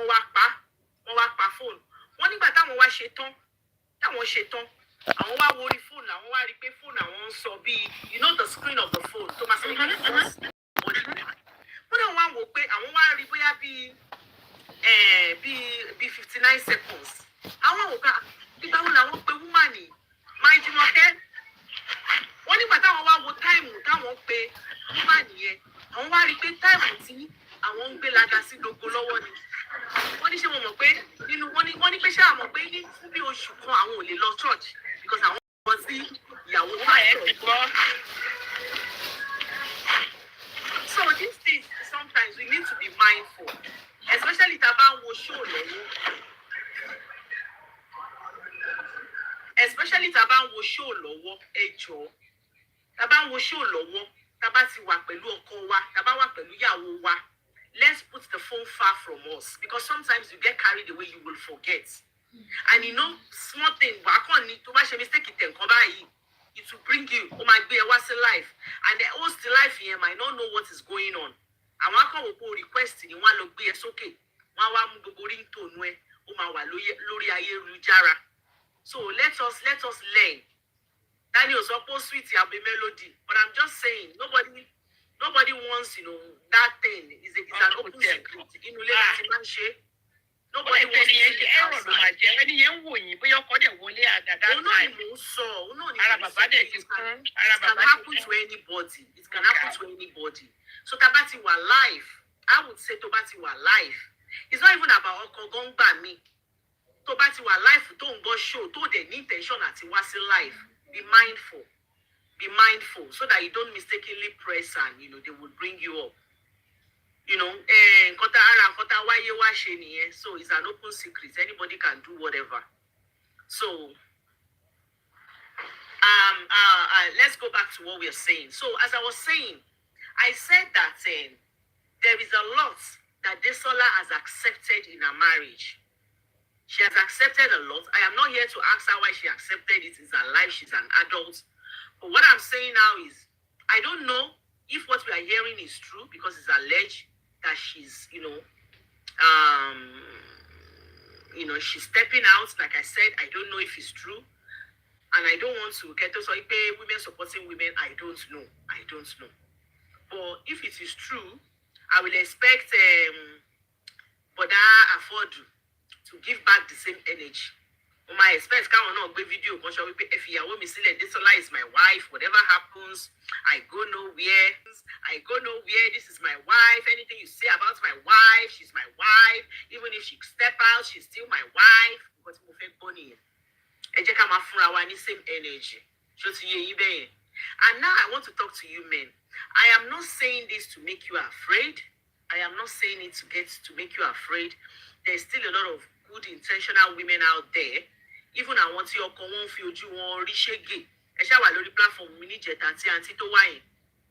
wọ́n wá pa phone. Wọ́n nígbà táwọn wá ṣe tán, àwọn wá wo orí phone, àwọn wá rí pé phone àwọn ń sọ bí, you know the screen of the phone, tó máa sọ pé wọ́n náà wá wò pé àwọn wá rí bóyá bí 59 seconds. Àwọn wò ká ìgbà wo làwọn pe woman ni máa Jùmọ̀kẹ́. Wọ́n nígbà táwọn wá wo time táwọn pe woman yẹn, àwọn wá rí pé time tí àwọn ń gbé laga sí gbogbo lọ́wọ́ ni. Wọ́n ní ṣé wọ́n mọ̀ pé nínú wọ́n ní pé ṣé àwọn mọ̀ pé ní fún bí oṣù kan àwọn ò lè lọ church because àwọn wọ́n sí ìyàwó pastor. So these things sometimes we need to be mindful, especially tá bá ń wo show lọ́wọ́. Especially tá bá ń wo show lọ́wọ́, ẹ jọ̀ọ́. Tá bá ń wo show lọ́wọ́, tá bá ti wà pẹ̀lú ọkọ wa, tá bá wà pẹ̀lú ìyàwó wa. Let's put the phone far from us because sometimes you get carried away, you will forget. And you know, small thing, but I can't need to make a mistake. It will bring you, oh my God, what's the life? And the host life here might not know what is going on. And one can request in one look, it's okay. One going to know, oh my Lori. So let us learn. Daniel supposed sweet be melody, but I'm just saying, nobody wants, that thing is an open secret. Nobody wants to see it outside. It can happen to anybody. It can happen to anybody. So Tabati were life. I would say Tobati were life. It's not even about Okogongba me. Tobati were life. Don't go show. Don't the intention at it was life. Be mindful. Be mindful so that you don't mistakenly press and they will bring you up. So it's an open secret. Anybody can do whatever. So let's go back to what we are saying. So as I was saying, I said that there is a lot that Desola has accepted in her marriage. She has accepted a lot. I am not here to ask her why she accepted it. It's her life. She's an adult. But what I'm saying now is, I don't know if what we are hearing is true because it's alleged that she's, she's stepping out. Like I said, I don't know if it's true. And I don't want to get those women supporting women. I don't know. But if it is true, I will expect Boda Afodu to give back the same energy. My expense can't not be video. If you are me Desola is my wife. Whatever happens, I go nowhere. This is my wife. Anything you say about my wife, she's my wife. Even if she step out, she's still my wife. Because we fake bunny. Same energy. And now I want to talk to you men. I am not saying this to make you afraid. I am not saying it to make you afraid. There's still a lot of good intentional women out there. Even I want your common field, you want rishege. I shall already platform mini jet and to wine.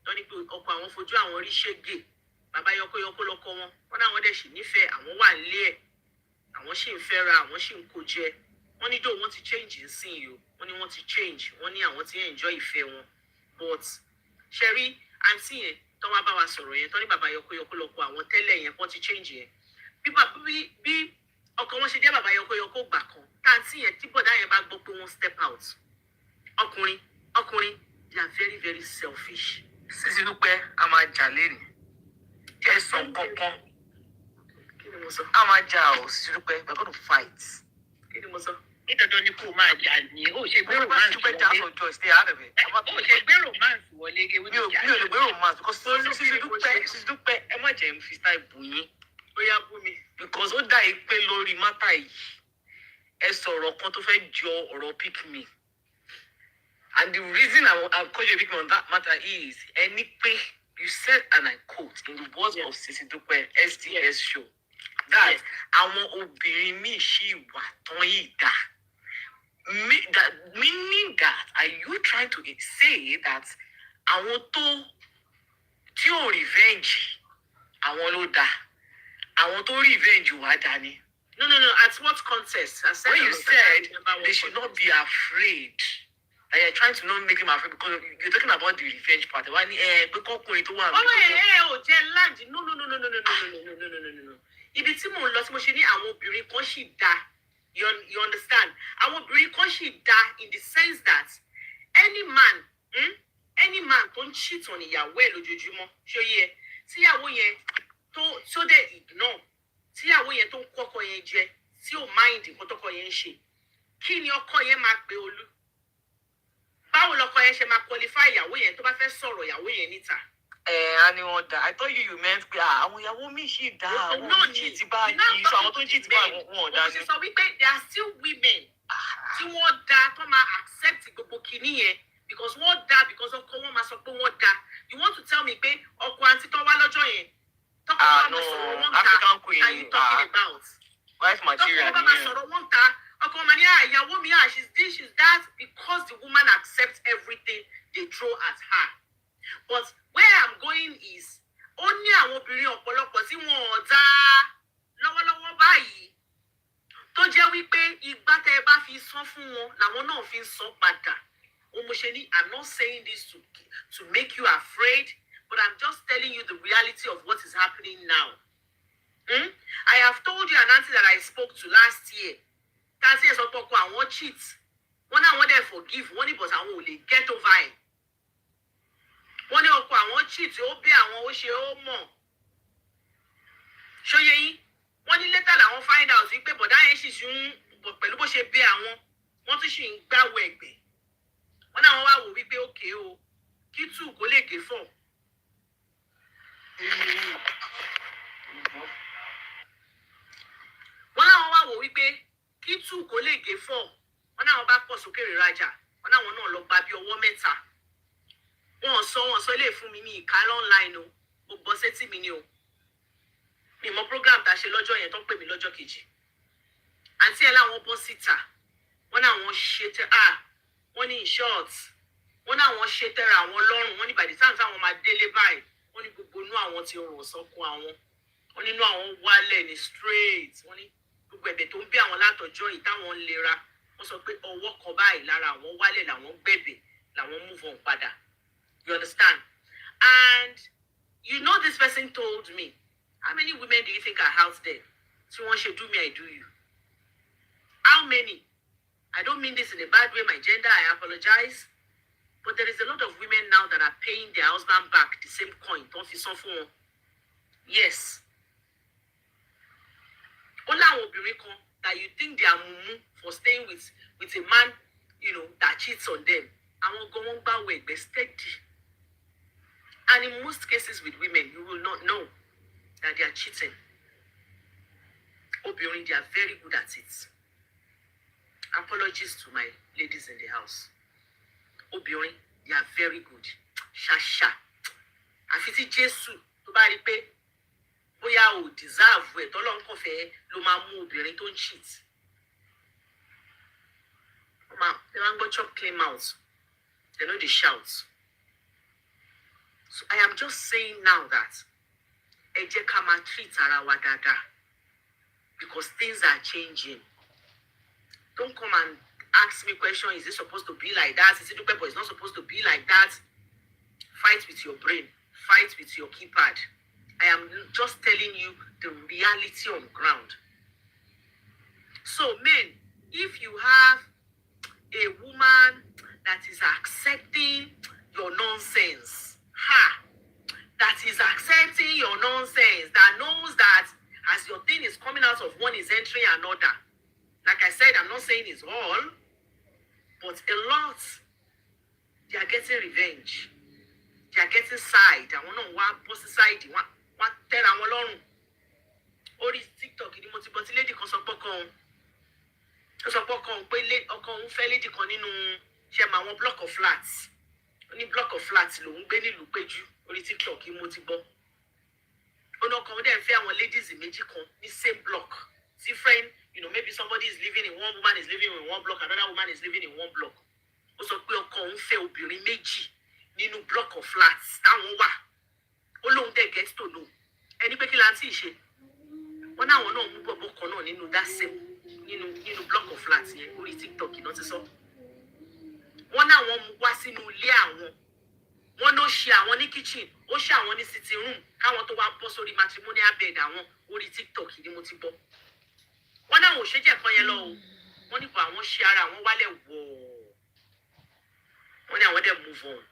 Don't you go on for you and rishege. Baba Yoko Loko. When I want she nife, I want one lay. I want she in Ferra, I want she in Koje. When you don't want to change and see you, when you want to change, when you want to enjoy fair one. But Sherry, I'm seeing Toma Baba sorry, Tony Baba Yoko Loko, I want tell you want to change it. People be ọkọ ṣe jẹ́ bàbá yọkọ gbà kan tá tí yẹn tí bọ̀dá yẹn bá gbọ́ pé wọ́n step out ọkùnrin they are very very selfish. Sisidupe a máa jà lérè jẹ́ sọ kankan kí ni mo sọ a máa jà o Sisidupe we are going to fight. Kí ni mo sọ ìdọ̀dọ̀ ni kò máa jà ní ó ṣe gbé romance wọlé ó ṣe gbé romance wọlé gé mi ò lè gbé romance because Sisidupe ẹ má jẹ́ fi style bù yín. Oya bú mi. Because ó dá ìpè lórí mátà yìí ẹ sọ̀rọ̀ kan tó fẹ́ jọ ọ̀rọ̀ pick me. And the reason I call you a pick me on that matter is ẹni pé you said and I quote in the words of Sisidupe SDS show that àwọn obìnrin míì ṣì wà tán yìí dá. Meaning that are you trying to say that àwọn tí ò revenge àwọn ló dá. I want to revenge you, Danny. No. At what context? When you said they should not be afraid. That you're trying to not make them afraid because you're talking about the revenge part. No. ibi tí mò ń lọ tí mo ṣe ní àwọn obìnrin kan sì dá, you understand, àwọn obìnrin kan sì dá in the sense that any man tó ń cheat on ìyàwó ẹ̀ lójoojúmọ́ ṣó yẹ tíyàwó yẹn tó dẹ̀ ignore, tíyàwó yẹn tó ń kọ́kọ́ yẹn jẹ tí ò mind nǹkan tọ́kọ yẹn ń ṣe, kí ni ọkọ yẹn máa pe Olú? Báwo lọkọ yẹn ṣe máa qualify ìyàwó yẹn tó bá fẹ́ sọ̀rọ̀ ìyàwó yẹn níta? A ní wọn dá. I thought you meant pé àwọn ìyàwó mi sì dá àwọn oníjì ti bá yìí sọ àwọn tó ń jì ti bá wọn dá ní. Mo sọ wípé there are still women tí wọ́n dá tó máa accept gbogbo kinní yẹn because wọ́n dá because ọkọ wọn máa sọ pé wọ́n dá. You want to tell me pé ọkọ àǹtí tó wá lọ́jọ́ yẹn tọkọ wọn máa sọ̀rọ̀ wọn ta, African queen, are you talking about? Wife material tọkọ wọn máa sọ̀rọ̀ wọn ta, ọkọ wọn máa ní ìyàwó mi she's this, she's that, because the woman accepts everything they throw at her. But where I'm going is, ó ní àwọn obìnrin ọ̀pọ̀lọpọ̀ tí wọ́n ò dá lọ́wọ́lọ́wọ́ báyìí tó jẹ́ wípé ìgbà tẹ́ ẹ bá fi san fún wọn làwọn náà fi ń san padà. Mo ṣe ní, I'm not saying this to make you afraid, but I'm just telling you the reality of what is happening now. I have told you an auntie that I spoke to last year. Tanti ẹ̀ sọ pé ọkọ àwọn cheat. Wọ́n náà wọ́n dẹ̀ forgive. Wọ́n ní but àwọn ò lè get over it. Wọ́n ní ọkọ àwọn cheat, ó bí àwọn ó ṣe ó mọ̀. Ṣóyé yín? Wọ́n ní later làwọn find out wípé bọ̀dá yẹn sì ṣe pẹ̀lú bó ṣe bí àwọn, wọ́n tún ṣì ń gbáwọ ẹ̀gbẹ́. Wọ́n náà wọ́n wá wò wípé okay o, kí two kó lè gé four. Wọ́n náà wọ́n wá wò wípé kí two kó lè gé four. Wọ́n náà wọ́n bá pọ̀ sókèrè rajà. Wọ́n náà wọ́n náà lọ gba bí ọwọ́ mẹ́ta. Wọ́n sọ ilé fún mi ní ìka online o. Mo bọ́ sétí mi ni o. Mi mọ program tá a ṣe lọ́jọ́ yẹn tó ń pè mí lọ́jọ́ kejì. Àǹtí ẹ̀ láwọn bọ́ síta. Wọ́n náà wọ́n ṣe wọ́n ní in short. Wọ́n náà wọ́n ṣe tẹ́ra àwọn lọ́rùn. Wọ́n ní by the time táwọn máa délé báyìí, wọ́n ní gbogbo inú àwọn ti rọ̀ sọ́kun àwọn. Wọ́n nínú àwọn wálẹ̀ ní straight. Wọ́n ní gbogbo ẹ̀bẹ̀ tó ń bí àwọn látọjọ́ yìí táwọn ń lera. Wọ́n sọ pé ọwọ́ kan báyìí lára àwọn wálẹ̀ làwọn gbẹ̀bẹ̀ làwọn move on padà. You understand? And you know this person told me, how many women do you think are out there? So one should do me, I do you. How many? I don't mean this in a bad way, my gender, I apologize. But there is a lot of women now that are paying their husband back the same coin. Don't feel so for. Yes. Ola obìnrin kan that you think they are mumu for staying with a man, that cheats on them. Àwọn gan wọ́n gbá wẹ̀ steady. And in most cases with women, you will not know that they are cheating. Obìnrin, they are very good at it. Apologies to my ladies in the house. Obìnrin, they are very good. Ṣàṣà. Àfi tí Jésù tó bá rí pé bóyá o deserve ẹ̀ tọ́lọ́run kàn fẹ́ ló máa mú obìnrin tó ń cheat. They want to chop clean mouth. They know they shout. So I am just saying now that ẹ jẹ́ ká máa treat ara wa dáadáa, because things are changing. Don't come and ask me question, is it supposed to be like that? Sisidupe, but it's not supposed to be like that. Fight with your brain. Fight with your keypad. I am just telling you the reality on ground. So men, if you have a woman that is accepting your nonsense, that is accepting your nonsense, that knows that as your thing is coming out of one is entering another. Like I said, I'm not saying it's all, but a lot, they are getting revenge. They are getting side. I want to one post side. One tell àwọn lọ́rùn. Orí TikTok ni mo ti bọ́ sí lady kan sọ pé ọkọ òun fẹ́ lady kan nínú ṣe ma àwọn block of flats. Ní block of flats lòun gbé nílùú Péjú. Orí TikTok ni mo ti bọ́. Ó ní ọkọ òun dẹ̀ fẹ́ àwọn ladies méjì kan ní same block. Different, maybe somebody is living in one, woman is living in one block, another woman is living in one block. Ó sọ pé ọkọ òun fẹ́ obìnrin méjì nínú block of flats táwọn wà. Ó lóun dẹ̀ get to know. Ẹni pé kí la ti ṣe? Wọ́n náà wọ́n náà mú bọ̀bọ̀ kan náà nínú that same nínú block of flats yẹn orí TikTok náà ti sọ. Wọ́n náà wọ́n mú wá sínú ilé àwọn. wọ́n ló ṣe àwọn ní kitchen ó ṣe àwọn ní sitting room káwọn tó wá bọ́ sórí matrimonial bed àwọn orí TikTok ni mo ti gbọ́. Wọ́n náà ò ṣe jẹ́ kan yẹn lọ o. Wọ́n ní kó àwọn ṣe ara àwọn wálẹ̀ wọ̀. Wọ́n ní àwọn dẹ̀ move on.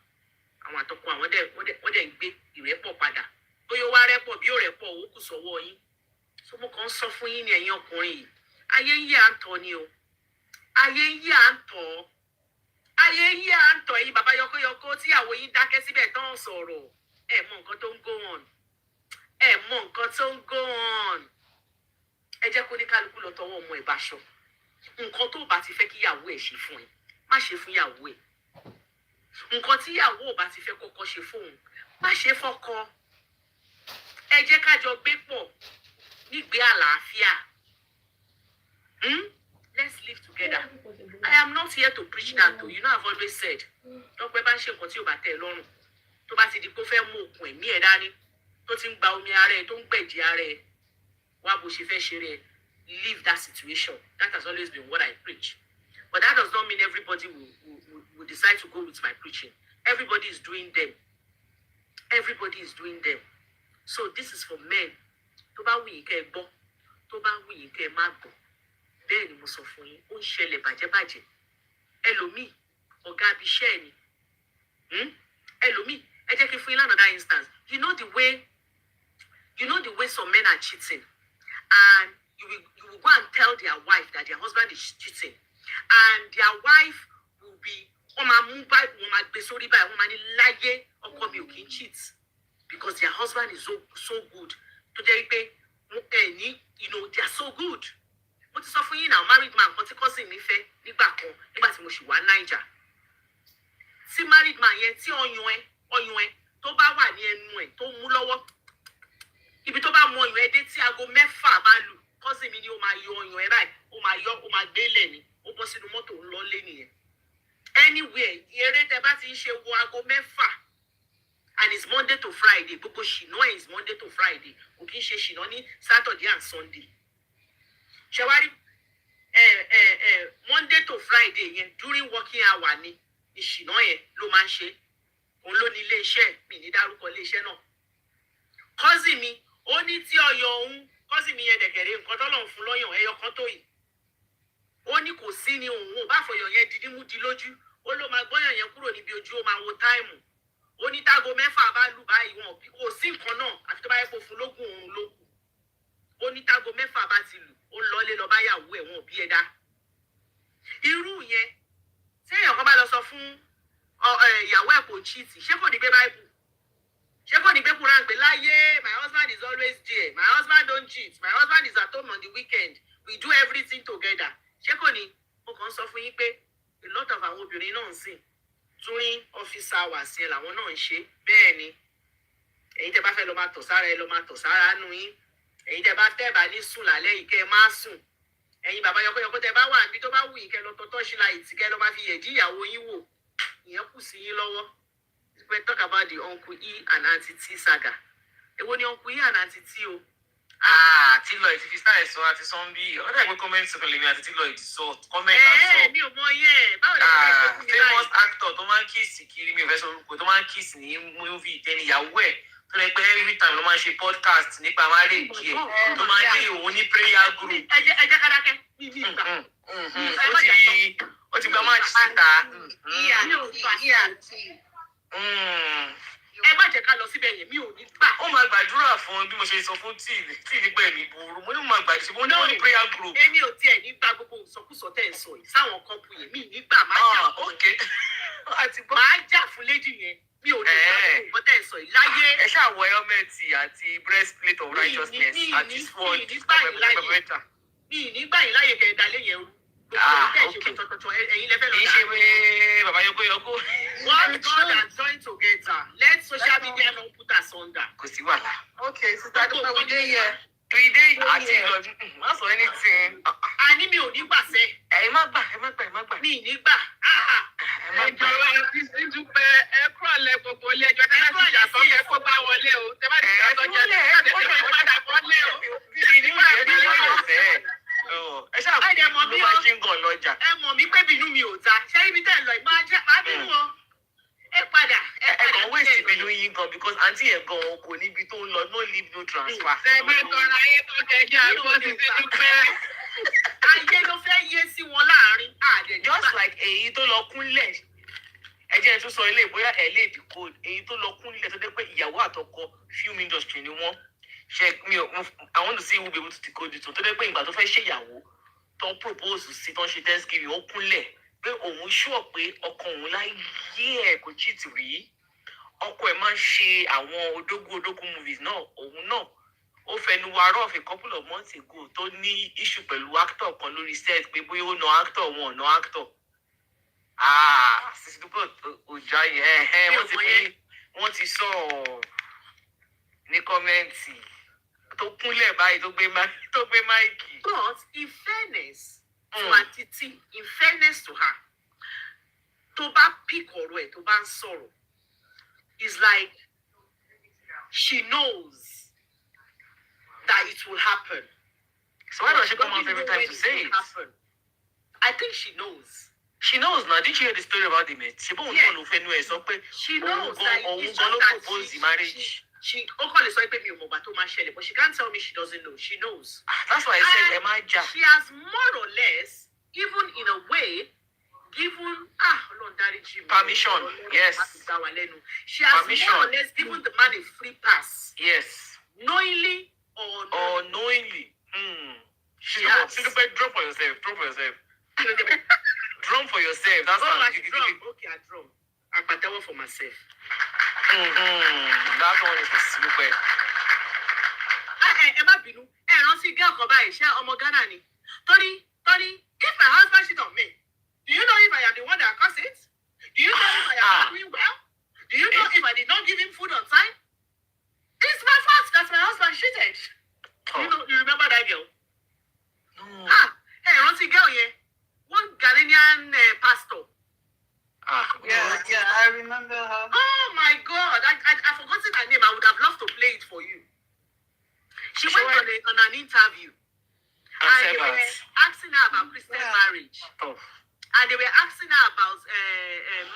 Àwọn àtọkọ àwọn wọ́n dẹ̀ ń gbé ìrẹ́pọ̀ padà. Bóyá ó wá rẹ́pọ̀ bí ó rẹ́pọ̀ ó kù sọ́wọ́ yín. So mo kàn ń sọ fún yín ní ẹ̀yin ọkùnrin yìí. Ayé ń yí à ń tọ́ ni o. Ayé ń yí à ń tọ́. Ayé ń yí à ń tọ́ ẹ̀yin bàbá yọkóyọkó tíyàwó yín dákẹ́ síbẹ̀ tán sọ̀rọ̀. Ẹ mọ nǹkan tó ń go on. Ẹ mọ nǹkan tó ń go on. Ẹ jẹ́ kó ní kálukú lọ tọwọ́ ọmọ ẹ̀ báṣọ. Nǹkan tó bá ti fẹ́ kí ìyàwó ẹ̀ ṣe fún ẹ má ṣe fún ìyàwó ẹ̀. Nǹkan tí ìyàwó ò bá ti fẹ́ kọ́kọ́ ṣe fóun má ṣe fọ́kọ. Ẹ jẹ́ ká jọ gbé pọ̀ nígbé àlàáfíà. Let's live together. I am not here to preach that though. You know I've always said tọ́pẹ́ bá ń ṣe nǹkan tí ò bá tẹ́ ẹ lọ́rùn tó bá ti di pé ó fẹ́ mú òkun ẹ̀mí ẹ̀ dání tó ti ń gba omi ara ẹ̀ tó ń gbẹ̀jì ara ẹ̀ wá bó ṣe fẹ́ ṣe rẹ̀ leave that situation. That has always been what I preach. But that does not mean everybody will decide to go with my preaching. Everybody is doing them. Everybody is doing them. So this is for men. Tó bá wù yín kẹ́ ẹ gbọ́, tó bá wù yín kẹ́ ẹ má gbọ́. Bẹ́ẹ̀ ni mo sọ fún yín, ó ń ṣẹlẹ̀ bàjẹ́bàjẹ́. Ẹlòmíì, ọ̀gá abiṣẹ́ ẹ̀ ni. Ẹlòmíì, ẹ jẹ́ kí n fún yín another instance. You know the way some men are cheating. And you will go and tell their wife that their husband is cheating. And their wife will be, cheat. Because their husband is so good. They are so good. What is for you now? Married man, but cousin nífẹ̀ẹ́ nígbà tí mo ṣì wà Niger. See married man yẹn tí ọyún ẹ tó bá wà ní ẹnu ẹ tó mú lọ́wọ́. Ibi tó bá mú ọyún ẹ dé tí aago 6 bá lù, cousin mi ni ó máa yọ ọyún ẹ báyìí, ó máa gbélé ni, ó bọ́ sínú mọ́tò ń lọ lé nìyẹn. Anywhere, eré tẹ́ bá ti ń ṣe wo aago 6 and it's Monday to Friday. Gbogbo ṣìnà is Monday to Friday. Kò kí ń ṣe ṣìnà ní Saturday and Sunday. Ṣẹwárí Monday to Friday yẹn during working hour ni ṣìnà yẹn ló máa ń ṣe. Òun ló ní ilé-iṣẹ́ mi ní dárúkọ ilé-iṣẹ́ náà. Cousin mi ó ní tí ọyọ òun cousin mi yẹn dẹ̀kẹ̀rẹ̀ nǹkan tọ́lọ̀ ń fún lọ́yàn ẹyọ kan tó yìí. Ó ní kò sí ní òun ò bá fọyọ̀ yẹn dídí mú di lójú. Ó ló máa gbọ́yàn yẹn kúrò níbi ojú ó máa wo táìmù. Ó ní tágo 6 bá lù báyìí wọn kò sí nǹkan náà àfi tó bá yẹ kó fún lógún òun ló kù. Ó ní tágo 6 bá ti lù ó lọlé lọ bá yàwó ẹ̀ wọn bí ẹ̀dá. Irú yẹn tí èèyàn kan bá lọ sọ fún ìyàwó ẹ̀ kò cheat ṣé kò ní gbé báìbù? Ṣé kò ní gbé Quran pé láyé my husband is always there, my husband don't cheat, my husband is at home on the weekend, we do everything together. Ṣé kò ní? Mo kàn sọ fún yín pé a lot of àwọn obìnrin náà ń sìn during office hours yẹn làwọn náà ń ṣe bẹ́ẹ̀ ni. Ẹ̀yin tẹ́ bá fẹ́ lọ máa tọ̀ sára ẹ lọ máa tọ̀ sára nù yín. Ẹ̀yin tẹ́ bá tẹ́ bá ní sùn lálẹ́ yìí kẹ́ ẹ má sùn. Ẹ̀yin bàbá yọkọ́yọkọ́ tẹ́ bá wà níbi tó bá wù yín kẹ́ lọ tọ́tọ́ ṣí láìtì kẹ́ lọ máa fi yẹ̀dí ìyàwó yín wò. Ìyẹn kù sí yín lọ́wọ́. We talk about the Uncle E and Auntie T saga. Èwo ni Uncle E and Auntie T o? Tí lọ ìtìfi sáà ẹ̀sọ́ àti sọ́ńbí. Ọ̀dà ìgbé comment sọ̀rọ̀ lèmi àti tí lọ ìtì sọ comment àsọ. Mi ò mọ yẹn. Báwo ni wọ́n fẹ́ fún mi báyìí? Famous actor tó máa ń kíìsì kiri mi ò fẹ́ sọ orúkọ tó máa ń kíìsì ní movie tẹ́ni ìyàwó ẹ̀ tó lẹ pé every time ló máa ń ṣe podcast nípa marriage ẹ̀ tó máa ń ní òun ní prayer group. Ẹ jẹ́ ká dákẹ́. Mi ìgbà. Ó ti gba match síta. Ẹ má jẹ́ ká lọ síbẹ̀ yẹn mi ò ní gbà. Ó máa gbàdúrà fún bí mo ṣe sọ fún tí nígbà ẹ̀mí burú. Mo ní mo máa gbà ṣe mo ní prayer group. Èmi ò tiẹ̀ ní gbà gbogbo ìsọkúsọ tẹ̀ ń sọ yìí sáwọn kọ́pù yẹn mi ní gbà máa jà fún máa jà fún léjì yẹn mi ò ní gbà gbogbo tẹ̀ ń sọ yìí láyé. Ẹ ṣàwọ̀ helmet àti breastplate of righteousness àti sword ọ̀pẹ̀pẹ̀pẹ̀pẹ̀ta. Mi ní gbà yín láyé kẹ́ ẹ dalé yẹn rú. Ẹ̀yin lẹ́fẹ̀ lọ dáa. Kì í ṣe pé bàbá yọkóyọkó. What God has joined together, let social media not put us under. Kò sí wàhálà. Okay, sister Dúpẹ́, we dey here. We dey àti ìlọ́jú. Má sọ anything. Àní mi ò ní gbàṣẹ. Ẹ má gbà. Mi ní gbà. Ẹjọ́ Sisidupe ẹ kúrò lẹ gbogbo ilé ẹjọ́ tẹ́ bá ti jà sọ yẹ kó bá wọlé o. Tẹ́ bá ti jà sọ jẹ́ tẹ́ bá ti padà wọlé o. Bí inú ìyẹn bí lọ́yọ̀ sẹ́. Ẹ ṣáà fún mi ló máa ṣe ń gàn lọ́jà. Ẹ mọ̀ mí pé bínú mi ò ta. Ṣé ibi tẹ́ ẹ lọ máa bínú o? Ẹ padà. Ẹ kàn wé because aunty yẹn gan kò níbi tó ń lọ no leave no transfer. Ṣẹ̀gbẹ́ tọrọ ayé tó kẹjẹ àgbọ̀ Sisidupe. Ayé ló fẹ́ yé sí wọn láàrin àdè. Just like èyí tó lọ kúnlẹ̀ ẹ jẹ́ tún sọ ilé ìbóyá ẹ̀ lè decode èyí tó lọ kúnlẹ̀ tó dé pé ìyàwó àtọkọ film industry ni wọ́n ṣe I want to see who will be able to decode it tó dé pé ìgbà tó fẹ́ ṣèyàwó tó ń propose sí tó ń ṣe thanksgiving ó kúnlẹ̀ pé òun ṣúọ̀ pé ọkọ òun láyé ẹ̀ kò cheat rí ọkọ ẹ̀ máa ń ṣe àwọn odógún movies náà òun náà ó fẹnu wa rough a couple of months ago tó ní issue pẹ̀lú actor kan lórí set pé bóyá ó na actor wọn ò na actor Sisidupe ọjà yẹn wọ́n ti sọ ní kọ́mẹ́ǹtì tó kúnlẹ̀ báyìí tó gbé máìkì. But in fairness to Aunty T, in fairness to her, tó bá pick ọ̀rọ̀ ẹ̀ tó bá ń sọ̀rọ̀, it's like she knows that it will happen. So why does she come out every time to say it? Happen. I think she knows. She knows now. Didn't you hear the story about the mate? She knows that it's just that propose the marriage. She lè sọ pé mi ò mọ̀ gbà tó máa ṣẹlẹ̀, but she can't tell me she doesn't know. She knows. That's why I said Elijah. She has more or less, even in a way, given permission. Yes. She has permission. More or less given the man a free pass. Yes. Knowingly or unknowingly. She has. Drum for yourself. Drum for yourself. Drum for yourself. That's how I drum. Okay, I drum. I patewo for myself. That one is for Sisidupe. Ẹ má bínú. Ẹ rántí girl kan báyìí ṣé ọmọ Ghana ni. Tony, if my husband cheat on me, do you know if I am the one that caused it? Do you know if I am not doing well? Do you know if I did not give him food on time? It's my fault that my husband cheated. You remember that girl? No. Ẹ rántí girl yẹn. One Ghanaian pastor. Yeah, I remember her. Oh my God, I forgotten her name. I would have loved to play it for you. She went on an interview. And they were asking her about Christian marriage. And they were asking her about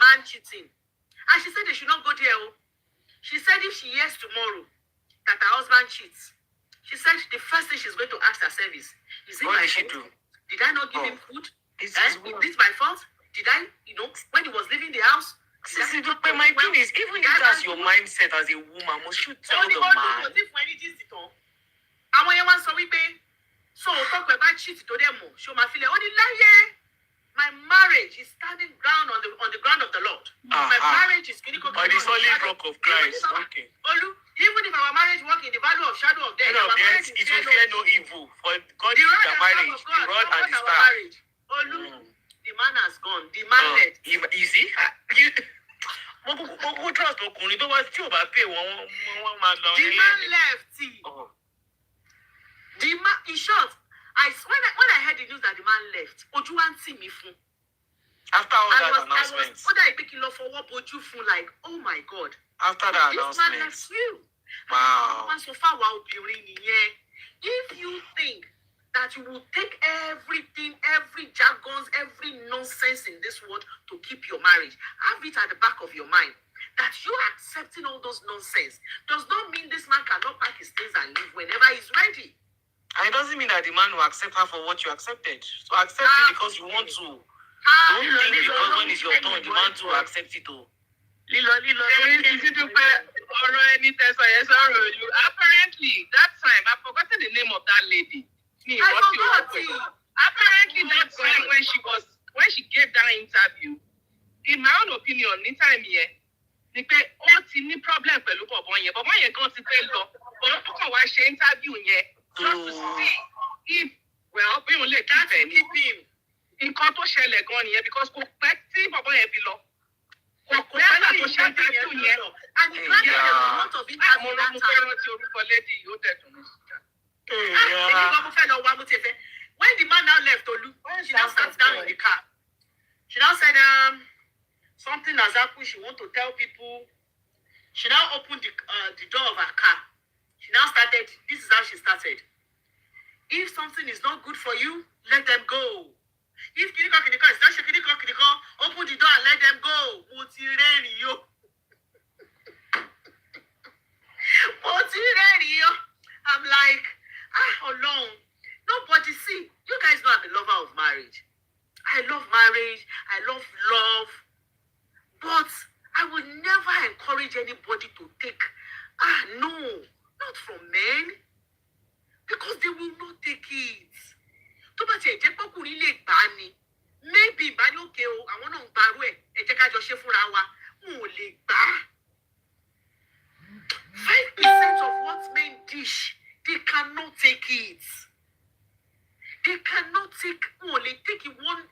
man cheating. And she said they should not go there. She said if she hears tomorrow that her husband cheats, she said the first thing she's going to ask herself is it what my did she fault? do? Did I not give him food? Is Is this my fault? Did I, when he was leaving the house? Sisidupe, my thing is, even if that's your mindset as a woman, must you tell the man? Àwọn yẹn wá sọ wípé so tọkọ ẹ bá cheat tó dẹ mọ̀ ṣé o máa filẹ̀ ó ní láyé my marriage is standing ground on the ground of the Lord. My marriage is kìíní kan on the solid rock of Christ. Okay. Olu, even if our marriage walk in the valley of shadow of death, it will fear no evil. For God is the marriage, the rod and the staff. Olu, the man has gone. The man left. You see? Mo trust ọkùnrin tó wá tí ò bá pè wọ́n máa lọ. The man left. The man, in short, when I heard the news that the man left, ojú wa ń tì mí fún. After all that announcement. Ó dà ìpè kí n lọ fọwọ́ bojú fún like, oh my God. After that this announcement. Man left you. Wow. Wọ́n sọ fáwa obìnrin nìyẹn. If you think that you will take everything, every jargons, every nonsense in this world to keep your marriage, have it at the back of your mind. That you accepting all those nonsense does not mean this man cannot pack his things and leave whenever he's ready. And it doesn't mean that the man will accept her for what you accepted. So accept it because you want to. Don't think because when it's your turn, the man to accept it all. Sisidupe, apparently, that time, I've forgotten the name of that lady. I forgot it. Apparently, that time when she gave that interview, in my own opinion, ní time yẹn, ni pé ó ti ní problem pẹ̀lú bọ̀bọ̀ yẹn gan ti fẹ́ lọ, ó kàn wá ṣe interview yẹn just to see if, well, bí òun lè keep him. Nǹkan tó ṣẹlẹ̀ gan nìyẹn because kò pẹ́ tí bọ̀bọ̀ yẹn fi lọ. Kò pẹ́ láti tó ṣe interview yẹn. And the plan is a lot of interview that Mo time. fẹ́ràn ti orúkọ lady yóò dẹ̀ dùn mí. When the man now left Olu, she now sat down in the car. She now said, something has happened. She want to tell people. She now opened the door of her car. She now started. This is how she started. If something is not good for you, let them go. If Kiriko is not Kiriko, open the door and let them go. I'm like, alone. Nobody see. You guys know I'm a lover of marriage. I love marriage. I love love. But I would never encourage anybody to take. No, not from men. Because they will not take it. Tó bá tiẹ̀ jẹ́ pọ́kùnrin lè gbà á ni. Maybe ìbá ní òkè o, àwọn náà ń gbarú ẹ̀. Ẹ jẹ́ ká jọ ṣe fúnra wa. Wọn ò lè gbà á. 5% of what men dish, they cannot take it. They cannot take, wọn ò lè take it one.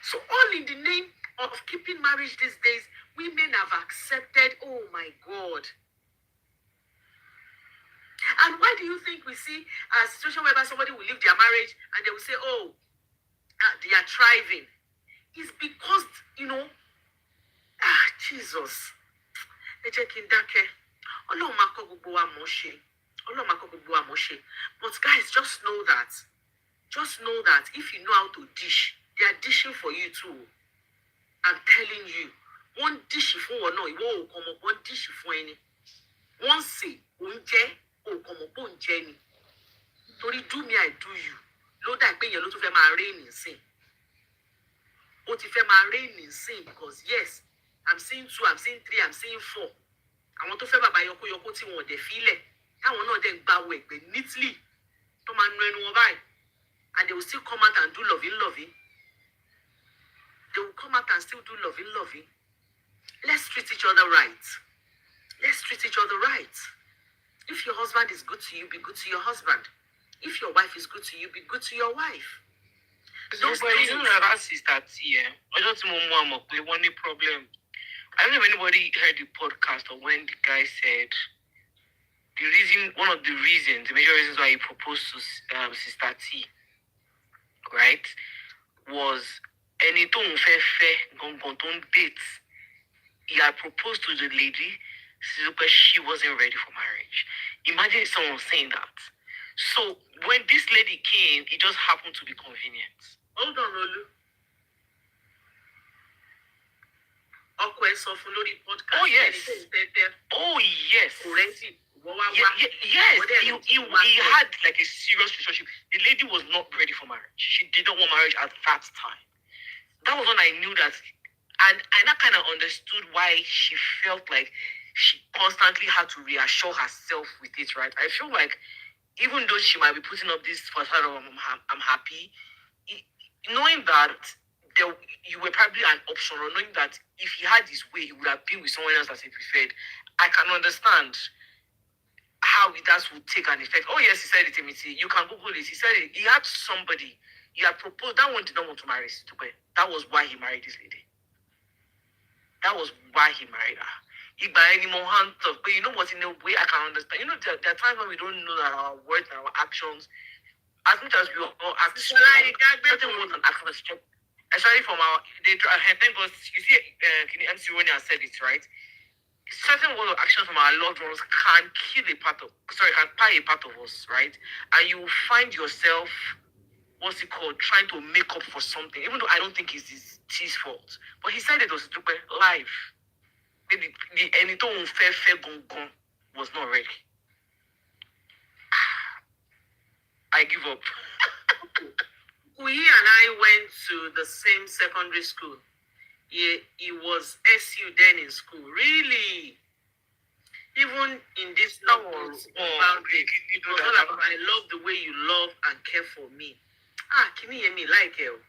So all in the name of keeping marriage these days, women have accepted, oh my God. And why do you think we see a situation whereby somebody will leave their marriage and they will say, oh, they are thriving? It's because, Jesus. But guys, just know that if you know how to dish, they are dishing for you too. I'm telling you. One dish for one, no, it won't come up. One dish for any. One say, come up on Jenny. Tori do me, I do you. Lord, I pay your lot of them are raining sin. What if them are raining sin? Because yes, I'm seeing 2, I'm seeing 3, I'm seeing 4. I want to favor by your team or they feel it. I will not then bow away, but neatly. Come and run over. And they will still come out and do loving. They will come out and still do loving. Let's treat each other right. If your husband is good to you, be good to your husband. If your wife is good to you, be good to your wife. Those things. You know that sister T, I don't know one problem. I don't know if anybody heard the podcast or when the guy said one of the major reasons why he proposed to Sister T, right, was any date. He had proposed to the lady, but she wasn't ready for marriage. Imagine someone saying that. So when this lady came, it just happened to be convenient. Hold on, Olu. Podcast. Oh yes. Oh yes. Yes. He had like a serious relationship. The lady was not ready for marriage. She did not want marriage at that time. That was when I knew that, and I kind of understood why she felt like she constantly had to reassure herself with it, right? I feel like even though she might be putting up this facade of I'm happy, knowing that you were probably an option, or knowing that if he had his way, he would have been with someone else that he preferred, I can understand how that would take an effect. Oh yes, he said it, Timothy. You can Google it. He said it. He had somebody. He had proposed. That one did not want to marry Sisidupe. That was why he married this lady. That was why he married her. He by any more hands of, but you know what? In a way, I can understand. You know, there are times when we don't know that our words and our actions, as much as we all act strong, certain words and actions, especially from thank God, you see, MC Ronnie has said it, right? Certain words or actions from our loved ones can pie a part of us, right? And you find yourself, trying to make up for something, even though I don't think it's his fault. But he said it was live. The anything fair was not ready. I give up. He and I went to the same secondary school. He was SU then in school. Really? Even in this boundary, it was all about, I love the way you love and care for me. Can you hear me like it?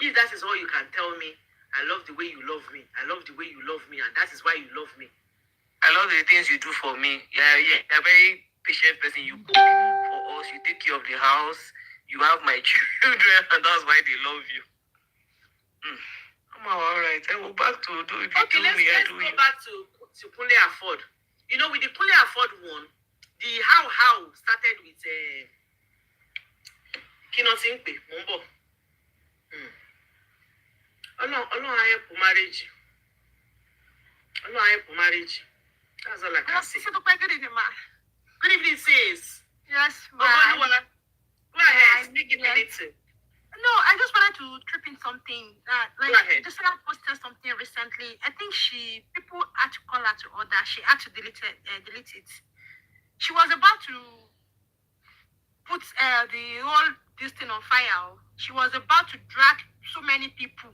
If that is all you can tell me, I love the way you love me. I love the way you love me, and that is why you love me. I love the things you do for me. Yeah. You're a very patient person. You cook for us. You take care of the house. You have my children, and that's why they love you. I'm all right. I go back to do it. Okay, let's go back to Kunle Afford. You know, with the Kunle Afford one, the how started with Kinosimpe, Mumbo. Allah help marriage. Allah help marriage. That's all I can say. Good evening, sis. Yes, Go ahead, speak in minutes. No, I just wanted to trip in something. Go ahead. Just like posted something recently. I think people had to call her to order. She had to delete it. She was about to put the whole this thing on fire. She was about to drag so many people.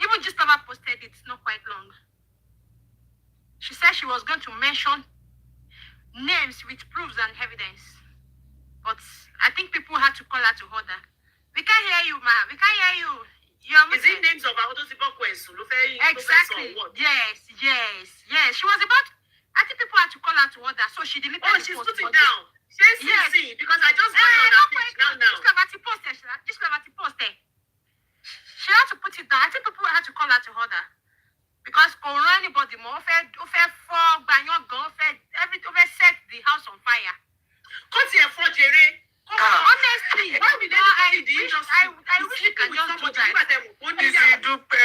Even just never posted it, not quite long. She said she was going to mention names with proofs and evidence. But I think people had to call her to order. We can't hear you, ma. We can't hear you. Is it names of Ahotosiboku and Sulufei? Exactly. Yes. She was about. I think people had to call her to order, so she deleted. Oh, she's putting down. Yes, because I just got on her page now. Just posted. She had to put it down. I think people had to call her to order because kò rán anybody more. Ó fẹ́ fọ́ gbanyan gan. Ó fẹ́ set the house on fire. Kó tiẹ̀ fọ́ jèrè. Honestly, why we I wish you can just do that. Sisidupe,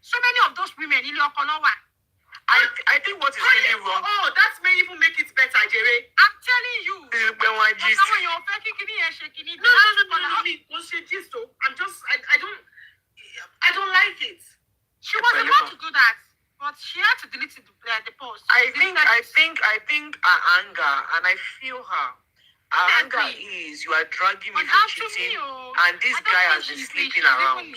So many of those women, I think what is really wrong. Oh, that may even make it better, Jerry. I'm telling you. No. I don't like it. She was about to do that, but she had to delete the post. I think her anger, and I feel her. Her anger is you are dragging me for cheating, and this guy has been sleeping around.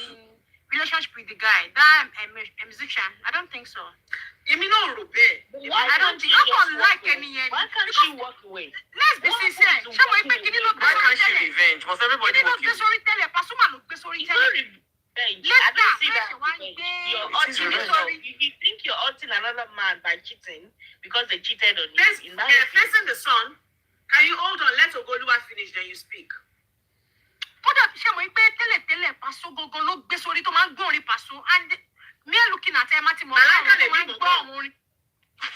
Relationship with the guy, that a musician. I don't think so. You mean no, Ruben? I don't think I don't like any. Why can't she walk away? Let's be sincere. Why can't she revenge? Must everybody walk away? I don't see that. You think you're hurting another man by cheating because they cheated on you. Facing the sun. Can you hold on? Let Ogoluwa finish, then you speak. And me looking at him,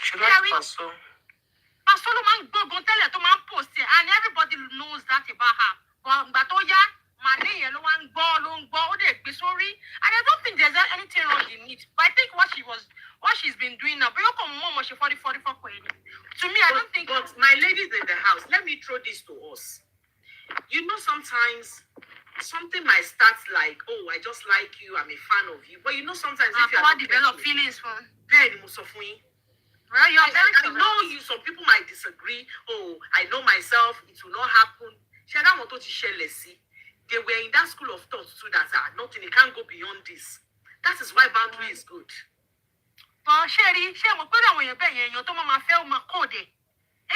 She likes Paso. Paso ló máa ń gbógun tẹ́lẹ̀ tó máa ń post ẹ̀, and everybody knows that about her. But ìgbà tó yá, màlẹ́ yẹn ló ń gbọ́, ó dẹ̀ gbé sórí. And I don't think there's anything wrong in it. But I think what she's been doing now, bóyá kò mú ọmọ ṣe 44 for ẹni. To me, I don't think. But my ladies in the house, let me throw this to us. You know, sometimes something might start like, oh, I just like you, I'm a fan of you. But you know, sometimes if you are develop feelings for. Then most of me. Well, you're very I know you. Some people might disagree. Oh, I know myself. It will not happen. They were in that school of thought too. That nothing. It can't go beyond this. That is why boundary is good. But Sherry, mo pé àwọn èèyàn bẹ́ẹ̀ yẹn tó máa fẹ́ ó máa kóòdè. I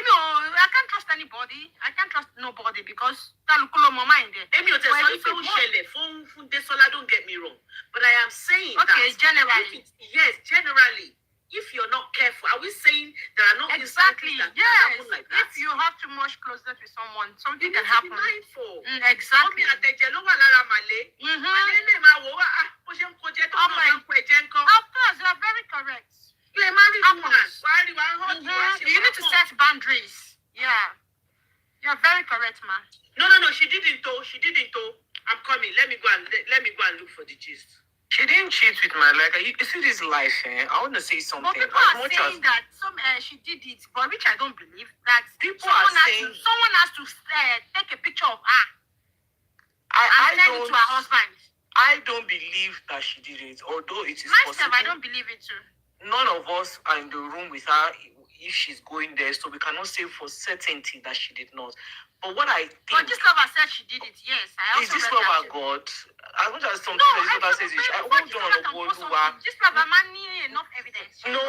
can't trust anybody. I can't trust nobody because kálukú ló mọ mind ẹ̀. Èmi ò tẹ̀ sọ wípé ó ṣẹlẹ̀ fún Desola, don't get me wrong. But I am saying that generally. Yes, generally. If you're not careful, are we saying there are not exactly that yes happen like that? If you have too much closeness with someone, something you can need happen. To be mindful. Exactly. Of course, you are very correct. You're a married woman. You need to set boundaries. Yeah. You're very correct, ma. No. She didn't. I'm coming. Let me go and look for the gist. She didn't cheat with my life. You see this life, eh? I want to say something. But people are saying that she did it, but which I don't believe. That people are saying someone has to take a picture of her and send it to her husband. I don't believe that she did it, although it is myself, possible. I don't believe it too. None of us are in the room with her if she's going there, so we cannot say for certainty that she did not. But what I think... But this lover said she did it, yes. Is this lover God? As much as something that this lover says, I hold on to God who are... This lover man need enough evidence. No.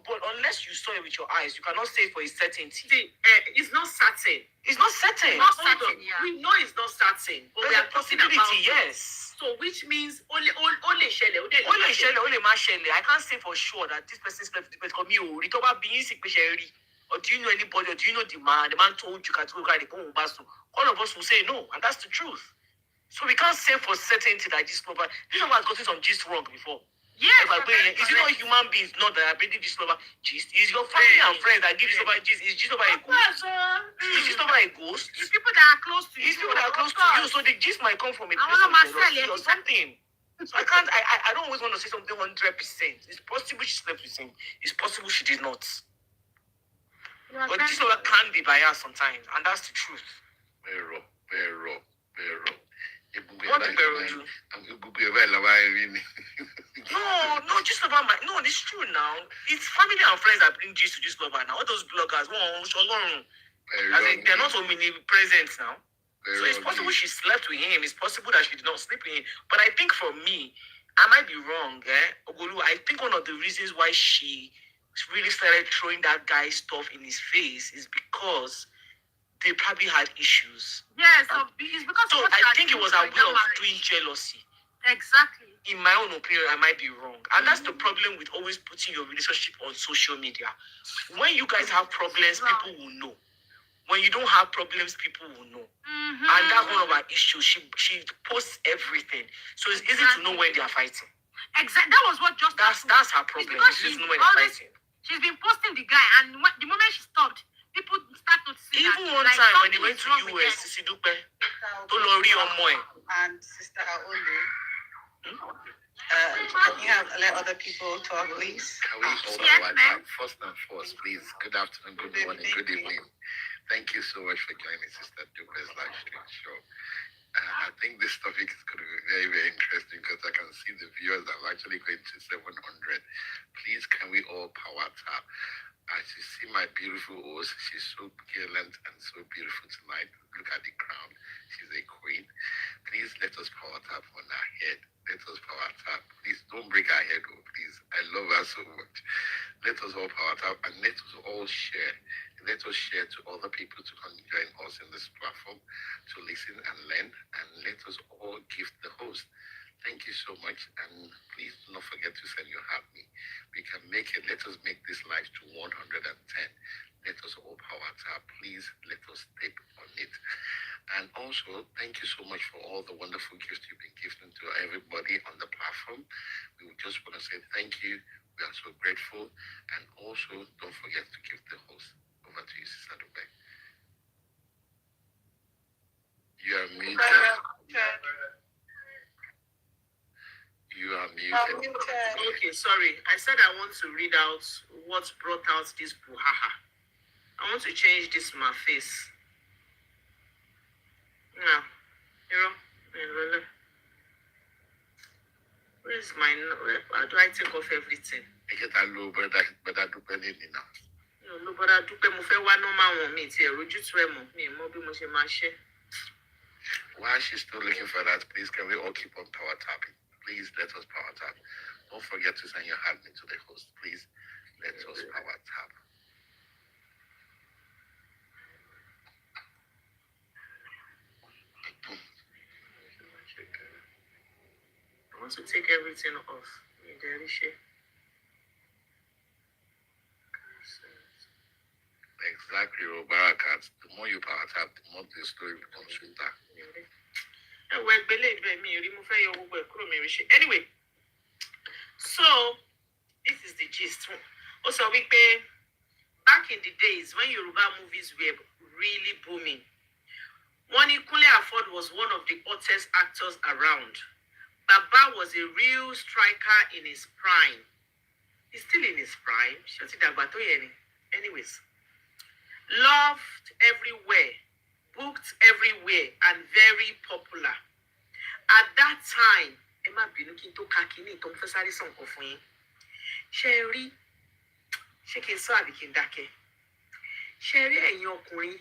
But unless you saw it with your eyes, you cannot say for a certainty. See, it's not certain. It's not certain. Not certain, yeah. We know it's not certain. But we are talking about yes. So which means only shele. I can't say for sure that this person slept with the person. Or do you know anybody? Or do you know the man? The man told you categorically. All of us will say no, and that's the truth. So we can't say for certainty that this lover has gotten some gist wrong before. Yes. Is it not a human being? Not that I bring this lover gist. Is your family and friends that give this lover gist? Is this lover a ghost? Is this lover a ghost? It's people that are close to you. It's people that are close to you. So the gist might come from a place of jealousy or something. So I can't. I don't always want to say something 100%. It's possible she slept with him. It's possible she did not. But this lover can be biased sometimes, and that's the truth. Very raw. What the Pero do? No, just lover. No, it's true now. It's family and friends that bring gist to this lover now. All those bloggers, they're not so many present now. So it's possible she slept with him. It's possible that she did not sleep with him. But I think for me, I might be wrong, Ogulu. I think one of the reasons why she really started throwing that guy's stuff in his face is because they probably had issues. Yes, so it's because so I think it was a way of doing jealousy. Exactly. In my own opinion, I might be wrong. And that's the problem with always putting your relationship on social media. When you guys have problems, people will know. When you don't have problems, people will know. And that's one of our issues. She posts everything. So it's easy to know when they are fighting. Exactly. That was what just That's her problem. It's easy to know when they're fighting. She's been posting the guy, and the moment she stopped, people start noticing. Even one time when he went to US, Sisidupe, and Sister Aolu, you have let other people talk, please. Can we all first and foremost, please? Good afternoon, good morning, good evening. Thank you so much for joining Sister Dupe's live stream show. I think this topic is going to be very, very interesting because I can see the viewers are actually going to 700. Please, can we all power tap? As you see my beautiful host, she's so gallant and so beautiful tonight. Look at the crown. She's a queen. Please let us power tap on her head. Let us power tap. Please don't break her head, please. I love her so much. Let us all power tap and let us all share. Let us share to other people to come join us in this platform to listen and learn, and let us all gift the host. Thank you so much, and please do not forget to send your heart me. We can make it. Let us make this live to 110. Let us all power tap. Please let us tap on it. And also, thank you so much for all the wonderful gifts you've been giving to everybody on the platform. We just want to say thank you. We are so grateful. And also, don't forget to give the host. Over to you, Sister Dupe. You are muted. You are muted. Okay, sorry. I said I want to read out what brought out this brouhaha. I want to change this my face. Now, where is my? How do I take off everything? I get a low, but I do penny now. No, but I do pay mo fe wa normal one me ti roju tu e mo mi mo bi mo se ma se. While she's still looking for that, please can we all keep on power tapping? Please let us power tap. Don't forget to send your hand to the host. Please let us power tap. I want to take everything off. Exactly, Barakat. The more you power tap, the more the story becomes sweeter. Anyway, so this is the gist. Also, we pay back in the days when Yoruba movies were really booming. Wani Kunle Afod was one of the hottest actors around. Baba was a real striker in his prime. He's still in his prime. Anyways, loved everywhere, booked everywhere, and very popular. At that time, Emma Binukinto Kakini, Tom Fesari Son Kofuin, Sherry, Shaking Sabikindake, Sherry and your queen.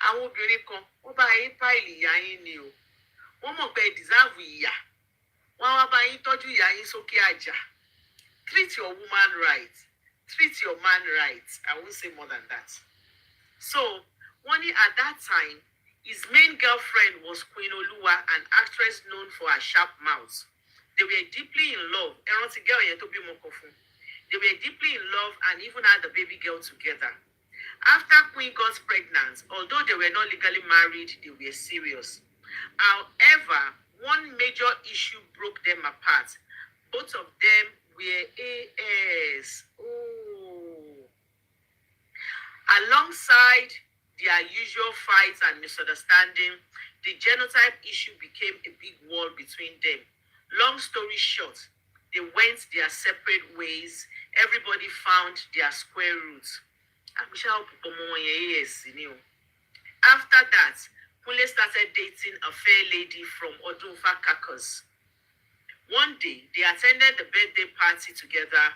Àwọn obìnrin kan wọ́n bá yín páìlì ìyá yín ni o wọ́n mọ̀ pé deserve ìyà wọ́n wá bá yín tọ́jú ìyá yín sókè àjà. Treat your woman right, treat your man right. I won't say more than that. So Wani at that time, his main girlfriend was Queen Oluwa, an actress known for her sharp mouth. They were deeply in love. They were deeply in love and even had a baby girl together. After Queen got pregnant, although they were not legally married, they were serious. However, one major issue broke them apart. Both of them were AS. Oh. Alongside their usual fights and misunderstanding, the genotype issue became a big wall between them. Long story short, they went their separate ways. Everybody found their square roots. I'm sure yes. After that, Kunle started dating a fair lady from Odunfa Kakos. One day, they attended the birthday party together,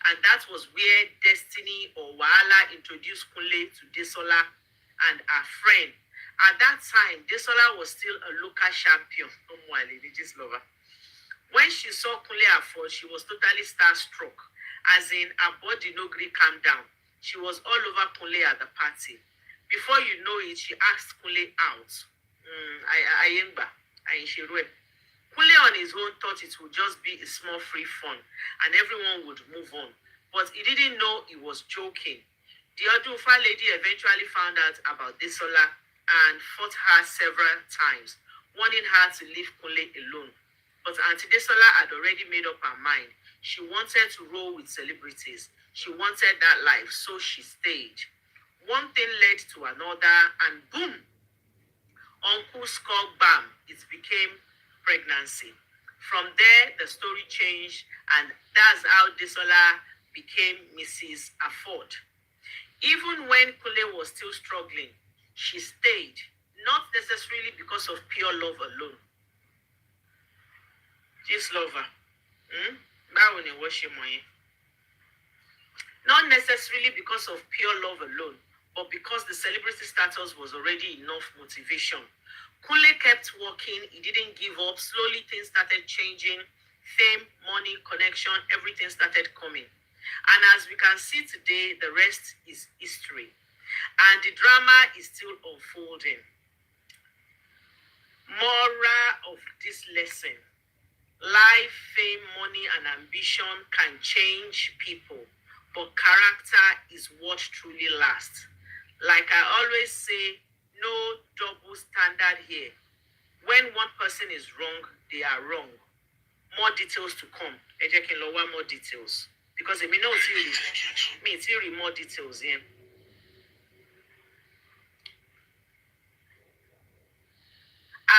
and that was where Destiny or Wahala introduced Kunle to Desola and her friend. At that time, Desola was still a local champion. Religious lover. When she saw Kunle at first, she was totally starstruck, as in her body no gree calm down. She was all over Kunle at the party. Before you know it, she asked Kunle out. Ayengba, Ayinshirwe. Kunle on his own thought it would just be a small free fun and everyone would move on. But he didn't know he was joking. The Odufa lady eventually found out about Desola and fought her several times, warning her to leave Kunle alone. But Auntie Desola had already made up her mind. She wanted to roll with celebrities. She wanted that life, so she stayed. One thing led to another, and boom, Uncle skull bam, it became pregnancy. From there, the story changed, and that's how Desola became Mrs. Afford. Even when Kule was still struggling, she stayed, not necessarily because of pure love alone. This lover, not necessarily because of pure love alone, but because the celebrity status was already enough motivation. Kunle kept working, he didn't give up. Slowly things started changing. Fame, money, connection, everything started coming. And as we can see today, the rest is history. And the drama is still unfolding. Moral of this lesson: life, fame, money, and ambition can change people, but character is what truly lasts. Like I always say, no double standard here. When one person is wrong, they are wrong. More details to come. Ejekin lower more details. Because I know it's really more details here.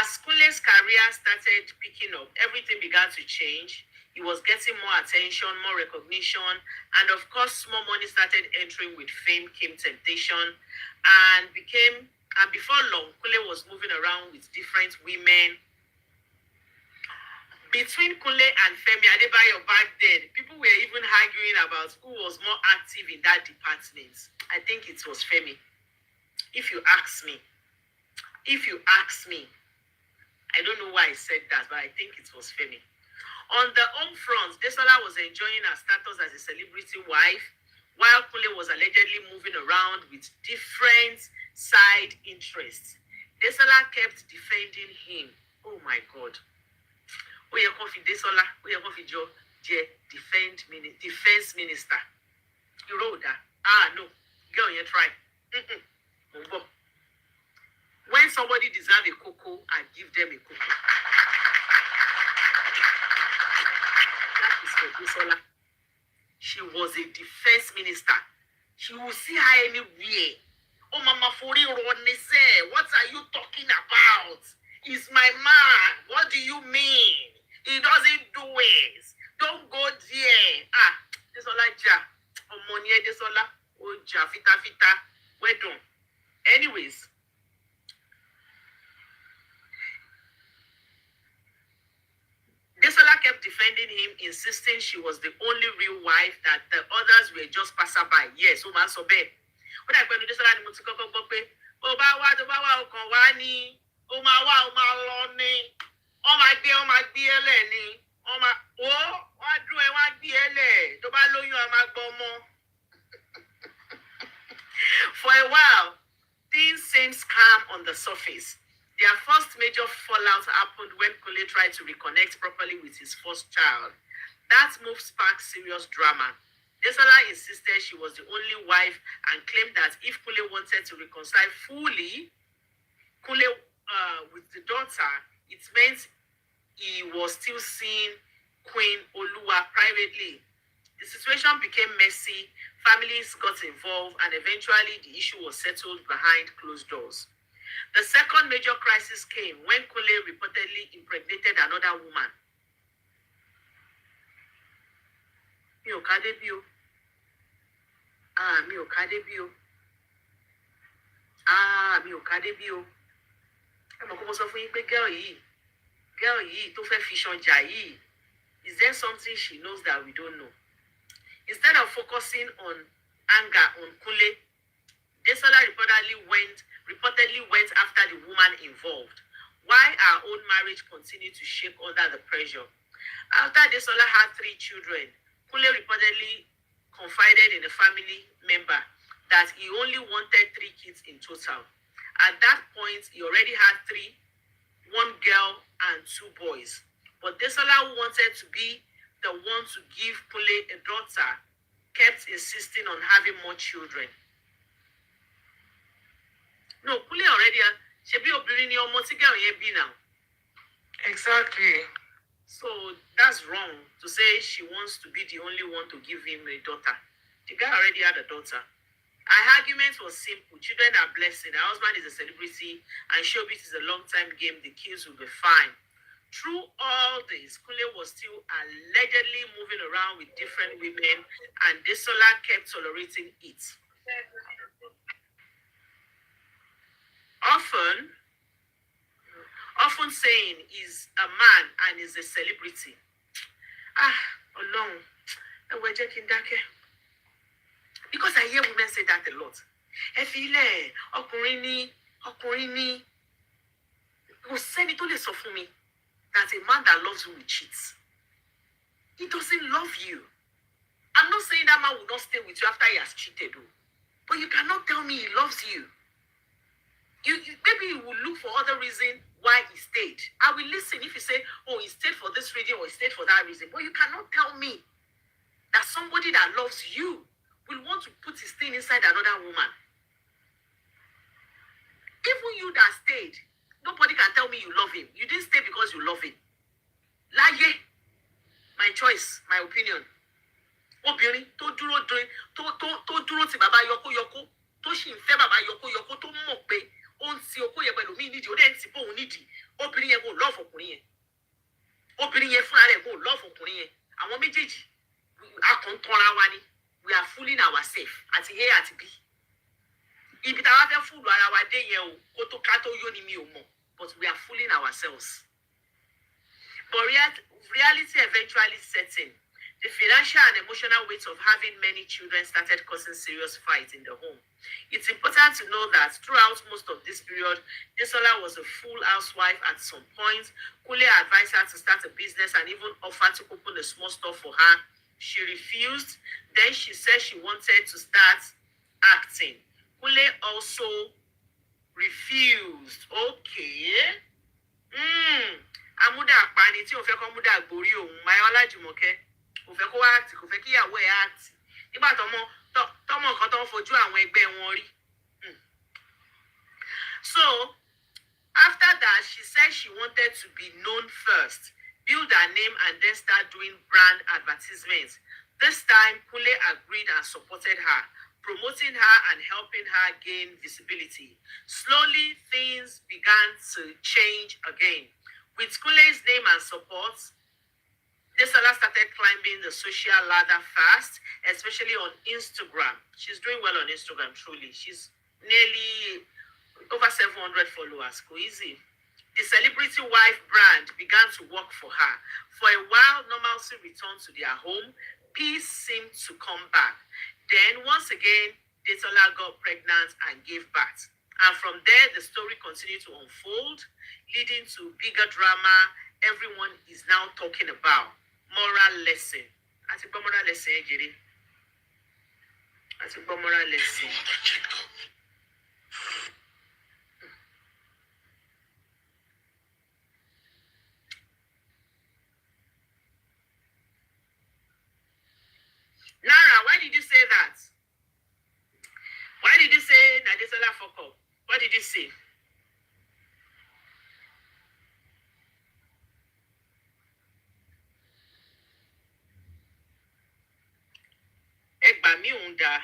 As Kunle's career started picking up, everything began to change. He was getting more attention, more recognition, and of course, more money started entering. With fame came temptation, and before long, Kunle was moving around with different women. Between Kunle and Femi Adebayo back then, people were even arguing about who was more active in that department. I think it was Femi. If you ask me, I don't know why I said that, but I think it was Femi. On the home front, Desola was enjoying her status as a celebrity wife, while Kunle was allegedly moving around with different side interests. Desola kept defending him. Oh my God. Oye Kofi Desola, Oye Kofi Jo, defense minister. You wrote that. No. Girl, you try. When somebody deserves a cocoa, I give them a cocoa. That is for Desola. She was a defense minister. She will see her anywhere. Oh, Mama Fori Ronese, what are you talking about? He's my man. What do you mean? He doesn't do it. Don't go there. Desola ja. Omonie Desola. Oh, ja, fita. Well done. Anyways, Desola kept defending him, insisting she was the only real wife, that the others were just passerby. Yes, ó máa ń sọ bẹ́ẹ̀. Ó dà pé Desola ni mo ti kọ́kọ́ gbọ́ pé ó bá wá ọkàn wá ní, ó máa lọ ní, ó máa gbé ẹlẹ̀ ní, wọ́n dún ẹ wá gbé ẹlẹ̀, tó bá lóyún ọ máa gbọ́ ọmọ. For a while, things seemed calm on the surface. Their first major fallout happened when Kunle tried to reconnect properly with his first child. That move sparked serious drama. Desola insisted she was the only wife and claimed that if Kunle wanted to reconcile fully with the daughter, it meant he was still seeing Queen Oluwa privately. The situation became messy, families got involved, and eventually the issue was settled behind closed doors. The second major crisis came when Kunle reportedly impregnated another woman. Mi ò ká débí o. mi ò ká débí o. Ẹ mọ̀ kó mo sọ fún yín pé girl yìí tó fẹ́ fi ṣan jà yìí, is there something she knows that we don't know? Instead of focusing on anger on Kunle, Desola reportedly went after the woman involved, while her own marriage continued to shake under the pressure. After Desola had 3 children, Kunle reportedly confided in a family member that he only wanted 3 kids in total. At that point, he already had 3, 1 girl and 2 boys. But Desola, who wanted to be the one to give Kunle a daughter, kept insisting on having more children. No, Kunle already she be obìnrin ni ọmọ tí girl yẹn bí now. Exactly. So that's wrong to say she wants to be the only one to give him a daughter. The guy already had a daughter. Our argument was simple. Children are blessing. Her husband is a celebrity and showbiz is a long-time game. The kids will be fine. Through all this, Kunle was still allegedly moving around with different women and Desola kept tolerating it. Often saying he's a man and is a celebrity. Ọlọ́run, ẹ wò ẹ jẹ́ kí n dákẹ́. Because I hear women say that a lot. Ẹ fi ilẹ̀ ọkùnrin ní. Kò sẹ́ni tó lè sọ fún mi that a man that loves you will cheat. He doesn't love you. I'm not saying that man will not stay with you after he has cheated, though. But you cannot tell me he loves you. Maybe you will look for other reason why he stayed. I will listen if you say, oh, he stayed for this reason or he stayed for that reason. But you cannot tell me that somebody that loves you will want to put his thing inside another woman. Even you that stayed, nobody can tell me you love him. You didn't stay because you love him. Láyé, my choice, my opinion. Obìnrin tó dúró ti bàbá yọkóyọkó, tó sì ń fẹ́ bàbá yọkóyọkó, tó mọ̀ pé ó ń ti okó yẹn pẹ̀lú mí nídìí, ó dẹ̀ ń ti bóun nídìí. Obìnrin yẹn kò love ọkùnrin yẹn. Obìnrin yẹn fúnra rẹ̀ kò love ọkùnrin yẹn. Àwọn méjèèjì, a kàn ń tanra wa ni. We are fooling ourselves àti A àti B. Ibi tá a wá fẹ́ fúlù ara wa dé yẹn o, kó tó ká tó yó ni mi ò mọ̀. But we are fooling ourselves. But reality eventually set in. The financial and emotional weight of having many children started causing serious fights in the home. It's important to know that throughout most of this period, Desola was a full housewife at some point. Kunle advised her to start a business and even offered to open a small store for her. She refused. Then she said she wanted to start acting. Kunle also refused. Okay. Amúdà àpáni tí ò fẹ́ kọ́ múdà gbórí òun, Máyọ́lá Jùmọ̀kẹ́. Kò fẹ́ kó wá àtì, kò fẹ́ kí ìyàwó ẹ̀ àtì. Nígbà tọ́mọ kan tó ń fojú àwọn ẹgbẹ́ wọn rí. So, after that, she said she wanted to be known first, build her name, and then start doing brand advertisements. This time, Kunle agreed and supported her, promoting her and helping her gain visibility. Slowly, things began to change again. With Kunle's name and support, Desola started climbing the social ladder fast, especially on Instagram. She's doing well on Instagram, truly. She's nearly over 700 followers. Go easy. The celebrity wife brand began to work for her. For a while, normalcy returned to their home. Peace seemed to come back. Then, once again, Desola got pregnant and gave birth. And from there, the story continued to unfold, leading to bigger drama everyone is now talking about. Moral lesson. I think moral lesson, Jerry. I think moral lesson. Nara, why did you say that? Why did you say Nadesola fuck up? What did you say? Ẹgbà mi òun dá.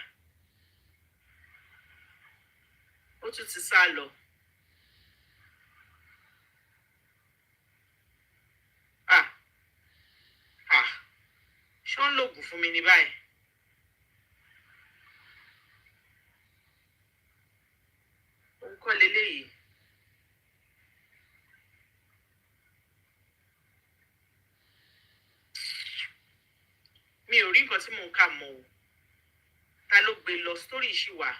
Ó tún ti sá lọ. Ṣé wọ́n lògùn fún mi ní báyìí? kọ́ leléyìí. Mi ò rí nǹkan tí mò ń kà mọ́ o. Ta ló gbé lọ? Story ṣì wà.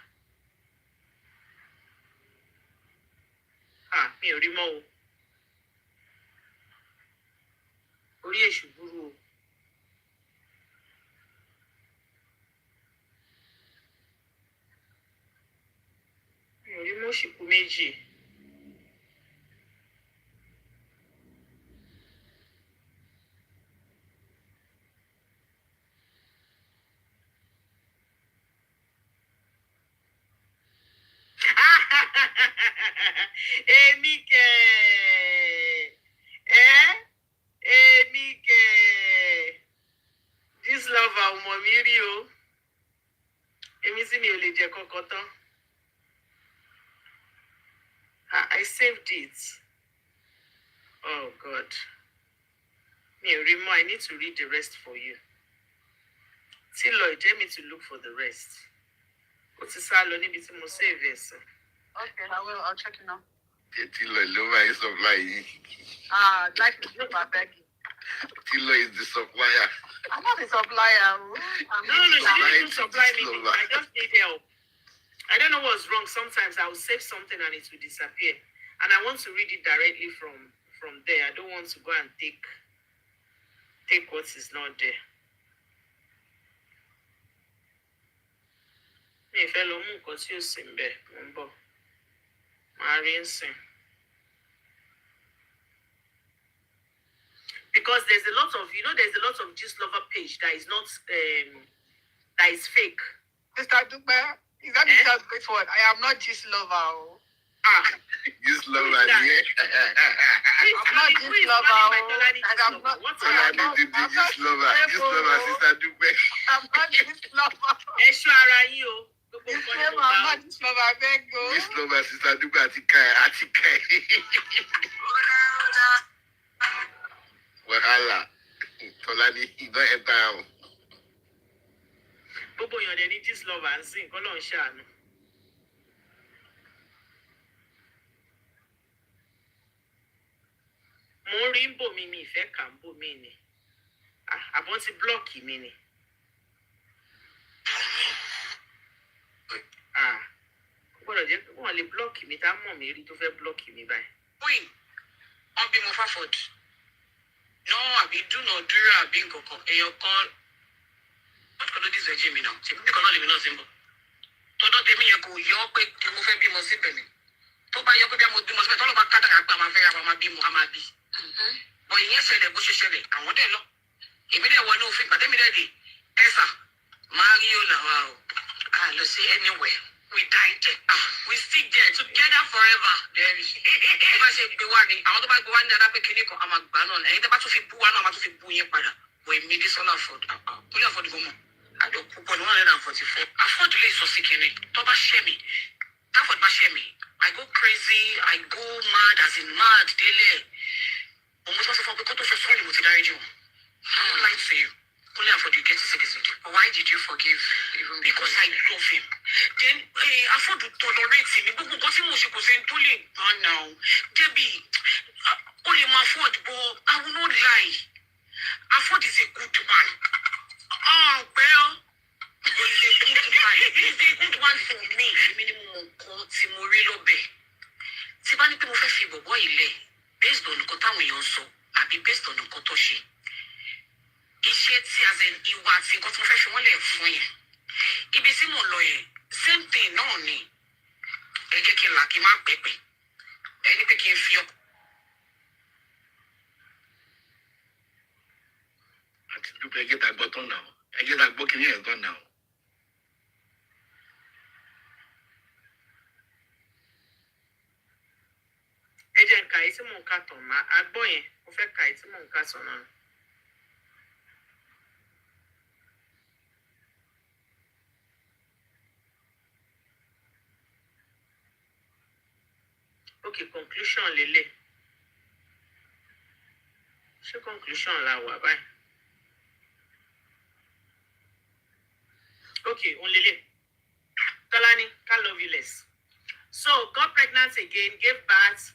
Mi ò rí mọ́ o. Orí èṣù burú o. Mi ò rí mọ́ òṣìkú méjì. Èmi kẹ̀. Èmi kẹ̀. This lover ọmọ mi rí o. Èmi sì mi ò lè jẹ kankan tán. I saved it. Oh God. Mi ò rí mọ́. I need to read the rest for you. Tell me to look for the rest. Ó ti sá lọ níbi tí mo save ẹ̀ sí. Okay, I will. I'll check it now. Tilo ló máa ń supply. Like to do my begging. Tilo is the supplier. I'm not a supplier. No, she didn't supply me. I just need help. I don't know what's wrong. Sometimes I will save something and it will disappear. And I want to read it directly from there. I don't want to go and take what is not there. Mi fẹ́ lọ mú nǹkan tí ó sì ń bẹ̀ mo ń bọ̀. Màá rí ń sìn. Because there's a lot of Gist Lover page that is not that is fake. Mr. Dupe, is that the first great word? I am not just lover. Gist Lover, yeah. I'm not just lover. I'm not Gist Lover, Sister Dupe. I'm not just lover. Ẹ ṣọ́ ara yín o. Gbogbo nǹkan ni I'm mo bá not just lover. I beg you. Gist Lover, Sister Dupe, Atika. Wahala. Tolani, you don't enter. gbogbo èèyàn dẹ̀ ní Gist Lover ń sìn kọ́ ló ń ṣàánú. Mo ń rí ń bò mí mi ìfẹ́ kà ń bò mí ni. Àbọ̀n ti blọ́ọ̀kì mi ni. Gbọ́dọ̀ jẹ́ pé wọ́n lè blọ́ọ̀kì mi tá a mọ̀ mí rí tó fẹ́ blọ́ọ̀kì mi báyìí. Queen, on be more forward. No, àbí dúnàádúrà àbí nǹkankan. Èèyàn kan, what kan ló dí ìṣẹ́jì mi náà? Ṣé bí kan náà lèmi náà ṣe ń bọ̀? Tọ́dọ̀ tèmi yẹn kò yọ pé mo fẹ́ bímọ síbẹ̀ ni. Tó bá yọ pé bí mo bímọ síbẹ̀, tọ́lọ́ bá kádàrá pé a máa fẹ́ ra wa máa bímọ, a máa bí. Bọ̀ ìyẹn ṣẹlẹ̀ bó ṣe ṣẹlẹ̀, àwọn dẹ̀ lọ. Èmi dẹ̀ wọnú òfin, pàtẹ́mi dẹ̀ dé, ẹ̀sà, máa rí ó làwa o. A lọ sí anywhere. We died there. We stick there together forever. There is. Ẹ bá ṣe gbé wá ni, àwọn tó bá gbé wá ní dáadáa pé kíní kan, a máa gbà náà. Ẹ̀yin tó bá tún fi bú wá náà, a máa tún fi bú yín padà. Wọ̀ èmi dé sọ́lá Ford. Ó lè Ford gómọ̀. Àjọ púpọ̀ ní 144. Afford lè sọ sí kíní. Tó bá ṣẹ́ mi, Afford bá ṣẹ́ mi. I go crazy, I go mad as in mad délẹ̀. Mo sọ fún ọ pé kó tó fẹ́ sọ́ọ̀lì mo ti dárí jù. I won't lie to you. Only Afford you get to see this video. But why did you forgive even because I love him? Then Afford to tolerate me. Gbogbo nǹkan tí mo ṣe kò sẹ́ni tó lè gbà now. Debbie, ó lè máa afford, but I will not lie. Afford is a good man. Well, he's a good man. He's a good one for me. Èmi ni mo mọ nǹkan tí mo rí lọ́bẹ̀. Tí bá ní pé mo fẹ́ fi bọ̀bọ́ ilẹ̀, based on nǹkan táwọn èèyàn sọ, àbí based on nǹkan tó ṣe. Iṣẹ́ tí as in ìwà àti nǹkan tí mo fẹ́ fi wọ́n lẹ̀ fún yẹn. Ibi tí mo lọ yẹn, same thing náà ni. Ẹ jẹ́ kí n là kí n má pẹ̀pẹ̀. Ẹni pé kí n fi ọkọ̀. Àti Dupe ẹgẹ́ ta gbọ́ tán náà. Ẹgẹ́ ta gbọ́ kìíní ẹ̀ tán náà. Ẹ jẹ́ n kà èyí tí mò ń kà tán má. Agbọ́ yẹn, mo fẹ́ kà èyí tí mò ń kà tán náà. Okay, conclusion lele. Ṣé conclusion la wà báyìí? Okay, on lele. Tọ́lání, ká love you less. So got pregnant again, gave birth,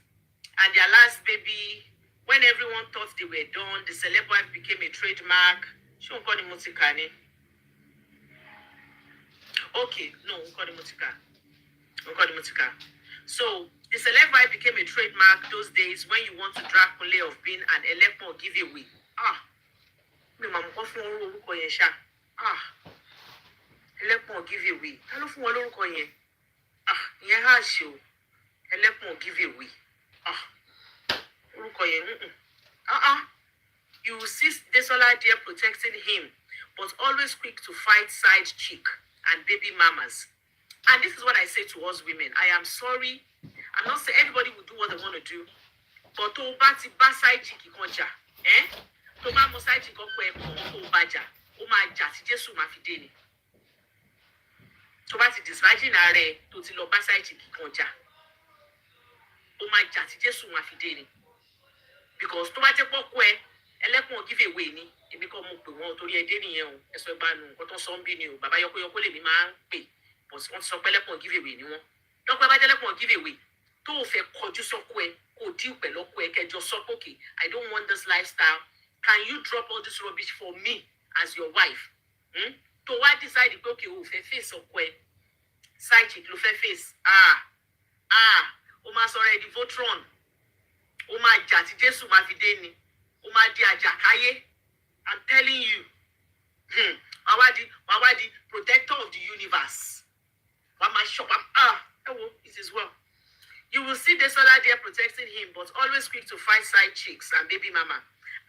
and their last baby, when everyone thought they were done, the celeb wife became a trademark. She won't call the Mutikani. Okay, no, won't call the Mutika. Won't call the Mutika. So the celeb wife became a trademark those days when you want to drag Kule of being an Elepo giveaway. Ah, me mama ko fún orúkọ yẹn ṣá. Ah, Elepo giveaway. Ta ló fún wọn lórúkọ yẹn? Ah, ìyẹn ha ṣe o. Elepo giveaway. Ah, orúkọ yẹn. You will see Desola there protecting him, but always quick to fight side chick and baby mamas. And this is what I say to us women. I am sorry. I'm not saying everybody will do what they want to do. But to bati ba side chick ikonja, to ba mo side chick okwe to baja, o ma ja ti Jesu ma fi de ni. To bati disvirgin are to ti lo ba side chick ikonja. O ma ja ti Jesu ma fi de ni. Because to ba je pokwe Ẹlẹ́kùn give away ni èmi kọ́ mo pè wọ́n torí ẹdẹ nìyẹn o ẹ̀sọ́ ẹ̀bá nu nǹkan tó sọ ń bí ni o bàbá yọkóyọkó lèmi máa ń pè but wọ́n ti sọ pé Ẹlẹ́kùn give away ni wọ́n lọ́pọ̀ ẹ bá jẹ́ Ẹlẹ́kùn give away tó o fẹ́ kọjú sọ́kọ ẹ kò dín pẹ̀lú ọkọ ẹ kẹjọ sọ́kọ òkè I don't want this lifestyle, can you drop all this rubbish for me as your wife? tó wá decide pé òkè o fẹ́ face ọkọ ẹ side chick ló fẹ́ face o máa sọ̀rọ̀ ẹ̀ di Voltron o máa jà tí Jésù máa fi dé ni. Umadi Ajakaye, I'm telling you. Mawadi, protector of the universe. Mama shop it is well. You will see Desola there protecting him, but always quick to fight side chicks and baby mama.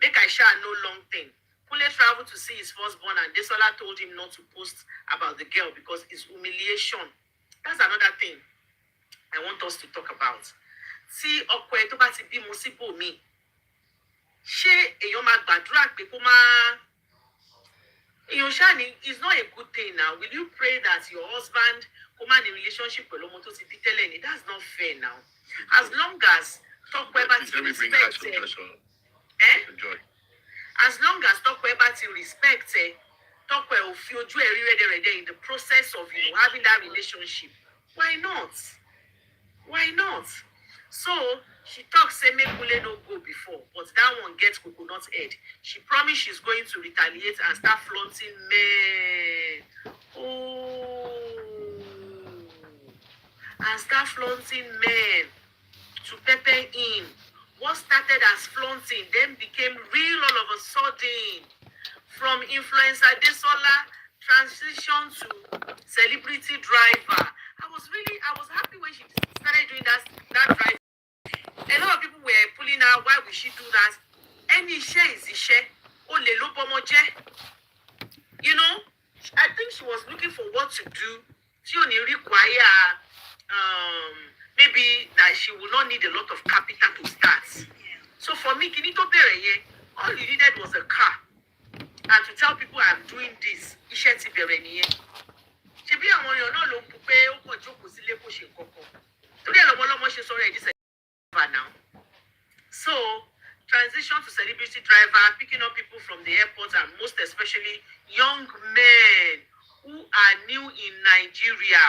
Make I share no long thing. Kule traveled to see his firstborn, and Desola told him not to post about the girl because it's humiliation. That's another thing I want us to talk about. See, Okwe to bati bi musibo mi. Ṣé èèyàn máa gbàdúrà pé kó máa èèyàn ṣáà ní it's not a good thing now. Will you pray that your husband kó máa ní relationship pẹ̀lú ọmọ tó ti bí tẹ́lẹ̀ ni? That's not fair now. As long as Tọ́pẹ́ bá ti respect ẹ as long as Tọ́pẹ́ bá ti respect ẹ Tọ́pẹ́ ò fi ojú ẹ rí rẹ́dẹ̀rẹ́dẹ̀ in the process of having that relationship, why not? Why not? So she talks say make Kule no go before, but that one gets coconut head. She promised she's going to retaliate and start flaunting men. And start flaunting men to pepper in. What started as flaunting then became real all of a sudden. From influencer Desola transition to celebrity driver. I was happy when she started doing that drive. A lot of people were pulling out, why would she do that? Any share is a share. You know, I think she was looking for what to do. She only require maybe that she will not need a lot of capital to start. So for me, all you needed was a car. And to tell people I'm doing this, now. So, transition to celebrity driver, picking up people from the airport, and most especially young men who are new in Nigeria.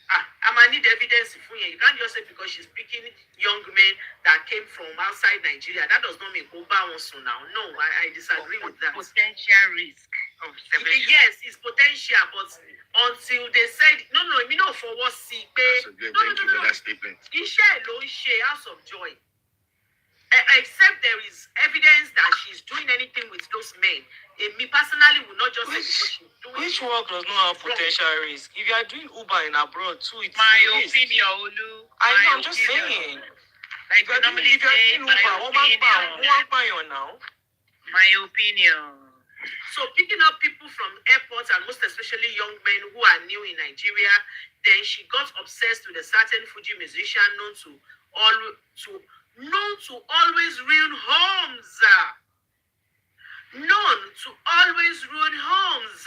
I might need evidence for you. You can't just say because she's picking young men that came from outside Nigeria. That does not mean Oba also now. No, I disagree with that. Potential risk of separation. Yes, it's potential, but until they said no, me not for what see. Thank you for that statement. House of Joy. Except there is evidence that she's doing anything with those men. Me personally will not just say because she's doing. Which work does not have potential risk? If you are doing Uber in abroad too, it's My a risk. opinion, Olu. I'm just saying. Like If you're doing normally say, Uber, my opinion. now. My opinion. So picking up people from airports and most especially young men who are new in Nigeria, then she got obsessed with a certain Fuji musician known to always ruin homes. Known to always ruin homes.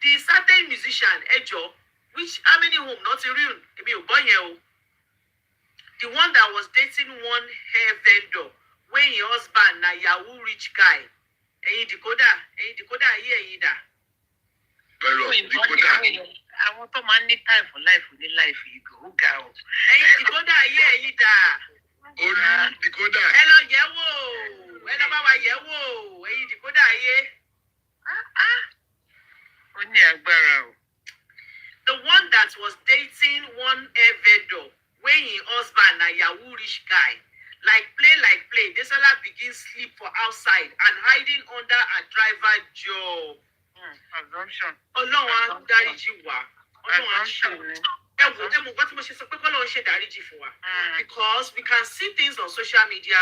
The certain musician, Ejo, which how many home not to ruin? The one that was dating one hair vendor, when your husband na Yahoo rich guy. Decoder, here, Well, decoder. àwọn tó máa ń ní time for life ní life yìí kò ó ga o. ẹ̀yin dìkódà ayé ẹ̀yin dà. Olú dìkódà. Ẹ lọ yẹ̀ wò. Ẹ lọ bá wa yẹ̀ wò. Ẹ̀yin dìkódà ayé. Ó ní agbára o. The one that was dating one hair vendor when him husband na yahoo rich guy. Like play. Desola begin sleep for outside and hiding under a driver job. Assumption. Ọlọ́run á dáríjì wá. Ọlọ́run á Assumption ṣàánú. ni. Ẹ wò gbọ́ tí mo ṣe sọ pé kọ́lọ́run ṣe dáríjì fún wa. Because we can see things on social media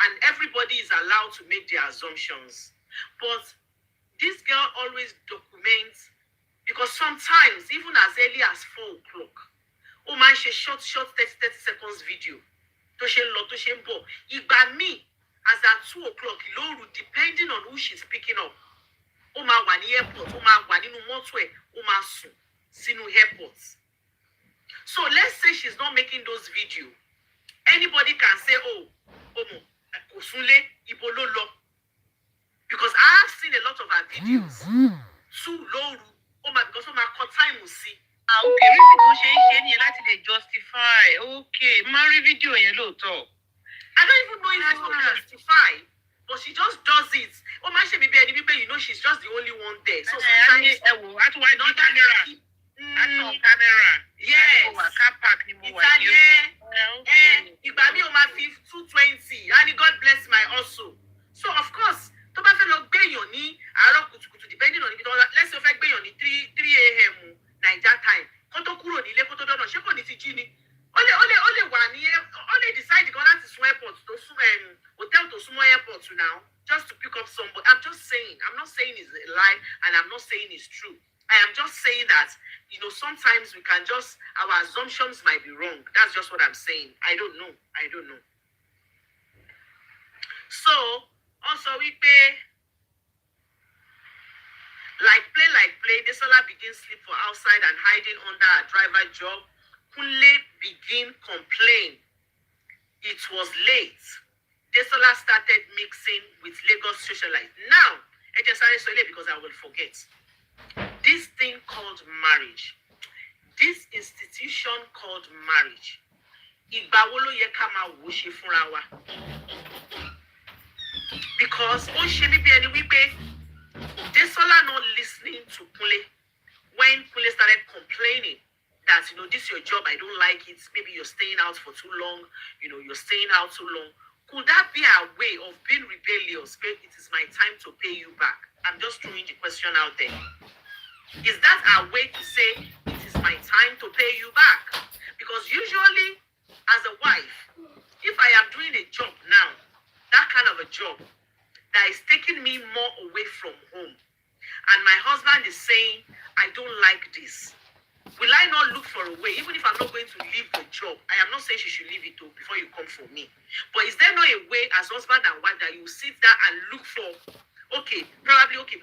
and everybody is allowed to make their assumptions. But this girl always documents, because sometimes even as early as 4 o'clock, ó máa ń ṣe short 30 seconds video tó ṣe ń lọ tó ṣe ń bọ̀. Ìgbà míì as at 2 o'clock lóru, depending on who she's picking up, ó máa wà ní airport, ó máa wà nínú mọ́tò ẹ̀, ó máa sùn sínú airport. So let's say she's not making those videos. Anybody can say, oh, Omo, kò súnlé, ibo ló lọ. Because I have seen a lot of her videos. Too low, because of my cut time will see. Okay, reason tó ṣe ń ṣe nìyẹn láti lè justify. Okay, máa rí fídíò yẹn lóòótọ́. I don't even know if it's to justify, but she just does it. Oh my, she maybe you know she's just the only one there. So sometimes I to watch the camera. Camera. Yes. Car park ni mo wà ní. Ìgbà mi ò máa fi 220 and God bless my hustle. So of course, tó bá fẹ́ lọ gbéyàn ní àárọ̀ kùtùkùtù depending on ibi tó wá, let's say ó fẹ́ gbéyàn ní 3 a.m. Naija time. Kó tó kúrò nílé kó tó dọ́nà, ṣé kò ní ti jí ni? Ó lè wà ní ó lè decide gan láti sún airport tó sún hotel tó súnmọ́ airport now just to pick up somebody. I'm just saying, I'm not saying it's a lie and I'm not saying it's true. I am just saying that, sometimes we can just, our assumptions might be wrong. That's just what I'm saying. I don't know. So, also we pay, like play, Desola begin sleep for outside and hiding under a driver job. Kunle begin complain. It was late. Desola started mixing with Lagos socialites. Now, I just started so late because I will forget. This thing called marriage, this institution called marriage, ìgbà wo ló yẹ ká máa wò ṣe fúnra wa? Because ó ṣe mí bí ẹni wípé Desola not listening to Kunle when Kunle started complaining that, this is your job, I don't like it, maybe you're staying out for too long, you're staying out too long. Could that be a way of being rebellious? It is my time to pay you back. I'm just throwing the question out there. Is that a way to say it is my time to pay you back? Because usually, as a wife, if I am doing a job now, that kind of a job that is taking me more away from home, and my husband is saying, I don't like this, will I not look for a way, even if I'm not going to leave the job? I am not saying she should leave it though, before you come for me. But is there not a way as husband and wife that you sit down and look for, probably,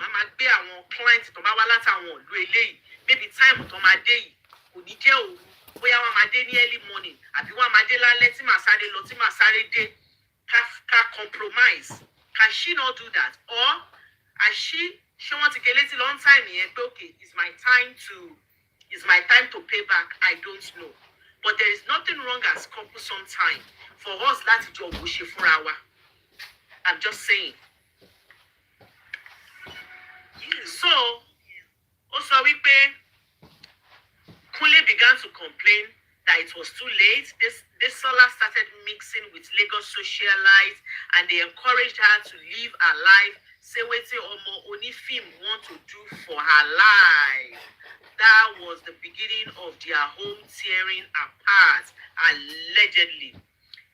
mama gbé àwọn client tó bá wá látàwọn ìlú eléyìí, maybe time tó máa dé yìí, kò ní jẹ́ òru, bóyá wọ́n máa dé ní early morning, àbí wọ́n máa dé lálẹ́ tí màá sáré lọ, tí màá sáré dé, ká compromise. Can she not do that? Or, as she wants to get a long time here, okay, it's my time to pay back, I don't know. But there is nothing wrong as couple sometime for us láti jọ wò ṣe fúnra wa. I'm just saying. So, also Kunle began to complain that it was too late. Desola started mixing with Lagos socialites and they encouraged her to live her life. Say wetin omo oni film want to do for her life. That was the beginning of their home tearing apart, allegedly.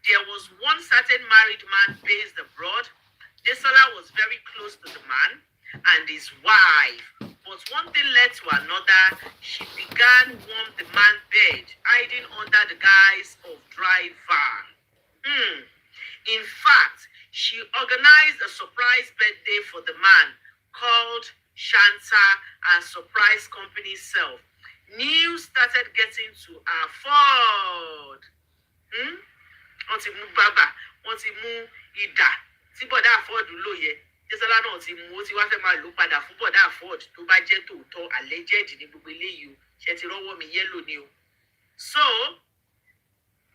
There was one certain married man based abroad. Desola was very close to the man and his wife. But one thing led to another. She began warm the man's bed, hiding under the guise of driver. In fact, she organized a surprise birthday for the man called Shanta and surprise company self. News started getting to her Ford. Wọ́n ti mú bàbá, wọ́n ti mú ìdà tí bọ̀dá Ford lóye. Jésọ́lá náà ti mú ó ti wá fẹ́ máa lò padà fún bọ̀dá afford tó bá jẹ́ tòótọ́ alleged ní gbogbo eléyìí o ṣe ti rọ́wọ́ mi yẹ́lò ni o. So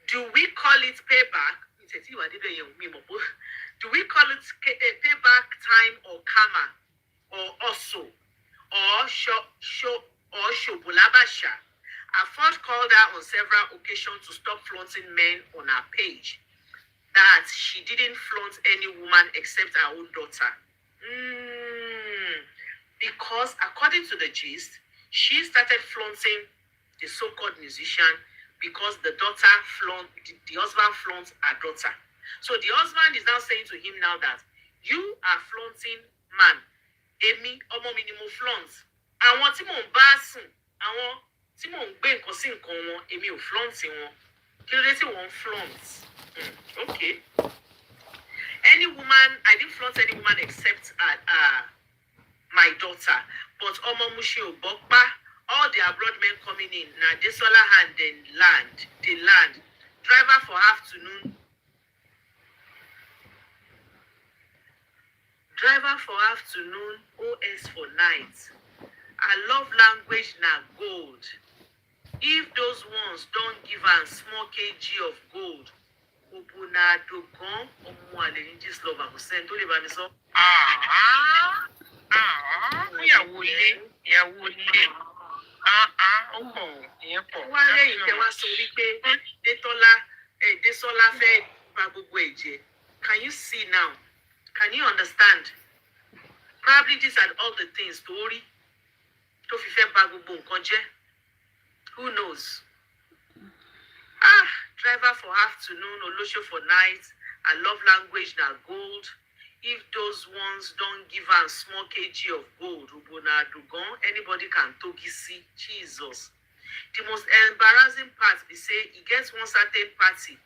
do we call it payback? Ìtẹ̀tí ìwà dídọ̀ yẹn mi mọ̀ bó. Do we call it payback time or karma or also or Shobolabasha? Afford called her on several occasions to stop flaunting men on her page. That she didn't flaunt any woman except her own daughter. Because according to the gist, she started flaunting the so-called musician because the husband flaunts her daughter. So the husband is now saying to him now that you are flaunting man. Èmi, ọmọ mi ni mo flaunt. Àwọn tí mò ń bá sùn, àwọn tí mò ń gbé nǹkan sí nǹkan wọn, èmi ò flaunt wọn. Kí ló dé tí wọ́n flaunt? Okay. Any woman, I didn't flaunt any woman except my daughter. But Omo Mushi Obokpa, all the abroad men coming in, now they solar hand then land. Driver for afternoon. OS for night. I love language na gold. If those ones don't give a small kg of gold, Obuna Dogon, this lover will send to live so. Ìyàwó ilé. Wọ́n lẹ́yìn tẹ́ wá sọ wípé Désọ́lá fẹ́ bà gbogbo ẹ̀jẹ̀. Can you see now? Can you understand? Probably these are all the things tó rí tó fi fẹ́ bà gbogbo nǹkan jẹ́. Who knows? Driver for afternoon, Olosho for night. I love language na gold. If those ones don't give a small kg of gold, Ubona Dugon, anybody can togi see. Jesus. The most embarrassing part be say he gets one certain party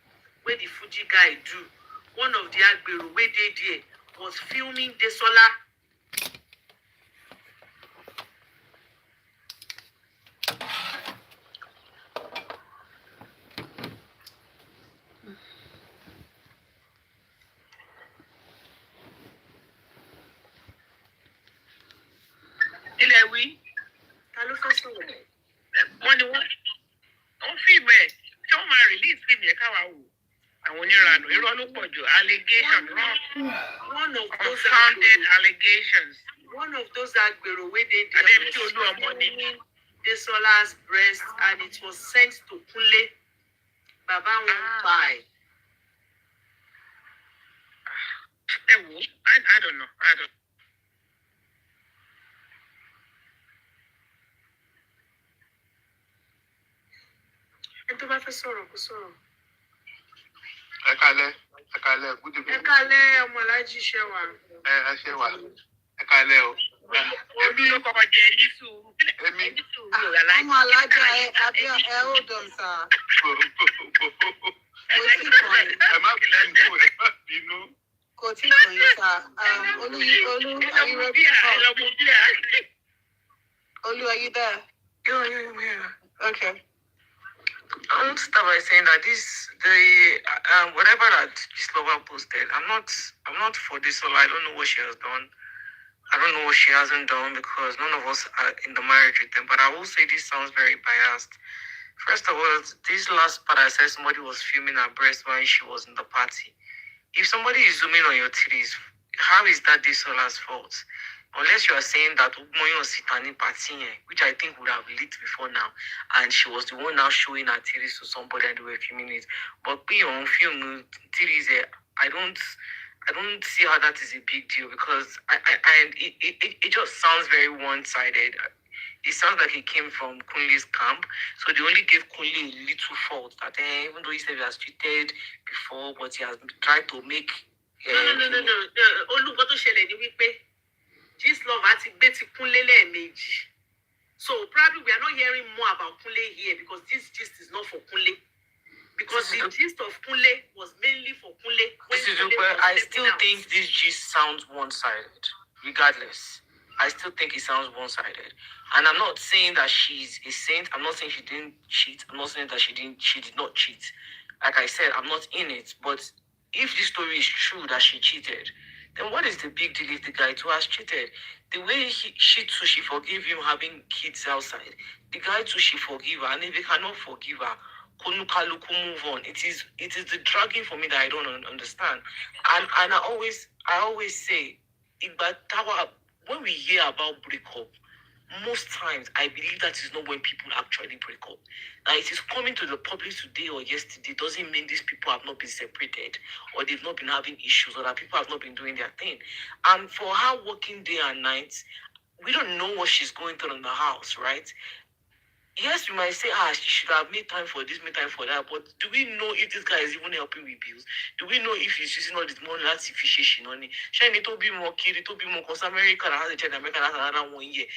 where the Fuji guy do. One of the Agbero where they there was filming Desola. Ilẹ̀ wí. Ta ló fẹ́ sọ̀rọ̀? Wọ́n fíìmù ẹ̀ tí wọ́n máa release fíìmù yẹn káwa wò. Àwọn oníranù irọ́ ló pọ̀ jù allegation One of those unfounded allegations. One of those Agbero where they did Adébítí Olúọmọ ni. Desola's breast and it was sent to Kunle. Baba won't buy. I don't know. Ẹni tó bá fẹ́ sọ̀rọ̀ kó sọ̀rọ̀. Ẹ kálẹ́, good evening. Ẹ kálẹ́ ọmọ alájí iṣẹ́ wa. Ẹ ṣe wà. Ẹ kálẹ́ o. Olú ló kọ́kọ́ jẹ ní sùúrù. Èmi. Ọmọ alájà ẹ ó dùn sá. Ẹ má bínú. Kò tí kò yín sá. Olú, are you ready to talk? Olú, are you there? Yeah. Okay. I want to start by saying that whatever that this lover posted, I'm not for this. So I don't know what she has done. I don't know what she hasn't done because none of us are in the marriage with them. But I will say this sounds very biased. First of all, this last part I said somebody was filming her breast when she was in the party. If somebody is zooming on your titties, how is that this Sola's fault? Unless you are saying that which I think would have leaked before now, and she was the one now showing her titties to somebody and they were filming it. But being on film titties, I don't see how that is a big deal because it just sounds very one-sided. It sounds like it came from Kunle's camp, so they only gave Kunle a little fault that even though he said he has cheated before, but he has tried to make. No. Olùkọ́ tó ṣẹlẹ̀ ní wípé this love àti gbé ti Kunle lẹ́ẹ̀mejì. So probably we are not hearing more about Kunle here because this gist is not for Kunle. Because the gist of Kunle was mainly for Kunle. I still think this gist sounds one-sided, regardless. I still think it sounds one-sided. And I'm not saying that she's a saint. I'm not saying she didn't cheat. I'm not saying that she did not cheat. Like I said, I'm not in it. But if this story is true that she cheated, then what is the big deal if the guy too has cheated? The way she too, she forgave him having kids outside. The guy too, she forgive her. And if he cannot forgive her, Konukaluku move on. It is the dragging for me that I don't understand. And I always say, when we hear about breakup, most times I believe that is not when people actually break up. Now it is coming to the public today or yesterday doesn't mean these people have not been separated or they've not been having issues or that people have not been doing their thing. And for her working day and night, we don't know what she's going through in the house, right? Yes, we might say, she should have made time for this, made time for that. But do we know if this guy is even helping with bills? Do we know if he's using all this money that's efficient money? Shiny to be more kid, to be more because America has a child, America has another 1 year.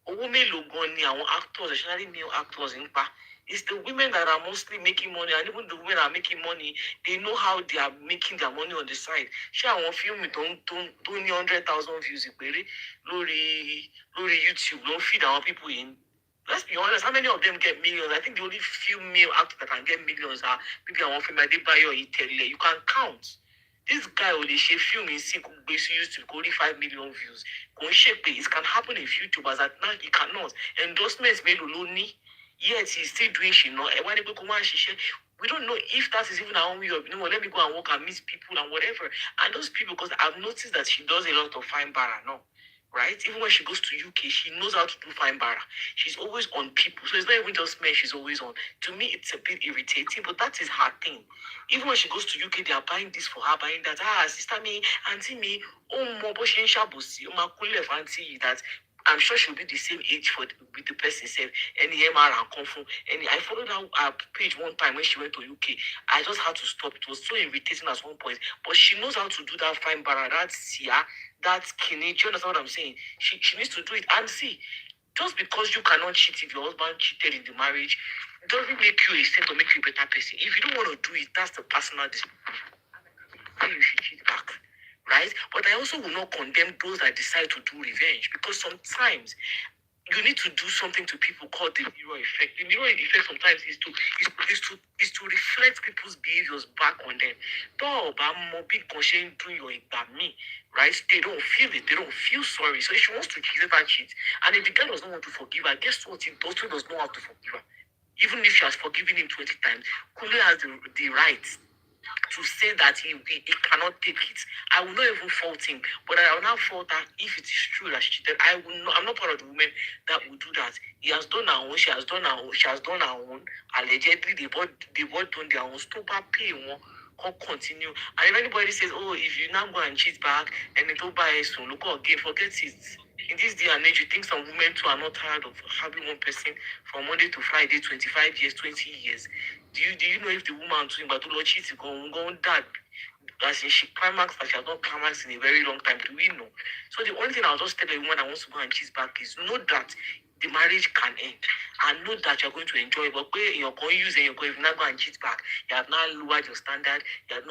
Women look on our actors, especially male actors in pa. It's the women that are mostly making money, and even the women that are making money, they know how they are making their money on the side. She won't film it don't 100,000 views, Lori YouTube, don't feed our people in. Let's be honest, how many of them get millions? I think the only few male actors that can get millions are maybe I want film like they buy your Italy. You can count. This guy will share film in sync used to only 5 million views. It can happen in future, but at now he cannot. Endorsements made lonely. Yet he's still doing shit. We don't know if that is even her own way of, let me go and work and meet people and whatever. And those people, because I've noticed that she does a lot of fine bara now. Right? Even when she goes to UK, she knows how to do fine bara. She's always on people. So it's not even just men she's always on. To me, it's a bit irritating, but that is her thing. Even when she goes to UK, they are buying this for her, buying that. Sister me, auntie me, that I'm sure she'll be the same age with the person said any MR and Kung I followed her page one time when she went to UK. I just had to stop. It was so irritating at one point. But she knows how to do that fine bara, that Sia, that skinny. Do you understand what I'm saying? She needs to do it. And see, just because you cannot cheat if your husband cheated in the marriage, doesn't make you a saint or make you a better person. If you don't want to do it, that's the personal decision. You should cheat back. Right? But I also will not condemn those that decide to do revenge, because sometimes you need to do something to people called the mirror effect. The mirror effect sometimes is to reflect people's behaviors back on them. Right? They don't feel it. They don't feel sorry. So if she wants to cheat, let her cheat. And if the guy does not want to forgive her, guess what? He also does not have to forgive her. Even if she has forgiven him 20 times, Kule has the right to say that he cannot take it. I will not even fault him, but I will not fault her if it is true that she cheated. I'm not part of the women that will do that. He has done her own, she has done her own. Allegedly, they both done their own. Stop her pay one. Continue. And if anybody says, if you now go and cheat back and it don't buy a soon, look again, forget it. In this day and age, you think some women too are not tired of having one person from Monday to Friday, 25 years, 20 years. Do you know if the woman too but to cheat is going dad? As in she climaxed, that she has not climaxed in a very long time. Do we know? So the only thing I'll just tell a woman that wants to go and cheat back is know that the marriage can end and know that you're going to enjoy it. But you're going to use it, if you not go and cheat back, you have now lowered your standard.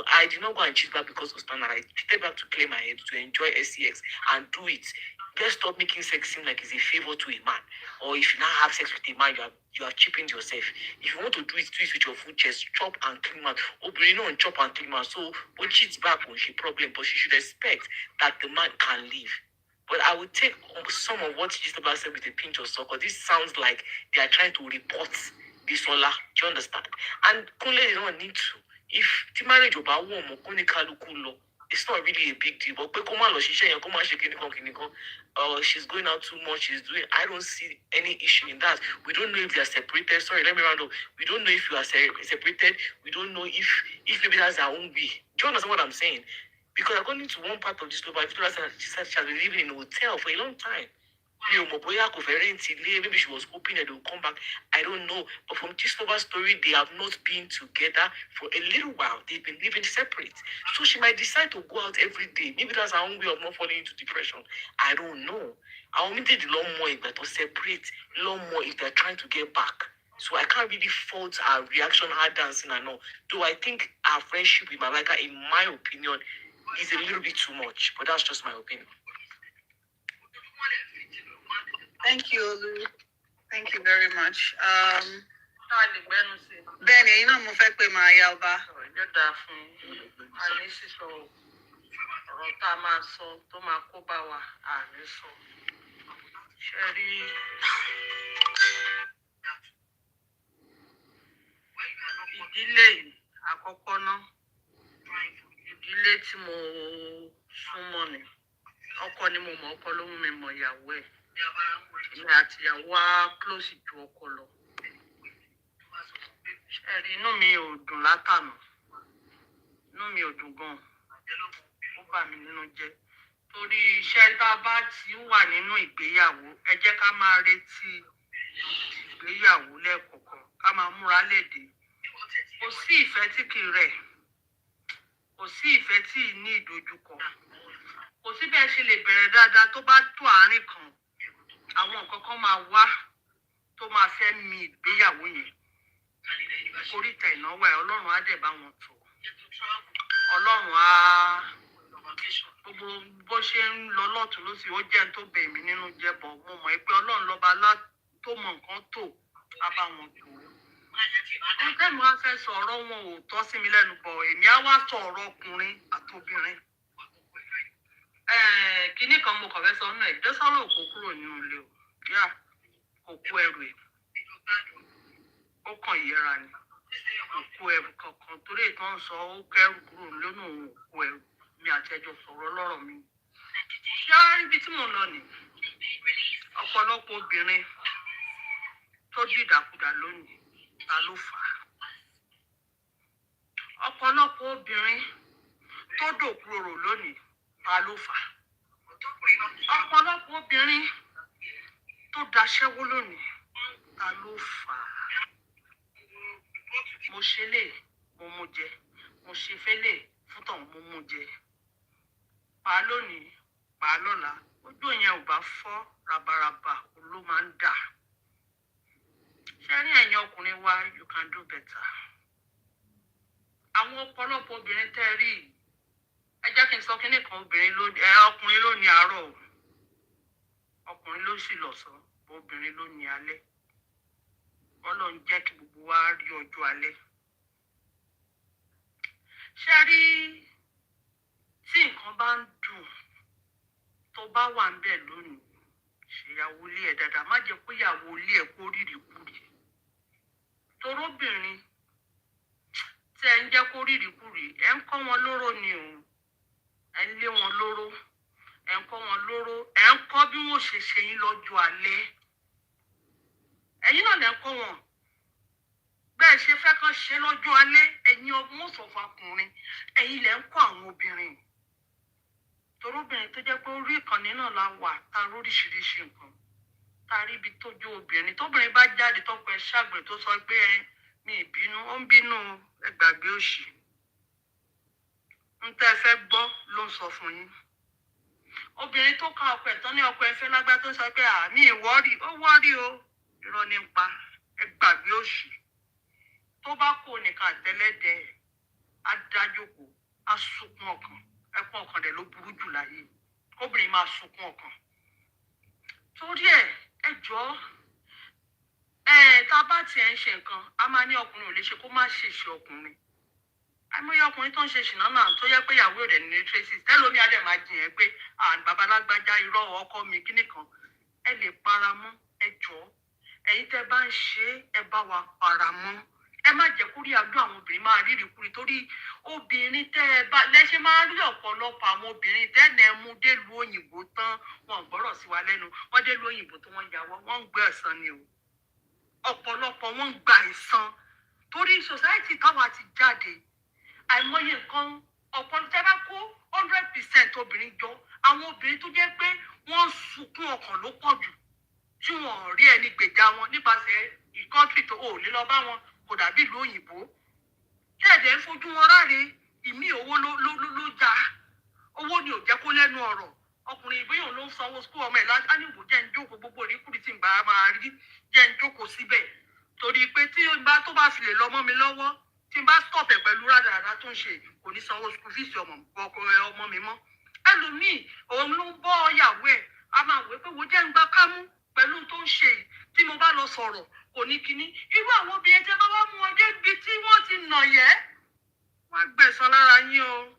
I did not go and cheat back because of standard. I cheated back to clear my head, to enjoy SCX and do it. Let's stop making sex seem like it's a favor to a man. Or if you now have sex with a man, you have cheapened yourself. If you want to do it with your full chest, chop and clean man. Bring on chop and clean man. So when cheats back on she problem, but she should expect that the man can leave. But I would take some of what she just about said with a pinch of salt, because this sounds like they are trying to report this Ola. Do you understand? And Kunle, they don't need to. If the marriage about one it's not really a big deal. But she's going out too much, I don't see any issue in that. We don't know if they are separated. Sorry, let me round up. We don't know if you are separated. We don't know if maybe that's her own way. Do you understand what I'm saying? Because according to one part of this global, she said she has been living in a hotel for a long time. Maybe she was hoping that they would come back. I don't know. But from this global story, they have not been together for a little while. They've been living separate. So she might decide to go out every day. Maybe that's her own way of not falling into depression. I don't know. I will need a lot more if they're separate, a lot more if they're trying to get back. So I can't really fault her reaction, her dancing and all. Though I think our friendship with Malika, in my opinion, is a little bit too much. But that's just my opinion. Thank you, Olu. Thank you very much. Benny, mo fẹ́ pé máa yá ọba. ọ̀rọ̀ tá a máa sọ tó máa kó bá wa àní sọ. Ṣé rí ìdílé yìí àkọ́kọ́ náà, ìdílé tí mo súnmọ́ ni. Ọkọ ni mo mọ̀, ọkọ ló mú mi mọ ìyàwó ẹ̀. Èmi àti ìyàwó á close ju ọkọ lọ. Ṣé rí inú mi ò dùn látànà. Inú mi ò dùn gan-an. Ó bà mí nínú jẹ́. Torí iṣẹ́ tá a bá ti wà nínú ìgbéyàwó, ẹ jẹ́ ká máa retí ìgbéyàwó lẹ́ẹ̀kọ̀ọ̀kan, ká máa múra léde. Kò sí ìfẹ́ tí kì í rẹ̀. Kò sí ìfẹ́ tí ì ní ìdojúkọ. Kò sí bẹ́ẹ̀ ṣe lè bẹ̀rẹ̀ dáadáa tó bá tó àárín kan. Àwọn nǹkan kan máa wá tó máa fẹ́ mi ìgbéyàwó yẹn. Koríta ìnáwó ẹ̀ Ọlọ́run á dẹ̀ bá wọn tò. Ọlọ́run á gbogbo bó ṣe ń lọ lọ́tún lósì ó jẹ́ tó bẹ̀ mí nínú jẹ́bọ̀. Mo mọ̀ pé Ọlọ́run lọ́ba tó mọ nǹkan tó á bá wọn tò. Ẹgbẹ́ mi wá fẹ́ sọ ọ̀rọ̀ wọn ò tọ́ sí mi lẹ́nu bọ̀. Èmi á wá sọ ọ̀rọ̀ ọkùnrin àtobìnrin. Kíní kan mo kàn fẹ́ sọ náà, Désọ́lá ò kó kúrò nínú ilé o. Yá kò kó ẹrù ẹ̀. Ó kàn yẹra ni. Kò kó ẹrù kankan torí ìtàn ń sọ ó kẹrù kúrò lónà òun ò kó ẹrù. Mi àti ẹjọ́ sọ̀rọ̀ lọ́rọ̀ mi. Ṣé ibi tí mo lọ nì? Ọ̀pọ̀lọpọ̀ obìnrin tó dìdàkudà lónìí, ta ló fà á? Ọ̀pọ̀lọpọ̀ obìnrin tó dòkúrò lónìí, ta ló fà á? Ọ̀pọ̀lọpọ̀ obìnrin tó daṣẹ́wó lónìí, ta ló fà á? Mo ṣe lè, mo mú jẹ. Mo ṣe fẹ́lẹ̀ fún tọ̀hún, mo mú jẹ. Pa lónìí, pa lọ́la. Ojú yẹn ò bá fọ́ rabaraba ló máa ń dà. Ṣé rí ẹ̀yin ọkùnrin wa, you can do better. Àwọn ọ̀pọ̀lọpọ̀ obìnrin tẹ́ rí, ẹ jẹ́ kí n sọ kíní kan, ọkùnrin ló ní àárọ̀ o. Ọkùnrin ló sì lọ̀sán, obìnrin ló ní alẹ́. Ọlọ́run jẹ́ kí gbogbo wa rí ọjọ́ alẹ́. Ṣé rí tí nǹkan bá ń dùn tó bá wà ń bẹ̀ lónìí, ṣèyàwó ilé ẹ̀ dáadáa, má jẹ́ kó yàwó ilé ẹ̀ kó rírì kúrì. Torobìnrin tí ẹ ń jẹ́ kó rírì kúrì, ẹ ń kọ́ wọn lóró ni o. Ẹ ń lé wọn lóró, ẹ ń kọ́ wọn lóró, ẹ ń kọ́ bí wọ́n ṣe ṣe yín lọ́jọ́ alẹ́. Ẹ̀yin náà lẹ ń kọ́ wọn. Bẹ́ẹ̀ ṣe fẹ́ kán ṣe lọ́jọ́ alẹ́, ẹ̀yin ọmọ sọ̀fọ̀ ọkùnrin, ẹ̀yin lẹ ń kọ́ àwọn obìnrin. Torobìnrin tó jẹ́ pé orí ìkànnì náà la wà, ta lóríṣiríṣi nǹkan. Ta rí ibi tójú obìnrin. Tóbìnrin bá jáde tọ́pọ̀ ẹ ṣàgbèrè tó sọ pé mi ìbínú, ó ń bínú ẹgbàgbé òṣì. Ń tẹ́ ẹ fẹ́ gbọ́ ló ń sọ fún yín. Obìnrin tó kan ọkọ ẹ̀ tán ní ọkọ ẹ fẹ́ lágbá tó sọ pé mi ìwọ́rì, ó wọ́rì o. Irọ́ ní pa ẹgbàgbé òṣì. Tó bá kó nìkan àtẹlẹ́dẹ̀ á dájókòó, á sunkún ọkàn. Ẹkún ọkàn rẹ̀ ló burú jù láyé. Obìnrin máa sunkún ọkàn. Torí ẹ jọ̀ọ́, tá a bá tiẹ̀ ń ṣe nǹkan, a máa ní ọkùnrin ò lè ṣe kó má ṣèṣe ọkùnrin. Àìmọye ọkùnrin tó ń ṣe ṣìnà náà tó yẹ pé ìyàwó rẹ̀ ní tracy tẹ́lómi adé máa jiyàn pé babalágbájá irọ́ ọkọ mi kíní kan. Ẹ lè para mọ́, ẹ jọ̀ọ́. Ẹ̀yin tẹ́ bá ń ṣe ẹ bá wa para mọ́. Ẹ má jẹ́ kó rí àdó àwọn obìnrin máa rírì kúri torí obìnrin tẹ́ ẹ bá lẹ́ṣẹ̀ máa rí ọ̀pọ̀lọpọ̀ àwọn obìnrin tẹ́lẹ̀ mú délùú òyìnbó tán, wọn gbọ́rọ̀ sí wa lẹ́nu. Wọ́n délùú òyìnbó tó wọ́n yàwọ́, wọ́n ń gbé ẹ̀san ni o. Ọ̀pọ̀lọpọ̀ wọ́n ń gba ẹ̀san torí society táwa ti jáde. Àìmọye nǹkan ọ̀pọ̀lọpọ̀ tẹ́ bá kó 100% obìnrin jọ, àwọn obìnrin tó jẹ́ pé wọ́n sunkún ọkàn ló pọ̀ jù tí wọ́n rí ẹni gbèjà wọn nípasẹ̀ ìkọ́ntì tó ò ní lọ bá wọn kò dàbí ìlú òyìnbó. Tẹ́ẹ̀dẹ̀ ń fojú wọn ráre, ìmí owó ló já. Owó ni ò jẹ́ kó lẹ́nu ọ̀rọ̀. Ọkùnrin ìgbéyàwó ló ń sanwó skul ọmọ ẹ̀ láti ánìwò jẹ́ ń jókòó gbogbo ìríkùrí tí ń bá máa rí jẹ́ ń jókòó síbẹ̀. Torí pé tí tó bá fi lè lọ mọ́ mi lọ́wọ́, tí n bá stop ẹ̀ pẹ̀lú rádaràdá tó ń ṣe, kò ní sanwó skul fíìsì ọmọ mi mọ́. Ẹlòmíì òun ló ń bọ́ ìyàwó ẹ̀, a máa wé pé wo jẹ́ ń gbá kámú pẹ̀lú tó ń ṣe tí mo bá lọ sọ̀rọ̀ kò ní kíní. Irú àwọn obìnrin tẹ́ bá wá mú ọjọ́ ibi tí wọ́n ti nà yẹ́, wọ́n á gbẹ̀san lára yín o.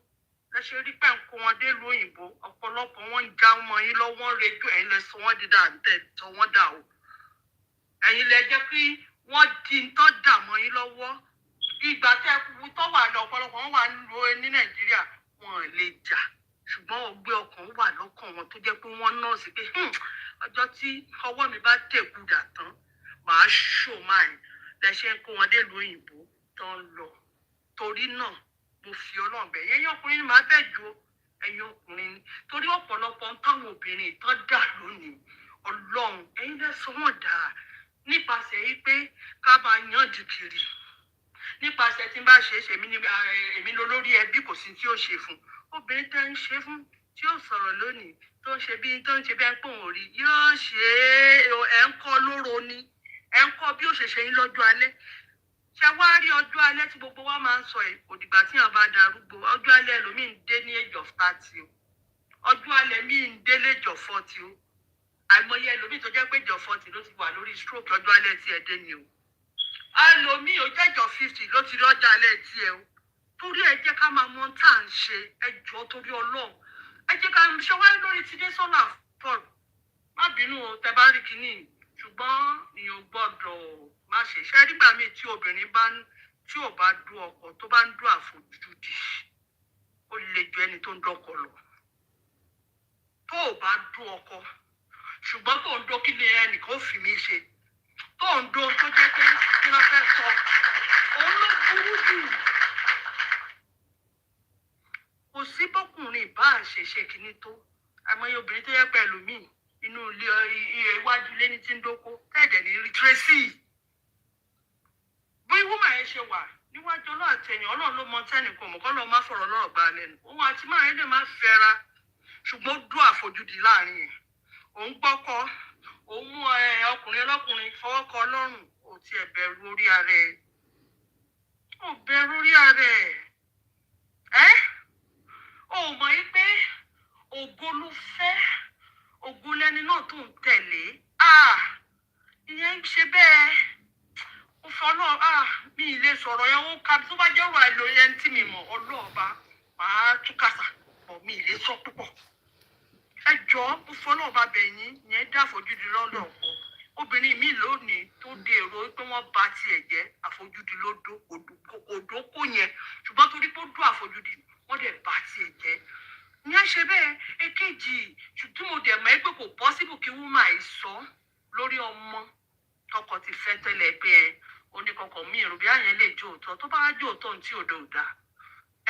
ẹ ṣe rí pé ń kó wọn dé ìlú òyìnbó ọ̀pọ̀lọpọ̀ wọn ń já wọn yín lọ́wọ́ ń rejú ẹ̀yin lẹ sọ wọ́n di dáńtẹ̀ sọ wọ́n dà o ẹ̀yin lẹ jẹ́ kí wọ́n di ń tọ́ dà mọ́ yín lọ́wọ́ ìgbà tẹ́ kú tó wà lọ ọ̀pọ̀lọpọ̀ wọn wà ní Nàìjíríà wọn ò lè jà ṣùgbọ́n ọgbẹ́ ọkàn wà lọ́kàn wọn tó jẹ́ pé wọ́n nọ́ọ̀sì pé ọjọ́ tí ọwọ́ mi bá tẹ̀kùdà tán màá ṣò máa lẹ ṣe ń kó wọn dé ìlú òyìnbó tó ń lọ torí náà mo fi Ọlọ́run bẹ̀ yẹn ọkùnrin ni màá bẹ̀ ju ẹ̀yin ọkùnrin ni torí ọ̀pọ̀lọpọ̀ táwọn obìnrin tán dà lónìí Ọlọ́run ẹ̀yin lẹ sọ wọ́n dà nípasẹ̀ yìí pé ká máa yàn dìkìrì nípasẹ̀ tí n bá ṣe é ṣe èmi lólórí ẹbí kò sí tí ó ṣe fún obìnrin tẹ́ ń ṣe fún tí ó sọ̀rọ̀ lónìí tó ń ṣe bí ẹ ń pòun rí yóò ṣe ẹ ń kọ́ lóró ni ẹ ń kọ́ bí ó ṣe ṣe yín lọ́jọ́ alẹ́ ṣe wá rí ọjọ́ alẹ́ tí gbogbo wa máa ń sọ kò dìgbà tí yàn bá darúgbó ọjọ́ alẹ́ ẹlòmíì ń dé ní age of 30 o ọjọ́ alẹ́ míì ń dé l'age of 40 o àìmọye ẹlòmíì tó jẹ́ pé age of 40 ló ti wà lórí stroke ọjọ́ alẹ́ tí ẹ dé ni o ẹlòmíì ó jẹ́ age of 50 ló ti rí ọjọ́ alẹ́ tí ẹ o torí ẹ jẹ́ ká máa mọ tá à ń ṣe ẹ jọ̀ọ́ torí Ọlọ́run ẹ jẹ́ ká ṣe wáyé lórí ti dé sọ́nà paul má bínú o tẹ bá rí kinní ṣùgbọ́n èèyàn gbọ́dọ̀ má ṣe ṣe nígbà míì tí obìnrin tí ò bá dú ọkọ tó bá ń dú àfojúdi ó lè ju ẹni tó ń dọ́kọ lọ tó ò bá dú ọkọ ṣùgbọ́n tó ń dó kí ni ẹnìkan ó fi mí ṣe tó ń dó tó jẹ́ pé kí wọ́n fẹ́ sọ òun ló burú jù kò sí bọ́kùnrin bá àṣẹṣe kìíní tó àmọ́ obìnrin tó yẹ pẹ̀lú míì inú ilé iwájú ilé ní tí ń dóko tẹ̀dẹ̀ ní rí tracy bí wúmà yẹn ṣe wà níwájú ọlọ́ àtẹ̀yìn Ọlọ́run ló mọ tẹ́nìkan mọ̀kọ́ lọ́ọ́ má fọ̀rọ̀ lọ́rọ̀ gbà lẹ́nu òun àti máa yẹn lè má fẹ́ra ṣùgbọ́n ó dún àfojúdi láàrin yẹn òun gbọ́kọ́ òun mú ọkùnrin ọlọ́kùnrin fọwọ́kọ lọ́rùn ò tiẹ̀ bẹ̀rù orí ara ẹ̀ ò bẹ̀rù orí ara ẹ̀ ó mọ̀ yí pé ògo ló fẹ́ ògo lẹni náà tó ń tẹ̀lé ìyẹn ń ṣe bẹ́ẹ̀ ó fọ náà mi ì lè sọ̀rọ̀ yẹn ó ka tó bá jẹ́ wà ló yẹn tí mi mọ̀ ọlọ́ọ̀ba màá túkàsà bọ̀ mi ì lè sọ púpọ̀ ẹ jọ̀ọ́ ó fọ náà bá bẹ̀ yín yẹn dá àfojúdi lọ́dọ̀ ọ̀pọ̀ obìnrin mi lónìí tó dé èrò pé wọ́n bà tiẹ̀ jẹ́ àfojúdi lódó òdókò yẹn ṣùgbọ́n torí pé ó dún àfojúdi wọ́n dẹ̀ bà tiẹ̀ jẹ́ ìyẹn ṣe bẹ́ẹ̀ èkejì ṣùgbọ́n mo dẹ̀ mọ̀ ẹ́ pé kò pọ́sibù kí wúmà yìí sọ lórí ọmọ tọkọ ti fẹ́ tẹ́lẹ̀ pé oníkọkọ mi ìrù bí àyẹn lè jó òótọ́ tó bá jó òótọ́ ní tí ò dòdà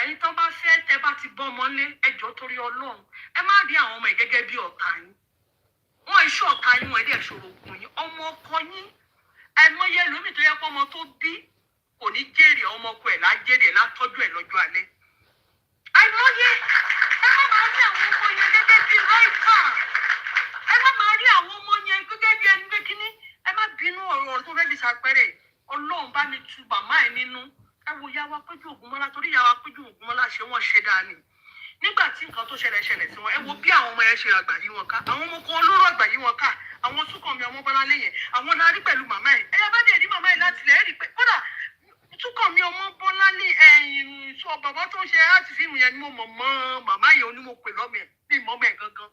ẹni tó bá fẹ́ tẹ́ bá ti bọ́ ọmọ lé ẹjọ́ torí Ọlọ́run ẹ má rí àwọn ọmọ ẹ̀ gẹ́gẹ́ bí ọ̀tá yín wọ́n iṣẹ́ ọ̀tá yín wọ́n ẹ̀dẹ̀ ṣòro ògùn yín ọmọ ọkọ yín ẹ̀mọye lómi tó yẹ kó ọmọ tó bí kò ní jèrè ọmọ ọkọ ẹ̀ lájèrè látọ́jú ẹ̀ lọ́jọ́ alẹ́ àìmọye ẹ má máa rí àwọn ọmọ yẹn gẹ́gẹ́ bí ráìfà ẹ má máa rí àwọn ọmọ yẹn gẹ́gẹ́ bí ẹni pé kíní ẹ má bínú ọ̀rọ̀ tó fẹ́ fi ṣàpẹẹrẹ Ọlọ́run bá mi tu màmá ẹ̀ nínú ẹ wo ìyá wa Péjú Ògúnmọ́lá torí ìyá wa Péjú Ògúnmọ́lá ṣe wọ́n ṣe dáa ni nígbà tí nǹkan tó ṣẹlẹ̀ sí wọn ẹ wo bí àwọn ọmọ yẹn ṣe àgbà yí wọn ká àwọn ọmọ kan olóró àgbà yí wọn ká àwọn Súnkànmí ọmọ Bọ́lá lẹ́yìn àwọn la rí pẹ̀lú màmá ẹ̀ ẹ yá bá dẹ̀ rí màmá ẹ̀ láti lẹ̀ ẹ́ rí pé kódà Súnkànmí ọmọ Bọ́lá ní ẹ̀yìn sọ bàbá tó ń ṣe láti fíìmù yẹn ni mo mọ̀ mọ́ màmá yẹn onímọ̀ pè lọ́mọ ẹ̀ bí mọ́mọ́ ẹ̀ gangan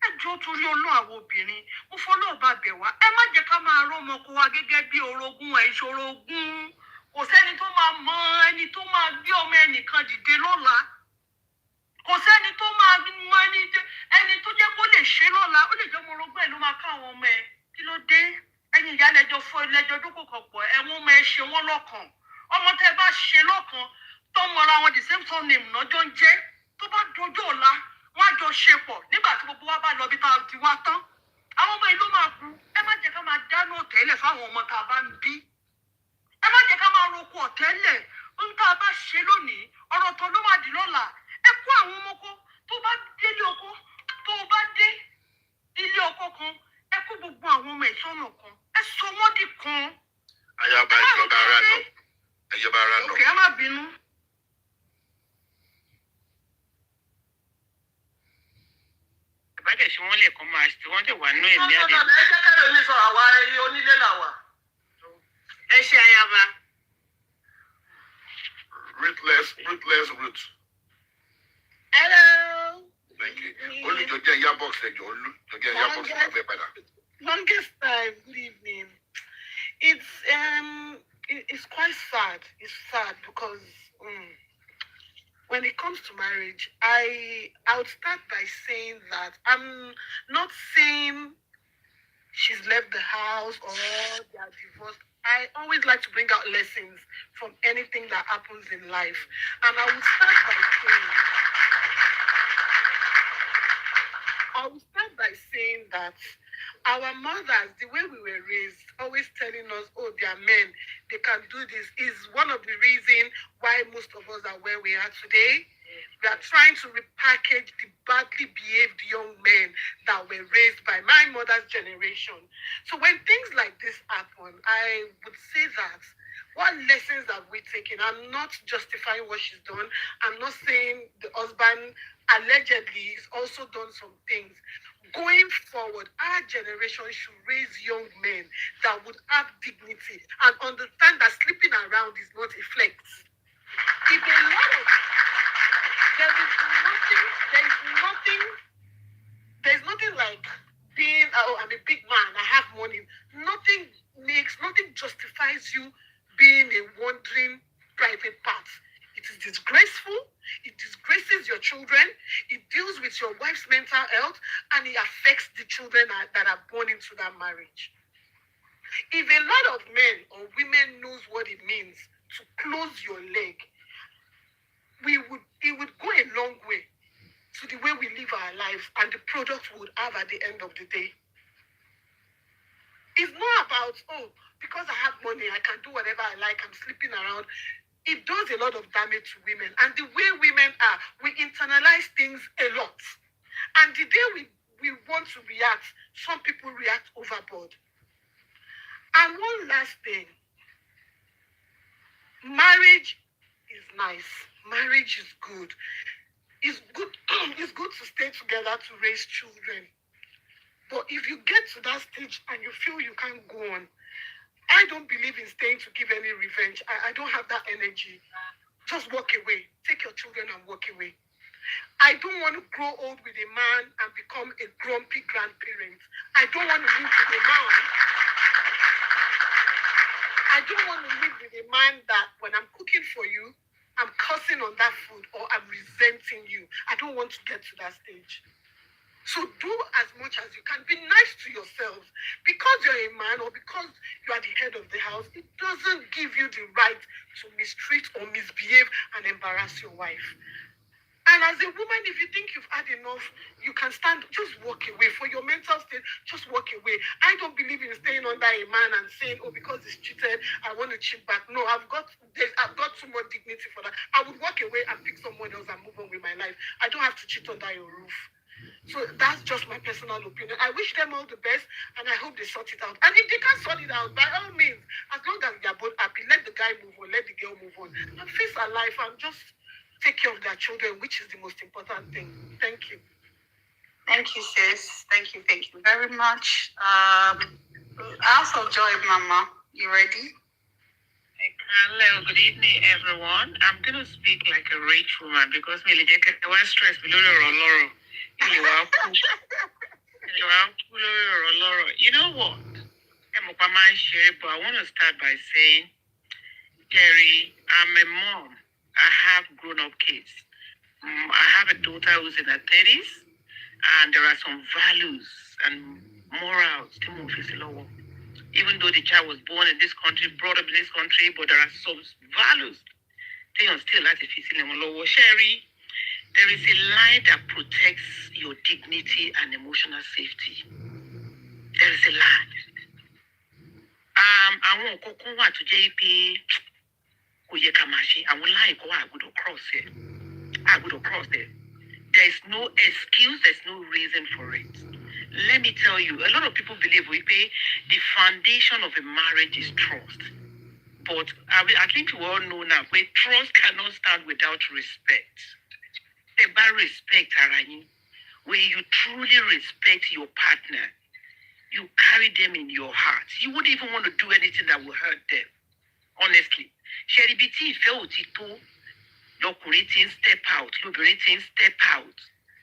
ẹ jọ̀ọ́ torí Ọlọ́run àwọn obìnrin mo fọlọ́ bá bẹ̀ wá ẹ má jẹ́ ká máa rọ́ ọmọ kó wa gẹ́gẹ́ bí orogún ẹ̀ ìṣòro ogún kò sẹ́ni tó máa mọ ẹni tó máa gbé ọmọ ẹnìkan dìde lọ́la kò sẹ́ni tó máa mọ ẹni tó jẹ́ kó lè ṣe lọ́la ó lè jẹ́ ọmọ orogún ẹ̀ ló máa ká àwọn ọmọ ẹ̀ kí ló dé ẹ̀yin ìyá lẹ́jọ́ fún ẹlẹ́jọ́ dúkòkò pọ̀ ẹ̀wọ̀n ọmọ ẹ̀ ṣe wọ́n lọ́kàn ọmọ tẹ́ bá ṣe lọ́kàn tó mọra wọn the same surname lọ́jọ́ ń jẹ́ tó bá dọjọ́ ọ̀la wọ́n á jọ ṣe pọ̀ nígbà tí gbogbo wa bá lọ bí tá a ti wá tán àwọn ọmọ yìí ló máa kú ẹ má jẹ́ ká máa dáná ọ̀tẹ́lẹ̀ fáwọn ọmọ tá a bá ń bí ẹ má jẹ́ ká máa roko ọ̀tẹ́lẹ̀ ń tá a bá ṣe lónìí ọ̀rọ̀ tó ló máa dì lọ́la ẹ kó àwọn ọmọ kó tó bá délé ọkọ tó bá dé ilé ọkọ kan ẹ kó gbogbo àwọn ọmọ ìsọnà kan ẹ sọ wọ́n di kan. ayaba ìjọba ara nọ ayaba ara nọ. òkè ẹ má bínú. ìbádẹ́ ṣe wọ́n lè kọ́ máa ṣe wọ́n lè wà nínú ẹ̀mí àdé. ẹ jẹ́ kẹ́lẹ́ mi sọ àwa onílé làwà. ẹ ṣe ayaba. Ruthless root. Hello. Thank you. Only to get your box, to get your box, Longest time. Good evening. It's quite sad. It's sad because when it comes to marriage, I would start by saying that I'm not saying she's left the house or they are divorced. I always like to bring out lessons from anything that happens in life. And I would start by saying that our mothers, the way we were raised, always telling us, oh, they are men, they can do this, is one of the reasons why most of us are where we are today. We are trying to repackage the badly behaved young men that were raised by my mother's generation. So when things like this happen, I would say that what lessons have we taken? I'm not justifying what she's done. I'm not saying the husband allegedly has also done some things. Going forward, our generation should raise young men that would have dignity and understand that sleeping around is not a flex. If a lot of there's nothing like being, oh, I'm a big man, I have money. Nothing justifies you being a wandering private part. It is disgraceful, it disgraces your children, it deals with your wife's mental health, and it affects the children that are born into that marriage. If a lot of men or women knows what it means to close your leg, it would go a long way to the way we live our lives and the product we would have at the end of the day. It's not about, oh, because I have money, I can do whatever I like, I'm sleeping around. It does a lot of damage to women. And the way women are, we internalize things a lot. And the day we want to react, some people react overboard. And one last thing, marriage is nice. Marriage is good. It's good, it's good to stay together to raise children. But if you get to that stage and you feel you can't go on, I don't believe in staying to give any revenge. I don't have that energy. Just walk away. Take your children and walk away. I don't want to grow old with a man and become a grumpy grandparent. I don't want to live with a man. I don't want to live with a man that when I'm cooking for you, I'm cursing on that food or I'm resenting you. I don't want to get to that stage. So do as much as you can. Be nice to yourselves. Because you're a man or because you are the head of the house, it doesn't give you the right to mistreat or misbehave and embarrass your wife. And as a woman, if you think you've had enough, you can stand, just walk away. For your mental state, just walk away. I don't believe in staying under a man and saying, oh, because he's cheated, I want to cheat back. No, I've got too much dignity for that. I would walk away and pick someone else and move on with my life. I don't have to cheat under your roof. So that's just my personal opinion. I wish them all the best, and I hope they sort it out. And if they can't sort it out, by all means, as long as they're both happy, let the guy move on, let the girl move on, and face her life and just take care of their children, which is the most important thing. Thank you. Thank you, sis. Thank you very much. House of Joy, Mama, you ready? Hello, good evening, everyone. I'm going to speak like a rich woman because me was stressed below Loro. You know what? I'm a man share, but I want to start by saying, Jerry, I'm a mom. I have grown-up kids. I have a daughter who's in her 30s, and there are some values and morals. Even though the child was born in this country, brought up in this country, but there are some values. Sherry, there is a line that protects your dignity and emotional safety. There is a line. Àwọn kókó wà tó jẹ́ pé kò yẹ ká máa ṣe. Àwọn line kó wà gbọ́dọ̀ cross it. I would cross it. There is no excuse, there's no reason for it. Let me tell you, a lot of people believe the foundation of a marriage is trust. But I think we all know now, where trust cannot stand without respect. About respect, where you truly respect your partner, you carry them in your heart. You wouldn't even want to do anything that will hurt them. Honestly. Sherry BT felt it too. lọkùnrin ti ń step out lóbìnrin ti ń step out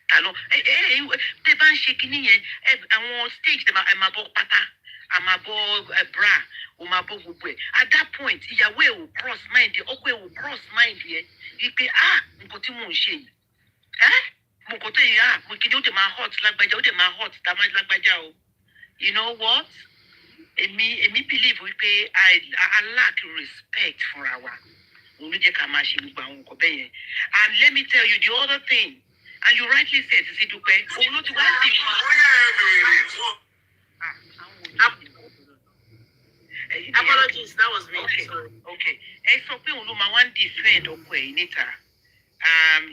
tàlọ tẹ bá ń ṣe kinní yẹn àwọn stage tẹ máa bọ́ pátá a máa bọ́ bra o máa bọ́ gbogbo ẹ̀ at that point ìyàwó ẹ̀ ò cross mind ẹ̀ ọkọ ẹ̀ ò cross mind ẹ̀ wípé nǹkan tí mò ń ṣe yìí mo kò tẹ̀ yìí mo kí ni ó dẹ̀ máa hot lágbájá ó dẹ̀ máa hot dámá lágbájá o you know what èmi believe wípé I lack respect fúnra wa òun ló jẹ́ ká máa ṣe gbogbo àwọn nǹkan bẹ́ẹ̀ yẹn and let me tell you the other thing and you rightly said Sisidupe òun ló ti wá sí Apologies, that was me. Okay. Ẹ sọ pé òun ló máa wá ń defend ọkọ ẹ̀ níta.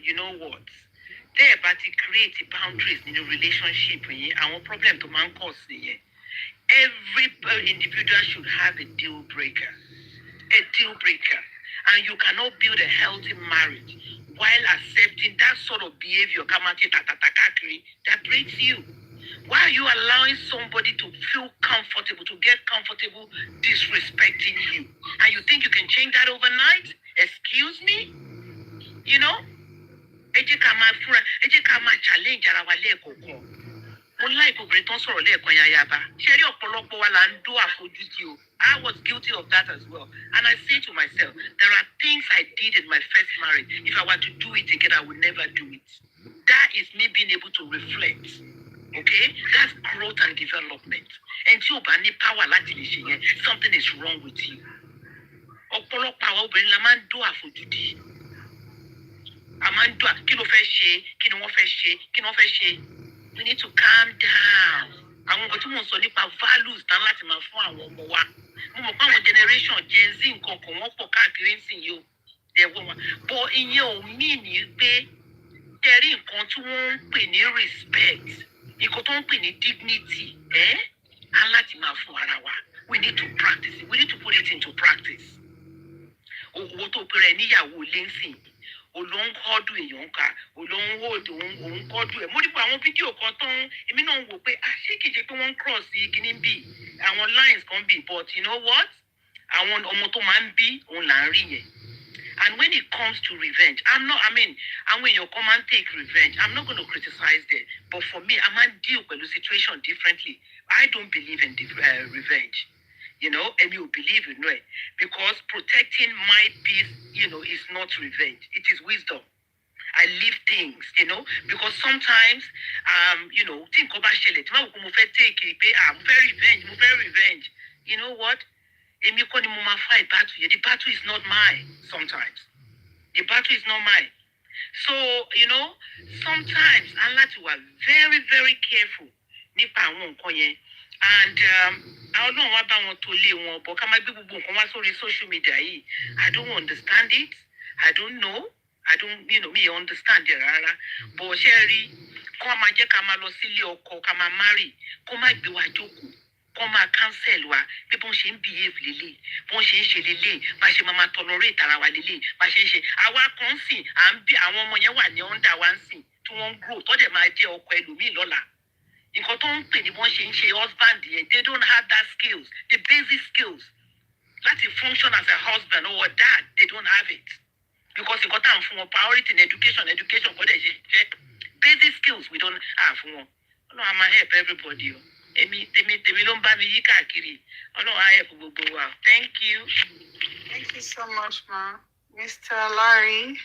You know what? Tẹ́ ẹ bá ti create boundaries nínú relationship yẹn, àwọn problem tó máa ń cause nìyẹn. Every individual should have a deal breaker. A deal breaker. And you cannot build a healthy marriage while accepting that sort of behavior that breaks you. Why are you allowing somebody to feel comfortable, to get comfortable disrespecting you? And you think you can change that overnight? Excuse me? You know? Ẹ jẹ́ ká máa challenge ara wa lẹ́ẹ̀kọ̀ọ̀kan. Mo like obìnrin tó ń sọ̀rọ̀ lẹ́ẹ̀kan yayaba. Ṣé rí ọ̀pọ̀lọpọ̀ wa là ń dó àfojúdi o? I was guilty of that as well. And I say to myself, there are things I did in my first marriage. If I were to do it again, I would never do it. That is me being able to reflect. Okay? That's growth and development. And tí o bá ní power láti lè ṣe yẹn, something is wrong with you. Ọ̀pọ̀lọpọ̀ àwọn obìnrin la máa ń dó àfojúdi. A máa ń dó kí ló fẹ́ ṣe, kí ni wọ́n fẹ́ ṣe, kí ni wọ́n fẹ́ ṣe. We need to calm down. Àwọn nǹkan tí mò ń sọ nípa values tán láti máa fún àwọn ọmọ wa. Mo mọ̀ pé àwọn generation Gen Z nǹkan kan wọ́n pọ̀ káàkiri ń sìn yìí o. But ìyẹn ò mean ní pé tẹ̀rí nǹkan tí wọ́n ń pè ní respect, nǹkan tó ń pè ní dignity, á láti máa fún ara wa. We need to practice it. We need to put it into practice. Owó tó pèrè níyàwó lẹ́sìn. Olóhùn kọ́dù èèyàn ká olóhùn hold òun kọ́dù ẹ̀ mo rí pé àwọn fídíò kan tán èmi náà ń wò pé ṣé kìí ṣe pé wọ́n ń cross kíní bì àwọn lines kan bì but you know what àwọn ọmọ tó máa ń bí òun là ń rí yẹn and when it comes to revenge àwọn èèyàn kan máa ń take revenge I'm not going to criticize them but for me I máa ń deal pẹ̀lú situation differently I don't believe in revenge. You know, and you believe in it because protecting my peace, you know, is not revenge. It is wisdom. I leave things, you know, because sometimes, you know, think about it. Mo fẹ́ revenge. You know what? Èmi kọ́ ni mo máa fight battle. The battle is not mine. Sometimes, the battle is not mine. So, you know, sometimes I like to be very, very careful. Nípa àwọn nǹkan yẹn. And I don't know about wọn tó lé wọn but ká má gbé gbogbo nǹkan wá sórí social media yìí I don't understand it I don't know you know me understand it rárá but ṣé rí kó máa jẹ́ ká máa lọ sílé ọkọ ká máa marry kó má gbé wa jókòó kó máa cancel wa bí wọ́n ṣe ń behave lélẹ̀ bí wọ́n ṣe ń ṣe lélẹ̀ bá ṣe máa tolerate ara wa lélẹ̀ bá ṣe ń ṣe àwa kan sìn à ń bí àwọn ọmọ yẹn wà ní under wa ń sìn tí wọ́n ń grow tó dẹ̀ máa jẹ́ ọkọ ẹlòmíì lọ́la. Nǹkan tó ń pè ní bọ́n ṣe ń ṣe husband yẹn they don't have that skills the basic skills láti function as a husband or a dad they don't have it because nǹkan tá à ń fún wọn priority in education kọ́ dẹ̀ ṣe jẹ́ basic skills we don't have fún wọn Ọlọ́run á máa help everybody o tèmi ló ń bá mi yí káàkiri Ọlọ́run á help gbogbo wa thank you. Thank you so much ma. Mr. Larry.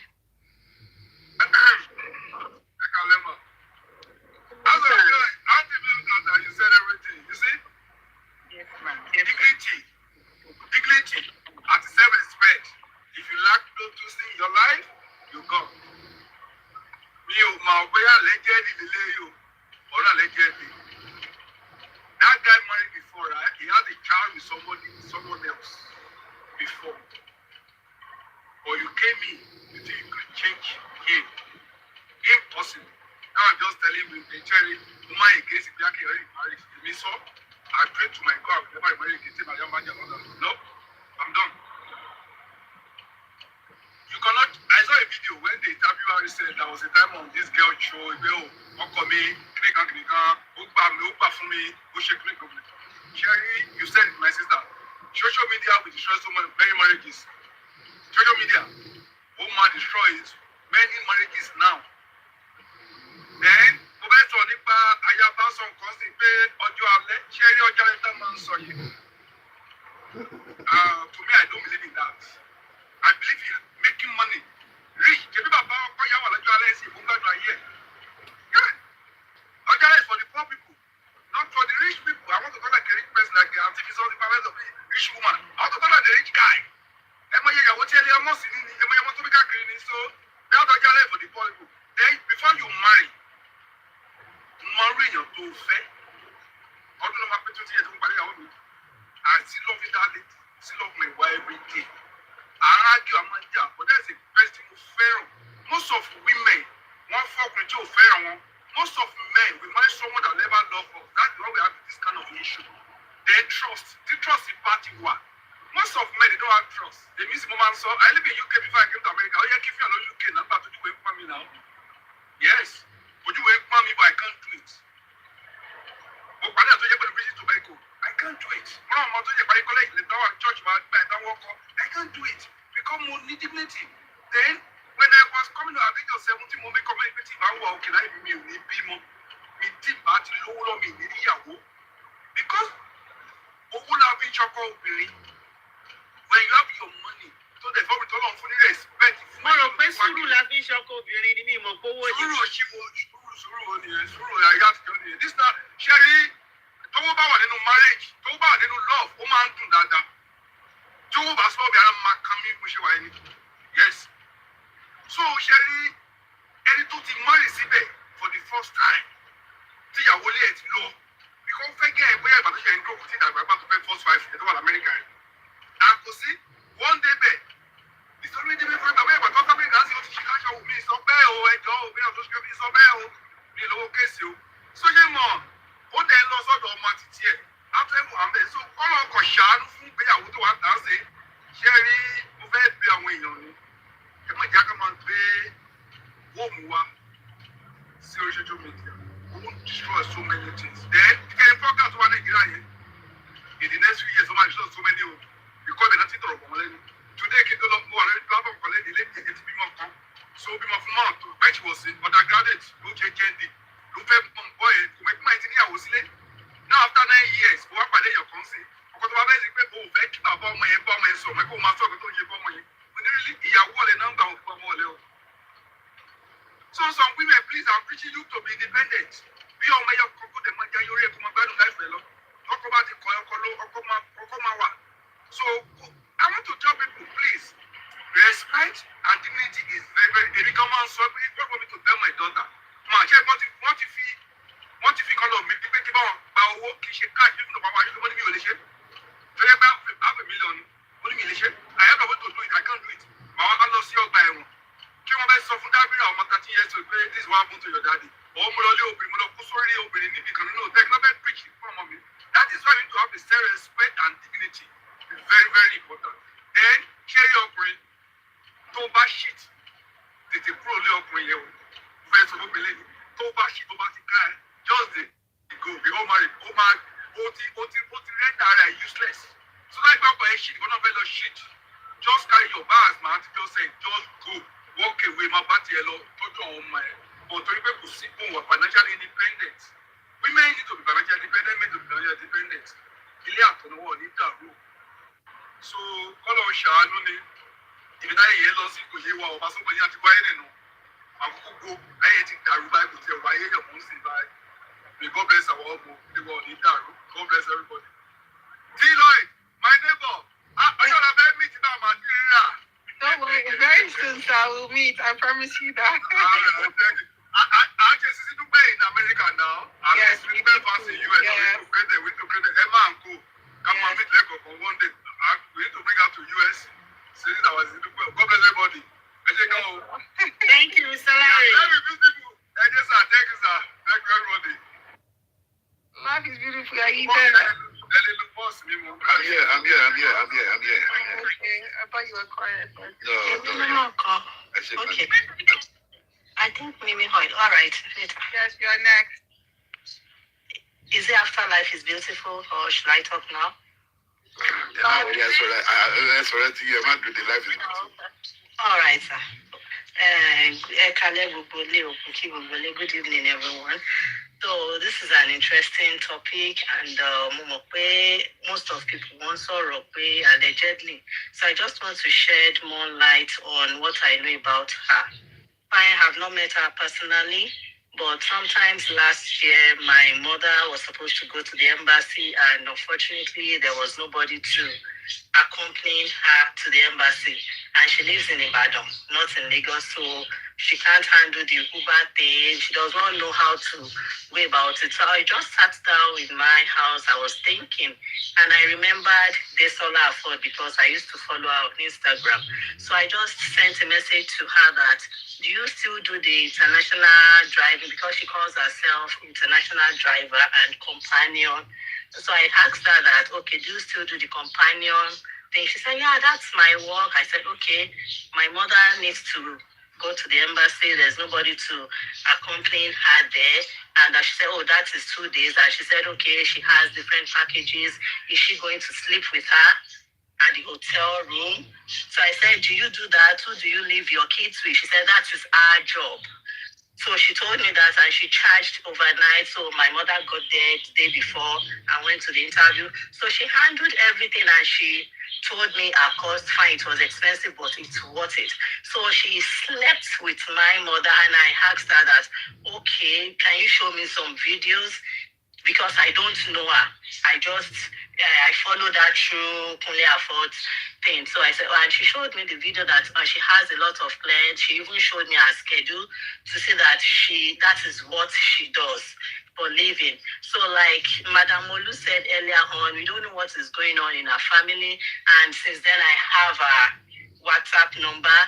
You said everything. You see? Yes, ma'am. Dignity at self-respect. If you lack those two things in your life, you go. That guy married before, right? He had a child with someone else before. Or you came in, you think you could change him. Impossible. Now I'm just telling you, Cherry, woman against the black marriage. Me so, I pray to my God, whenever I marry against my young man, no, I'm done. You cannot. I saw a video when the interviewer said there was a time on this girl show, Cherry, you said it, my sister. Social media will destroy so many marriages. Social media. ó máa destroy many marriages now. Then mo fẹ́ sọ nípa ayaba sọ nǹkan sí pé ọjọ́ alẹ́ ṣé rí ọjọ́ alẹ́ tá máa ń sọ yìí. To me, I don't believe in that. I believe in making money. Rich, ṣebí bàbá ọkọ yà wà lọ́jọ́ alẹ́ sí ìfúngbàdùn ayé. Ọjọ́ alẹ́ is for the poor people, not for the rich people. I want to call like a rich person like I'm taking something from a rich woman. I want to call like a rich guy. Ẹ mọ iye ìyàwó tí ẹ lé ọmọ sí ní ẹ mọ iye ọmọ tó bí káàkiri ní so that ọjọ́ alẹ́ for the poor people. Then before you marry, mọ orí èèyàn tó fẹ́. Ọdún ló máa pé 20 years tó ń parí ìyàwó mi. I still love that lady. Still love my wife every day. I argue among them, but that's the best thing we fair. Most of women want fuck with you fair. Most of men we marry someone that never love us. That's why we have this kind of issue. They trust. They trust in party war. Most of men they don't have trust. They miss moment so I live in UK before I came to America. Oh yeah, keep you alone UK now, but you wait for me now. Yes. Would you wait for me, but I can't do it. But when I told you about the visit to Mexico, I can't do it. I can't do it. Become more dignity. Then, when I was coming to a age of 70, I was communicating. I was okay. I me deep at low me because when you have your money, so the family told on fully respect. Mo rò pé sùúrù la fi ń ṣọkọ obìnrin ni mi mọ̀ pé owó ni. Sùúrù this now, Sherry. Tọ́wọ́ bá wà nínú marriage, tọ́wọ́ bá wà nínú love, ó máa ń dùn dáadáa. Tọ́wọ́ bá sọ́ọ̀bì ara máa kàn mí bó ṣe wà ẹni. Yes. So ṣe rí ẹni tó ti marry síbẹ̀ for the first time tíyàwó lé ẹ̀ ti lọ. Bíkọ́ fẹ́ gẹ́ ẹ bóyá ìbàdàn ṣe ń dúró kò tí ìdàgbà bá tó fẹ́ first wife ẹ̀ tó wà lamẹ́ríkà ẹ̀. Àkòsí one day bẹ̀. Ìsọ̀rọ̀ ìdíbẹ̀ fún ìgbà bóyá ìbàdàn sábẹ́ ìgbà sí ó ti ṣe káṣọ mi sọ bẹ́ẹ̀ o ẹjọ́ o bí ọ̀tún ṣe fi sọ bẹ́ẹ̀ o ní ìlówó kéèsì o. Sóyè mọ̀ ó dẹ̀ lọ sọ́dọ̀ ọmọ títí ẹ̀ afẹ́ Muhammed so kọ́lọ́ ọkọ̀ ṣàánú fún ìgbéyàwó tó wà ń tàn ṣe ṣe rí mo fẹ́ bí àwọn èèyàn ni ẹ má jẹ́ ká máa gbé wọ́ọ̀mù wa sí orí social media we won't destroy so many things then kẹ́rin program tó wà Nàìjíríà yẹn in the next few years ó máa destroy so many o because ìbẹ̀rẹ̀ ti tọrọ pọ̀ lẹ́nu today kí n tó lọ mú wa lórí platform kan lẹ́nu ilé ìgbẹ́ ti bímọ kan so bímọ fún mọ́ tó bẹ́ẹ̀ ti wọ̀ sí undergraduate ló jẹ́ jẹ́ndì ló fẹ́ mọ̀ bọ́ ẹ̀ kò mẹ́kí máa ti níyàwó sílé now after 9 years ó wá pàdé èèyàn kan sí ọkọ tó bá bẹ́ẹ̀ sí pé o ò fẹ́ kí bàbá ọmọ yẹn bá ọmọ yẹn sọ̀rọ̀ mẹ́kọ̀ máa sọ̀rọ̀ tó ń ṣe bọ́ ọmọ yẹn onírìlì ìyàwó ọ̀lẹ́ náà ń gbà òkú ọmọ ọ̀lẹ́ o. So some women please I'm preaching you to be independent bí ọmọ yẹn kọ́kọ́ dẹ̀ máa jẹ́ yorí ẹ̀ kó máa gbádùn láìpẹ́ lọ ọkọ bá ti kọ ọkọ máa wà so I want to tell people please respect and dignity is very very èmi kan máa ń sọ pé God want me to tell my daughter máa ṣe wọ́n ti fi kọ́ lọ mi pé kí báwọn gba owó kì í ṣe káàkiri fún ọ̀pọ̀ àwọn ayélujára ní mi ò lè ṣe tó yẹ pé half a million ó ní mi lè ṣe I have to do it I can't do it màá wá lọ sí ọgbà ẹ̀wọ̀n kí wọ́n bẹ sọ fún dábìrì àwọn ọmọ 13 years old pé this one happen to your daddy or mo lọ lé obìnrin mo lọ kú sórí obìnrin níbi kan nínú hotel lọ bẹ́ẹ̀ preach fún ọmọ mi that is why we need to have the self-respect and dignity it's very very important then ṣẹ́rí ọkùnrin tó bá shit tètè kúrò lé ọkùnrin yẹn o fẹ́ sọ fún mi lẹ́yìn tó bá shit tó bá ti ká ẹ just dey go be all married ó ti render ara useless so láì gbọ́ ọkọ̀ ẹ shit ìwọ náà fẹ́ lọ shit just carry your bags man ti just say just go walk away má bá tiẹ̀ lọ tọ́jú àwọn ọmọ ẹ̀ but torí pé kò sí fún wọn financially independent women need to be financially independent men to be financially independent ilé àtọ̀nàwọ̀ ní dàrú so kọ́lọ̀ ṣàánú ni ibi táyé yẹn lọ sí kò yé wa ọba sọ́kọ̀ yẹn àti wáyé nìyẹn àkókò ayé ti dàrú báyìí kò tiẹ̀ wáyé yẹ̀ mọ́ sí báyìí may God bless our ọmọ ìwọ ní dàrú God bless everybody. T-Lloyd my neighbor ọjọ́ la fẹ́ meet náà máa ti rí rà. Don't worry, very soon, sir, we'll meet. I promise you that. Actually, Sisidupe in America now. And Yes, Sisidupe fans in US. yes. We need to create Emma and Co. Come and meet Lego for one day. We need to bring her to US. Since our Sisidupe. God bless everybody. Let's go. Thank you, Mr. Yeah, Larry. let me meet people. Thank you, sir. Thank you, sir. Thank you, everybody. Life is beautiful. Are you Boss, there? I'm here. Okay, I thought you were quiet. But... No. I said, Okay. I think Mimi Hoyt. All right. Yes, you are next. Is it afterlife is beautiful, or should I talk now? That's what I think. I'm not doing the life is beautiful. All right, sir. Good evening, everyone. So this is an interesting topic, and most of people want to allegedly. So I just want to shed more light on what I know about her. I have not met her personally, but sometimes last year my mother was supposed to go to the embassy, and unfortunately there was nobody to accompany her to the embassy. And she lives in Ibadan, not in Lagos, so she can't handle the Uber thing. She does not know how to go about it. So I just sat down in my house. I was thinking, and I remembered Desola Afford because I used to follow her on Instagram. So I just sent a message to her that, do you still do the international driving? Because she calls herself international driver and companion. So I asked her that, okay, do you still do the companion thing? She said, yeah, that's my work. I said, okay, my mother needs to go to the embassy. There's nobody to accompany her there. And she said, oh, that is 2 days. And she said, okay, she has different packages. Is she going to sleep with her at the hotel room? So I said, do you do that? Who do you leave your kids with? She said, that is our job. So she told me that, and she charged overnight. So my mother got there the day before and went to the interview. So she handled everything, and she told me her cost, fine, it was expensive, but it's worth it. So she slept with my mother, and I asked her that, okay, can you show me some videos? Because I don't know her. I followed her through Kunle Afford's thing. So I said, and she showed me the video that she has a lot of clients. She even showed me her schedule to see that that is what she does for living. So like Madam Molu said earlier on, we don't know what is going on in her family. And since then I have her WhatsApp number,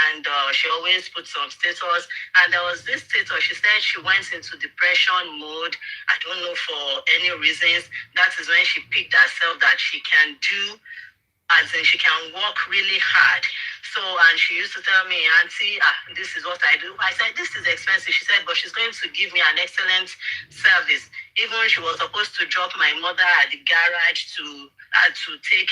and she always puts on status. And there was this status, she said she went into depression mode. I don't know for any reasons. That is when she picked herself that she can do, as in she can work really hard. So, and she used to tell me, Auntie, this is what I do. I said, this is expensive. She said, but she's going to give me an excellent service. Even she was supposed to drop my mother at the garage to take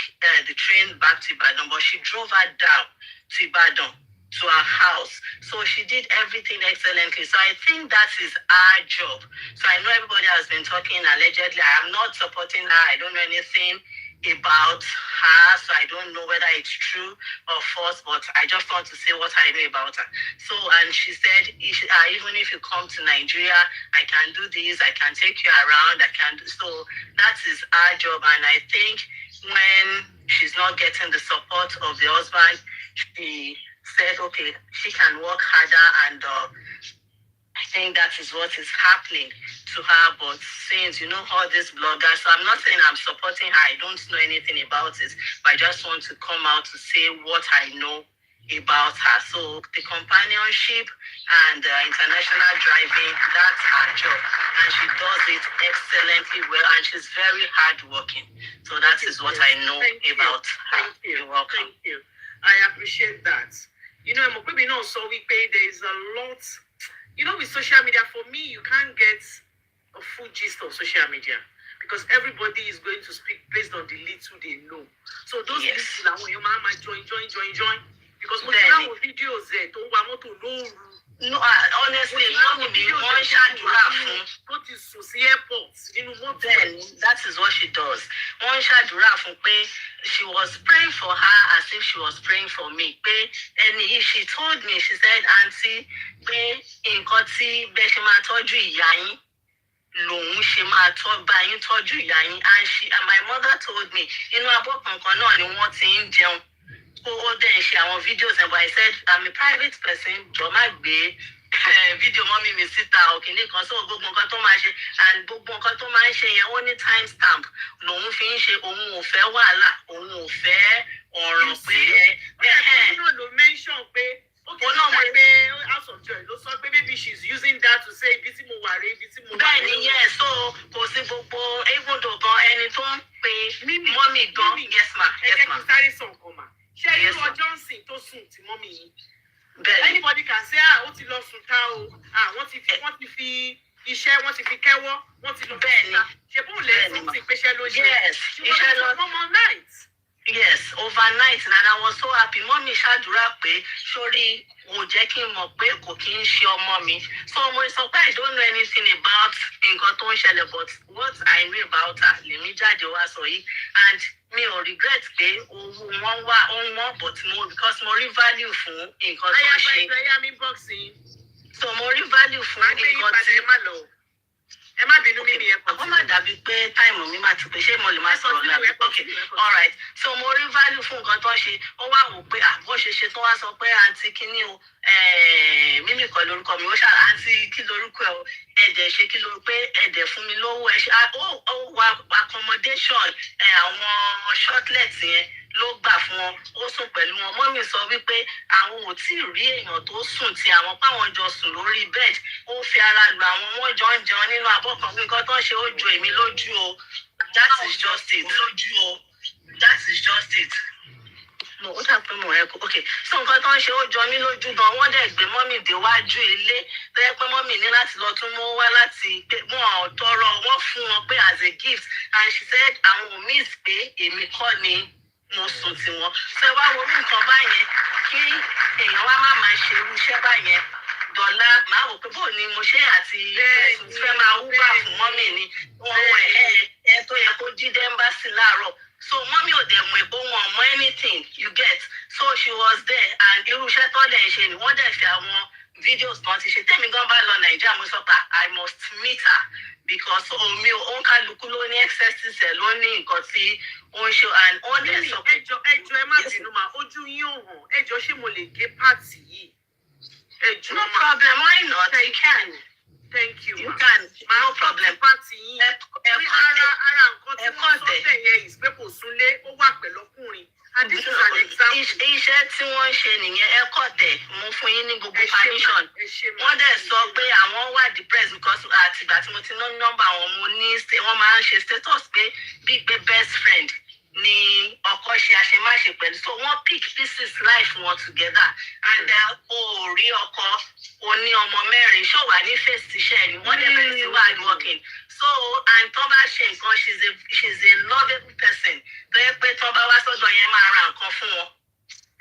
the train back to Ibadan, but she drove her down to Ibadan, to her house. So she did everything excellently. So I think that is our job. So I know everybody has been talking allegedly. I am not supporting her. I don't know anything about her, so I don't know whether it's true or false, but I just want to say what I know about her. So, and she said, even if you come to Nigeria, I can do this, I can take you around, I can do. So that is our job. And I think when she's not getting the support of the husband, she said, okay, she can work harder, and I think that is what is happening to her. But since you know all these bloggers, so I'm not saying I'm supporting her, I don't know anything about it, but I just want to come out to say what I know about her. So the companionship and international driving, that's her job, and she does it excellently well, and she's very hardworking. So that is what I know about her. Thank you. You're welcome. Thank you. I appreciate that. You know, maybe not so we pay. There is a lot. You know, with social media, for me, you can't get a full gist of social media because everybody is going to speak based on the little they know. So those little, like, your mama join. Because most of our videos there, no, honestly, one shadura fun. What is airports? You know, then that is what she does. One shadura fun pe, she was praying for her as if she was praying for me. And she told me, she said, Auntie, nǹkan tí bẹ́ ṣe máa tọ́jú ìyá yín lòun ṣe máa bá yín tọ́jú ìyá yín. And my mother told me, inú abọ́ kankan náà ni wọ́n ti ń jẹun. Ó dẹ̀ ṣe àwọn videos, but I said, I'm a private person, jọ̀ọ́ má gbé video mọ́mí mi síta òkìní kan. So gbogbo nǹkan tó máa ṣe, and gbogbo nǹkan tó máa ń ṣe yẹn, ó ní time stamp lòun fi ń ṣe. Òun ò fẹ́ wàhálà, òun ò fẹ́ ọ̀rọ̀ pé náà ló mention pé okay, no, my House of Joy ló sọ pé maybe she's using that to say ibi tí mo wà rè, ibi tí mo wà rè. Bẹ́ẹ̀ni, yes, so kò sí gbogbo even though gan ẹni tó ń pe mọ́mí gan, yes ma, yes ma. Ẹ jẹ́ kí n sáré sọ nǹkan mà. Ṣé irú ọjọ́ ń sìn tó sùn tí mọ́mí yín? Bẹ́ẹ̀ni. Anybody can say, ó ti lọ sùn ta o. Wọ́n ti fi iṣẹ́, wọ́n ti fi kẹ́wọ́, wọ́n ti lọ. Bẹ́ẹ̀ni. Ṣé bóun lè sọ ti pèsè ló ṣe? Yes, iṣẹ́ lọ. Normal night. Yes, overnight and I was so happy. Mommy ṣàdúrà pé sórí kò jẹ́ kí n mọ̀ pé kò kí ń ṣe ọmọ mi. So mo sọ pé I don't know anything about nǹkan tó ń ṣẹlẹ̀, but what I knew about her lèmi jáde wá sọ yìí. And mi ò regret pé owó wọn wá wọ́n, but mo because mo rí value fún nǹkan tó ń ṣe. Ayá mi boxing. So mo rí value fún nǹkan tí. Ẹ má bínú mi nìyẹn Ó má dàbí pé táìmù mi máa ti pé ṣé mo lè máa sọ̀rọ̀ náà. Okay, all right. So mo rí value fún nǹkan tó ń ṣe. Ó wá wò pé bó ṣe ṣe tó wá sọ pé àǹtí kíní o mímì kan lórúkọ mi. Ó ṣàlà àǹtí kí lórúkọ ẹ o. Ẹ̀dẹ̀ ṣe kí lórúkọ pé ẹ̀dẹ̀ fún mi lówó ẹ̀ ṣe. Ó wá accommodation àwọn shortlet yẹn ló gbà fún wọn. Ó sùn pẹ̀lú wọn. Mọ́mì sọ wípé àwọn ò tí ì rí èèyàn tó sùn tí àwọn páwọn jọ sùn lórí bed. Ó fi ara lu àwọn wọn jọ ń jẹun nínú abọ́ kan. Nǹkan tó ń ṣe ó jọ èmi lójú o. That is just it. Lójú o. That is just it. No, ó dà pé mo ẹ̀ kó. Okay, so nǹkan tó ń ṣe ó jọ mí lójú gan. Wọ́n dẹ̀ gbé mọ́mì déwájú ilé. Tó yẹ pé mọ́mì ní láti lọ tún mọ́ wá láti pé wọ́n tọrọ wọ́n fún wọn pé as a gift. And she said àwọn ò miss pé èmi kọ́ ni mo sùn tí wọn. Ṣé wá wo nǹkan báyẹn kí èèyàn wá má máa ṣe irú iṣẹ́ báyẹn dọ̀la máa wò pé bó ni mo ṣe àti ẹ̀sùn fẹ́ máa wúbà fún mọ́mì ni wọ́n wọ ẹ̀ tó yẹ kó jí dẹ́mbàsì láàárọ̀. So mọ́mì ò dẹ̀ mọ̀ èpo wọn mọ̀ anything you get. So she was there and irú iṣẹ́ tó dẹ̀ ń ṣe ni wọ́n dẹ̀ fi àwọn videos kan ti ṣe. Tẹ́mi gan bá lọ Nàìjíríà mo sọ pé I must meet her because omi ò ń kálukú ló ní excesses ẹ̀ ló ní nǹkan tí ó ń ṣe and ó dẹ̀ sọ pé. Ẹjọ́ ẹ má bínú mà ojú yín ò hàn. Ẹjọ́ ṣé mo lè gé pàtì yìí? Ẹjọ́ No problem, why not? You can. Thank you. You can. No problem. Pàtì yín. Ara nǹkan tí wọ́n sọ bẹ́ẹ̀ yẹn is pé kò súnlé ó wà pẹ̀lú ọkùnrin. And this is an example. Iṣẹ́ tí wọ́n ń ṣe nìyẹn ẹ kọ̀ tẹ̀ mú fún yín ní gbogbo permission. Wọ́n dẹ̀ sọ pé àwọn wà depressed because àtìgbà tí mo ti ná nọ́mbà wọn mo ní wọ́n máa ń ṣe status pé bíi pé best friend ni ọkọ ṣe àṣemáṣe pẹ̀lú. So wọ́n pick pieces life wọn together and ó rí ọkọ oní ọmọ mẹ́rin ṣó wà ní face iṣẹ́ ni wọ́n dẹ̀ bẹ̀rẹ̀ sí hard working. So and tó bá ṣe nǹkan she's a lovable person. Tó yẹ pé tó bá wá sọ́dọ̀ yẹn máa ra nǹkan fún wọn.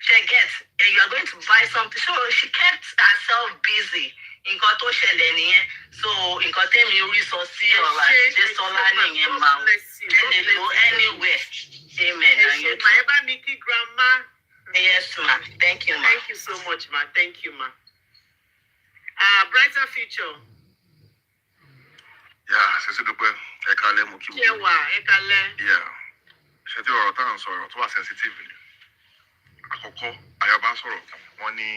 She gets and you are going to buy something. So she kept herself busy. Nǹkan tó ṣẹlẹ̀ nìyẹn. So nǹkan tẹ́mi rí sọ sí ọ̀rọ̀ àtijọ́ sọlá nìyẹn máa ń lè go anywhere. Amen. And you too. Ẹ bá mi kí grandma. Yes, ma. Thank you, ma. Thank you so much, ma. Thank you, ma. Brighter future. Yeah, Sisidupe, ẹ kálẹ́ mo kí Ṣé wà ẹ kalẹ̀? Yeah, ṣe tí ọ̀rọ̀ tá à ń sọ ọ̀rọ̀ tó wà sensitive ni. Àkọ́kọ́, ayaba sọ̀rọ̀, wọ́n ní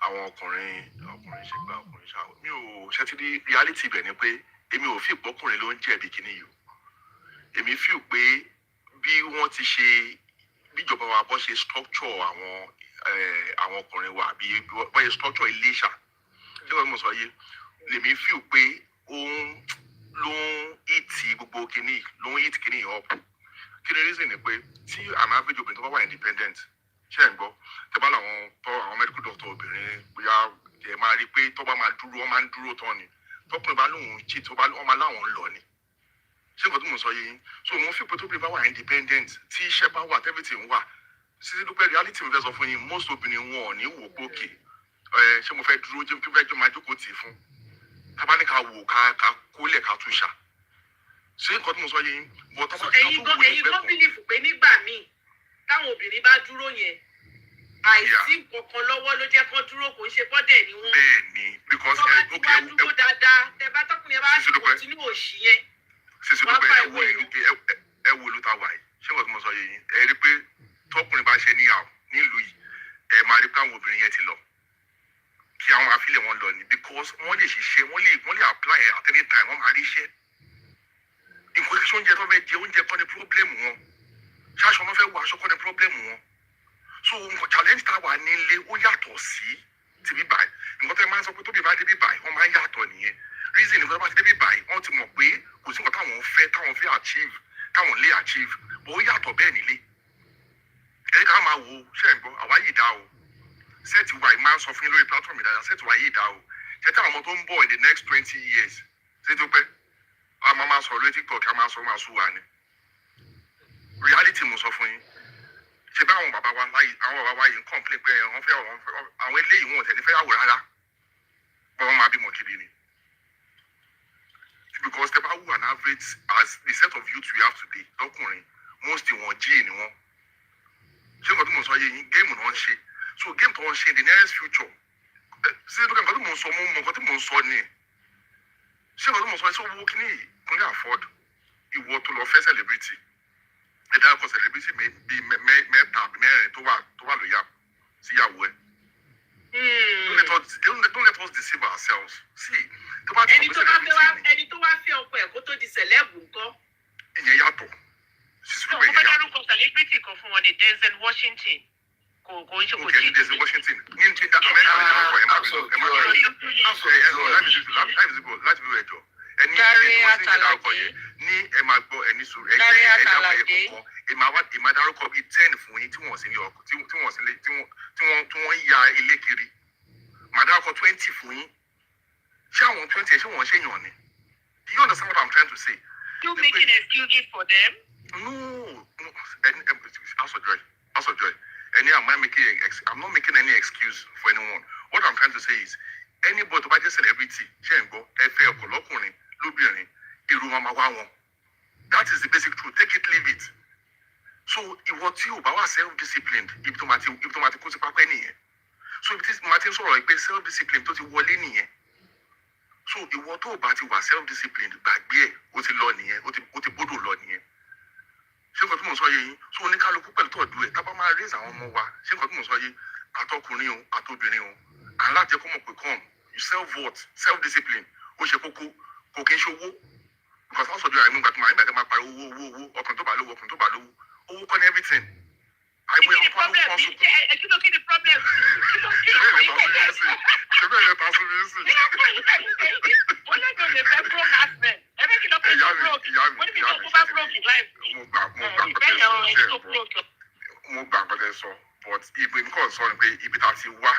àwọn ọkùnrin ṣe gba ọkùnrin ṣáà. Mi ò ṣe ti di reality ibẹ̀ ni pé èmi ò fi ìpọ́kùnrin ló ń jẹ̀bi kíní yìí o. Èmi fi pé bí wọ́n ti ṣe bíjọba wa bọ́ ṣe structure àwọn ọkùnrin wa bí wọ́n ṣe structure ilé ṣá. Ṣé wọ́n mọ̀ sọ yé? Lèmi fi pé òun ló ń ìtì gbogbo kíní ló ń ìtì kíní up. Kí ni reason ni pé tí an average obìnrin tó bá wà independent ṣe ń gbọ́ tẹ bá àwọn medical doctor obìnrin bóyá ẹ máa rí i pé tó bá máa dúró wọ́n máa ń dúró tán ni tọkùnrin bá lóun jí tó bá wọ́n máa láwọn ń lọ ni ṣé nǹkan tó mọ̀ sọ yìí so mo fi pé tóbi bá wà independent tí iṣẹ́ bá wà everything wà Sisidupe reality mi fẹ́ sọ fún yín most obìnrin wọn ò ní wò pókè ṣé mo fẹ́ dúró jẹ́ fẹ́ jọ máa jókòó tì fún tábà ní ká wò ká kólẹ̀ ká tún ṣà ṣé nǹkan tó mọ̀ sọ yìí bọ̀ tábà ní ká tún wò ẹ̀yin kan bílífù pé nígbà míì táwọn obìnrin bá dúró yẹn àìsí kankan lọ́wọ́ ló jẹ́ kán dúró kò ń ṣe bọ́dẹ̀ ni wọ́n. bẹ́ẹ̀ni because ẹ bá ti wá dúró dáadáa tẹ bá tọkùnrin bá kọ̀tínú òṣì yẹn. Sisidupe ẹ wo ló ta wà yìí ṣé wọ́n ti mọ̀ sọ yìí ẹ rí pé tọkùnrin bá ṣe nílùú yìí ẹ máa rí pé àwọn obìnrin yẹn ti lọ kí àwọn afílẹ̀ wọn lọ ni because wọ́n lè ṣiṣẹ́ wọ́n lè apply at any time wọ́n máa rí iṣẹ́ nǹkan ṣe oúnjẹ tó fẹ́ jẹ oúnjẹ kọ́ ni problem wọn ṣáṣọ wọn fẹ́ wọ aṣọ kọ́ ni problem wọn so nǹkan challenge tá a wà nílé ó yàtọ̀ sí ti bí báyìí nǹkan tó máa ń sọ pé tóbi bá dé bí báyìí wọ́n máa ń yàtọ̀ nìyẹn reason nǹkan tó bá ti dé bí báyìí wọ́n ti mọ̀ pé kò sí nǹkan táwọn fẹ́ achieve táwọn lè achieve bó ó yàtọ̀ bẹ́ẹ̀ nílé ẹ̀rí ká máa wo ṣe ń gbọ́ àwa yìí dá o set wa yìí máa ń sọ fún yín lórí platform ìdájà set wa yìí dá o ṣe tí àwọn ọmọ tó ń bọ̀ in the next 20 years ṣe tó pẹ́ a máa sọ̀rọ̀ lórí TikTok a máa sọ máa sú wa ni reality mo sọ fún yín ṣe bá àwọn bàbá wa yìí ń complain pé wọ́n fẹ́ àwọn eléyìí wọn ò tẹ̀ ní fẹ́yàwó rárá wọ́n máa bímọ kiri ni. Because the who an average as the set of youth we have today, lọ́kùnrin, most wọn jí ni wọn. Ṣé nǹkan tó mọ̀ sọ yé yín géèmù náà ń ṣe? So game tó ń ṣe in the nearest future. Ṣé nǹkan tó mọ̀ sọ mọ̀ nǹkan tó mọ̀ sọ ni? Ṣé nǹkan tó mọ̀ sọ ṣé owó kìíní kún lè afford ìwọ tó lọ fẹ́ celebrity? Ẹ dárúkọ celebrity bíi mẹ́ta mẹ́rin tó wà lóyà síyàwó ẹ̀. Don't let us deceive ourselves. See, ẹni tó wá fẹ́ ọkọ ẹ̀ kó tó di celeb ńkọ́. Ìyẹn yàtọ̀. Mo fẹ́ dárúkọ celebrity kan fún wọn ní Denzel Washington. Kò ń ṣe kò tí. Denzel Washington. Ní Amẹ́ríkà ní dárúkọ ẹ̀ láti bí ẹjọ́. Ẹni dárúkọ yẹn ní ẹ máa gbọ́ ẹni sùn ẹgbẹ́ ẹ̀dá ọ̀yẹ́ kọ̀ọ̀kan. Ẹ máa dárúkọ bíi 10 fún yín tí wọ́n sì ní ọkọ̀ tí wọ́n ya ilé kiri. Màá dárúkọ 20 fún yín. Ṣé àwọn 20 ṣé wọ́n ṣe yàn ni? Do you understand what I'm trying to say? You making excuses for them? No. House of Joy. I'm not making any excuse for anyone. What I'm trying to say is, anybody tó bá jẹ́ celebrity, ṣé ń gbọ́, ẹ fẹ́ ọkọ lọ́kùnrin, lóbìnrin, irú wọn máa wá wọn. That is the basic truth. Take it, leave it. So, ìwọ tí ò bá wà self-disciplined, ibi tó máa ti kó sí pápẹ́ nìyẹn. So, ibi tí màá ti ń sọ̀rọ̀ pé self-discipline tó ti wọlé nìyẹn. So ìwọ tó o bá ti wà self-disciplined gbàgbé ẹ̀ o ti lọ nìyẹn o ti gbọ́dọ̀ lọ nìyẹn. Ṣé nǹkan tí mo sọ yé yín? So oníkálukú pẹ̀lú tọ́jú ẹ̀ tábà máa raise àwọn ọmọ wa. Ṣé nǹkan tí mo sọ yé? Àtọkùnrin o àtobìnrin o. Alájẹ kọ́ mọ̀ pé come you self-discipline ó ṣe kókó kò kí n ṣe owó. Because house of joy àìmú gbàtúmọ̀ àyìnbá máa parí owó ọkùnrin tó bá lówó owó kọ́ ní everything. Kí ni problem? Kí ni problem? Wọ́n lè lè fẹ́ broke husband. Ẹ bẹ́ẹ̀ kí ló fẹ́ broke. Wọ́n ní bí wọ́n kó bá broke in life. Mo gbà pẹ́lẹ́ sọ but ibi nǹkan sọ ni pé ibi tá a ti wá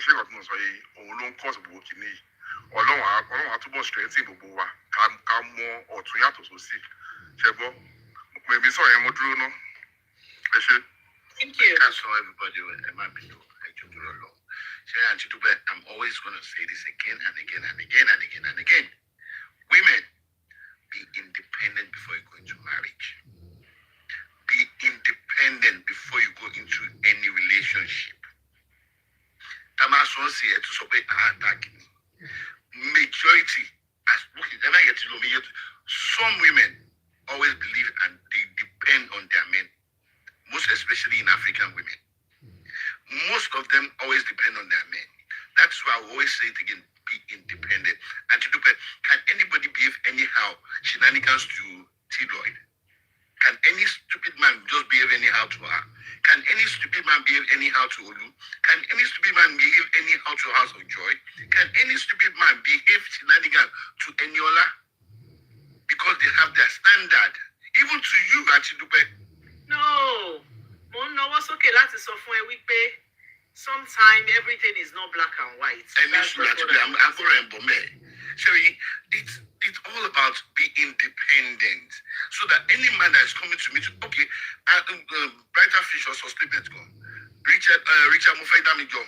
ṣé ìgbà tí mo sọ yìí òun ló ń kọ́ sí gbogbo kìíní yìí. Ọlọ́run àtúbọ̀ strengthen gbogbo wa ká mọ ọ̀tún yàtọ̀ sósì. Ṣé gbọ́? Èmi sọ̀rọ̀ yẹn mo dúró ná. Ẹ ṣé. Thank you. Can't show everybody with MIB. I'm always going to say this again and again and again and again and again. Women, be independent before you go into marriage. Be independent before you go into any relationship. Majority, some women always believe and they depend on their men. Most especially in African women. Most of them always depend on their men. That's why I always say it again, be independent. And can anybody behave anyhow? Shenanigans to T-Lloyd. Can any stupid man just behave anyhow to her? Can any stupid man behave anyhow to Olu? Can any stupid man behave anyhow to House of Joy? Can any stupid man behave shenanigans to Eniola? Because they have their standard. Even to you, Achidupe. No, mo ń nawọ́ sókè láti sọ fún ẹ wípé sometimes everything is not black and white. It's all about being independent. So that any man that is coming to me to brighter future sustainment Richard Mufaidamijo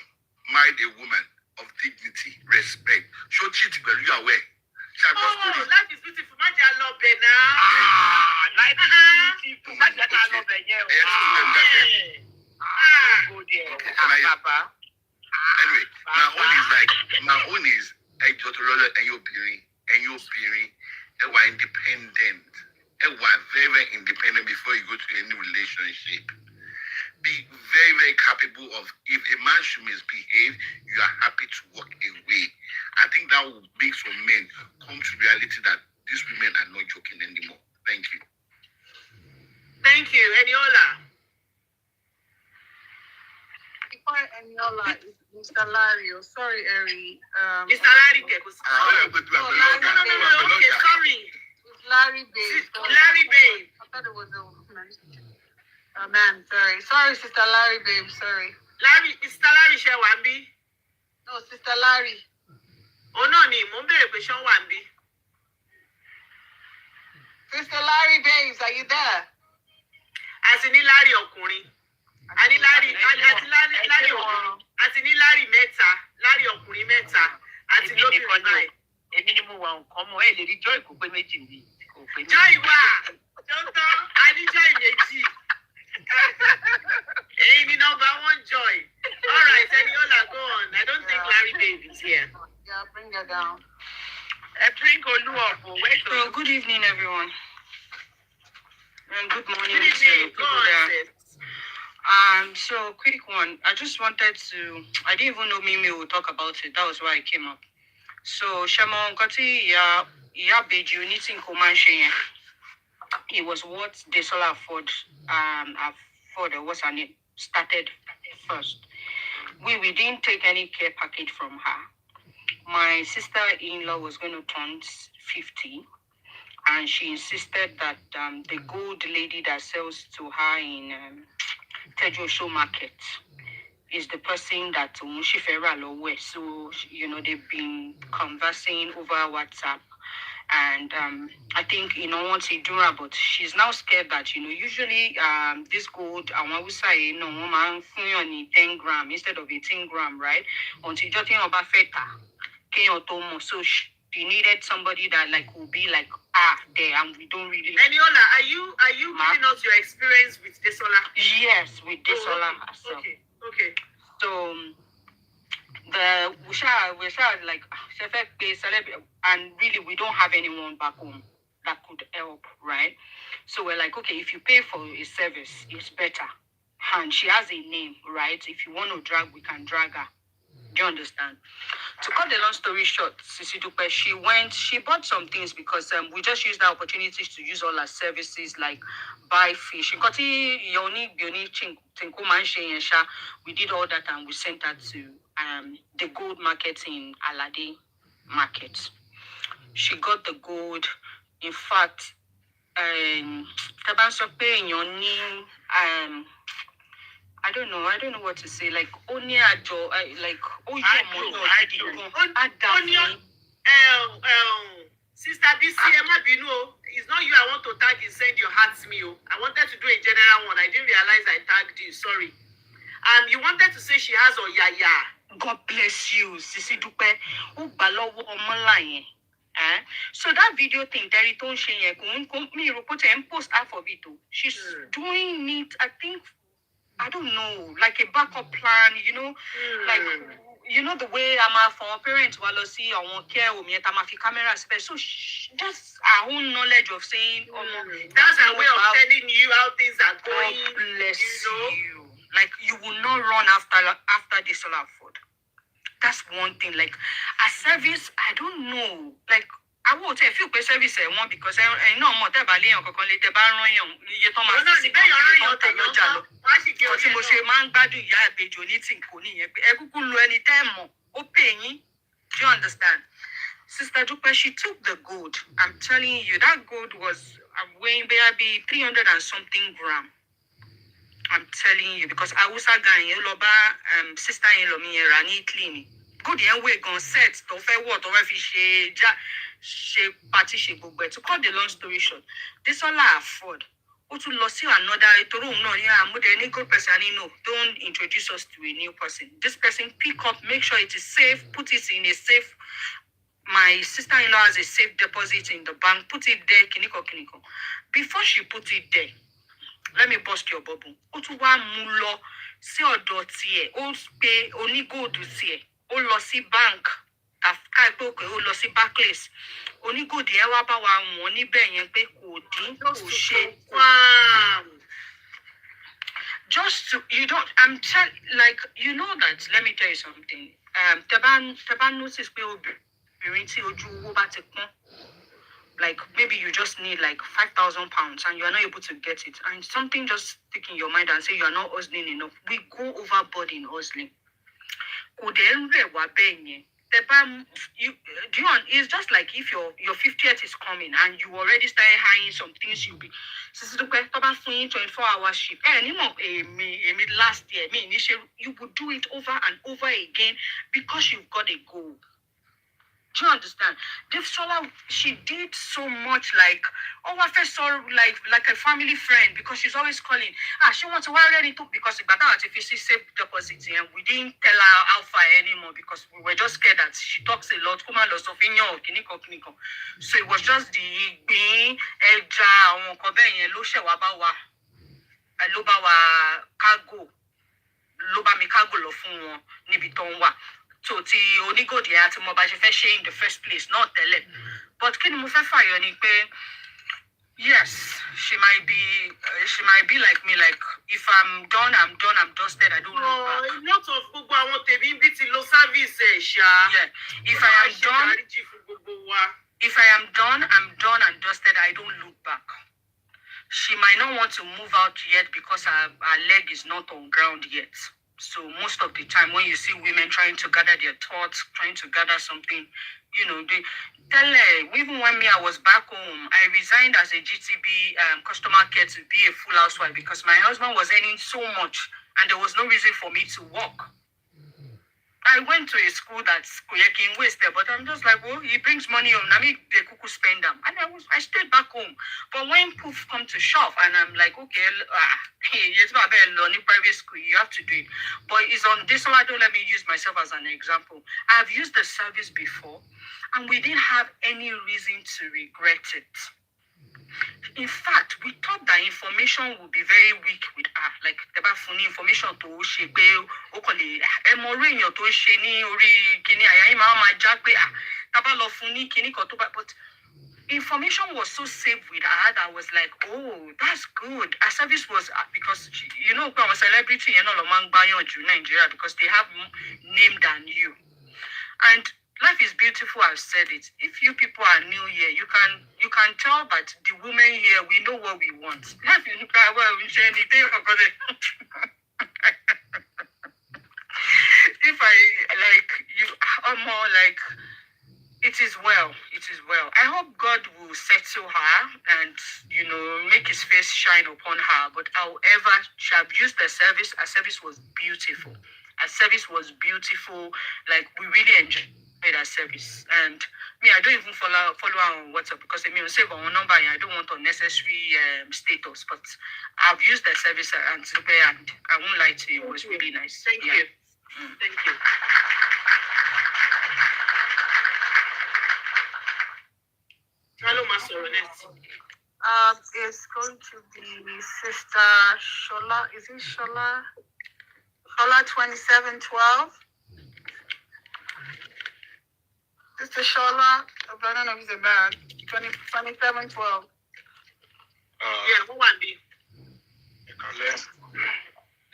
married a woman of dignity, respect. Show cheat but you are aware. Life is beautiful. Má jà lọ bẹ̀ náà. Life is beautiful. Má jà lọ bẹ̀ yẹn o. Anyway, my own is and your being independent. Very, very independent before you go to any relationship. Be very, very capable of, if a man should misbehave, you are happy to walk away. I think that will make some men come to reality that these women are not joking anymore. Thank you. Thank you. Eniola. Before Eniola is Mr. Larry. Oh, sorry, Eri. Mr. Larry. No, okay, sorry. It's Larry Babe. Larry Babe. I thought it was a woman. Oh, man, sorry. Sorry, Sister Larry Babe, sorry. Larry, Mr. Larry ṣe wà níbí. No, Sister Larry. Oh, no, ni mo ń bèrè pé ṣé wà níbí. Sister Larry Babes, are you there? As in Larry ọkùnrin. Àní Larry àti ní Larry mẹ́ta, Larry ọkùnrin mẹ́ta, àti lóbìnrin báyìí. Èmi ni mo wà nǹkan mọ́ ẹ lè rí Joy kò pé méjì ní kò pé méjì. Joy wà, Jọ́tọ́, àní Joy méjì. Èyí ni #1 Joy. All right, Eniola, go on. I don't think Larry Dave is here. Yeah, bring her down. Bring Olu up. Wait. So, good evening, everyone. And good morning Good to evening. Go people on, there. sis. So quick one. I just wanted to. I didn't even know Mimi would talk about it. That was why I came up. So Shama Nkoti, ya beji uniti nkomanshe. It was what Desola afford. What's her name? Started first. We didn't take any care package from her. My sister-in-law was going to turn 50, and she insisted that the gold lady that sells to her in Tejo Show Market is the person that Unshifera Lowe. So, they've been conversing over WhatsApp. And I think, once he do her, but she's now scared that, usually this gold, I would say, 10 gram instead of 18 gram, right? Until you're talking about feta, so she needed somebody that will be there, and we don't really. Eniola, are you giving us your experience with Desola? Yes, with Desola herself. Okay. So we shall and really we don't have anyone back home that could help, right? So we're like, okay, if you pay for a service, it's better. And she has a name, right? If you want to drag, we can drag her. Do you understand? To cut the long story short, Sisidupe, she bought some things because we just used the opportunities to use all our services, like buy fish. We did all that and we sent her to the gold market in Alade Market. She got the gold. In fact, I don't know what to say. Sister BC, it's not you I want to tag and send your heart to me. I wanted to do a general one. I didn't realize I tagged you. Sorry. You wanted to say she has Oyaya. God bless you, Sisidupe. So that video thing, Terry me post half of it. She's doing it, I think, I don't know, like a backup plan, the way I'm for parents while I see I won't care or me camera space. So that's our own knowledge of saying that's our way of telling you how things are going. God bless you. Like you will not run after this all afford. That's one thing. Like a service, I don't know. Like I won't say if you pay service one because I know more than Bali and Coconle Baron, you don't know. Because you say man badu ya bejo anything koni any time do you understand? Sister Dupe, she took the gold. I'm telling you, that gold was weighing maybe 300 and something gram. I'm telling you, because I was a guy, sister-in-law, me rani clean. Good, and we're going to set to fair water, she party, she book. But to cut the long story short, this all I afford. To lose another any good person, don't introduce us to a new person. This person pick up, make sure it is safe, put it in a safe. My sister-in-law has a safe deposit in the bank, put it there, kiniko. Before she put it there, let me bust your bubble. Otuwa mulo si odotie o pay oni go to see o lo si bank afka pe o lo si Barclays oni go di e wa ba wa won ni be yen pe ko din ko se just to I'm that let me tell you something. Teban notice pe obirin ti oju wo ba ti pon. Like maybe you just need like 5,000 pounds and you are not able to get it, and something just stick in your mind and say you are not hustling enough. We go overboard in hustling. It's just like if your 50th is coming and you already started hiring some things, you'll be 24-hour shift. Last year, you would do it over and over again because you've got a goal. Do you understand? Devsola, she did so much like, oh, I first saw like a family friend because she's always calling. She wants to wear anything because but now if you see safe deposit and we didn't tell her how far anymore because we were just scared that she talks a lot. Come on, lots of kiniko. So it was just the being eja yẹn ló ṣẹ̀ wá bá wa ló bá wa cargo ló bá mi cargo lọ fún wọn níbi tó ń wà. So ti onígòdì àti mo bá ṣe fẹ́ ṣe in the first place not tẹ́lẹ̀. But kí ni mo fẹ́ fàyọ ni pé yes, she might be like me, like if I'm done, I'm dusted, I don't look back. A lot of gbogbo àwọn tèmi bí ti lo service ṣá. Yeah. If I am done, I'm done and dusted, I don't look back. She might not want to move out yet because her leg is not on ground yet. So most of the time when you see women trying to gather their thoughts, trying to gather something, you know, they tell her, even when I was back home, I resigned as a GTB customer care to be a full housewife because my husband was earning so much and there was no reason for me to work. I went to a school that's Koyekin wasted, but I'm just like, well, he brings money home. Now me the cuckoo spend them. And I stayed back home. But when poof come to shove, and I'm like, okay, it's not about learning private school, you have to do it. But it's on this one, don't let me use myself as an example. I've used the service before, and we didn't have any reason to regret it. In fact, we thought that information would be very weak with her. Like, the funny information to she pay okole emorin to she ni ori kini aya ma ma ja pe taba lo funi kini ko to but information was so safe with her that I was like, oh, that's good. Her service was because she, you know, I'm a celebrity, you know, among Nigeria because they have name than you. And life is beautiful, I've said it. If you people are new here, you can tell that the women here, we know what we want. Life is if I like you are more like it is well. I hope God will settle her and, you know, make his face shine upon her. But however, she abused the service. Her service was beautiful. Like, we really enjoyed our service. And me, I don't even follow her on WhatsApp because I mean, save our number and I don't want unnecessary status. But I've used the service and I won't lie to you, it was really nice. Thank you. Thank you. Hello, Master Ronette. It's going to be Sister Shola. Is it Shola? Shola 2712. Sister Shola, I don't know if it's a bad. 2712. Yeah, who want be? Ekale.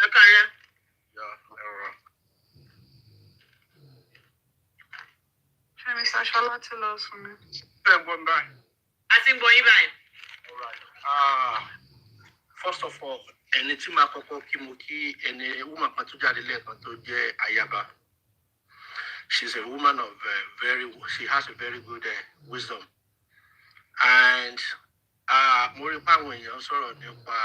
Ekale. Yeah, Try Mr. Shola to lose for me. Then going by. I think going by. All right. First of all, ẹni tí máa kọ́kọ́ kí mo kí ẹni woman kan tó jáde lẹ́ẹ̀kan tó jẹ́ Ayaba. She's a woman of she has a very good wisdom. And mo rí pé àwọn èèyàn sọ̀rọ̀ nípa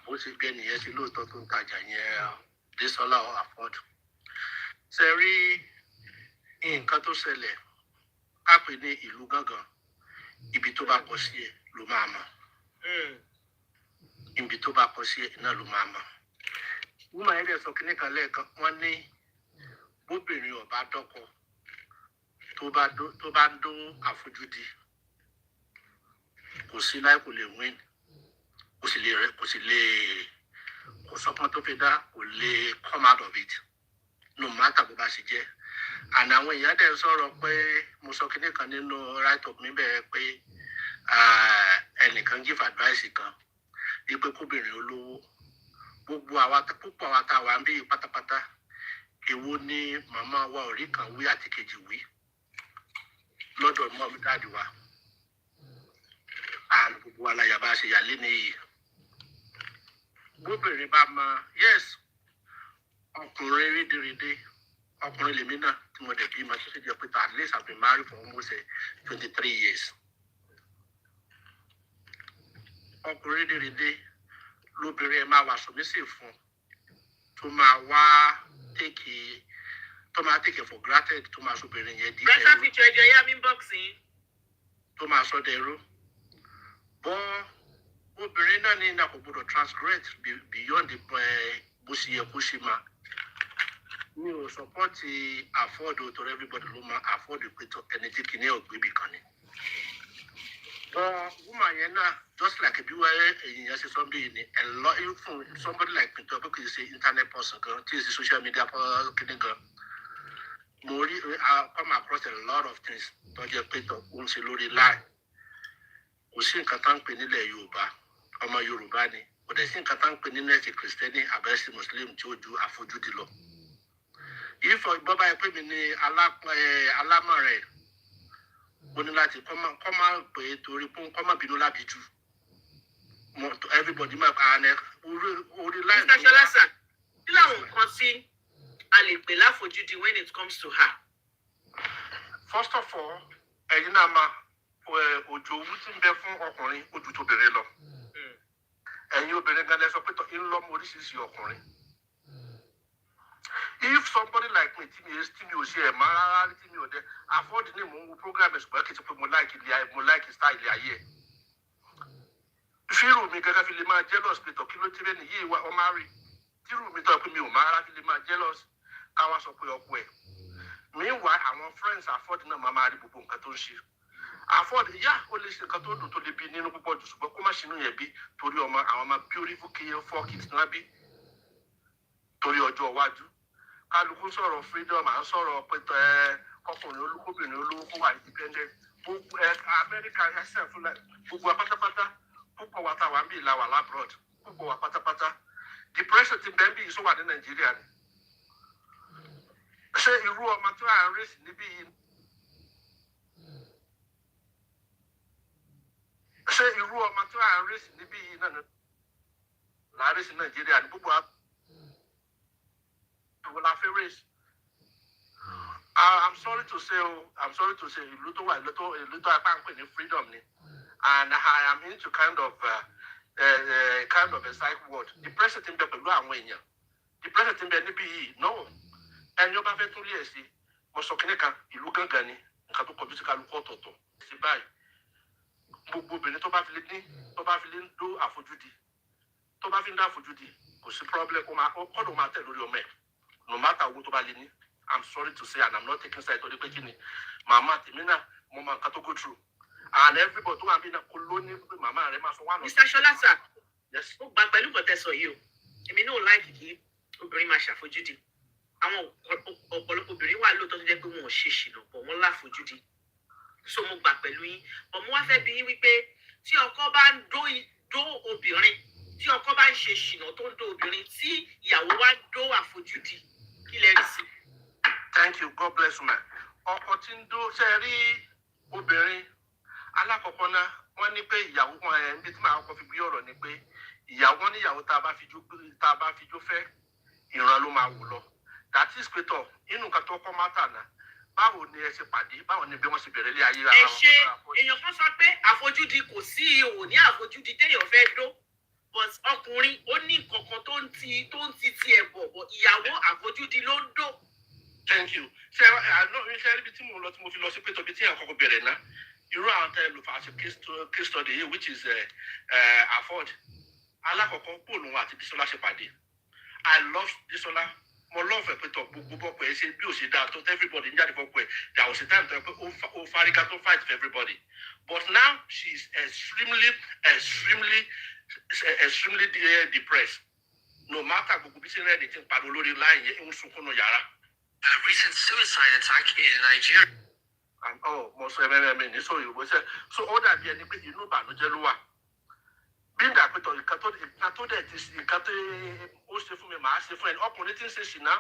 bó ti gbé nìyẹn sí lóòótọ́ tó ń tajà yẹn Desola or afford. Ṣé rí nǹkan tó ṣẹlẹ̀ á pè ní ìlú gángan ibi tó bá kọ sí ẹ̀ ló máa mọ̀. Ibi tó bá kọ sí ẹ̀ náà ló máa mọ̀. Woman yẹn dẹ̀ sọ kíní kan lẹ́ẹ̀kan wọ́n ní bóbìnrin ọba dọ́kọ tó bá ń dó àfojúdi kò sí láì kò lè win kò sọpọ́n tó fi dá kò lè come out of it no matter bó bá ṣe jẹ́. And àwọn èèyàn dẹ̀ sọ̀rọ̀ pé mo sọ kíní kan nínú write up mi bẹ́ẹ̀ pé ẹnìkan give advice kan wípé kóbìnrin olówó gbogbo púpọ̀ àwa tá a wà ń bí pátápátá èwo ni màmá wa ò rí kan wí àti kejì wí lọ́dọ̀ mọ́ mi dáàdì wa àrùn gbogbo wa láyà bá ṣe yàlé nìyí gbóbìnrin bá mọ yes ọkùnrin rédèrèdè ọkùnrin lèmi náà tí mo dẹ̀ bí ma tó ṣe jẹ́ pé at least I've been married for almost 23 years ọkùnrin rédèrèdè lóbìnrin ẹ máa wà submissive fún tó máa wá tó máa take it for granted tó máa sóbìnrin yẹn di Pressure ẹrú feature ẹjọ yá mi boxing. tó máa sọ dẹrú bọ́ obìnrin náà ní iná kò gbọdọ̀ transgress beyond the bó ṣe yẹ kó ṣe máa mi ò support afford to everybody ló máa afford pé ẹni tí kìíní ọ̀gbẹ́bì kan ni. But woman yẹn náà just like bí wọ́n èèyàn ṣe sọ bí ni a lot even somebody like Pinto pé kì í ṣe internet person gan tí ì ṣe social media kìíní gan mo rí come across a lot of things tó jẹ́ pé tó ń ṣe lórí line kò sí nǹkan tá ń pè nílẹ̀ Yorùbá ọmọ Yorùbá ni kò dẹ̀ sí nǹkan tá ń pè nínú ẹ̀sìn Kristẹni àbẹ̀sìn Muslim tí ó ju àfojúdi lọ. Ìfọ̀ bọ́bá yẹn pé mi ní alámọ̀ rẹ̀ ó ní láti kọ́ máa pè é torí pé kọ́ máa bínú lábí jù everybody máa pa àná orí láì. Mr. Sholasa, kí làwọn nǹkan tí a lè pè láfojúdi when it comes to her? First of all ẹ̀yin náà máa òjò owó tí ń bẹ fún ọkùnrin ojú tó bẹ̀rẹ̀ lọ ẹ̀yin obìnrin gan lẹ́sọ pé ń lọ́mọ oríṣiríṣi ọkùnrin. If somebody like me tí mi ò ṣe ẹ̀ máa rárá tí mi ò dẹ afford ní mò ń wo program ẹ̀ ṣùgbọ́n kì í ṣe pé mo like style ayé ẹ̀. Fírù mi gẹ́gẹ́ fi lè máa jealous pé tọ́kí ló tẹ́lẹ̀ nìyí ìwà ọmọ rí. Fírù mi tọ́ pé mi ò máa rárá fi lè máa jealous káwá sọ pé ọkọ ẹ̀. Meanwhile àwọn friends afford náà máa rí gbogbo nǹkan tó ń ṣe. Afford ìyá ó lè ṣe nǹkan tó dùn tó lè bí nínú púpọ̀ jù ṣùgbọ́n kó má ṣinú yẹn bí torí àwọn ọmọ beautiful key 4 kids náà bí torí ọjọ́ iwájú. Kálukú sọ̀rọ̀ freedom à ń sọ̀rọ̀ pẹ̀tọ́ ọkùnrin olókùnrin olówó kó wà independent gbogbo Amẹ́ríkà ẹsẹ̀ fúnlẹ̀ gbogbo pátápátá púpọ̀ wa táwa ń bí ìlà wà lábroad púpọ̀ wa pátápátá depression ti bẹ́ẹ̀ bí ìṣó wà ní Nàìjíríà ni. Ṣé irú ọmọ tó à ń rí sí níbí yìí? Ṣé irú ọmọ tó à ń rí sí níbí yìí náà láàárín sí Nàìjíríà ní gbogbo I'm sorry to say, ìlú tó apá ń pè ní freedom ni, and I am into kind of a psych ward. Depression ti ń bẹ pẹ̀lú àwọn èèyàn. Depression ti ń bẹ níbí yìí, no. Ẹni ó bá fẹ́ tún lé ẹ̀ sí, mo sọ kíní kan, ìlú gángan ni, nǹkan tó kọjú sí kálukú ọ̀tọ̀ọ̀tọ̀. Ṣé báyìí, gbogbo obìnrin tó bá fi lè ń dó àfojúdi, kò sí problem, kọ́dọ̀ máa tẹ̀ lórí ọmọ ẹ̀. No matter owó tó bá lè ní, I'm sorry to say, and I'm not taking side torí pé kí ni màmá tèmi náà mo máa ká tó go through, and everybody tó wà bí náà kó ló ní pé màmá rẹ̀ máa sọ wà lọ. Mr. Sholasa, yes. ó gbà pẹ̀lú nǹkan tẹ́ sọ yìí o, èmi náà láìkì kí obìnrin máa ṣàfojúdi. Àwọn ọ̀pọ̀lọpọ̀ obìnrin wà lóòótọ́ tó jẹ́ pé wọn ò ṣe ṣìnà pọ̀ wọ́n láfojúdi. So mo gbà pẹ̀lú yín, but mo wá fẹ́ bi yín wípé tí ọkọ bá ń dó obìnrin, tí ọkọ bá ń ṣe ṣìnà tó ń dó obìnrin, tí ìyàwó wá dó àfojúdi, kí lẹ rí sí? Thank you, God bless you, man. Ọkọ tí ń dó ṣe rí obìnrin alákọ̀ọ́kọ́ náà wọ́n ní pé ìyàwó kan níbi tí màá kọ́ fi gbé ọ̀rọ̀ ni pé níyàwó tá a bá fijó fẹ́ ìran ló máa wù lọ. That is pé tọ̀ inú nǹkan tó kọ́ mátà náà báwo ni ẹ ṣe pàdé báwo ni bí wọ́n ṣe bẹ̀rẹ̀ lé ayé ara wọn. Ẹ ṣe èèyàn kan sọ pé àfojúdi kò sí ihò ní àfojúdi téèyàn fẹ́ dó, but ọkùnrin ó ní nǹkan tó ń ti tiẹ̀ bọ̀ ìyàwó àfojúdi ló ń dó. Thank you. Ṣé ibi tí mo lọ tí mo fi lọ sí pé tóbi tí èèyàn kọ́kọ́ bẹ̀rẹ̀ náà irú àwọn tẹ́ lò fà á ṣe case study yìí which is afford. Alákọ̀ọ́kọ́ bóòlù wọn àti Bísọ́lá ṣe pàdé. I love Bísọ́lá. Mo love ẹ̀ pé tọ̀ gbogbo bọ́pọ̀ ẹ̀ ṣe bí ò ṣe dáa tó everybody ń jáde fọ́pọ̀ ẹ̀. There was a time tó yẹ pé ó fárígá tó fight for everybody. But now she is extremely depressed. No matter gbogbo bí sẹ́ni ẹ̀dẹ̀ ti ń pariwo lórí láì yẹn ń sunkún nù yàrá. A recent suicide attack in Nigeria. Mo sọ ẹ̀mẹ́mẹ́mẹ́ ní sọ Yorùbá ṣe so ó dàbí ẹni pé inú ìbànújẹ́ ló wà. Bí ń dà pé tọ̀ nǹkan tó dẹ̀ ti nǹkan tó ó ṣe fún mi màá ṣe fún ẹni ọkùnrin tí ń ṣe ṣìnà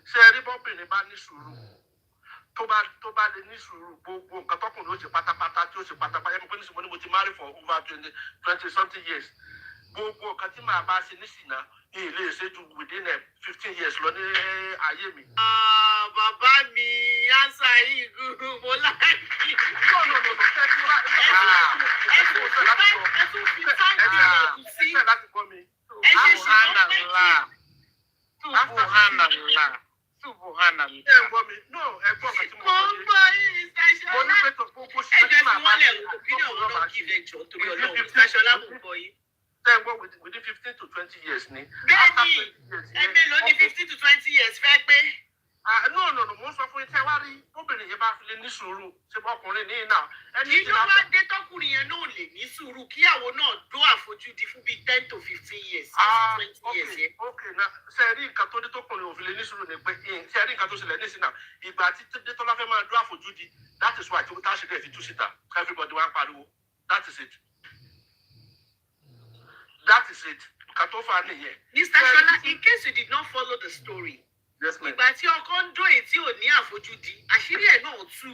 ṣe rí bọ́bìnrin bá ní sùúrù tó bá lè ní sùúrù gbogbo nǹkan tọkùnrin ó ṣe pátápátá tí ó ṣe pátápátá ẹni pé ní sùnmọ́ ni mo ti marry for over 20 something years gbogbo nǹkan tí màá bá ṣe ní ṣìnà ilé ṣe ju within 15 years lọ ní ayé mi. Bàbá mi ánsà yìí gúrú mo láìpẹ́. No. Ẹ tún fi táǹkì ọ̀dùn sí. Ẹ láti gbọ́ mi. Ẹ ṣe ṣìnà pé kí. Subhanallah. Subhanallah. ẹ gbọ́ mi no ẹ gbọ́ nǹkan tí mo Mo sọ ń yé gbọ́ yín, Mr. mo ní Ṣọlá. pé tó gbogbo Ẹ ṣùgbọ́n tí jẹ́ màá fi bá wọ́n ṣe lẹ̀ opinion wọn àtọ́kùnrin náà ọba kí ṣe ilé ìjọ torí within Ọlọ́run. Mr. Ṣọlá mo 15 gbọ́ yín. tẹ́ ẹ gbọ́ within 15 to 20 years ni after Bẹ́ẹ̀ni, 20 years ẹgbẹ́ ló ní 15 to 20 years fẹ́ pé. no mo ń sọ fún yín tẹ́ wá rí obìnrin yẹn bá fi lè ní sùúrù ṣe bọ́ ọkùnrin ní ìnà ẹni Kí tí ló wàá wá dé tọkùnrin yẹn náà lè ní sùúrù kíyàwó náà dó àfojúdi fún bíi 10 to 15 years, 20 years yẹn. ok na ṣe rí nǹkan tó dé tó kùnrin òfin lè ní sùúrù ni pé ṣe rí nǹkan tó ṣẹlẹ̀ ní ìsìn náà ìgbà tí Dẹ́tọ́lá fẹ́ máa dó àfojúdi that is why tí wọ́n tá ṣe dẹ̀ fi tú síta everybody wá ń pariwo that is it nǹkan tó fà á nìyẹn. Mr. Ṣọlá, in case you did not follow the story, yes ma'am. ìgbà tí ọkọ ń dó èyí tí ò ní àfojúdi àṣírí ẹ̀ náà tú.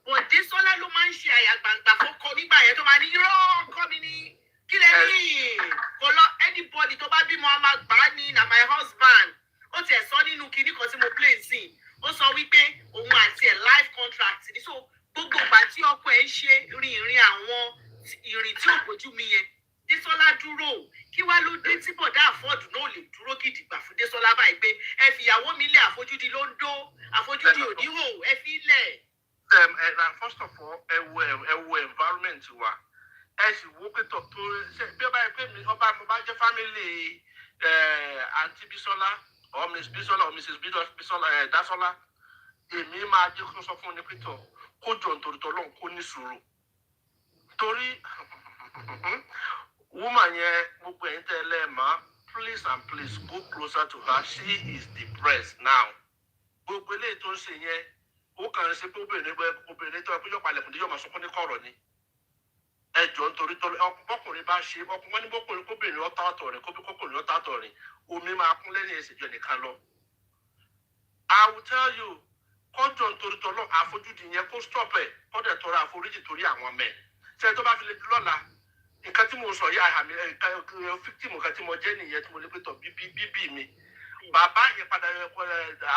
Bọ̀dé Sọ́lá ló máa ń ṣe àyà gbàǹgbà fọ́kọ nígbà yẹn tó máa ní irọ́ ọkọ mi ní kí lẹ ní kò lọ anybody tó bá bímọ a máa gbà á ní na my husband. Ó tiẹ̀ sọ nínú kinní kan tí mo play sí. Ó sọ wípé òun àti ẹ̀ life contract ní so gbogbo ìgbà tí ọkọ ẹ̀ ń ṣe ìrìn àwọn ìrìn tí ò bójú mi yẹn. Désọ́lá dúró kí wá ló dé tí bọ̀dá àfọ́ọ̀dù náà lè dúró gidigba fún Désọ́lá báyìí pé ẹ fìyàwó mi lé àfojúdi ló ń dó àfojúdi òníhò ẹ fi lẹ̀. First of all ẹ wo environment wa ẹ sì wo pé tó bí ọba yẹn pé mo bá jẹ́ family aunty Bisola or Miss Bisola or Mrs. Bisola Dasola èmi máa jẹ́ kó sọ fún ní pé tó kó jọ nítorí tọ́lọ́run kó ní sùúrù torí woman yẹn gbogbo ẹ̀yin tẹ́ lẹ́ẹ̀mọ́ please and please go closer to her she is depressed now gbogbo eléyìí tó ń ṣe yẹn ó kàn ń ṣe pé obìnrin tó ẹkú yọ palẹ̀kùn yóò máa sọkún ní kọ̀rọ̀ ni ẹjọ́ nítorí tó ọkùnrin bá ṣe ọkùnrin ní bọ́kùnrin kóbìnrin ọ̀tá ọ̀tọ̀ rẹ̀ kóbìnrin ọ̀tá ọ̀tọ̀ rẹ̀ omi máa kún lẹ́yìn ìṣèjọ nìkan lọ. I will tell you kọjọ nítorí tọ́lọ́ àfojúdi yẹn kó stop ẹ̀ kọ́dẹ̀ tọrọ àforíjì torí àwọn ọmọ ẹ̀ ṣe tó bá fi lè di lọ́la nǹkan tí mo sọ yìí àhàmì fíktìmù nǹkan tí mo jẹ́ nìyẹn tí mo lè pè tọ̀ bíbí mi bàbá yẹn padà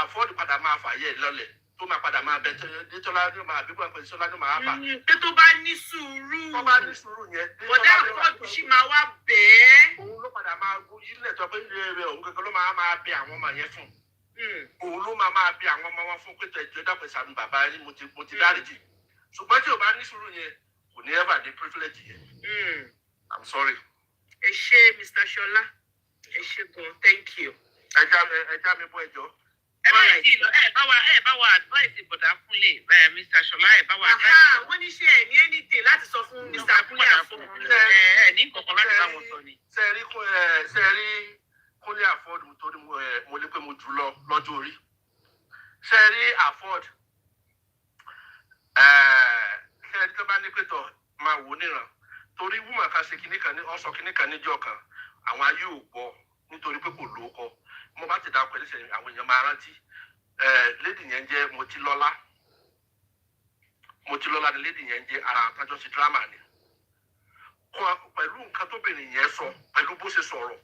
àfọ́ọ̀dù padà máa fàyè lọ́lẹ̀ tó máa padà máa bẹ Dẹ́tọ́lá ní máa bí gbọ́n pé Sọ́lá ní máa bà. Pé tó bá ní sùúrù. Tó bá ní sùúrù yẹn. Bọ̀dá àfọ́ọ̀dù sì máa wá bẹ́ẹ̀. Òun ló padà máa yílẹ̀ tó pé òun kankan ló máa bẹ àwọn ọmọ yẹn fún. Òun ló máa bẹ àwọn ọmọ wọn fún pé tẹ̀jọ́ dàpẹ̀ sànù bàbá yín mo ti dáríjì. Ṣùgbọ́n tí o bá ní sùúrù yẹn kò ní ever ní privilege yẹn. I'm sorry. Ẹ ṣé Mr. Ṣọlá. Ẹ ṣé gan, thank you. Ẹja mi bọ́ ẹjọ́. Ẹ bá wa advice bọ̀dá Kúnlé Mr. Ṣọlá ẹ bá wa advice. Wọ́n ní ṣe ẹ̀ ní anything láti sọ fún Mr. Kúnlé Àfọ̀dù. Ẹ ní kankan láti bá wọn sọ ni. Sẹ́ẹ̀rí Kúnlé Àfọ̀dù torí mo lè pé mo jù lọ lọ́jọ́ orí. Sẹ́ẹ̀rí Àfọ̀dù sẹ́ẹ̀rí tó bá ní pé tọ̀ máa wò níran torí wúmọ̀ kan ṣe kinní kan ní ọ̀sọ̀ kinní kan níjọ́ kan àwọn ayé ò gbọ́ nítorí pé kò lóko mo bá ti dá pẹ̀lú ìṣẹ̀lẹ̀ àwọn èèyàn máa rántí lady yẹn jẹ́ Motilọ́lá ni lady yẹn jẹ́ ara àtàjọ́ sí drama ni pẹ̀lú nǹkan tóbìnrin yẹn sọ pẹ̀lú bó ṣe sọ̀rọ̀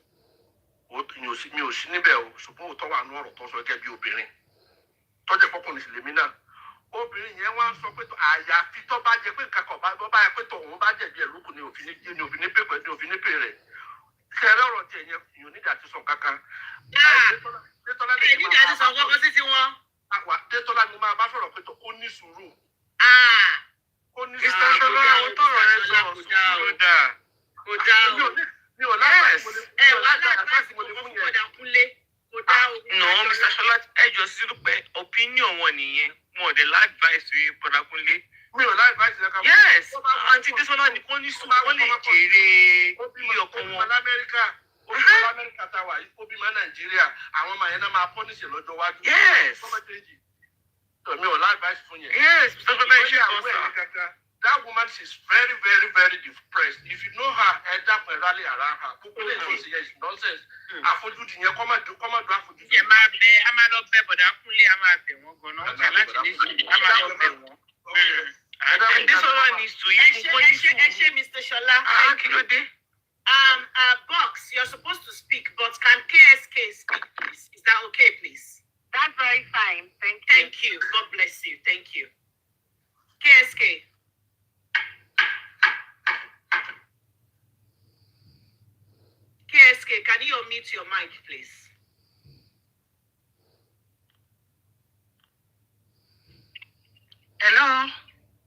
mi ò sí níbẹ̀ o ṣùgbọ́n òótọ́ wà ní ọ̀rọ̀ tó sọ gẹ́gẹ́ bí obìnrin tọ́jú pọ́kùnrin sì lèmi náà obìnrin yẹn wá ń sọ pé àyàfi tó bá jẹ pé nǹkan kan bá yẹ pé tòun bá jẹ̀bi ẹ̀ lókun ni òfin ní pè rẹ̀ ṣẹlẹ̀ ọ̀rọ̀ tiẹ̀ yẹn ìyọ̀n nídà ti sọ kankan. Dẹ́tọ́lá ní ìdíjà ti sọ kọ́kọ́ sí tiwọn. Dẹ́tọ́lá ni máa bá sọ̀rọ̀ pé ó ní sùúrù. Ó ní Mr. sùúrù. Ṣọlá àwọn tọrọ ẹ sọ sùúrù dà. Kò dá o. Mi ò lágbàá láti mo lè fún yẹn. Kò dá o. No, Mr. Ṣọlá ẹjọ́ Sisidupe opinion wọn nìyẹn wọn ò dé láàdváìsì rí bọ̀dá Kúnlé. Mi ò lágbàá ìṣẹ̀lẹ̀ kan. Yes, àǹtí Désọ́lá ni kò ní sùúrù wọ́n lè jèrè ilé ọkọ wọn. Obìnrin Amẹ́ríkà tá a wà yìí, obìnrin Nàìjíríà, àwọn ọmọ yẹn náà máa pọ́nìṣì lọ́jọ́ wájú. Yes. Mi ò lágbàá fún yẹn. Yes, Mr. Ṣọlá ẹ ṣe kan sá. That woman is very, very, very depressed. If you know her, ẹ dákun ẹ rally around her. Gbogbo ilé ìtòsí yẹn is nonsense. Àfojúdi yẹn kọ́ máa dùn àfojúdi. Ẹ máa bẹ, a máa lọ bẹ bọ̀dá Kúnlé, a máa bẹ̀ wọ́n gan-an. Wọ́n tẹ̀ láti ní sùúrù, a máa lọ bẹ̀ wọ́n. And Désọ́lá needs to even go ní sùúrù. Ẹ ṣé Mr. Ṣọlá. Kí ló dé? Box, you're supposed to speak, but can KSK speak, please? Is that okay, please? That's very fine. Thank you. Thank you. God bless you. Thank you. KSK. KSK, can you unmute your mic, please? Hello.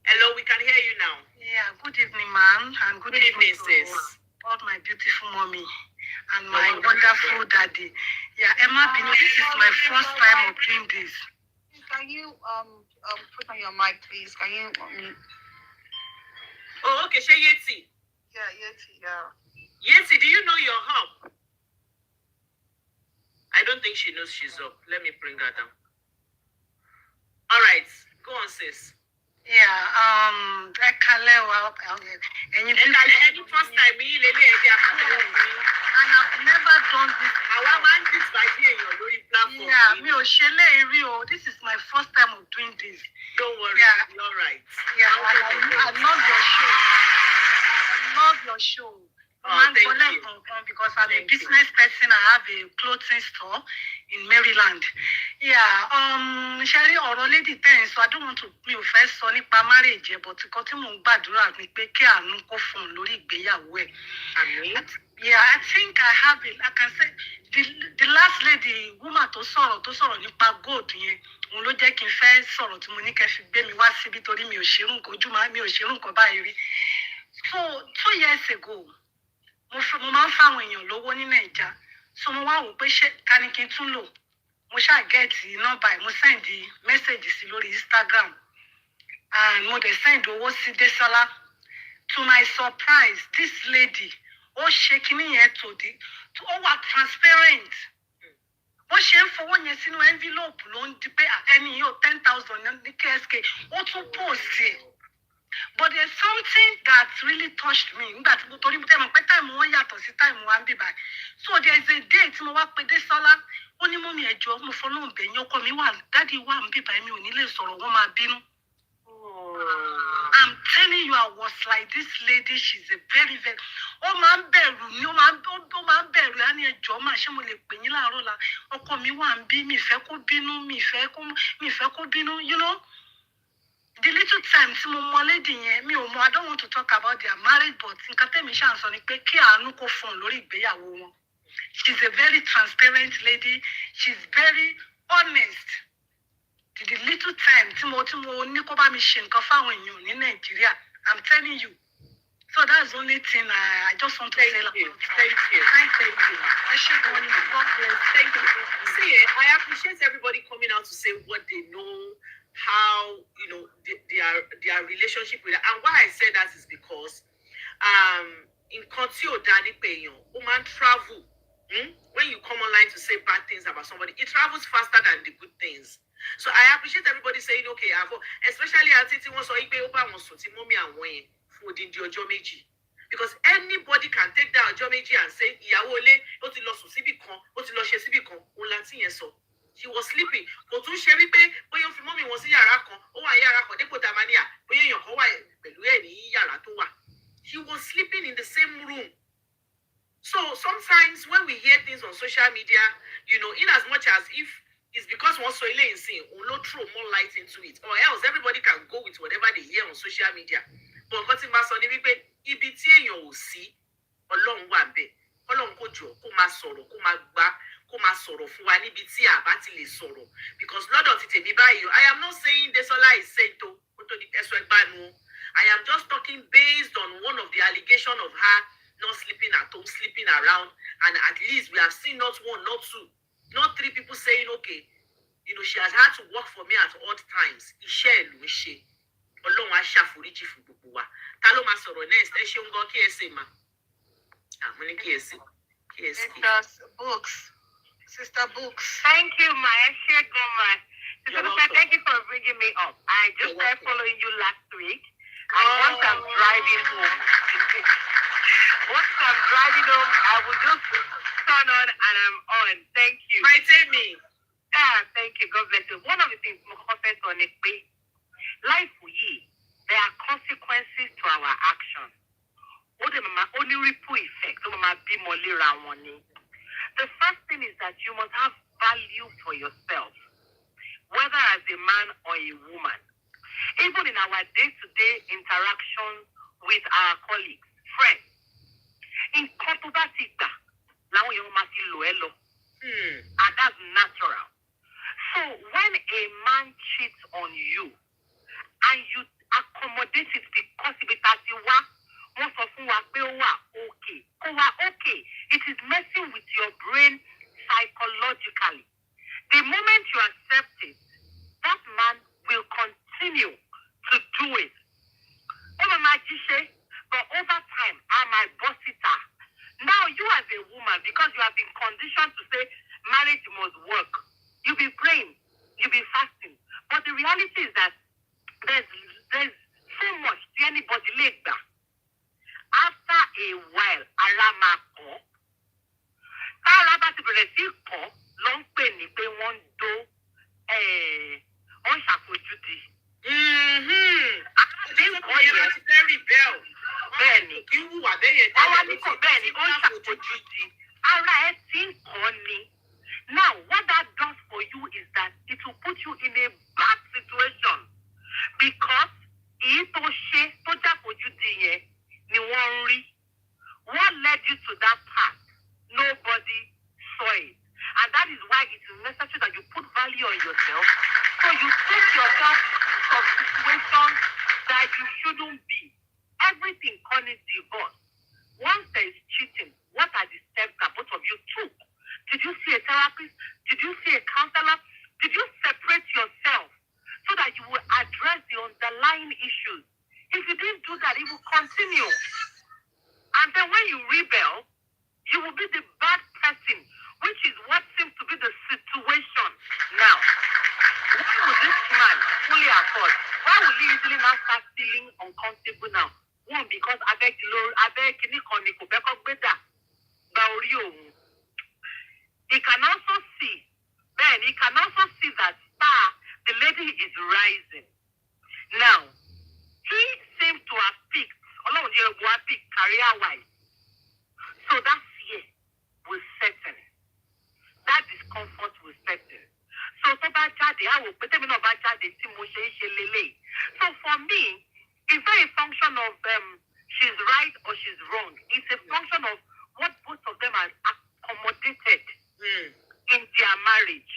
Hello, we can hear you now. Yeah, good evening, ma'am, and good evening, sis. all my beautiful mommy and my wonderful daddy. Yeah, Emma Bino, this is my first time of doing this. Can you put on your mic, please? Can you? Oh, okay. Say Yeti. Yeah, Yeti. Yeah. Yeti, do you know your hub? I don't think she knows she's up. Let me bring her down. All right, go on, sis. Yeah, Any first time, and I've never done this. Our man this by here, your platform. Yeah, this is my first time of doing this. Don't worry, Yeah. you're all right. Yeah, I love your show. I love your show. Thank you. Because I'm a business person. I have a clothing store in Maryland. Yeah, Sherry ọ̀rọ̀ lady ten, so I don't want to mi ò fẹ́ sọ nípa marriage, but nǹkan tí mò ń gbàdúrà ni pé kí àánú kó fún un lórí ìgbéyàwó ẹ̀. Amen. Yeah, I think I have it. I can say the last lady, woman tó sọ̀rọ̀ nípa gold yẹn, òun ló jẹ́ kí n fẹ́ sọ̀rọ̀ tí mo ní kẹ́ fi gbé mi wá síbi torí mi ò ṣerú nǹkan báyìí rí. So 2 years ago, mo máa ń fáwọn èèyàn lówó ní Nàìjà. So mo wá wò pé ṣé ká ní kí n tún lò. Mo ṣáà gẹ́ẹ̀tì nọ́mbà ẹ̀, mo send message sí lórí Instagram. And mo dẹ̀ send owó sí Desola. To my surprise, this lady, ó ṣe kíní yẹn ó wà transparent. Bó ṣe ń fowó yẹn sínú envelope ló ń di pé ẹni yóò 10,000 ní KSK, ó tún post it. But there's something that really touched me. Nígbà tí mo torí mo tẹ́ mọ̀ pé táìmù wọn yàtọ̀ sí táìmù wa ń bì báyìí. So there's a day tí mo wá pe Desola, ó ní mọ́mí ẹ̀jọ̀ mo fọlọ́run bẹ̀yìn ọkọ mi wà dádì wà ń bì báyìí mi ò ní lè sọ̀rọ̀ wọ́n máa bínú. I'm telling you, I was like this lady. She's a very, very. Oh, man, bẹ̀rù ni, ó máa ń bẹ̀rù. Á ní ẹjọ́ máa ṣé mo lè pè yín láàárọ̀ la. Ọkọ mi wà ń bí, mi fẹ́ kó bínú, mi fẹ́ kó bínú. You know, the little time tí mo mọ lady yẹn, mi ò mọ. I don't want to talk about their marriage, but nǹkan tẹ́mi ṣáà ń sọ ni pé kí àánú kó fún un lórí ìgbéyàwó wọn. She's a very transparent lady. She's very honest. The little time tí mo ní kó bá mi ṣe nǹkan fáwọn èèyàn ní Nàìjíríà, I'm telling you. So that's the only thing I just want to say. Thank you. Thank you. I should go on. God bless. Thank you. See, I appreciate everybody coming out to say what they know, how their relationship with her. And why I say that is because in tí ò dá ní pé èèyàn ó máa ń travel. When you come online to say bad things about somebody, it travels faster than the good things. So I appreciate everybody saying, okay, especially àti tí wọ́n sọ pé ó bá wọn sùn tí mọ́mí àwọn yẹn fún odindi ọjọ́ méjì. Because anybody can take that ọjọ́ méjì and say, ìyàwó ilé, ó ti lọ sùn síbì kan, ó ti lọ ṣe síbì kan, òun láti yẹn sọ. She was sleeping. Kò tún ṣe wípé bóyá ó fi mọ́mí wọn sí yàrá kan, ó wà ní yàrá kan, dépò tamania, bóyá èèyàn kan wà pẹ̀lú ẹ̀ ní yàrá tó wà. She was sleeping in the same room. So sometimes when we hear things on social media, in as much as if it's because one so in sin, we'll not throw more light into it, or else everybody can go with whatever they hear on social media. But cutting back on the ibi tí èèyàn ò sí, Ọlọ́run wà ńbẹ̀. Ọlọ́run kó jọ kó máa sọ̀rọ̀, kó máa gbà, kó máa sọ̀rọ̀ fún wa níbi tí a bá ti lè sọ̀rọ̀. Because lọ́dọ̀ ti tèmi báyìí, I am not saying Desola is saint o, kó tó di ẹ̀sọ́ ẹgbàá nu. I am just talking based on one of the allegations of her not sleeping at home, sleeping around, and at least we have seen not one, not two, not three people saying, okay, she has had to work for me at odd times. Iṣẹ́ ìlú ń ṣe. Ọlọ́run á ṣàforíjì fún gbogbo wa. Ta ló máa sọ̀rọ̀ next? Ẹ ṣeun gan kí ẹ ṣe mà. Mo ní kí ẹ ṣe. Sister Books. Thank you, ma. Sister Books, thank you for bringing me up. I just started following you last week. And once I'm driving home, I will just turn on and I'm on. Thank you. My Tammy. Thank you. God bless you. One of the things mo focus on is life there are consequences to our action. Only ripple effect. The first thing is that you must have value for yourself, whether as a man or a woman. Even in our day-to-day interaction with our colleagues, friends, in Kotobatika, and that's natural. So when a man cheats on you and you accommodate it because ibi tá ti wá wọ́n sọ fún wa pé ó wà okay kó wà okay it is messing with your brain psychologically the moment you accept it that man will continue to do it ó máa jíṣẹ́ but over time my boss sitter now you as a woman because you have been conditioned to say marriage must work you be praying you be fasting but the reality is that there's so much tí anybody lè gbà after a while ara máa kọ́ tára bá ti bẹ̀rẹ̀ sí kọ́ ló ń pè ní pé wọ́n ń dó wọ́n ń ṣàfojúdi. Àti nǹkan yẹn ti fẹ́ rebel. Bẹ́ẹ̀ni. Kí wùwà bẹ́yẹn tẹ́lẹ̀. Àwọn ní kò bẹ́ẹ̀ni ó ń ṣàfojúdi. Ara ẹ ti ń kọ́ ni. Now what that does for you is that it will put you in a bad situation because èyí tó ṣe tó jáfojúdi yẹn ni wọ́n ń rí. What led you to that path? Nobody saw it. And that is why it is necessary that you put value on yourself. So you take yourself from situations that you shouldn't be. Everything calling divorce. Once there is cheating, what are the steps that both of you took? Did you see a therapist? Did you see a counselor? Did you separate yourself so that you will address the underlying issues? If you didn't do that, it will continue. And then when you rebel, you will be the bad person, which is what seems to be the situation now. Why would this man fully afford? Why would he easily not start feeling uncomfortable now? One, because abeg kini kan ni kò bẹ́kọ̀ gbé dà gba orí òun. He can also see, that the lady is rising. Now, he seems to have picked, career-wise. So that fear will set in. That discomfort will set in. So tó bá jáde, pé tèmi náà bá jáde tí mo ṣe é ṣe lélẹ̀. So for me, it's not a function of she's right or she's wrong. It's a function of what both of them are accommodated in their marriage.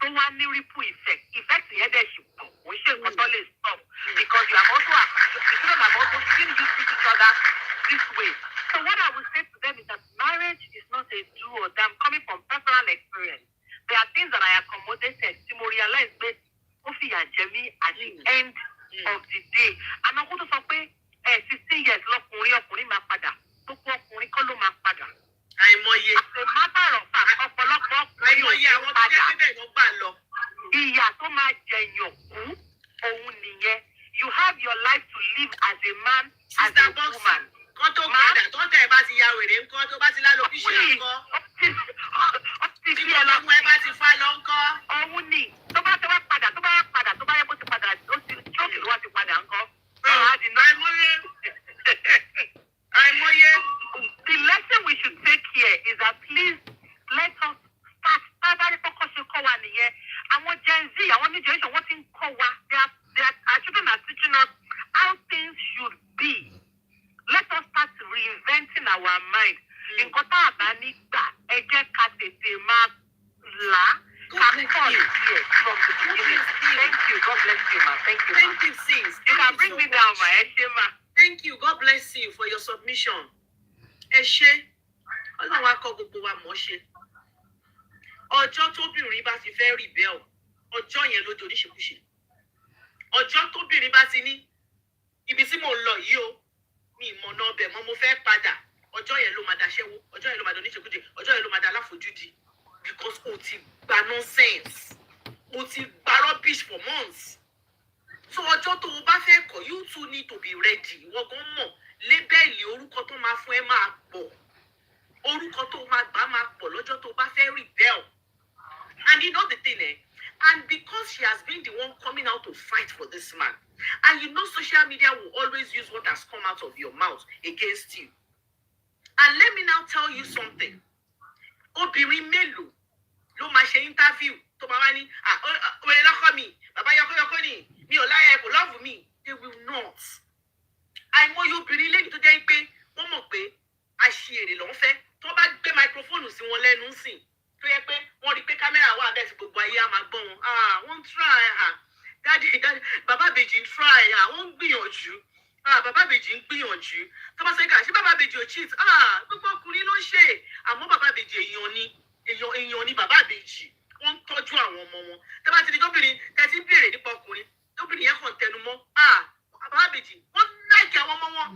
So one ripple effect. Effect the other we should control stop because you have also seen you treat each other this way. So what I would say to them is that marriage is not a do or die. I'm coming from personal experience. There are things that I accommodated to realize that at the end of the day. And I'm going to say 16 years ọkùnrin máa padà. Gbogbo ọkùnrin kọ́ ló máa padà. Àìmọye. As a matter of fact, ọ̀pọ̀lọpọ̀ ọkùnrin ò ní padà. Ìyà tó máa jẹyàn kú, òun nìyẹn. You have your life to live as a man, as a woman. Kọ́ tó padà, tó tẹ̀ bá ti ya wèrè ńkọ́, tó bá ti lálọ́ bíṣẹ́ ńkọ́. Tí ọlọ́mọ ẹ bá ti fá lọ ńkọ́. Òun ni, tó bá wá padà, tó bá yẹ kó ti padà, ó ti ṣókè ló wá ti padà ńkọ́. Àìmọye. The lesson we should take here is that please let us start. Tábàrí kọ́kọ́ ṣe kọ́ wa nìyẹn. Àwọn Gen Z, àwọn new generation, wọ́n ti ń kọ́ wa. Our children are teaching us how things should be. Let us start reinventing our mind. Nǹkan tá a bá ní gbà, ẹ jẹ́ ká tètè máa là á. From the beginning. Thank you. God bless you, ma. Thank you, ma. Thank you, sis. You can bring me down, ma. Ma. Thank you. God bless you for your submission. Ẹ ṣé. Ọlọ́run á kọ́ gbogbo wa mọ̀ ṣe. Ọjọ́ tóbìnrin bá ti fẹ́ rebel, ọjọ́ yẹn ló dorí ṣekúṣe. Ọjọ́ tóbìnrin bá ti ní ibi tí mò ń lọ yìí o, mi ìmọ̀nà ọbẹ̀ mọ́ mo fẹ́ padà. Ọjọ́ yẹn ló máa daṣẹ́wó, ọjọ́ yẹn ló máa dorí ṣekúṣe, ọjọ́ yẹn ló máa da aláfojúdi. Because o ti gba nonsense, o ti gba rubbish for months. So ọjọ́ tó o bá fẹ́ kọ̀, you too need to be ready. Ìwọ gan mọ̀, lébẹ́ẹ̀lì orúkọ tó máa fún ẹ máa pọ̀. Orúkọ tó máa gbà máa pọ̀ lọ́jọ́ tó o bá fẹ́ rebel. And you know the thing, and because she has been the one coming out to fight for this man, and you know social media will always use what has come out of your mouth against you. And let me now tell you something. Obìnrin mélòó ló máa ṣe interview tó máa wá ní wèrè lọ́kọ mi, bàbá yọkọ́yọkọ́ ni, mi ò láyà ẹ̀ kò love me. They will not. Àìmọye obìnrin lẹ́yìn tó jẹ́ pé wọ́n mọ̀ pé àṣìírè ló ń fẹ́ tó bá gbé microphone sí wọn lẹ́nu sìn tó yẹ pé wọ́n rí pé kámẹ́rà wà bẹ́ẹ̀ tí gbogbo ayé á máa gbọ́ wọn. Wọ́n try. Daddy, Baba Beji ń try, wọ́n ń gbìyànjú. Baba Beji ń gbìyànjú. Tó bá sọ pé ṣé Baba Beji ò cheat? Gbogbo ọkùnrin ló ń ṣe. Àmọ́ Baba Beji èèyàn ni Baba Beji. Wọ́n ń tọ́jú àwọn ọmọ wọn. Tó bá ti di tóbìnrin, tẹ́tí ń béèrè nípa ọkùnrin, tóbìnrin yẹn kàn tẹnu mọ́. Baba Beji, wọ́n láìkì àwọn ọmọ wọn.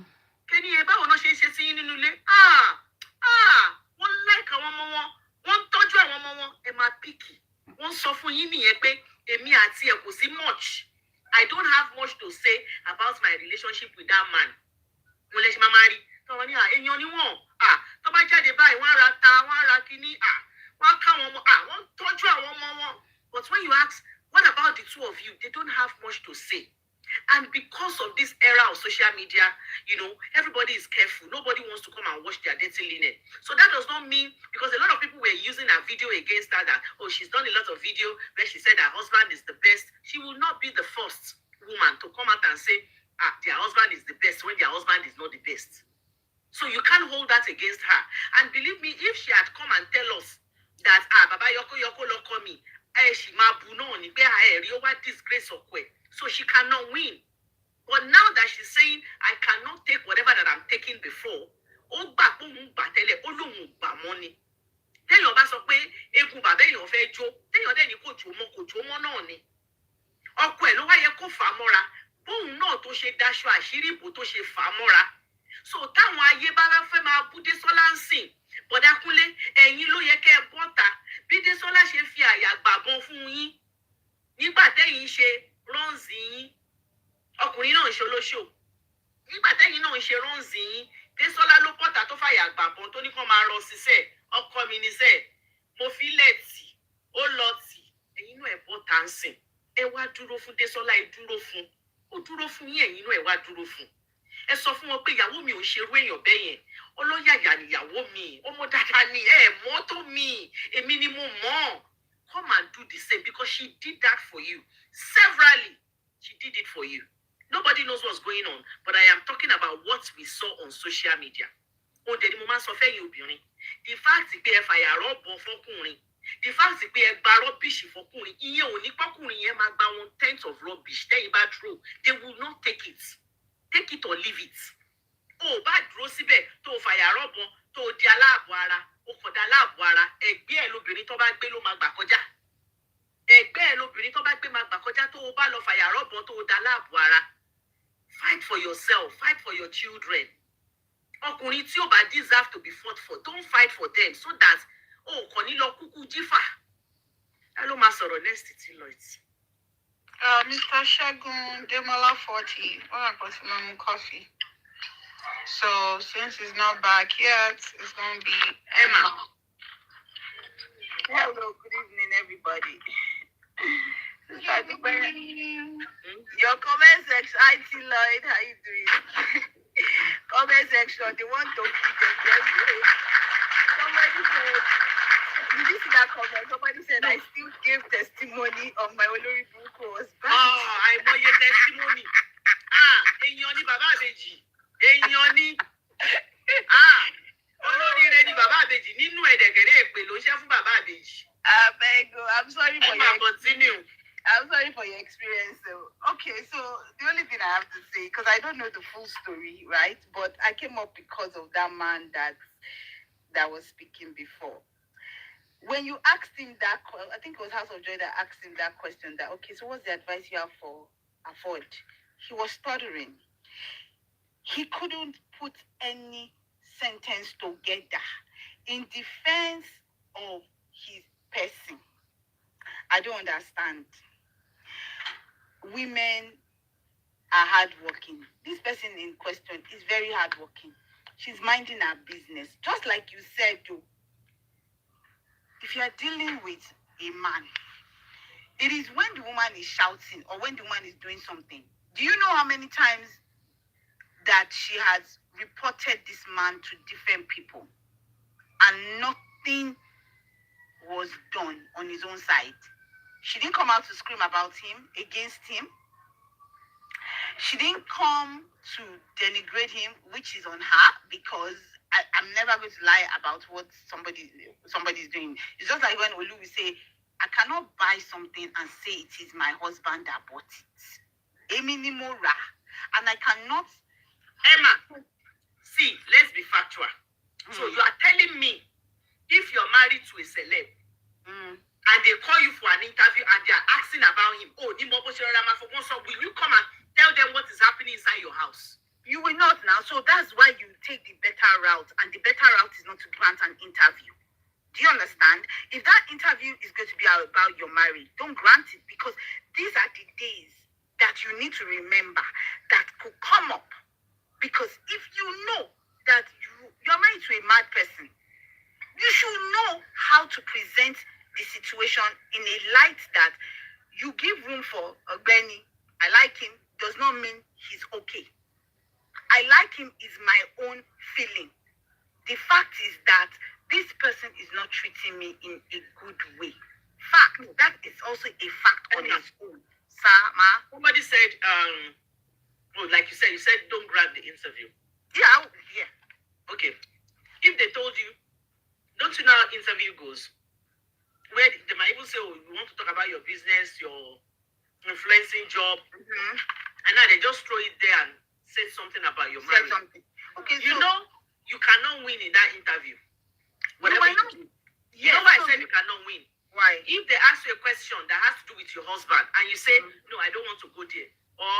Kẹ́ni ẹ báwo ló ṣe ń ṣe sí yín nínú ilé? Wọ́n láìkì àwọn ọmọ wọn. Wọ́n ń tọ́jú àwọn ọmọ wọn. Ẹ máa píkì. Wọ́n sọ fún yín nìyẹn pé èmi àti ẹ̀ kò sí much. I don't have much to say about my relationship with that man. Mo lè ṣe máa máa rí. Tọ́wọ́ ní èèyàn ni wọ́n. Tó bá jáde báyìí, wọ́n á ra ta, wọ́n á ra kíní. Wọ́n á ká àwọn ọmọ. Wọ́n ń tọ́jú àwọn ọmọ wọn. But when you ask, what about the two of you? They don't have much to say. And because of this era of social media, everybody is careful. Nobody wants to come and wash their dirty linen. So that does not mean, because a lot of people were using her video against her that, she's done a lot of video where she said her husband is the best. She will not be the first woman to come out and say, their husband is the best when their husband is not the best. So you can't hold that against her. And believe me, if she had come and tell us that, Baba Yoko loko me, she mabu no ni pe disgrace okwe. So she cannot win. But now that she's saying, I cannot take whatever that I'm taking before, money. Then your bass of pay, egun babe your fair joe, then your daddy coach mononi. Okwe, no, I echo famora, boom, no to she dash wa, shiri to she famora. So, Tawa ye baba fema bude solansi. But akule, and you look yeke bota, bide sola she fia ya babon fun yin. Nígbà tẹ́yìn ṣe rọ́ǹzì yín, ọkùnrin náà ń ṣe olóṣò. Nígbà tẹ́yìn náà ń ṣe rọ́ǹzì yín, Désọ́lá ló pọ̀tà tó fàyà gbàbọ̀n tó ní kàn máa rọ sísẹ̀, ọkọ mi ní sẹ̀, mo fi lẹ́ẹ̀tì, ó lọ tì, ẹ̀yin náà ẹ̀ bọ́ tàǹsìn. Ẹ wá dúró fún Désọ́lá, ẹ dúró fún. Ó dúró fún yín, ẹ̀yin náà ẹ wá dúró fún. Ẹ sọ fún wọn pé ìyàwó mi ò ń ṣerú èèyàn bẹ́ẹ̀ yẹn. Ọlọ́yàyà nìyàwó mi, ọmọ dáadáa ni mọ́ tó mi, èmi ni mo mọ̀. Come and do the same, because she did that for you. Severally, she did it for you. Nobody knows what's going on, but I am talking about what we saw on social media. The fact that if I are the fact that if I rubbish for one tenth of rubbish, they will not take it. Take it or leave it. Oh, bad rosibe to fire up to di aláàbò ara. Okoda láàbò ara, ẹgbẹ́ ẹ̀ lóbìnrin tó bá gbé ló máa gbà kọjá. Ẹgbẹ́ ẹ̀ lóbìnrin tó bá gbé máa gbà kọjá tó o bá lọ fàyà rọ́bọ̀ tó o dá láàbò ara. Fight for yourself, fight for your children. Ọkùnrin tí ó bá deserve to be fought for, don't fight for them so that kò ní lọ kúkú jífà. Ẹ ló máa sọ̀rọ̀ next tí Lloyd. Mr. Shagun Demola 40, I'm going to my coffee. So since he's not back yet, it's going to be Emma. Hello, good evening, everybody. Your comment section, IT Lloyd, how you doing? Comment section, they want to keep themselves. Somebody said, did you see that comment? Somebody said, I still give testimony of my Olori Buko was back. I know your testimony. Èèyàn ni Baba Beji. Èèyàn ni. Olóríire ni Baba Beji. Nínú ẹ̀dẹ̀gẹ̀rẹ̀ èpè ló ṣe fún Baba Beji. I'm sorry for I'm sorry for your experience. Okay, so the only thing I have to say, because I don't know the full story, right? But I came up because of that man that was speaking before. When you asked him that, I think it was House of Joy that asked him that question, that, okay, so what's the advice you have for Afford? He was stuttering. He couldn't put any sentence together in defense of his person. I don't understand. Women are hardworking. This person in question is very hardworking. She's minding her business. Just like you said, though, if you are dealing with a man, it is when the woman is shouting or when the woman is doing something. Do you know how many times that she has reported this man to different people and nothing was done on his own side? She didn't come out to scream about him, against him. She didn't come to denigrate him, which is on her, because I'm never going to lie about what somebody is doing. It's just like when Olu will say, I cannot buy something and say it is my husband that bought it. Emi ni mo rà. And I cannot. Emma, see, let's be factual. So you are telling me, if you're married to a celeb, and they call you for an interview and they are asking about him, will you come and tell them what is happening inside your house? You will not now. So that's why you take the better route. And the better route is not to grant an interview. Do you understand? If that interview is going to be about your marriage, don't grant it, because these are the days that you need to remember that could come up. Because if you know that you're married to a mad person, you should know how to present the situation in a light that you give room for Benny. I like him does not mean he's okay. I like him is my own feeling. The fact is that this person is not treating me in a good way. Fact, that is also a fact on its own. Sama. Somebody said, like you said, don't grab the interview. Yeah. Okay. If they told you, don't you know how interview goes? Where they might even say, you want to talk about your business, your influencing job, and now they just throw it there and say something about your marriage. Okay, you know you cannot win in that interview. Whatever you do. You know why I said you cannot win? Why? If they ask you a question that has to do with your husband and you say, no, I don't want to go there, or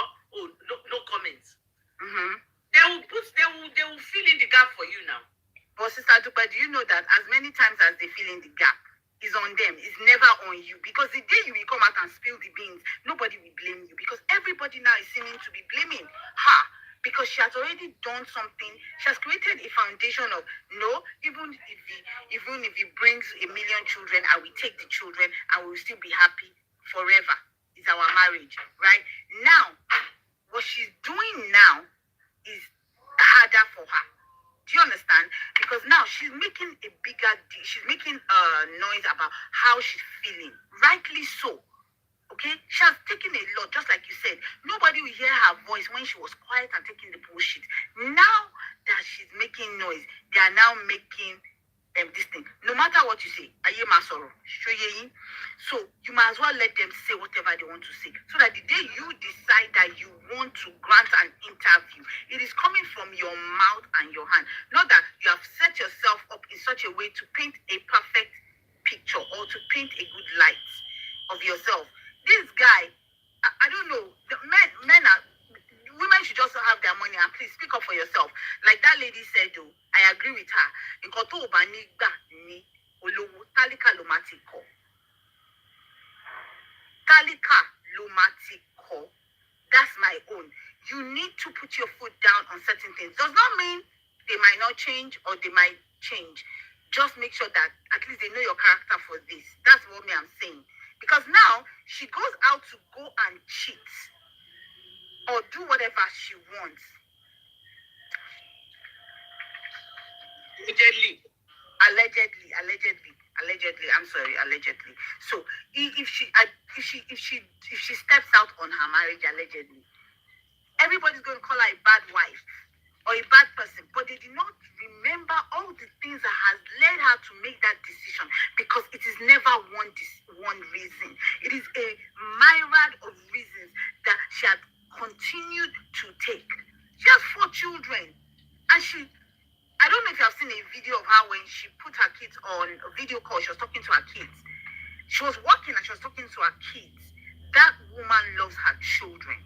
no comments, they will fill in the gap for you now. But Sister Dupe, do you know that as many times as they fill in the gap, is on them, it's never on you. Because the day you will come out and spill the beans, nobody will blame you. Because everybody now is seeming to be blaming her. Because she has already done something. She has created a foundation of, no, even if he brings 1 million children, I will take the children and we will still be happy forever. It's our marriage, right? Now, what she's doing now is harder for her. Do you understand? Because now she's making a bigger deal. She's making noise about how she's feeling. Rightly so. Okay? She has taken a lot, just like you said. Nobody will hear her voice when she was quiet and taking the bullshit. Now that she's making noise, they are now making this thing. No matter what you say, so you might as well let them say whatever they want to say. So that the day you decide that you want to grant an interview, it is coming from your mouth and your hand. Not that you have set yourself up in such a way to paint a perfect picture or to paint a good light of yourself. This guy, I don't know, women should just have their money and please speak up for yourself. Like that lady said, though, I agree with her. That's my own. You need to put your foot down on certain things. Does not mean they might not change or they might change. Just make sure that at least they know your character for this. That's what I'm saying. Because now she goes out to go and cheat or do whatever she wants. Allegedly. I'm sorry, allegedly. So if she steps out on her marriage allegedly, everybody's going to call her a bad wife or a bad person. But they did not remember all the things that has led her to make that decision, because it is never one reason. It is a myriad of reasons that she had continued to take. She has 4 children, and I don't know if you have seen a video of her when she put her kids on a video call. She was talking to her kids. She was working and she was talking to her kids. That woman loves her children.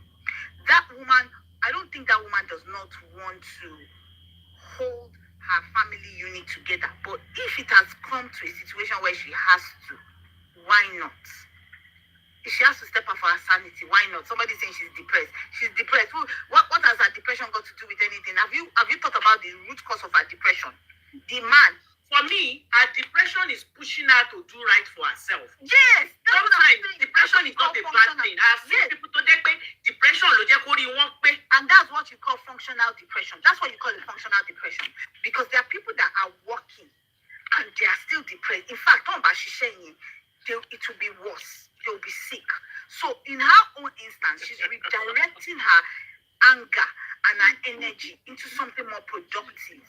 That woman, I don't think that woman does not want to hold her family unit together. But if it has come to a situation where she has to, why not? If she has to step up for her sanity, why not? Somebody saying she's depressed. She's depressed. What has her depression got to do with anything? Have you thought about the root cause of her depression? The man. For me, her depression is pushing her to do right for herself. Yes. Sometimes depression is not a bad thing. I have seen people to get depression. And that's what you call functional depression. That's what you call a functional depression. Because there are people that are working and they are still depressed. In fact, it will be worse. They'll be sick. So in her own instance, she's redirecting her anger and her energy into something more productive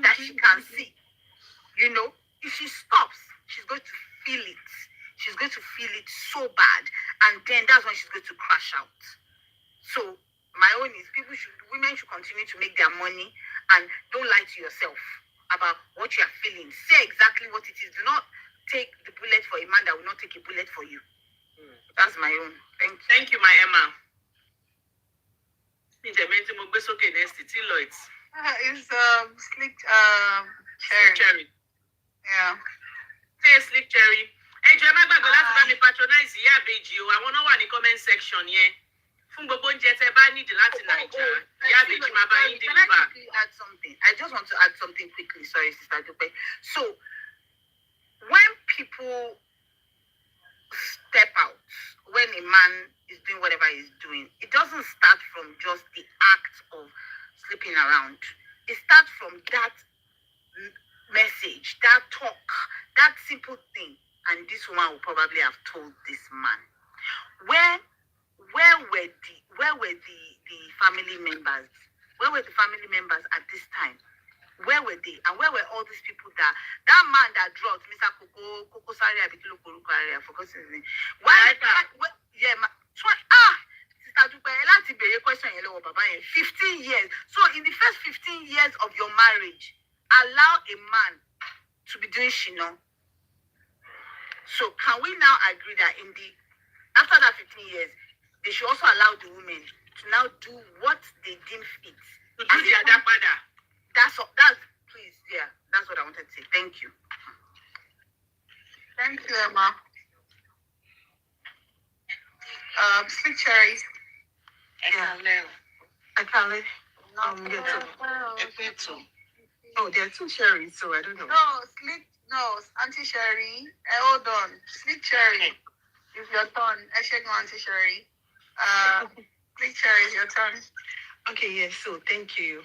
that she can see. You know, if she stops, she's going to feel it. she's going to feel it so bad, and then that's when she's going to crash out. So my own is women should continue to make their money and don't lie to yourself about what you are feeling. Say exactly what it is. Do not take the bullet for a man that will not take a bullet for you. That's my own. Thank you. Thank you, my Emma. Next, it's Slick Cherry. Yeah. Say Slick Cherry. Ẹ jọ̀ọ́ ẹ má gbàgbé láti bá mi patronize ìyá àbèjì o. Àwọn náà wà ní comment section yẹn. Fún gbogbo oúnjẹ tẹ́ bá nídìí láti Naija. Ìyá àbèjì máa bá yín Can I deliver. quickly add something? I just want to add something quickly. Sorry, Sister Dupe. So, when people step out, when a man is doing whatever he's doing, it doesn't start from just the act of sleeping around. It starts from that message, that talk, that simple thing. And this woman will probably have told this man. Where were the family members? Where were the family members at this time? Where were they? And where were all these people that man that dropped Mr. Koko Sari Abikilo Korukari, I forgot his name. Sister Dupe, láti bèrè question yẹn lọ́wọ́ bàbá yẹn. 15 years. So in the first 15 years of your marriage, allow a man to be doing shino. So can we now agree that after that 15 years, they should also allow the women to now do what they deem fit? To do the other father. That's please, yeah, that's what I wanted to say. Thank you. Thank you, Emma. Sweet cherries. I can't let Oh, there are two cherries, so I don't know. No, Auntie Sherry. Hold on. Sweet cherry. It's your turn. Auntie Sherry. Sweet cherry is your turn. Okay, yes, so thank you.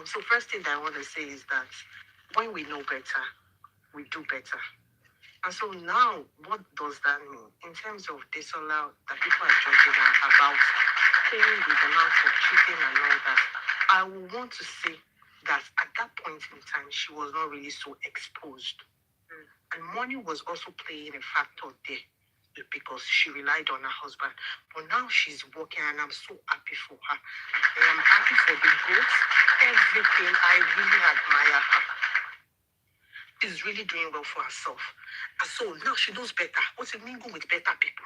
So first thing that I want to say is that when we know better, we do better. And so now, what does that mean? In terms of disallowed, that people are judging her about playing with the man for cheating and all that, I would want to say that at that point in time, she was not really so exposed. And money was also playing a factor there because she relied on her husband. But now she's working and I'm so happy for her. I am happy for the growth, everything. I really admire her. She's really doing well for herself. And so now she knows better. What's it mingle with better people?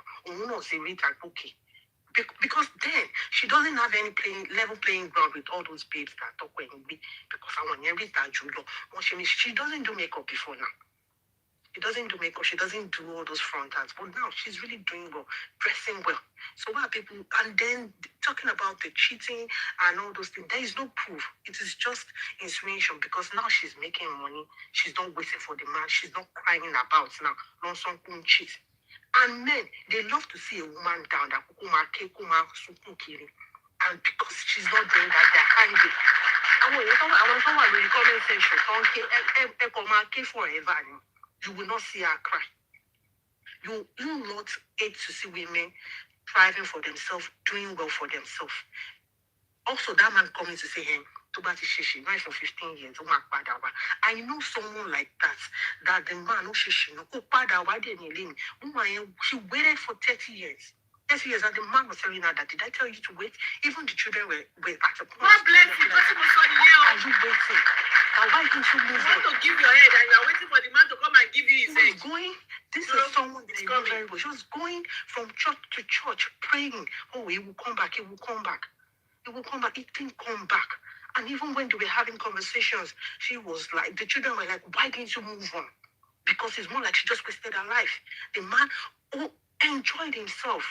Okay. Because then she doesn't have any level playing ground with all those babes that talk when we because I want every time she doesn't do makeup before now. She doesn't do makeup, she doesn't do all those frontals. But now she's really doing well, dressing well. So what are people and then talking about the cheating and all those things, there is no proof. It is just insinuation because now she's making money, she's not waiting for the man, she's not crying about now, no son couldn't cheat. And men, they love to see a woman down that and because she's not doing that, they're angry. I want to in the comment section, forever. You will not see her cry. You will not hate to see women thriving for themselves, doing well for themselves. Also, that man coming to say him, right for 15 years. I know someone like that the man who she waited for 30 years. 30 years, and the man was telling her that, did I tell you to wait? Even the children were at a point. God bless you. Are you waiting? And why didn't you move on? You want to give your head and you are waiting for the man to come and give you his head. This is someone that I know very well. She was going from church to church, praying. Oh, he will come back, he will come back. He will come back. He didn't come back. And even when they were having conversations, she was like, the children were like, why didn't you move on? Because it's more like she just wasted her life. The man enjoyed himself.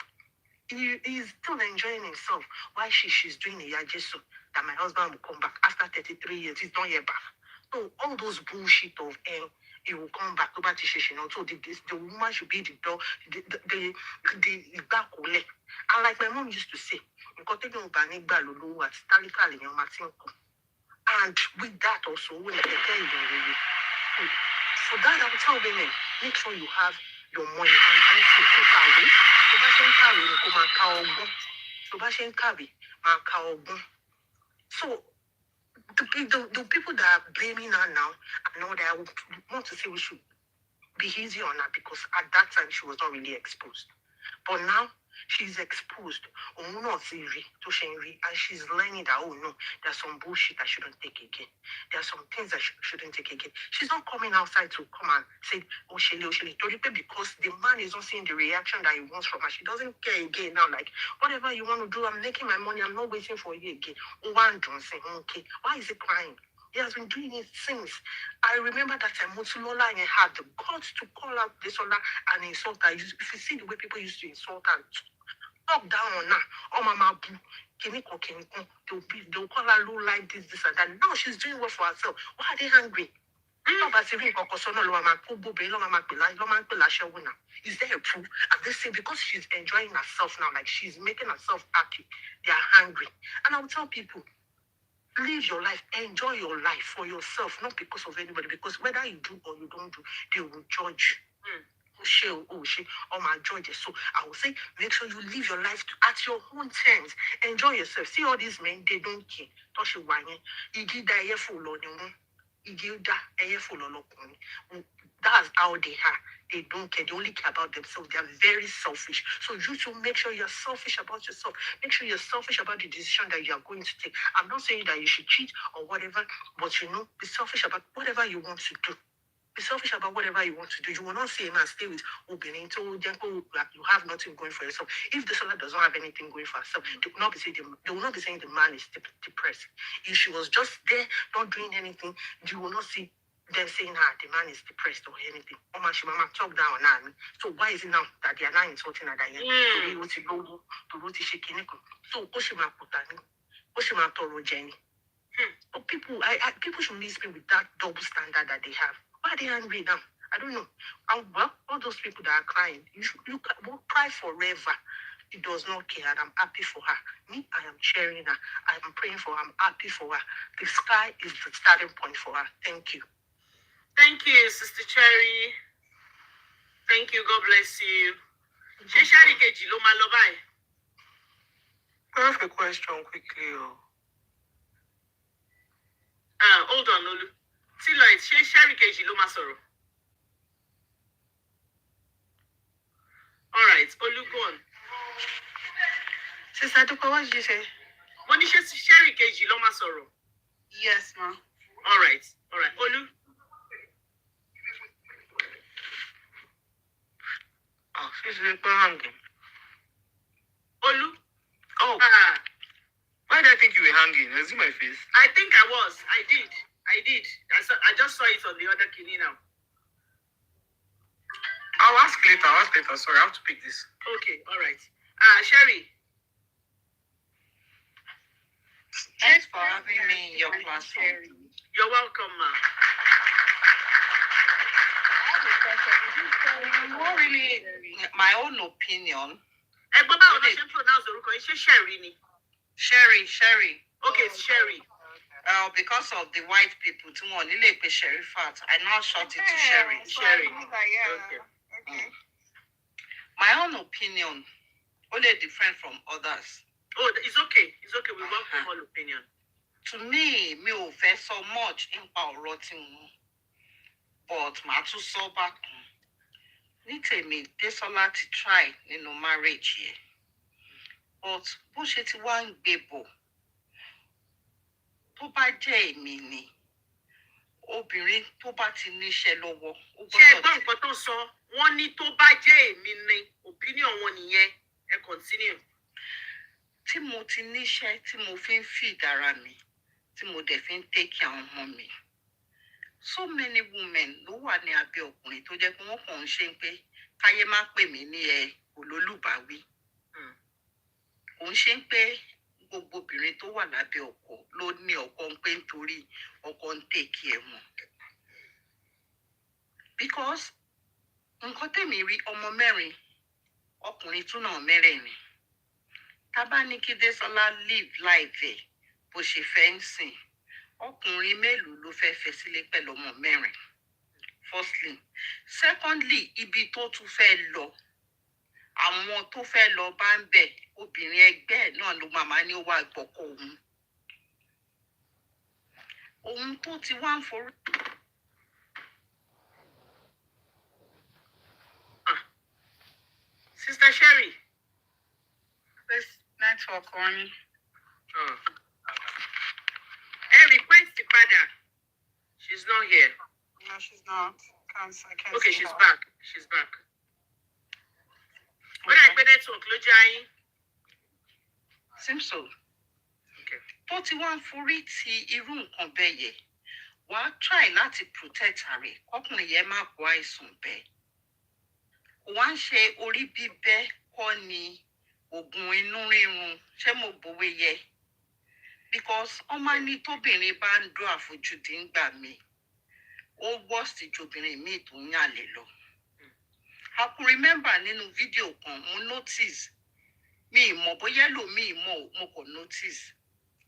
He's still enjoying himself. Why she's doing a yajesu that my husband will come back after 33 years. He's not yet back. So all those bullshit of he will come back. So the woman should be the door, the back will. And like my mom used to say, and with that also, when they tell you, for that I will tell women, make sure you have your money and also take away. So the people that are blaming her now, I know that I want to say we should be easy on her because at that time she was not really exposed. But now she's exposed. And she's learning that, oh no, there's some bullshit I shouldn't take again. There are some things I shouldn't take again. She's not coming outside to come and say, oh, Shele, because the man is not seeing the reaction that he wants from her. She doesn't care again now. Like, whatever you want to do, I'm making my money. I'm not waiting for you again. One Johnson, okay. Why is he crying? He has been doing it since. I remember that time Motulola had the guts to call out Desola and insult her. If you see the way people used to insult her, talk down on her, oh mama boo, they'll call her low like this and that. Now she's doing well for herself. Why are they angry? Is there a proof? And they say because she's enjoying herself now, like she's making herself happy, they are angry. And I will tell people, live your life, enjoy your life for yourself, not because of anybody. Because whether you do or you don't do, they will judge you. Oh my judges. So I will say, make sure you live your life at your own terms. Enjoy yourself. See all these men, they don't care. That's how they are. They don't care. They only care about themselves. They are very selfish. So you should make sure you're selfish about yourself. Make sure you're selfish about the decision that you are going to take. I'm not saying that you should cheat or whatever, but be selfish about whatever you want to do. Be selfish about whatever you want to do. You will not say a man stay with Ubinin, so you have nothing going for yourself. If the solar does not have anything going for herself, they will not be saying the man is depressed. If she was just there, not doing anything, you will not see them saying the man is depressed or anything. Oh man, she mama talk down on her. So why is it now that they are not insulting her? So but people should listen with that double standard that they have. Why are they angry now? I don't know. And well, all those people that are crying, you won't cry forever. He does not care, and I'm happy for her. Me, I am cheering her. I am praying for her. I'm happy for her. The sky is the starting point for her. Thank you. Thank you, Sister Cherry. Thank you. God bless you. Cherry Keji ló máa lọ báyìí. I have a question quickly. Hold on, Olu. Tilo, Cherry Keji ló máa sọ̀rọ̀. All right, Olu, go on. Sister Dupe, what did you say? Mo ní ṣé Cherry Keji ló máa sọ̀rọ̀. Yes, ma. All right. Olu. Oh, she's hanging. Olu. Oh. Why did I think you were hanging? Is it my face? I think I was. I did. I just saw it on the other kidney now. I'll ask later. Sorry, I have to pick this. Okay, all right. Sherry. Thanks for having me in your platform. You're welcome, ma. Not really my own opinion. Pronounce the Sherry. Sherry. Okay, it's Sherry. Because of the white people, Sherry fat, I now short it to Sherry. Okay. My own opinion, only different from others. Oh, it's okay. We welcome all opinion. To me ò fẹ́ so much nípa ọ̀rọ̀ tí wọn, but màá tún sọ bákan. Ní tèmi, Désọlá ti try nínú marriage yẹn, but bó ṣe ti wá ń gbé bọ̀, tó bá jẹ́ èmi ni, obìnrin tó bá ti níṣẹ́ lọ́wọ́. Ṣé ẹ̀gbọ́n nǹkan tó sọ, wọ́n ní tó bá jẹ́ èmi ni, opinion wọn nìyẹn, ẹ continue. Tí mo ti níṣẹ́ tí mo fi ń feed ara mi, tí mo dẹ̀ fi ń take care àwọn ọmọ mi. So many women ló wà ní abẹ́ ọkùnrin tó jẹ́ pé wọ́n kàn ń ṣe pé káyé má pè mí ní olólùbáwí. Kò ń ṣe pé gbogbo obìnrin tó wà lábẹ́ ọkọ ló ní ọkọ ń pé nítorí ọkọ ń take care wọn. Because nǹkan tèmi rí ọmọ mẹ́rin, ọkùnrin tún náà mẹ́rẹ̀ẹ̀rin. Tá bá ní kí Désọlá live life ẹ̀ bó ṣe fẹ́ ń sìn, ọkùnrin mélòó ló fẹ́ fẹ́ sílé pẹ̀lú ọmọ mẹ́rin? Firstly. Secondly, ibi tó tún fẹ́ lọ, àwọn tó fẹ́ lọ bá ń bẹ̀, obìnrin ẹgbẹ́ ẹ̀ náà ló máa ní ó wá gbọ́kọ̀ òun. Òun tó ti wá ń forí. Sherry. This network on. Oh. Request the father. She's not here. No, she's not. I can't Okay, see she's her. back. She's back. When I put network, Lojai. Seems so. Okay. Tó ti wá ń forí ti irú nǹkan bẹ́ẹ̀ yẹ, wàá try láti protect ààrẹ kọkùnrin yẹn má kó àìsàn bẹ́ẹ̀. Kò wá ń ṣe orí bíbẹ́ kọ́ ni oògùn inú rírun ṣé mo gbòwe yẹ. Because ọmọ ní tóbìnrin bá ń dún àfojúdi ń gbà mí, ó worst ju obìnrin míì tó ń yàlè lọ. I could remember nínú fídíò kan mo notice mi mọ̀ bóyá ẹlòmíì mọ̀ mo kò notice.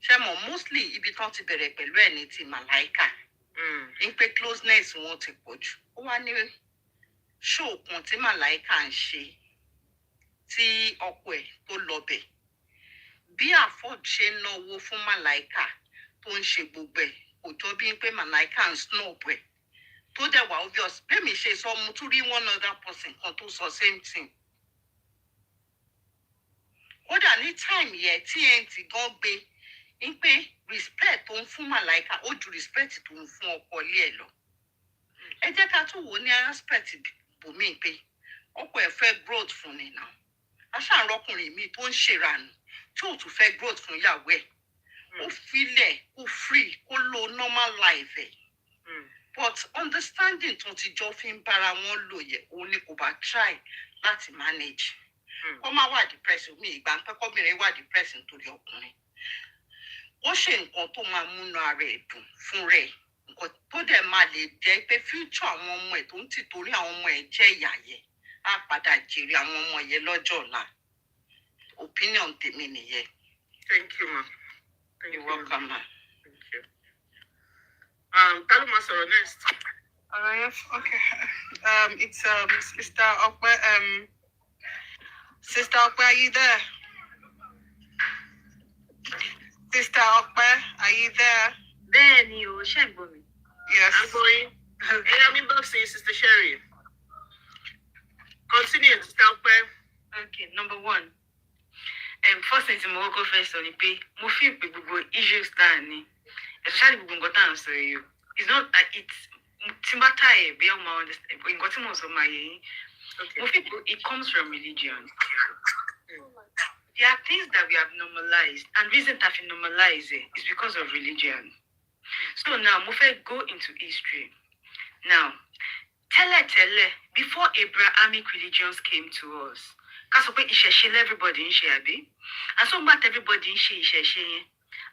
Ṣé mo mostly ibi tán ti bẹ̀rẹ̀ pẹ̀lú ẹ̀ ní ti Màláíkà. Ní pé closeness wọn ti pọ̀ jù. Ó wá ní show kan tí Màláíkà ń ṣe tí ọkọ ẹ̀ tó lọ bẹ̀. Bí Afford ṣe ń náwó fún Màláíkà tó ń ṣe gbogbo ẹ̀ kò jọ bí pé Màláíkà ń snob ẹ̀. Tó dẹ̀ wà obvious bẹ́ẹ̀ mi ṣe sọ mo tún rí one other person kan tó sọ same thing. Kódà ní time yẹn TNT gan gbé ń pé respect tó ń fún Màláíkà ó ju respect tó ń fún ọkọ ilé ẹ̀ lọ. Ẹ jẹ́ ká tún wò ó ní aspect bòmíì pé ọkọ ẹ̀ fẹ́ growth fún ni náà. Aṣáàrọ́kùnrin mi tó ń ṣèrànù tí ò tún fẹ́ growth fún ìyàwó ẹ̀. Ó filẹ̀ kó free kó lo normal life ẹ̀. But understanding tó ti jọ fi ń bára wọn lò yẹ òun ni kò bá try láti manage. Kó má wà depressed mi ìgbà ń pẹ́ kọ́bìnrin wà depressed nítorí ọkùnrin. Ó ṣe nǹkan tó máa múnú ara ẹ̀ dùn fún rẹ̀. Nǹkan tó dẹ̀ máa lè jẹ́ pé future àwọn ọmọ ẹ̀ tó ń tì torí àwọn ọmọ ẹ̀ jẹ́ ìyà yẹ. Á padà jèrè àwọn ọmọ yẹn lọ́jọ́ ọ̀la. Opinion tèmi nìyẹn. Thank you, ma. You're welcome, ma. Thank you. Ta ló máa sọ̀rọ̀ next? Yes, okay. It's Sister Okwe. Sister Okwe, are you there? Sister Okwe, are you there? Bẹ́ẹ̀ni o, ṣé ń gbọ́ mi? Yes. I'm going. I'm inboxing Sister Sherry. Continue, Sister Okwe. Okay, number one. First thing tí mo kọ́kọ́ fẹ́ sọ ni pé mo feel pé gbogbo issues tá a ní, especially gbogbo nǹkan tá à ń sọ yìí o. It's not it's tí bá tá ẹ̀ bí ọmọ understand nǹkan tí mo sọ máa yẹ yín. Mo feel pé it comes from religion. There are things that we have normalized, and reason that we normalize it is because of religion. So now, mo fẹ́ go into history. Now, tẹ́lẹ̀, before Abrahamic religions came to us, ká sọ pé ìṣẹ̀ṣe everybody ń ṣe àbí? And so but everybody ń ṣe ìṣẹ̀ṣe yẹn.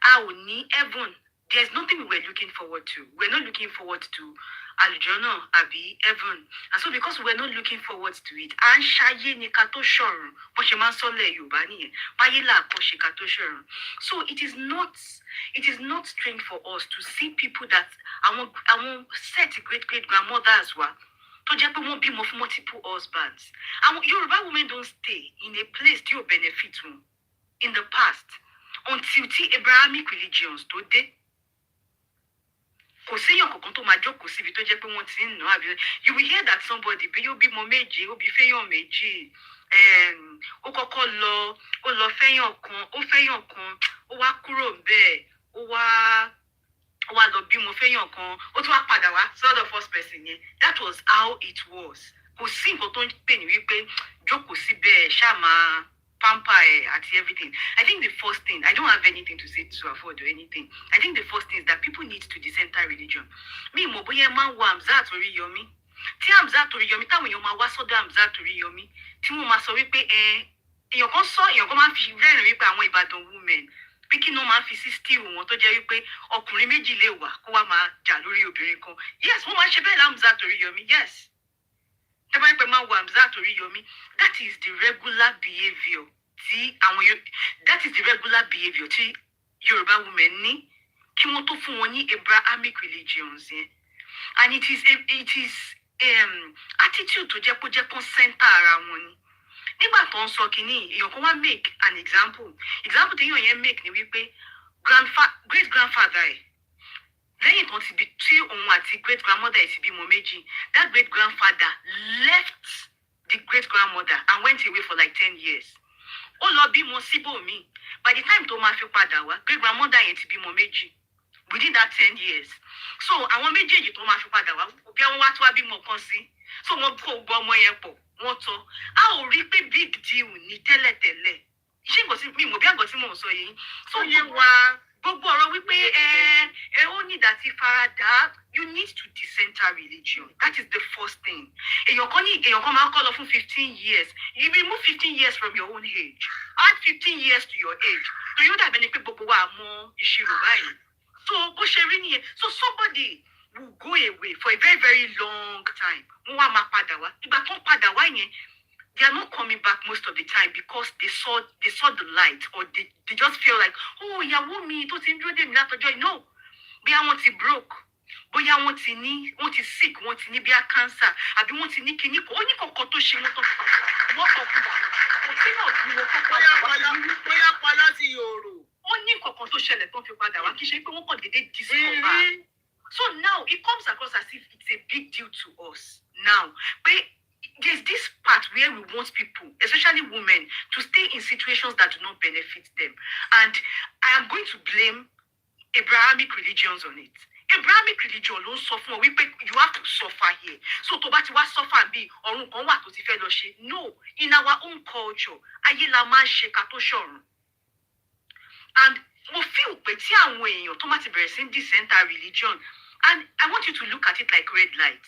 A ò ní heaven. There's nothing we were looking forward to. We're not looking forward to Aljana, Abi, heaven. And so because we're not looking forward to it, and ṣayé ni ká tó ṣọ̀run, bó ṣe máa ń sọ́lẹ̀ Yorùbá nìyẹn. Báyé là kọ́ ṣe ká tó ṣọ̀run. So it is not strange for us to see people that àwọn set great grandmothers wa tó jẹ́ pé wọ́n bímọ fún multiple husbands. Àwọn Yorùbá women don't stay in a place tí ò benefit wọn in the past until tí Abrahamic religions tó dé. Kò séyàn kankan tó máa jókòó síbi tó jẹ́ pé wọ́n ti ń nà àbí you will hear that somebody bí yóò bímọ méje ó bí fẹ́yàn méjì ó kọ́kọ́ lọ ó lọ fẹ́yàn kan ó wá kúrò bẹ́ẹ̀ ó wá lọ bímọ fẹ́yàn kan ó tún wá padà wá sọ́dọ̀ first person yẹn that was how it was. Kò sí nǹkan tó ń pè ní wípé jókòó síbẹ̀ ṣáà máa pamper àti everything. I think the first thing, I don't have anything to say to afford or anything. I think the first thing is that people need to decenter religion. Mi mo bóyá máa ń wo Hamzat Oríyọmí. Tí Hamzat Oríyọmí táwọn èèyàn máa wá sọ́dọ̀ Hamzat Oríyọmí tí wọ́n máa sọ wípé èèyàn kan máa ń fi rẹ́rìn wípé àwọn Ìbàdàn women pé kí ni wọ́n máa ń fi sí stew wọn tó jẹ́ wípé ọkùnrin méjì lè wà kó wá máa jà lórí obìnrin kan. Yes, wọ́n máa ń ṣe bẹ́ẹ̀ Hamzat Oríyọmí. Yes. Tẹ́ bá ń pẹ́ máa wo Hamzat Oríyọmí. That is the regular behaviour tí Yorùbá women ní kí wọ́n tó fún wọn ní Abrahamic religions yẹn. And it is attitude tó jẹ́ kó jẹ́ kó center ara wọn ni. Nígbà tó ń sọ kínní èèyàn kan wá make an example tí èèyàn yẹn make ni wípé great grandfather ẹ̀ lẹ́yìn tó ti bí tí òun àti great grandmother ẹ̀ ti bímọ méjì that great grandfather left the great-grandmother, and went away for like 10 years. Ó lọ bímọ síbòmíì. By the time tó máa fi padà wá, great-grandmother yẹn ti bímọ méjì within that 10 years. So àwọn méjèèjì tó máa fi padà wá, bí àwọn wá tó wá bímọ kan sí. So wọ́n kó gbọ́ ọmọ yẹn pọ̀, wọ́n tọ́. A ò rí pé big deal ní tẹ́lẹ̀tẹ́lẹ̀. Ṣé nǹkan tí mi mọ̀ bí àgbọ̀ tí mò ń sọ yìí? So yé wa gbogbo ọ̀rọ̀ wípé ó ní ìdàtí farada, you need to decenter religion. That is the first thing. Èèyàn kan máa ń kọ́ lọ fún 15 years. You remove 15 years from your own age. Add 15 years to your age. So yóò dàbí ẹni pé gbogbo wa mọ ìṣirò báyìí. So bó ṣe rí nìyẹn. So somebody will go away for a very, very long time. Wọ́n wá máa padà wá. Ìgbà tó ń padà wá yẹn, they are not coming back most of the time because they saw the light, or they just feel like, oh, ìyàwó mi tó ti ń dúró dè mí látọjọ́ yìí. No, bóyá wọ́n ti broke, bóyá wọ́n ti sick, wọ́n ti ní bíi cancer, àbí wọ́n ti ní kíní kan, ó ní kọ̀ọ̀kan tó ṣe wọ́n tó fi wọ́n kọ̀ fún wa. Kò sí náà bí wọ́n kọ́kọ́ bóyá pálá ti yòrò. Ó ní kọ̀ọ̀kan tó ṣẹlẹ̀ tó fi padà wá, kì í ṣe pé wọ́n kàn déédéé discover. So now it comes across as if it's a big deal to us now. But there's this part where we want people, especially women, to stay in situations that do not benefit them. And I am going to blame Abrahamic religions on it. Abrahamic religion ló sọ fún ọ wípé you have to suffer here. So tó bá ti wá suffer bí ọ̀run kan wà tó ti fẹ́ lọ ṣe. No, in our own culture, ayé la máa ń ṣe ká tó ṣọ̀run. And mo feel pé tí àwọn èèyàn tó má ti bẹ̀rẹ̀ sí decenter religion, and I want you to look at it like red light.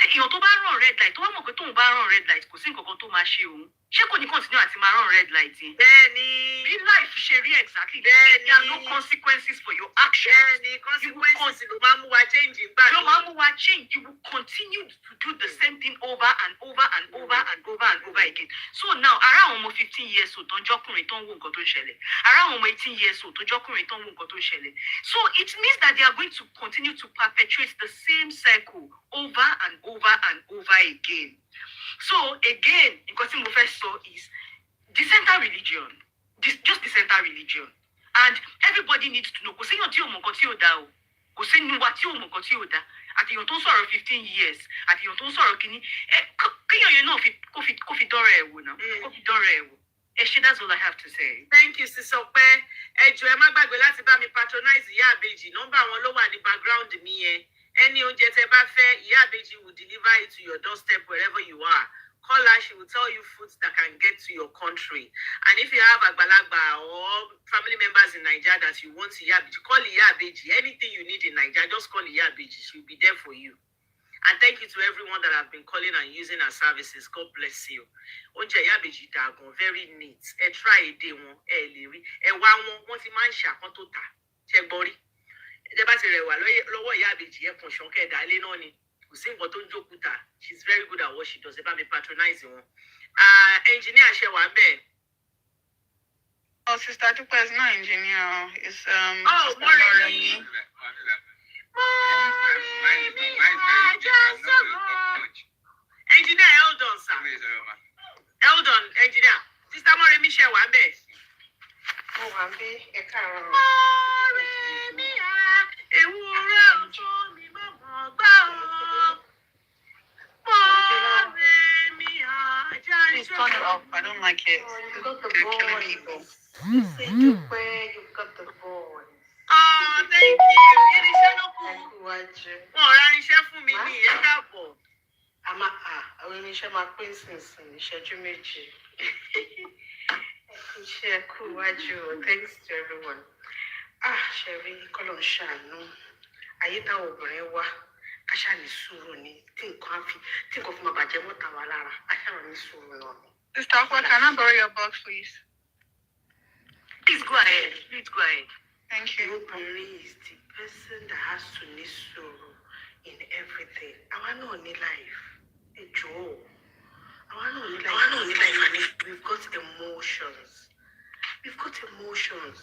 Èèyàn tó bá ràn red light, tó wá mọ̀ pé tóun bá ràn red light, kò sí nǹkan kan tó máa ṣe òun. Ṣé kò ní continue àti máa ràn red light yẹn? Bẹ́ẹ̀ni. Bí life ṣe rí exactly. Bẹ́ẹ̀ni. There are no consequences for your actions. Bẹ́ẹ̀ni, consequences ló máa mú wa change ìgbà ló máa mú wa change. You will continue to do the same thing over and over and over and over and over again. So now, ara àwọn ọmọ 15 years old tó ń jọ́kùnrin tó ń wo nǹkan tó ń ṣẹlẹ̀. Ara àwọn ọmọ 18 years old tó jọ́kùnrin tó ń wo nǹkan tó ń ṣẹlẹ̀. So it means that they are going to continue to perpetuate the same cycle over and over and over again. So again, nǹkan tí mo fẹ́ sọ is decenter religion. Just decenter religion. And everybody needs to know. Kò séèyàn tí ò mọ̀ nǹkan tí ò dá o. Kò séèyàn wa tí ò mọ̀ nǹkan tí ò dá. Àtèèyàn tó ń sọ̀rọ̀ 15 years. Àtèèyàn tó ń sọ̀rọ̀ kìíní. Kéèyàn yẹn náà kó fi dọ́rọ̀ ẹ̀ wò náà. Kó fi dọ́rọ̀ ẹ̀ wò. That's all I have to say. Thank you, Sisope. Ẹ jọ̀ọ́ ẹ má gbàgbé láti bá mi patronize Ìyá Ìbejì. Nọ́mbà wọn ló wà ní background mi yẹn. Any oúnjẹ tẹ́ bá fẹ́, Ìyá Ìbejì will deliver it to your doorstep wherever you are. Call her, she will tell you foods that can get to your country. And if you have Agbalagba or family members in Nigeria that you want Ìyá Ìbejì, call Ìyá Ìbejì. Anything you need in Nigeria, just call Ìyá Ìbejì. She will be there for you. And thank you to everyone that have been calling and using our services. God bless you. Oúnjẹ Ìyá Ìbejì dàgùn, very neat. Ẹ try èdè wọn, ẹ lè rí. Ẹ wá wọ́n ti máa ń ṣàkán tó tà. Ṣé gbọ́ rí? Ẹ bá ti rẹwà lọ́wọ́ Ìyá Ìbejì ẹ kàn ṣán kẹ́ẹ̀dá lé náà ni. Kò sí nǹkan tó ń jókúta. She's very good at what she does. Ẹ bá mi patronize wọn. Engineer ṣe wà bẹ́ẹ̀. Oh, Sister Dupe is not engineer. It's Oh, Moremi. Engineer, hold on, sir. Hold on, engineer. Sister Moremi ṣe wà bẹ́ẹ̀. Mo wà ń bí ẹ̀ka àrùn. Moremi ewúrẹ́ ọ̀tún mi mọ̀ gbà ọ́. Moremi ajá Please turn it off. I don't like it. You got the They're killing voice. people. Sisidupe, you've got the voice. Oh, thank you. Irinṣẹ́ ló kù. Ẹ̀kúwájú. Wọ́n ra irinṣẹ́ fún mi ní ìyẹn káàbọ̀. Àwọn irinṣẹ́ máa pín sínsìn ìṣẹ́jú méjì. Iṣẹ́ ẹ̀kúwájú. Thanks to everyone. Ṣẹ̀rí kọ́lọ̀ ń ṣàánú. Ayé táwọn obìnrin wá. Káṣá ní sùúrù ni tí nǹkan fi máa bàjẹ́ mọ́ta wa lára. Aṣáà ní sùúrù náà ni. Sister Akwa, can I borrow your box, please? Please go ahead. Please go ahead. Thank you. Obìnrin is the person that has to ní sùúrù in everything. Àwa náà ní life. Ẹ jọ̀ọ́. Àwa náà ní life and we've got emotions. We've got emotions.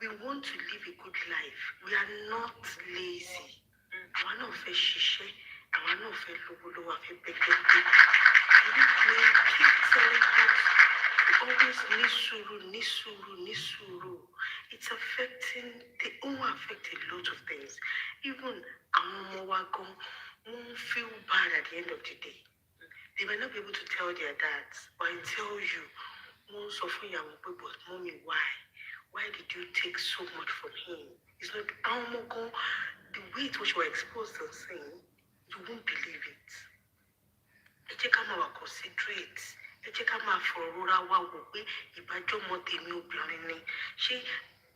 We want to live a good life. We are not lazy. Àwa náà fẹ́ ṣiṣẹ́. Àwa náà fẹ́ lówó fẹ́ pẹ́pẹ́pẹ́. We keep telling us always ní sùúrù. It's affecting, they all affect a lot of things. Even àwọn ọmọ wa gan, wọ́n feel bad at the end of the day. They might not be able to tell their dads, but I tell you, most of you are but mommy, why? Why did you take so much from him? It's not the way it was you were exposed to sin, you won't believe it. Ẹ jẹ́ ká máa wà considerate. Ẹ jẹ́ ká máa fọ̀rọ̀ rora wa wò pé ìbájọ́ ọmọ tèmi obìnrin ni. Ṣé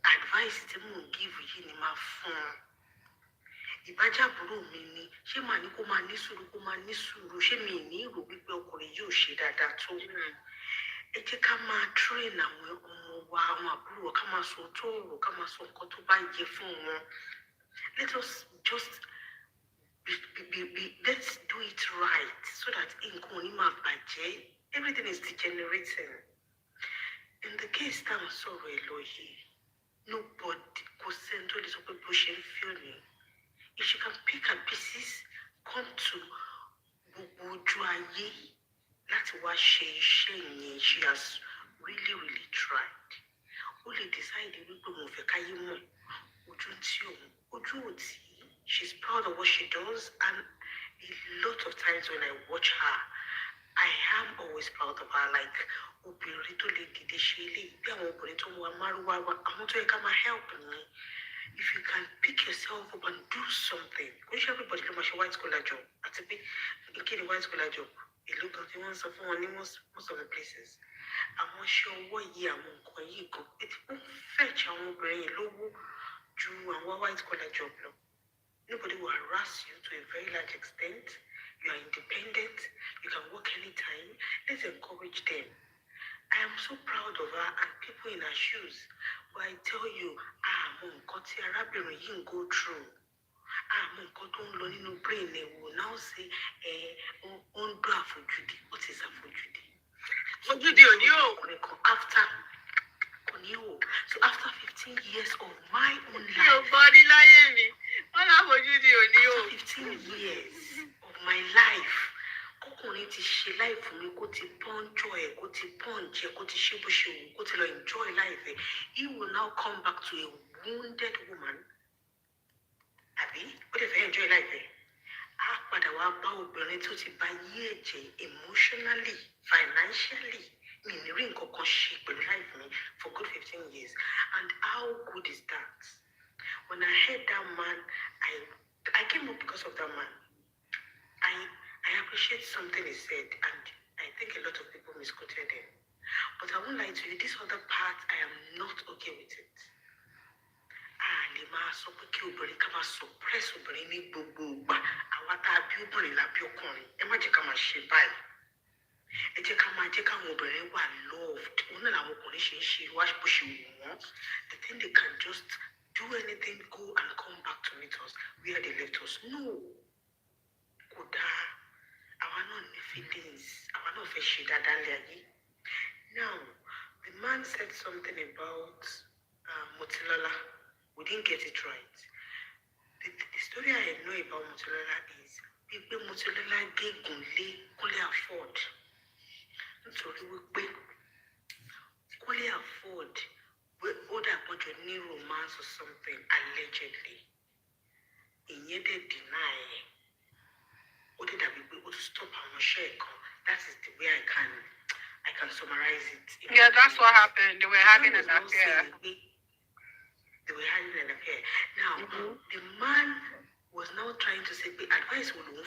advice tí mò ń give yìí ni máa fún un? Ìbájábúrò mi ni. Ṣé màá ní kó máa ní sùúrù? Ṣé mi ní ìrò wípé ọkùnrin yóò ṣe dáadáa tó? Ẹ jẹ́ ká máa train àwọn ọmọ wa, àwọn àbúrò, ká máa sọ tó ọ̀rọ̀, ká máa sọ nǹkan tó bá yẹ fún wọn. Let us just let's do it right so that nǹkan ò ní máa bàjẹ́. Everything is degenerating. In the case tá à ń sọ̀rọ̀ ẹ̀ lọ yìí, nobody kò sẹ́ni tó lè sọ pé bó ṣe ń feel ni. If she can pick her pieces, come to gbogbo ojú ayé láti wá ṣe iṣẹ́ yẹn, she has really tried. Ó lè decide wípé mo fẹ́ káyé mọ̀ ojú tí òun, ojú ò tí. She's proud of what she does, and a lot of times when I watch her, I am always proud of her. Like, obìnrin tó lè dìde ṣe eléyìí, bí àwọn obìnrin tó ń wa márùwá wa, àwọn tó yẹ ká máa help ni. If you can pick yourself up and do something, which everybody ló máa ṣe white collar job, àti pé kí ni white collar job? Ìlú kan tí wọ́n sọ fún wọn ní most of the places. Àwọn ṣe ọwọ́ yìí, àwọn nǹkan yìí kan, ó fetch àwọn obìnrin yìí lówó ju àwọn white collar job lọ. Nobody will harass you to a very large extent. You are independent. You can work anytime. Let's encourage them. I am so proud of her and people in her shoes. But I tell you, mo nǹkan tí arábìnrin yìí ń go through. Mo nǹkan tó ń lọ nínú brain ẹ̀ wò now say ó ń do àfojúdi. What is àfojúdi? Ojúdi ò ní o. After so after 15 years of my own life. Mi ò gbọ́ rí láyé mi. Wọ́n láfojúdi ò ní o. After 15 years of my life, kọkùnrin ti ṣe life mi, kó ti pọ́njọ́ ẹ̀, kó ti pọ́njẹ́, kó ti ṣe bó ṣe wù, kó ti lọ enjoy life ẹ̀. He will now come back to a wounded woman. Àbí ó dẹ̀ fẹ́ enjoy life ẹ̀. Á padà wá bá obìnrin tó ti bá yé ẹ̀jẹ̀ emotionally, financially. Mi ní rí nǹkan kan ṣe pẹ̀lú life mi for good 15 years. And how good is that? When I heard that man, I came up because of that man. I appreciate something he said, and I think a lot of people misquoted him. But I won't lie to you, this other part, I am not okay with it. Lè máa sọ pé kí obìnrin ká máa suppress obìnrin ní gbogbo ìgbà. Àwa tá a bí obìnrin la bí ọkùnrin. Ẹ má jẹ́ ká máa ṣe báyìí. Ẹ jẹ́ ká máa jẹ́ káwọn obìnrin wà loved. Òun náà làwọn ọkùnrin ṣe ń ṣe wá bó ṣe wù wọ́n. They think they can just do anything, go and come back to meet us where they left us. No. Kódà àwa náà ní feelings. Àwa náà fẹ́ ṣe dáadáa lé ayé. Now, the man said something about Motilola. We didn't get it right. The story I know about Motilola is people Motilola gégùn lé Kúnlé afford. Nítorí wípé Kúnlé afford ó dàgbọ́jọ ní romance or something allegedly. Ìyẹn dẹ̀ deny ẹ̀. Ó dẹ̀ dàbí pé ó stop àwọn iṣẹ́ ẹ̀ kan. That is the way I can summarize it. Yeah, that's what happened. They were having an affair. They were having an affair. Now, the man was now trying to say, advice will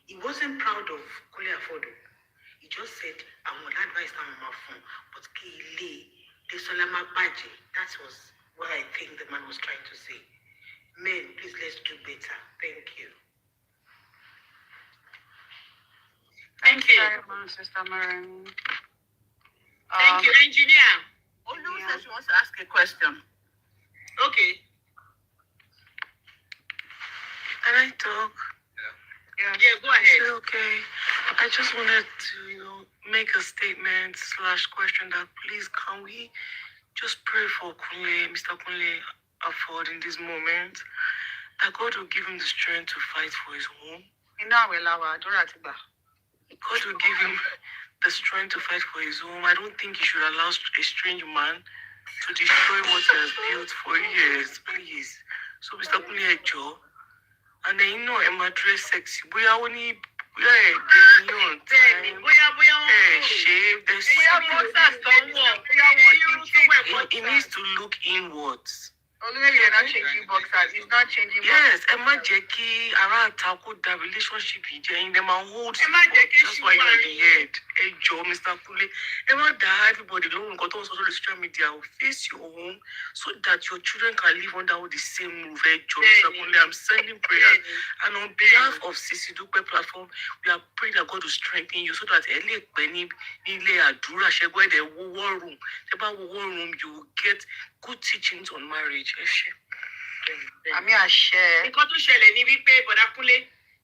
he wasn't proud of Kule Afodo. He just said, I want advice on my phone. But that was what I think the man was trying to say. Men, please, let's do better. Thank you. Thank you very much, Sister Maureen. Thank you, engineer. Olu says she wants to ask a question. Okay. Can I talk? Yeah, go ahead. Is it okay? I just wanted to, make a statement / question that please can we just pray for Kunle, Mr. Kunle Afford in this moment, that God will give him the strength to fight for his home. God will give him the strength to fight for his home. I don't think he should allow a strange man to destroy what he has built for years, please. So, Mr. Kunle Ejo, and then I'm address sexy. We are only getting on. he needs to look inwards. Maybe you're not changing boxers. He's not changing Yes, boxers. ẹ má jẹ́ kí ara àtakò da relationship yìí jẹ́ in them and hold Ẹ má jẹ́ kí that's why you're the ṣùgbọ́n head. Ẹ jọ Mr. Kule. Ẹ má dá everybody lóhùn nǹkan tó ń sọ lórí social media o. Face your home so that your children can live under the same roof. Ẹ jọ Mr. Kule, I'm sending prayers. And on behalf of Sisidupe platform, we are praying that God will strengthen you so that ẹ lè pẹ́ ní ilé àdúrà ṣẹ́gbọ́n ẹ̀dẹ̀ wo war room. Ṣé bá wo war room, you will get good teachings on marriage. Ẹ ṣé. Àmì àṣẹ. Nǹkan tó ṣẹlẹ̀ ní wípé Bọ̀dá Kúnlé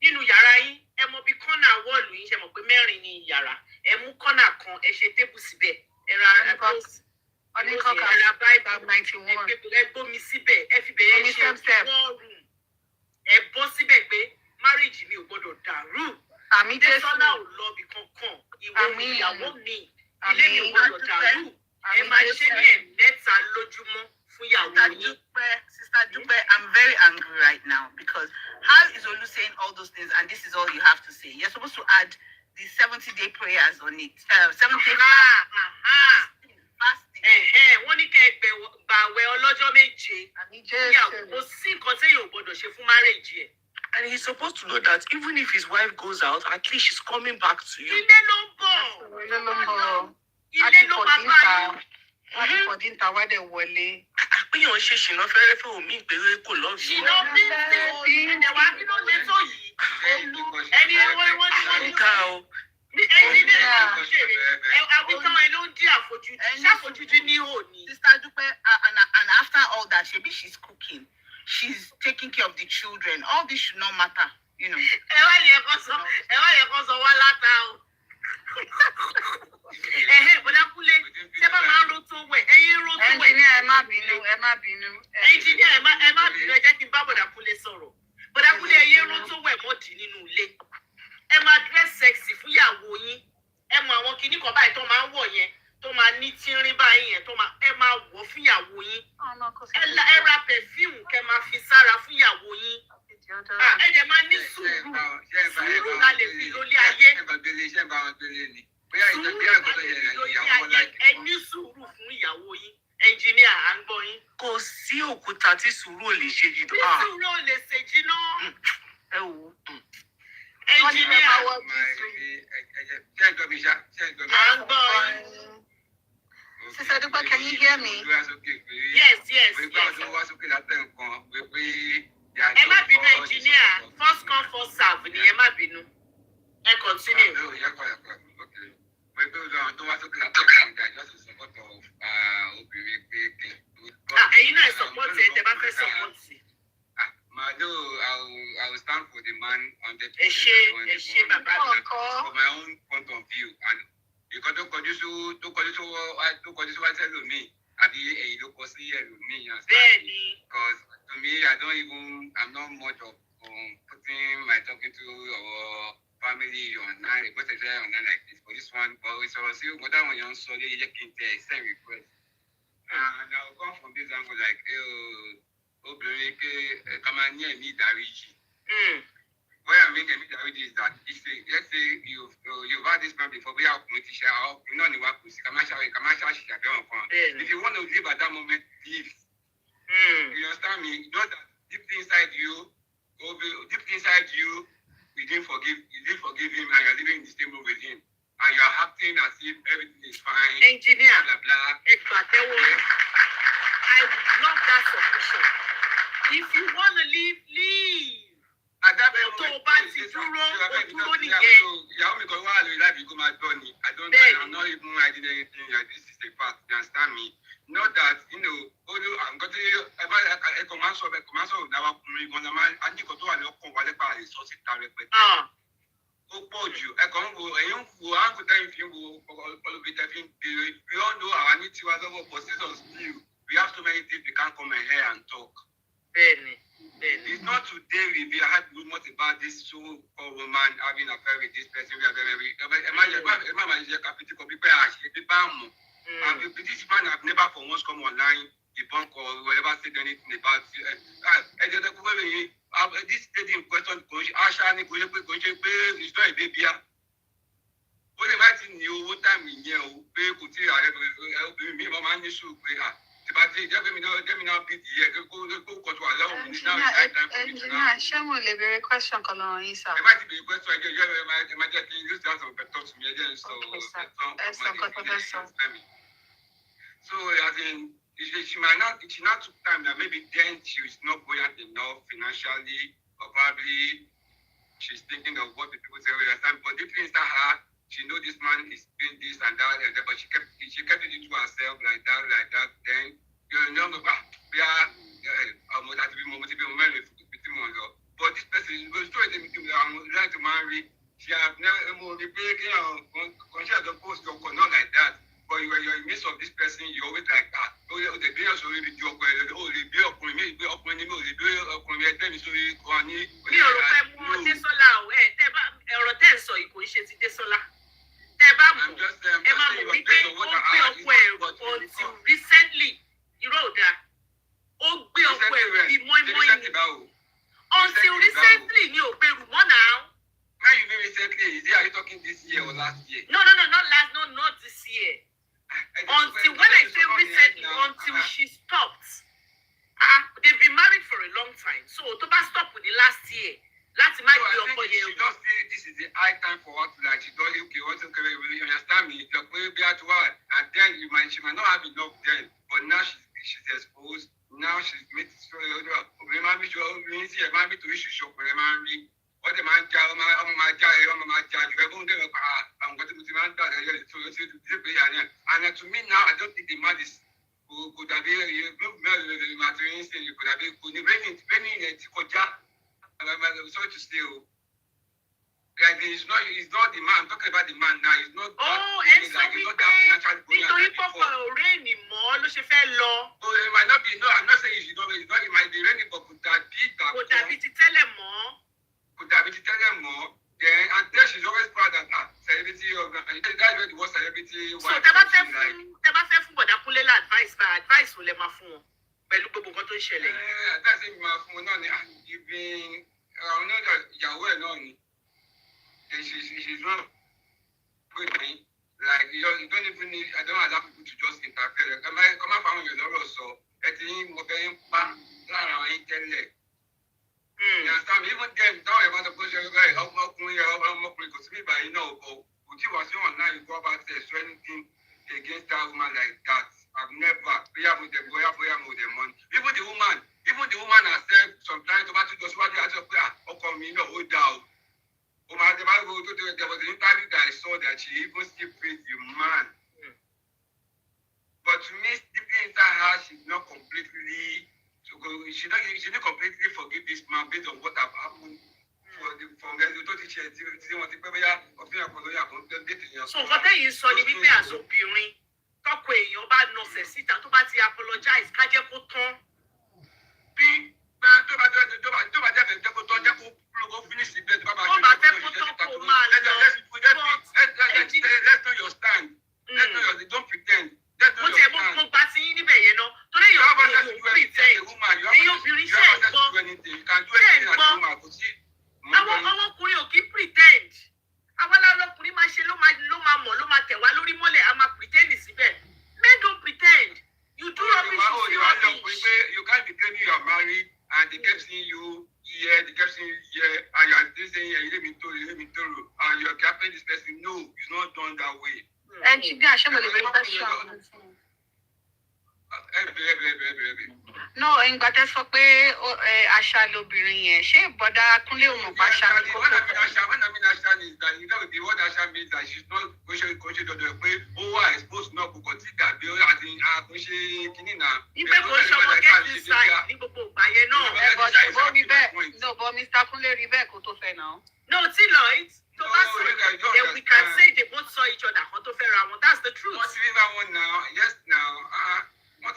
nínú yàrá yín ẹ mọ bí kọ́nà wọ́ọ̀lù yín ṣe mọ̀ pé mẹ́rin ní yàrá ẹ mú kọ́nà kan ẹ ṣe tébù síbẹ̀ ẹ ra ẹ ra báìbù ẹ gbómi síbẹ̀ ẹ fi bẹ̀yẹ ṣe wọ́ọ̀rù ẹ bọ́ síbẹ̀ pé márìjì mi ò gbọ́dọ̀ dàrú. Àmì Jésù. Désọ́lá ò lọ bí kankan ìwọ ìyàwó mi ilé mi ò gbọ́dọ̀ dàrú ẹ máa ṣe ní ẹ̀mẹ́ta lójúmọ́ fún ìyàwó yín. Sister Dupe, I'm very angry right now because how is Olu saying all those things and this is all you have to say? You're supposed to add the 70-day prayers on it. 70-day fasting. Wọ́n ní kẹ́ ẹ gbààwẹ̀ ọlọ́jọ́ méje. Ìyàwó kò sí nǹkan tí yóò gbọ́dọ̀ ṣe fún marriage ẹ̀. And he's supposed to know that even if his wife goes out, at least she's coming back to you. Ilé ló ń bọ̀. Ilé ló máa bá yín. Àdìpọ̀dínta wá dẹ̀ wọlé. Àpéyàn ṣe ṣìnà fẹ́rẹ́fẹ́ omi ìpèrè kò lọ́ọ̀bù. Ṣìnà bí ń tẹ ẹ̀jẹ̀ wá kí ló dé tó yìí. Ẹni wọ́n ní ká o. Ẹni ní àwítán ẹ ló ń dí àfojúdi. Ṣàfojúdi ní òní. Sister Dupe, and after all that, maybe she's cooking. She's taking care of the children. All this should not matter, you know. Ẹ wá yẹ kó sọ wá látà o. Bọ̀dá Kúnlé, ṣé bá máa ń ro tó wẹ̀? Ẹyin ro tó wẹ̀. Ẹnjìníà ẹ má bínú, ẹ má bínú. Ẹnjìníà ẹ má bínú, ẹ jẹ́ kí n bá Bọ̀dá Kúnlé sọ̀rọ̀. Bọ̀dá Kúnlé ẹyin ro tó wẹ̀ mọ́dì nínú ilé. Ẹ máa dress sexy fún ìyàwó yín. Ẹ mọ àwọn kinní kan báyìí tó máa ń wọ̀ yẹn, tó máa ní tínrín báyìí yẹn, ẹ máa wọ̀ fún ìyàwó yín. Ẹ ra perfume kẹ́ máa fi sára fún ìyàwó yín. Ẹ jẹ́ máa ní sùúrù. Sùúrù la lè fi lólé ayé. Ẹ ní sùúrù fún ìyàwó yín. Ẹnjìníà à ń gbọ́ yín. Kò sí òkúta tí sùúrù ò lè ṣe jìnnà. Bí sùúrù ò lè ṣe jìnnà. Ẹ wò ó. Ẹnjìníà à ń gbọ́ yín. Sister Dupe, can you hear me? Yes. Ẹ má bínú ẹnjìníà, first come first serve ni ẹ má bínú. Ẹ continue. Ẹ̀yin náà support ẹ̀ tẹ́ bá fẹ́ support. I will stand for the man on the Ẹ ṣé bàbá mi. from my own point of view and because tó kọjú sí wá sẹ́lòmíì àbí èyí ló kọ sí ẹlòmíì yàn. Bẹ́ẹ̀ni. Because to me, I'm not much of putting my talking to our family online, but it's online like this. For this one, but it's also what I want to say, you can send request. And I will come from this angle like, obìnrin ké come on near me dáríjì. What I mean dáríjì is that let's say you've had this man before, but you know you work with if you want to live at that moment, leave. You understand me? Know that deep inside you, you didn't forgive him, and you're living in the same room with him, and you're acting as if everything is fine. Engineer, blah blah. I love that submission. If you want to leave. At that point, tó o bá ti dúró nìyẹn. Ìyàwó mi kan wá lórí láti kó máa gbọ́ ni. I'm not even hiding anything. This is a fact. You understand me? Not that, although I'm going to a commercial now, I think to a local whatever is so direct. Ó pọ̀ jù, ẹ̀kan wo ẹ̀yìn wo àǹkútẹ́ ìfín wo olùbítẹ́fín bèrè. We all know our need to have a position still. We have so many things we can't come here and talk. Bẹ́ẹ̀ni. It's not today we had rumors about this so-called woman having an affair with this person. This man have never for once come online, debunk or whoever said anything about this lady in question. It's not a baby. What am I telling you? What time in here? But let me now beat the year. Go to allow me now. It's time for me to now. Engineer, ṣé mo lè béèrè question kan lọ́wọ́ yín, sir? It might be a question again. You might just use that to talk to me again. So, Okay, sir. Sir. so I think she not took time that maybe then she was not buoyant enough financially, or probably she's thinking of what the people say. But deep inside her, she know this man is doing this and that, but she kept it to herself like that. Then you know, we are almost to be more motivated. But this person is going to like to marry. She have never only conscious of post or not like that. But you're in the midst of this person, you always like that. Oh, the billions already be joke. Oh, the bill of me, the bill of me, the bill of me, tell me so you go on. Mi ò rò pé mo Désọ́lá o, tẹ́ bá ọ̀rọ̀ tẹ́ ń sọ yìí kò ń ṣe ti Désọ́lá. Tẹ́ bá mọ̀, ẹ máa mọ̀ wípé ó gbé ọkọ ẹ̀rù until recently. Irọ́ ò dáa. Ó gbé ọkọ ẹ̀rù bíi mọ́ínmọ́ín ni. Until recently ni ò gbèrú mọ́ náà. When you mean recently, are you talking this year or last year? No, not this year. Until when I say recently, until she stopped. They've been married for a long time. So to stop with the last year. Láti má gbé ọkọ yẹn. She just feel this is the high time for her to like she don't okay, what's okay, you understand me? If you're going to be at work, and then she might not have enough then, but now she's exposed. Now she's made it so remember to issue shop what the man tell my you going to I'm going to man and to me now I don't think the man is could have been material thing you could have been raining sorry to stay. Like it's not the man. I'm talking about the man now. It's not. And so nítorí pọ́pọ́ ọ̀rẹ́ ni mọ́ ló ṣe fẹ́ lọ. Oh, it might not be. No, I'm not saying it should not be. It might be raining, but could that be that? Could that be ti tẹ́lẹ̀ mọ́? Could that be ti tẹ́lẹ̀ mọ́? Then and then she's always proud that celebrity organization. That's where the word celebrity. So tẹ́ bá fẹ́ fún Bọ̀dá Kúnlé la advice wo lẹ máa fún wọn pẹ̀lú gbogbo nǹkan tó ń ṣẹlẹ̀. That's it. Máa fún wọn náà ni giving. Ìyàwó ẹ̀ náà ni. She's not good me. Like you don't even need. I don't allow people to just interfere. Come on, found your lawyer so. I think what they back. I tell you. You understand? Even then, don't ever suppose you're going. I'm not going because me, but you know, but you was young now. You go back there, so anything against that woman like that. I've never. We have with them. We have with them on. Even the woman herself. Sometimes about to just what they have to play. Oh, come in, no, hold down. There was an interview that I saw that she even still praised the man. But to me, deeply inside her, she's not completely. She didn't completely forgive this man based on what have happened. So nǹkan tẹ́yìn sọ ni wípé àzọbìnrin tọ́kọ èèyàn bá nọsẹ̀ síta tó bá ti apologize ká jẹ́ kó tán. Bí tó bá jẹ́ kó tán jẹ́ kó finish the bed. Tó bá fẹ́ kó tán kó máa lọ. Let's know your stand. Let's know your don't pretend. Mo tẹ̀ mo gba sí yín níbẹ̀ yẹn náà torí èèyàn obìnrin ò pretend. Èèyàn obìnrin ṣe é gbọ́. Àwọn ọkùnrin ò kí pretend. Àwọn ọlọ́kùnrin máa ṣe ló máa mọ̀ ló máa tẹ̀ wá lórí mọ́lẹ̀ a máa pretend síbẹ̀. Men don't pretend. You do rubbish, you rubbish. You can't be claiming you are married and they kept seeing you here, they kept seeing you here, and you are still saying, you let me tell you, and you are capping this person. No, it's not done that way. And she got some of the no, ìgbà tẹ́ sọ pé àṣà lobìnrin yẹn ṣé Bọ̀dá Kúnlé ò mọ̀ pa àṣà ni kókó. When I mean àṣà is that you know the word àṣà means that she's not kò ṣe dandan pé ó wà exposed náà kò tí dàbí ó àti àkúnṣe kínní náà. Ìgbẹ́ kò ṣọwọ́ get inside ní gbogbo ìgbà yẹn náà. Ẹ̀bọ̀ ṣùgbọ́n rí bẹ́ẹ̀ no but Mr. Kúnlé rí bẹ́ẹ̀ kó tó fẹ́ náà. No, tí Lloyd tó bá sọ then we can say they both saw each other kan tó fẹ́ ra wọn that's the truth. Wọ́n ti rí that one now yes now. I'm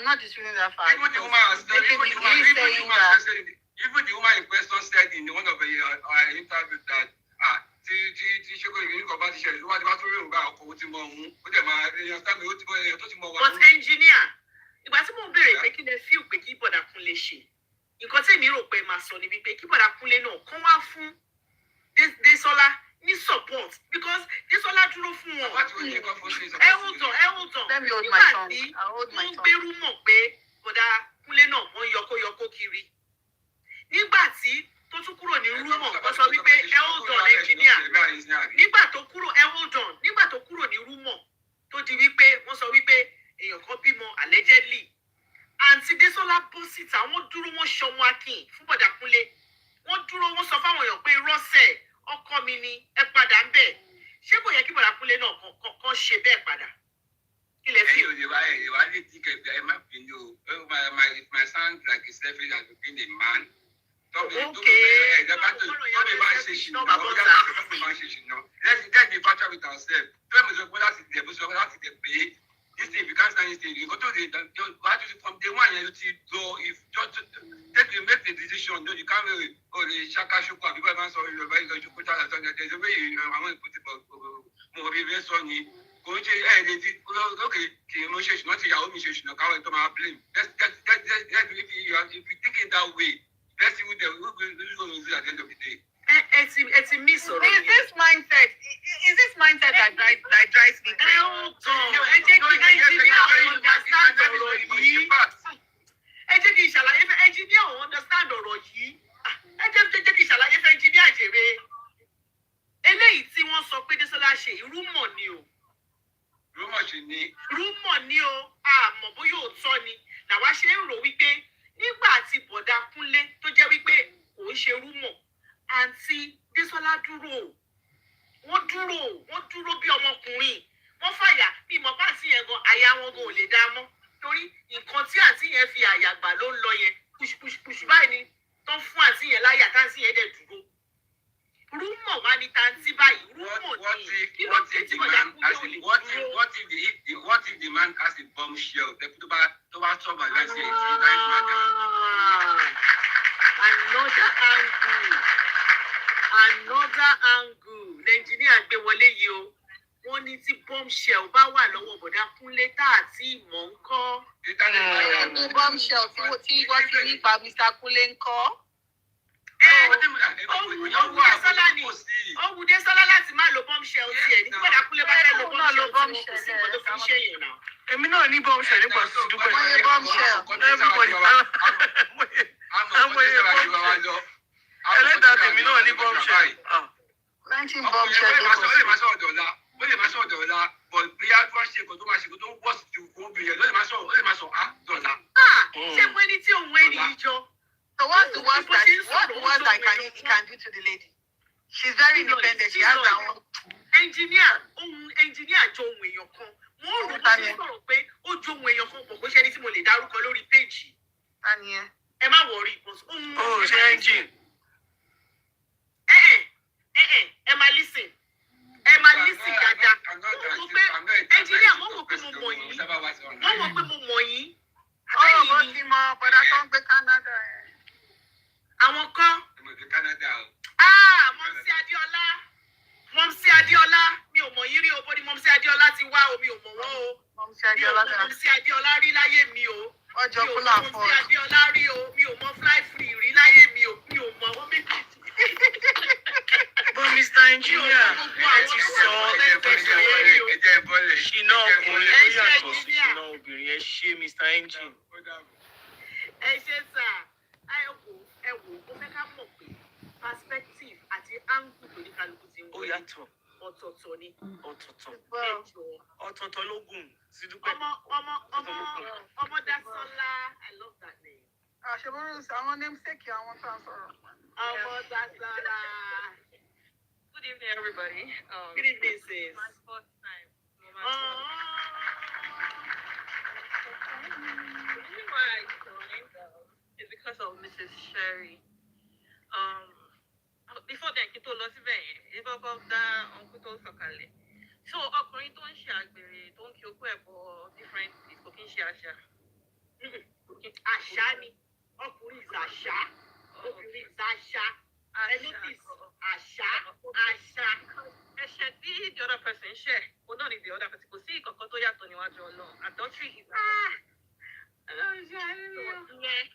not disputing that fact. Even the woman in question said in one of the interviews that but engineer, ìgbà tí mo béèrè pé kí lè feel pé kí Bọ̀dá Kúnlé ṣe nǹkan tí èmi rò pé máa sọ ni wípé kí Bọ̀dá Kúnlé náà kán wá fún Désọ́lá ní support because Desola dúró fún wọn. Hold on. Let me hold my tongue. I'll hold my Wọ́n tongue. gbérú mọ̀ pé bọ̀dá Kúnlé náà wọ́n yọkóyọkó kiri. Nígbà tí tó tún kúrò ní rúmọ̀, wọ́n sọ wípé hold on engineer. Nígbà tó kúrò hold on. Nígbà tó kúrò ní rúmọ̀ tó di wípé wọ́n sọ wípé èèyàn kan bímọ allegedly. Àǹtí Désọ́lá bọ́ síta, wọ́n dúró wọ́n ṣọmọ akin fún bọ̀dá Kúnlé. Wọ́n dúró wọ́n sọ fáwọn èèyàn pé rọ́ṣẹ̀ ọkọ mi ni ẹ padà ń bẹ̀. Ṣé kò yẹ kí bọ̀dá Kúnlé náà kan ṣe bẹ́ẹ̀ padà? Kí lẹ fi? My sound like a selfish as being a man. Let's be factual with ourselves. This thing, if you can't stand this thing, you go to from day one, you go, if just make the decision, no, you can't really, shaka shuka, people are sorry, you put out there's a way, I want to put it, more very sorry. Go to, okay, emotion, not your own mission, no, come to my blame. If you think it that way, let's see who's going to do at the end of the day. It's a miss already. Is this mindset that drives me crazy? Ẹ jẹ́ kí n ṣàlàyé fún ẹnjìníà ò understand ọ̀rọ̀ yìí. Ẹ jẹ́ kí n ṣàlàyé fún ẹnjìníà jèrè. Eléyìí tí wọ́n sọ pé Désọ́lá ṣe rúmọ̀ ni o. Rúmọ̀ ni o. Àmọ́ bóyá òótọ́ ni. Làwa ṣe ń rò wípé nígbà tí bọ̀dá Kúnlé tó jẹ́ wípé kò ń ṣe rúmọ̀. Àǹtí Désọ́lá dúró. Wọ́n dúró bí ọmọkùnrin. Wọ́n fàyà bí ìmọ̀ pàǹtí yẹn gan àyà wọn gan ò lè dá mọ́. Torí nǹkan tí àǹtí yẹn fi àyà gbà ló ń lọ yẹn. Push báyìí ni tó ń fún àǹtí yẹn láyà táǹtí yẹn dẹ̀ dúró. Rúmọ̀ wá ní táǹtí báyìí. Rúmọ̀ ni. Kí ló dé tí bọ̀dá Kúnlé ò lè dúró? What if the man has a bombshell? To bá sọ bàbá ṣe Another angle. Nàìjíríà gbé wọlé yìí o. Wọ́n ní tí bombshell bá wà lọ́wọ́ bọ̀dá Kúnlé tá àti ìmọ̀ ń kọ́. Ní bombshell tí wọ́n ti nípa Mr. Kúnlé ń kọ́. Ó wù Désọ́lá láti má lo bombshell tiẹ̀ ní bọ̀dá Kúnlé bá fẹ́ lo bombshell tí wọ́n kò sí nǹkan tó fi ń ṣe yẹn náà. Èmi náà ní bombshell nípa Sisidupe. Wọ́n yẹ bombshell. Everybody. Ẹlẹ́dàá tèmi náà ní bombshell. Nineteen bombshell ló kọ sí. ó lè máa sọ̀rọ̀ dọ̀la but bí a tó ṣe kò tó máa ṣe kò tó wọ́ sí ju obìnrin ló lè máa sọ dọ̀la. Ṣé mo ní tí òun ẹni yìí jọ? So what's the worst that he can do to the lady? She's very independent. She has her own. Engineer jọ ohun èèyàn kan. Wọ́n rò ó ṣe sọ̀rọ̀ pé ó jọ ohun èèyàn kan pọ̀ bó ṣe ní tí mo lè dárúkọ lórí péjì. Ẹ má wọrí ohun. Oh, ṣe engine. Ẹ máa listen. Ẹ máa listen dáadáa. Wọ́n wò pé engineer wọ́n wò pé mo mọ̀ yín. Wọ́n wò pé mo mọ̀ yín. Oh, bó ti mọ bọ̀dá tó ń gbé Canada. Àwọn kan. Mọ̀mísí Adéọlá mi ò mọ̀ yín rí o bó ni Mọ̀mísí Adéọlá ti wá o mi ò mọ̀ wọ́n o. Mọ̀mísí Adéọlá rí láyé mi o. Ọjọ́ kúlà fọ́. Mọ̀mísí Adéọlá rí o mi ò mọ̀ fly free rí láyé mi o mi ò mọ̀ wọ́n méjì. But Mr. Engineer, ẹ ti sọ ṣìnà ọkùnrin ló yàtọ̀ sí ṣìnà obìnrin. Ẹ ṣe Mr. Engine. Ẹ ṣe sà, ẹ wò ó fẹ́ ká mọ̀ pé perspective àti angle tó ní kálukú ti ń Ó yàtọ̀. ọ̀tọ̀ọ̀tọ̀ ni. Ọ̀tọ̀ọ̀tọ̀ lógún. Sisidupe. Ọmọ Dásọ́lá, I love that name. Àṣebọ́rọ̀ àwọn namesake àwọn tá a sọ̀rọ̀. Ọmọ Dásọ́lá. Good evening, everybody. Good evening, sis. My first time. The reason why I joined is because of Mrs. Sherry. Before then, kí tó lọ síbẹ̀ yẹn, ìbọ̀bọ̀ dá ọkùnrin tó sọ̀kalẹ̀. So ọkùnrin tó ń ṣe àgbèrè tó ń kí okó ẹ̀ bọ̀ different things kò kí ń ṣe àṣà. Àṣà ni. Ọkùnrin is àṣà. Obìnrin is àṣà. Àṣà. Ẹ̀ṣẹ̀ tí the other person ṣẹ̀, kò náà ni the other person. Kò sí ìkọ̀kọ̀ tó yàtọ̀ níwájú Ọlọ́run. Adultery is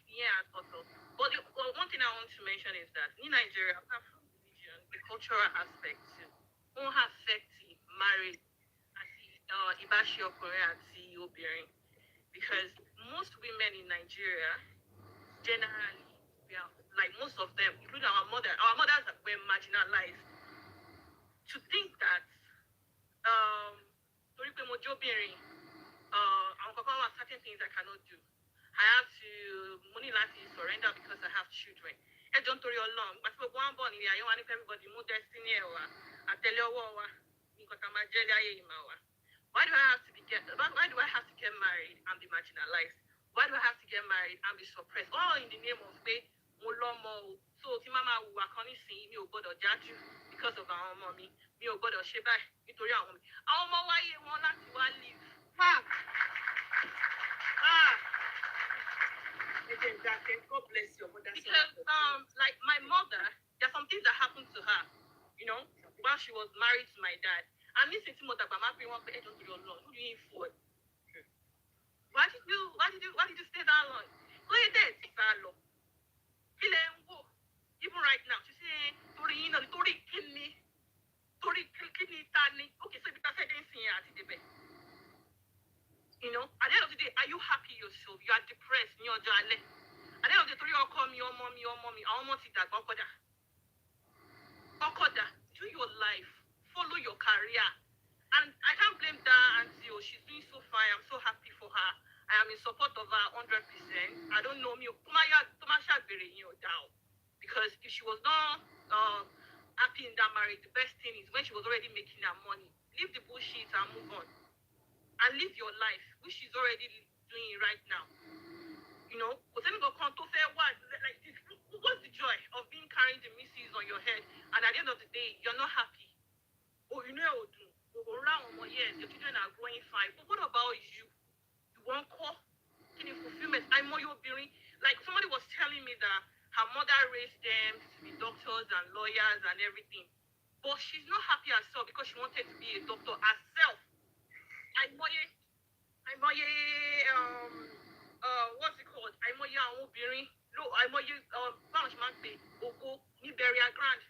yeah, àtọ̀tọ̀. But one thing I want to mention is that in Nigeria, apart from religion, the cultural aspect too. won't affect marriage àti ìbáṣe ọkùnrin àti obìnrin. Because most women in Nigeria, generally, we are, like most of them, including our mothers were marginalized. To think that, torí pé mo jóbìnrin, àwọn kankan wà certain things I cannot do. I have to money láti surrender because I have children. Ẹ jọ̀ọ́ nítorí Ọlọ́run, gbàtí gbogbo wọn bọ̀ nílé ayé wa ní everybody mú destiny ẹ̀ wá, àtẹ̀lé ọwọ́ wa, nǹkan tá a máa jẹ́ lé ayé yìí máa wà. Why do I have to get married and be marginalized? Why do I have to get married and be suppressed? All in the name of pé mo lọ́mọ o. So tí máa hùwà kan nísìnyí mi ò gbọ́dọ̀ jájú because of àwọn ọmọ mi. Mi ò gbọ́dọ̀ ṣe báyìí nítorí àwọn ọmọ mi. Àwọn ọmọ wáyé wọn láti wá live. God bless your mother. Because like my mother, there are some things that happened to her, you know, while she was married to my dad. And listening to mother, but my one pay to your Lord. Who do you for? Why did you stay that long? Who you did? Even right now, she say, Tori kidney, tani. Okay, so if I say anything, you know, at the end of the day, are you happy yourself? You are depressed, you're jale. At the end of the day, you call me, your mommy, I want to that Bokoda. Do your life, follow your career. And I can't blame that auntie. Oh, she's doing so fine. I'm so happy for her. I am in support of her 100%. I don't know me. Because if she was not happy in that marriage, the best thing is when she was already making her money. Leave the bullshit and move on. And live your life, which she's already doing right now. You know, what's the joy of being carrying the misses on your head, and at the end of the day, you're not happy? Oh, you know, yes, your children are growing fine, but what about you? You won't call? Can you fulfillment? Like somebody was telling me that her mother raised them to be doctors and lawyers and everything, but she's not happy herself because she wanted to be a doctor herself. What's it called? Burial ground.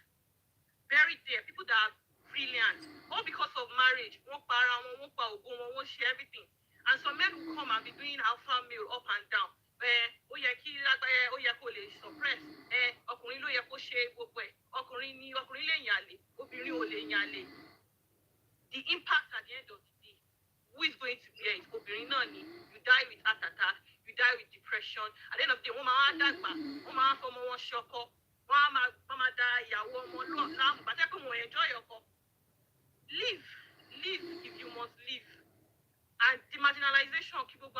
Buried there. People that are brilliant. All because of marriage. Won't share everything. And some men will come and be doing alpha male up and down. Suppress. The impact at the end of the day, who is going to bear it? You die with heart attack, you die with depression. At the end of the day, live if you must live. And the marginalization of people who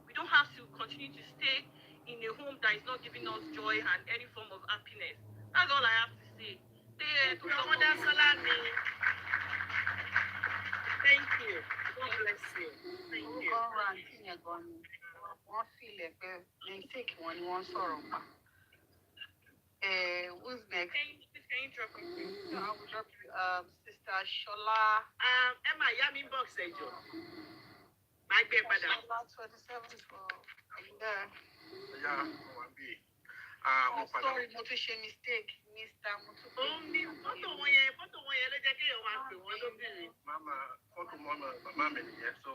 we don't have to continue to stay in a home that is not giving us joy and any form of happiness. That's all I have to say. Thank you. God bless you. Thank you. Wọ́n fìlẹ̀ pé mistake wọn ni wọ́n sọ̀rọ̀ pa. Who's next? Can you drop me? I will drop you. Sister Shola. Emma, yami box ejo. My baby, madam. Shola 27 for. Are you there? Yeah, one be. Sorry, mo tún ṣe mistake, Mr. Mutuku. Fọ́tò wọn yẹn ló jẹ́ kí èèyàn máa pè wọ́n lóbìnrin. Mama, fọ́tò mama mi nìyẹn, so.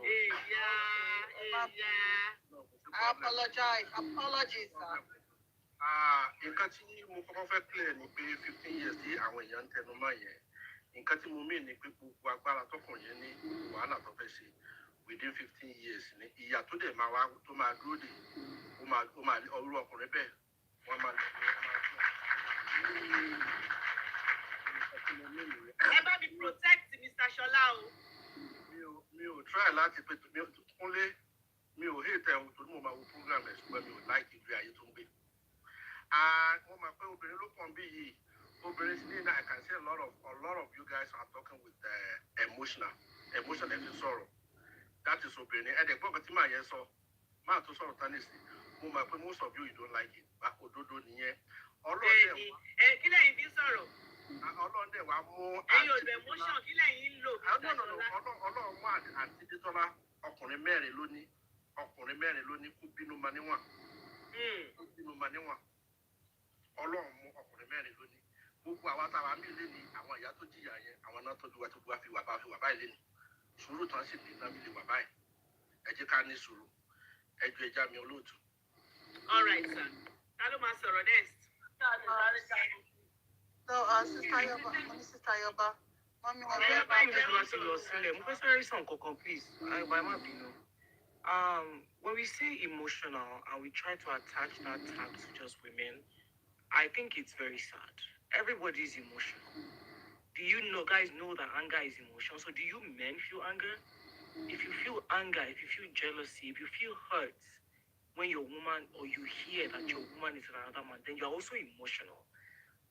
I apologize. Apologies, sir. Nǹkan tí mo kọ́kọ́ fẹ́ clear ni pé 15 years tí àwọn èèyàn ń tẹnu mọ́ yẹn. Nǹkan tí mo mean ni pé gbogbo agbára tọkùn yẹn ní wàhálà tó fẹ́ ṣe within 15 years ni ìyà tó dẹ̀ máa wá tó máa dúró dè ó máa ọrú ọkùnrin bẹ́ẹ̀ wọ́n máa lọ. Ẹ bá mi protect Mr. Shola o. Mi ò try láti pé Kúnlé mi ò hate ẹ̀ torí mo máa wo program ẹ̀ ṣùgbọ́n mi ò like ìgbé ayé tó ń gbé. Wọ́n máa pé obìnrin ló pọ̀ ń bí yìí. Obìnrin sí ní I can see a lot of you guys are talking with emotional ẹ̀fín sọ̀rọ̀. That is obìnrin. Ẹ̀dẹ̀ gbọ́n kan tí màá yẹn sọ. Máa tó sọ̀rọ̀ tánìsì. Mo máa pé most of you don't like it. Òdodo nìyẹn. Kí lẹ́yìn fi sọ̀rọ̀? Ọlọ́run dẹ̀ wá mú ẹ̀yin ò lè emotion kí lẹ́yìn ń lò. Ọlọ́run mú àǹtí Dítọ́lá ọkùnrin mẹ́rin lóní kó bínú ma níwọ̀n. Ọlọ́run mú ọkùnrin mẹ́rin lóní gbogbo àwa táwa ń bí lé ní àwọn ìyá tó jìyà yẹn àwọn náà tọ́jú wa tó wá fi wà báyìí lé ní sùúrù tán sì ní náà fi lè wà báyìí ẹ jẹ́ ká ní sùúrù ẹ ju ẹja mi olóòtú. All right, sir. Ta ló máa sọ̀rọ̀ next? So, Sister Yoba, Mommy, please. When we say emotional and we try to attach that tag to just women, I think it's very sad. Everybody is emotional. Do you guys know that anger is emotion? So do you men feel anger? If you feel anger, if you feel jealousy, if you feel hurt when your woman or you hear that your woman is with another man, then you're also emotional.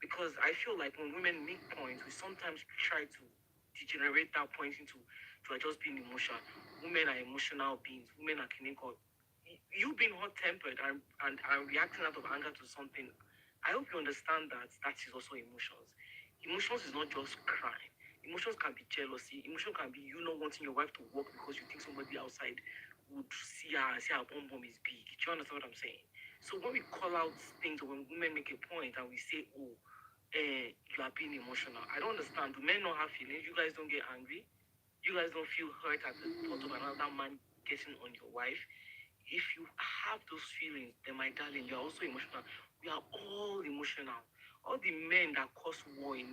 Because I feel like when women make points, we sometimes try to degenerate that point into just being emotional. Women are emotional beings. Women are clinical. You being hot-tempered and reacting out of anger to something, I hope you understand that is also emotions. Emotions is not just crying. Emotions can be jealousy. Emotion can be you not wanting your wife to work because you think somebody outside would see her bum is big. Do you understand what I'm saying? So when we call out things, or when women make a point and we say, oh, you are being emotional, I don't understand. Do men not have feelings? You guys don't get angry? You guys don't feel hurt at the thought of another man getting on your wife? If you have those feelings, then my darling, you're also emotional. We are all emotional. All the men that caused war in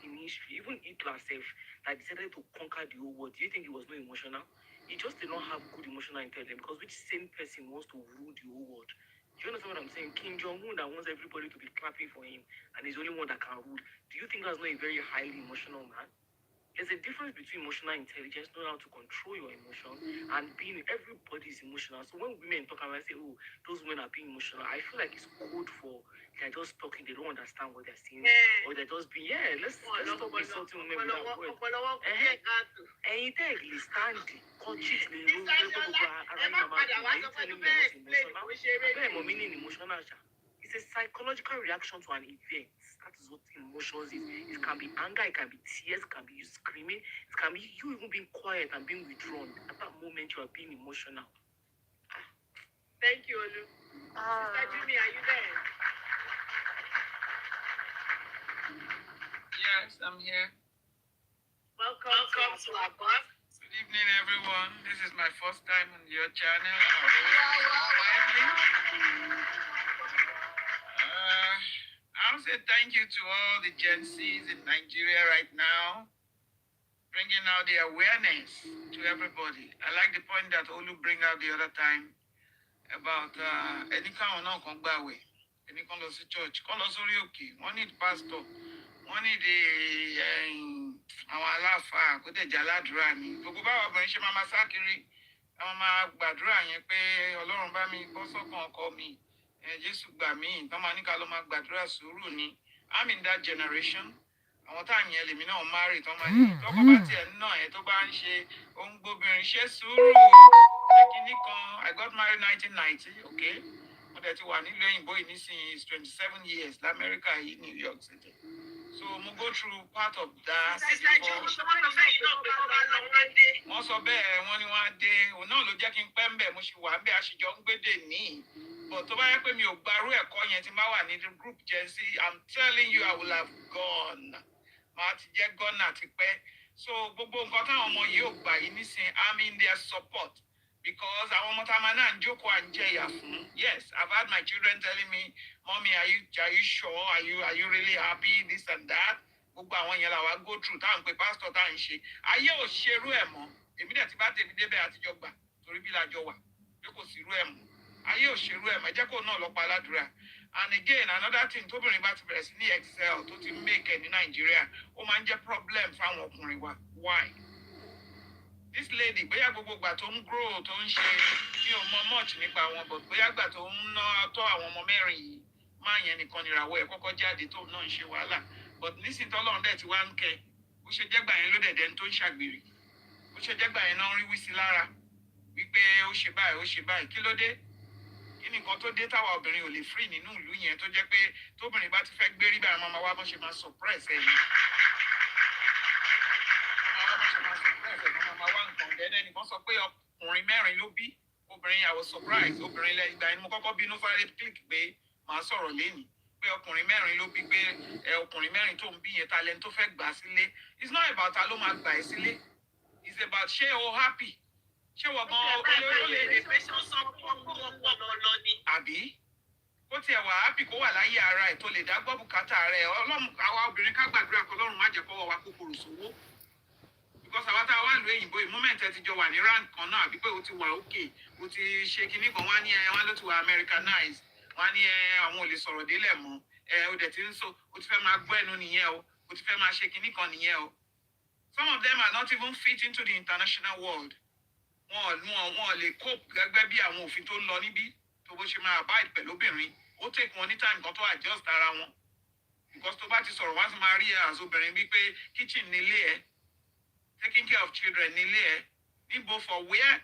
history, even Hitler self, that decided to conquer the whole world, do you think he was not emotional? He just did not have good emotional intelligence, because which same person wants to rule the whole world? Do you understand what I'm saying? Kim Jong-un that wants everybody to be clapping for him, and he's the only one that can rule. Do you think that's not a very highly emotional man? There's a difference between emotional intelligence, knowing how to control your emotions, and being everybody's emotional. So when women talk about, say, oh, those women are being emotional, I feel like it's code for they're just talking, they don't understand what they're saying, or they're just being, let's stop insulting women with that word. Anything, stand, conscious, emotional. It's a psychological reaction to an event. That is what emotions is. It can be anger, it can be tears, it can be you screaming, it can be you even being quiet and being withdrawn. At that moment, you are being emotional. Thank you, Olu. Sister Jimmy, are you there? Yes, I'm here. Welcome to our boss. Good evening, everyone. This is my first time on your channel. I'll say thank you to all the Gen Zs in Nigeria right now, bringing out the awareness to everybody. I like the point that Olu bring out the other time about any kind of kongbawe, any kind of church, call us okay. One need pastor, one need àwọn aláfáà kó tẹ̀ jáládùúrà ni gbogbo báwa obìnrin ṣe máa sá kiri àwọn máa gbàdúrà yẹn pé ọlọ́run bá mi bọ́ sọ́kàn ọkọ mi jésù gbà mí tán máa ní ká ló máa gbàdúrà sùúrù ni I'm in that generation. Àwọn táàmì yẹn lèmi náà marry tán máa ní tọkọ bá tiẹ̀ ń nà ẹ́ tó bá ń ṣe ó ń gbóbìnrin ṣe sùúrù ṣé kinní kan I got married 1990 okay mo dẹ̀ ti wà nílùú òyìnbó yìí nísìnyí is 27 years lamẹ́ríkà yìí New York City. So mo go through part of that. Wọ́n sọ bẹ́ẹ̀ wọ́n ní wọ́n á dé òun náà ló jẹ́ kí n pẹ́ ń bẹ̀ mo ṣì wà ń bẹ̀ àṣìjọ ń gbédè ní. But tó bá yẹ pé mi ò gbarú ẹ̀kọ́ yẹn tí n bá wà ní the group Gen Z, I'm telling you I will have gone. Màá ti jẹ́ gọ́nà ti pẹ́. So gbogbo nǹkan táwọn ọmọ yìí ò gbà yìí nísìn I'm in their support. Because àwọn ọmọ tá a máa náà ń jókòó à ń jẹ ìyà fún. Yes, I've had my children telling me, Mommy, are you sure? Are you really happy? This and that. Gbogbo àwọn yẹn làwa go through táwọn pé pásítọ̀ tá à ń ṣe. Ayé ò ṣerú ẹ̀ mọ́. Èmi dẹ̀ ti bá tèmi débẹ̀ àtijọ́ gbà torí bí lájọ wà. Pé kò sí irú ẹ̀ mọ́. Ayé ò ṣerú ẹ̀ mọ́. Ẹ jẹ́ kó náà lọ pa aládùúrà. And again, another thing tóbìnrin bá ti bẹ̀rẹ̀ sí ní excel tó ti make ẹ̀ ní Nàìjíríà, ó máa ń jẹ́ problem fáwọn ọkùnrin wa. Why? This lady bóyá gbogbo ìgbà tó ń grow tó ń ṣe mi ò mọ much nípa wọn but bóyá ìgbà tó ń ná tọ́ àwọn ọmọ mẹ́rin yìí máa yẹn nìkan nìràwọ̀ ẹ̀ kọ́kọ́ jáde tó náà ń ṣe wàhálà but nísìnyí tọ́lọ́run dẹ̀ ti wá ń kẹ́ ó ṣe jẹ́gbà yẹn ló dẹ̀dẹ̀ tó ń ṣàgbèrè ó ṣe jẹ́gbà yẹn náà ń rí wísí lára wípé ó ṣe báyìí kí ló dé kí ni nǹkan tó dé táwa obìnrin ò lè free nínú ìlú yẹn tó jẹ́ pé tóbìnrin bá ti fẹ́ gbérí báyìí máa wá bọ́n ṣe máa suppress ẹ̀ ni. Ẹnìkan sọ pé ọkùnrin mẹ́rin ló bí obìnrin I was surprised obìnrin lẹ́yìn ìgbà ẹni mo kọ́kọ́ bínú fáre click pé màá sọ̀rọ̀ lẹ́nìí pé ọkùnrin mẹ́rin ló bí pé ọkùnrin mẹ́rin tó ń bí yẹn talent tó fẹ́ gbà sílé. It's not about ta ló máa gbà ẹ́ sílé. It's about ṣé o happy. Ṣé wọ́n gan ó lè pé sọ́sọ́ fún ọpọlọ ni. àbí? Kó tiẹ̀ wà happy kó wà láyé ara ẹ̀ tó lè dá gbọ́ bùkátà rẹ̀. Ọlọ́run àwa obìnrin ká gbàdúrà kó Ọlọ́run má jẹ́ kọ́wọ́ wa kòkòrò sówó. Because àwa tá a wá lu òyìnbó yìí moment ẹ ti jọ wà ní rank kan náà àbí pé o ti wà okay o ti ṣe kinní kan wá ní wá ló ti wà Americanized wá ní àwọn ò lè sọ̀rọ̀ délẹ̀ mọ́ o dẹ̀ ti ń sọ o ti fẹ́ máa gbọ́ ẹnu nìyẹn o ti fẹ́ máa ṣe kinní kan nìyẹn o. Some of them are not even fit into the international world. Wọ́n lè cope gẹ́gẹ́ bí àwọn òfin tó ń lọ níbí tó bó ṣe máa abide pẹ̀lú obìnrin ó take wọn ní time kan tó adjust ara wọn. Because tó bá ti sọ̀rọ̀ wá sí máa rí ẹ as obìnrin bíi pé kitchen nílé ẹ taking care of children nílé ẹ níbo for where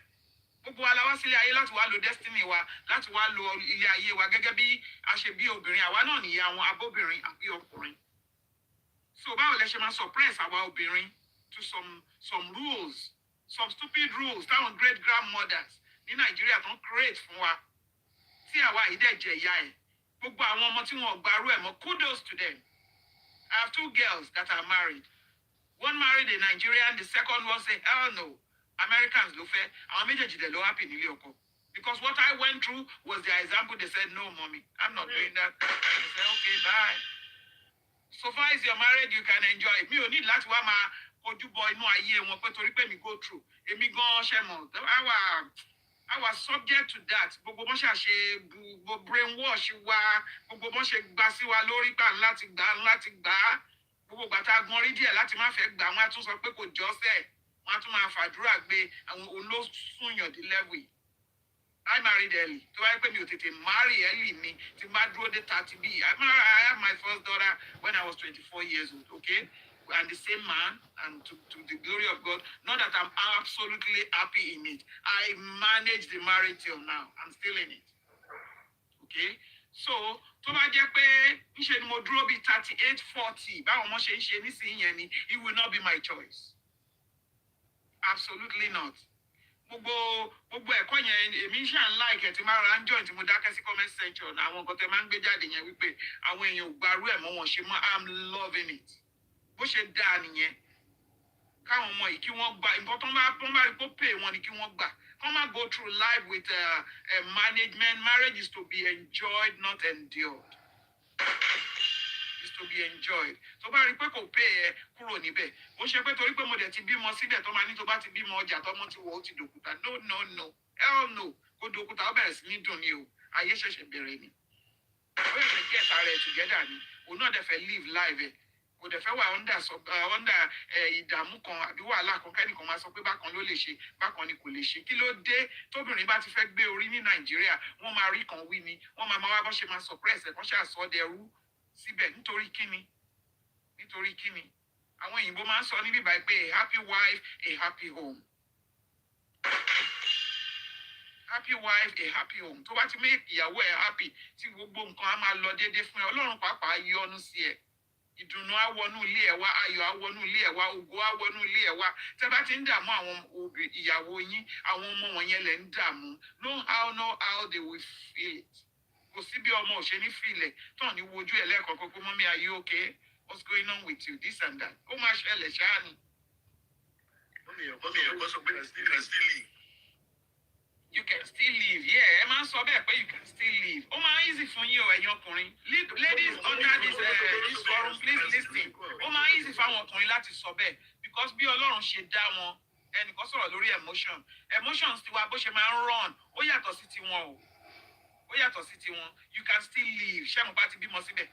gbogbo wa la wá sílé ayé láti wá lo destiny wa láti wá lo ilé ayé wa gẹ́gẹ́ bí a ṣe bí obìnrin àwa náà nìyá àwọn abóbìnrin àbí ọkùnrin. So báwo lẹ ṣe máa suppress àwa obìnrin to some rules some stupid rules táwọn great grandmothers ní Nàìjíríà tó ń create fún wa tí àwa yìí dẹ̀ jẹ ìyá ẹ̀ gbogbo àwọn ọmọ tí wọn gbarú ẹ̀ mọ́ kudos to them. I have 2 girls that are married. One married a Nigerian, the second one say, hell no. Americans ló fẹ́, àwọn méjèèjì dẹ̀ ló happy nílé ọkọ. Because what I went through was their example. They said, no, mommy, I'm not doing that. They said, okay, bye. So far as you're married, you can enjoy it. Mi ò ní láti wá máa kojú bọ inú ayé wọn pé torí pé mi go through. Èmi gan ṣe mọ̀, I was subject to that. Gbogbo bọ́n ṣàṣe gbogbo brainwash wa, gbogbo bọ́n ṣe gbà sí wa lórí pa láti gbà. Gbogbo gbàtà gan rí díẹ̀ láti má fẹ́ gbà wọ́n á tún sọ pé kò jọ́sẹ̀ wọ́n á tún máa fàdúrà gbé àwọn olóṣùyàn dé level. I married early. So I pay me to marry early me to do the 30B. I had my first daughter when I was 24 years old, okay? And the same man, and to the glory of God, not that I'm absolutely happy in it. I managed the marriage till now. I'm still in it. Okay? So, tó bá jẹ́ pé ńṣe ni mo dúró bí 38, 40, báwọn ọmọ ṣe ń ṣe nísìnyí yẹn ni, it will not be my choice. Absolutely not. Gbogbo ẹ̀kọ́ yẹn èmi ṣáà ń láìkẹ́ tí máa ra ń join tí mo dákẹ́ sí comment section àwọn nǹkan tẹ máa ń gbé jáde yẹn wípé àwọn èèyàn ò gbarú ẹ̀ mọ́ wọn ṣe mọ́ I'm loving it. Bó ṣe dáa nìyẹn káwọn ọmọ yìí kí wọ́n gbà nǹkan tó ń bá rí kó pè wọ́n ni kí wọ́n gbà. Come and go through life with management. Marriage is to be enjoyed, not endured. Is to be enjoyed. Tó bá rí pé kò pé ẹ kúrò níbẹ̀. Ó ṣe pé torí pé mo dẹ̀ ti bímọ síbẹ̀ tó máa ní tó bá ti bímọ ọjà tọ́mọ ti wọ̀ ó ti dòkúta. No. Hell no. Kó dòkúta ó bẹ̀rẹ̀ sí ní dùn ni o. Ayé ṣẹ̀ṣẹ̀ bẹ̀rẹ̀ ni. Ó yẹ kí get ara ẹ̀ together ni. Òun náà dẹ̀ fẹ́ live life ẹ̀. Kò dẹ̀ fẹ́ wà under ìdààmú kan àbí wàhálà kan kẹ́nìkan máa sọ pé bákan ló lè ṣe bákan ni kò lè ṣe. Kí ló dé tóbìnrin bá ti fẹ́ gbé orí ní Nàìjíríà wọ́n máa rí kan wí ni wọ́n máa wá bọ́ ṣe máa suppress ẹ̀ kán ṣàṣọ́dẹrú síbẹ̀ nítorí kíni àwọn òyìnbó máa ń sọ níbí báyìí pé a happy wife a happy home. Happy wife a happy home. Tó bá ti make ìyàwó ẹ̀ happy tí gbogbo nǹkan á máa lọ déédéé fún ẹ Ọlọ́run pàápàá yọ́nú sí ẹ. Ìdùnnú á wọnú ilé ẹ̀ wá ayọ̀ á wọnú ilé ẹ̀ wá ògo á wọnú ilé ẹ̀ wá tẹ́ bá ti ń dààmú àwọn ìyàwó yín àwọn ọmọ wọ̀nyẹn lẹ̀ ń dààmú know how they will feel it. Kò sí bí ọmọ ò ṣe ní fìlẹ̀ tán ní wojú ẹ̀ lẹ́ẹ̀kọ̀ọ̀kan pé mọ́mí are you okay? What's going on with you? This and that. Ó máa ṣẹlẹ̀ ṣáá ni. You can still live. Yeah, ẹ máa ń sọ bẹ́ẹ̀ pé you can still live. Ó máa easy fún yín o ẹ̀yin ọkùnrin. Ladies under this forum please listen. Ó máa easy fáwọn ọkùnrin láti sọ bẹ́ẹ̀ because bí Ọlọ́run ṣe dá wọn ẹnìkan sọ̀rọ̀ lórí emotions tiwa bó ṣe máa ń run ó yàtọ̀ sí tiwọn o. You can still live. Ṣé mo bá ti bímọ síbẹ̀?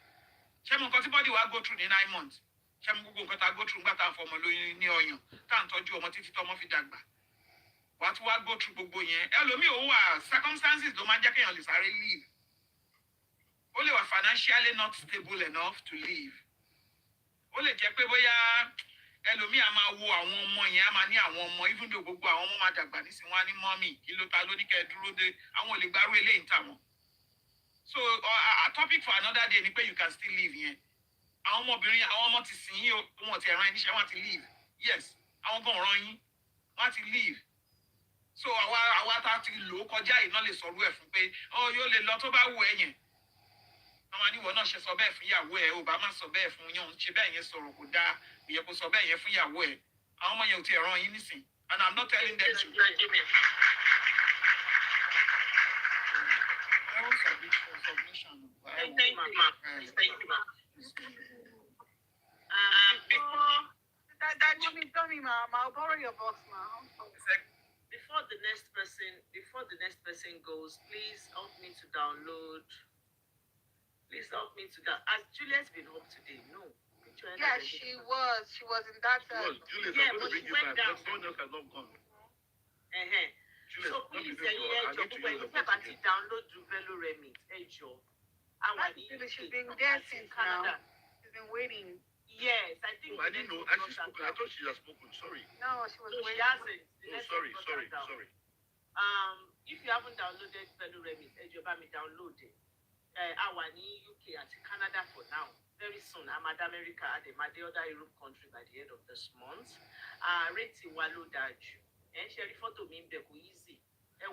Ṣé mo nǹkan tí body wa go through ní 9 months? Ṣé mo gbogbo nǹkan tá a go through nígbà tá a fọmọ lóyún ní ọyàn tá à ń tọ́jú ọmọ títí tọ́mọ fi dàgbà? Wàá tún wá go through gbogbo yẹn. Ẹlòmíì ò wà circumstances ló máa ń jẹ́ kéèyàn lè sáré live. Ó lè wà financially not stable enough to live. Ó lè jẹ́ pé bóyá ẹlòmíì á máa wo àwọn ọmọ yẹn á máa ní àwọn ọmọ even though gbogbo àwọn ọmọ máa dàgbà nísìnyí wọn á ní mọ́mì kí ló ta ló ní kẹ́ ẹ dúró dé àwọn ò lè gbárù eléyìí ń tà wọ́n. So a topic for another day ni pé you can still live yẹn. Àwọn ọmọbìnrin àwọn ọmọ ti sìn yín o wọn ti ẹ̀ràn ẹniṣẹ́ wọn ti live. Yes àwọn gan ọ̀ràn yín wọn ti live. So àwa tá ti lò ó kọjá yìí náà lè sọ̀rọ̀ ẹ̀ fún pé yóò lè lọ tó bá wù ẹ́ yẹn. wọ́n máa ní ìwọ náà ṣe sọ bẹ́ẹ̀ fún ìyàwó ẹ̀ ò bá má sọ bẹ́ẹ̀ fún yàn ṣe bẹ́ẹ̀ yẹn sọ̀rọ̀ kò dáa ìyẹn kò sọ bẹ́ẹ̀ yẹn fún ìyàwó ẹ̀ àwọn ọmọ yẹn ò tiẹ̀ ràn yín nísìn and I'm not telling them to. Submission. Thank you, ma'am. Thank you, ma'am. Mommy, ma'am, I'll borrow your box, ma'am. Before the next person goes, please help me to download. Please help me to download. Has Juliet's been up today? No. Yeah, she was. She was in that. Yeah, but she went down. Someone else has not gone. So please, download Velo Remit. She's been there since now. She's been waiting. Yes, I think. I didn't know. I thought she had spoken. Sorry. No, she was waiting. She hasn't. Sorry. If you haven't downloaded Velo Remit, me download it. Our UK and Canada for now. Very soon, I'm at America and the other Europe country by the end of this month. Rate Walo Daju. Share photo me easy.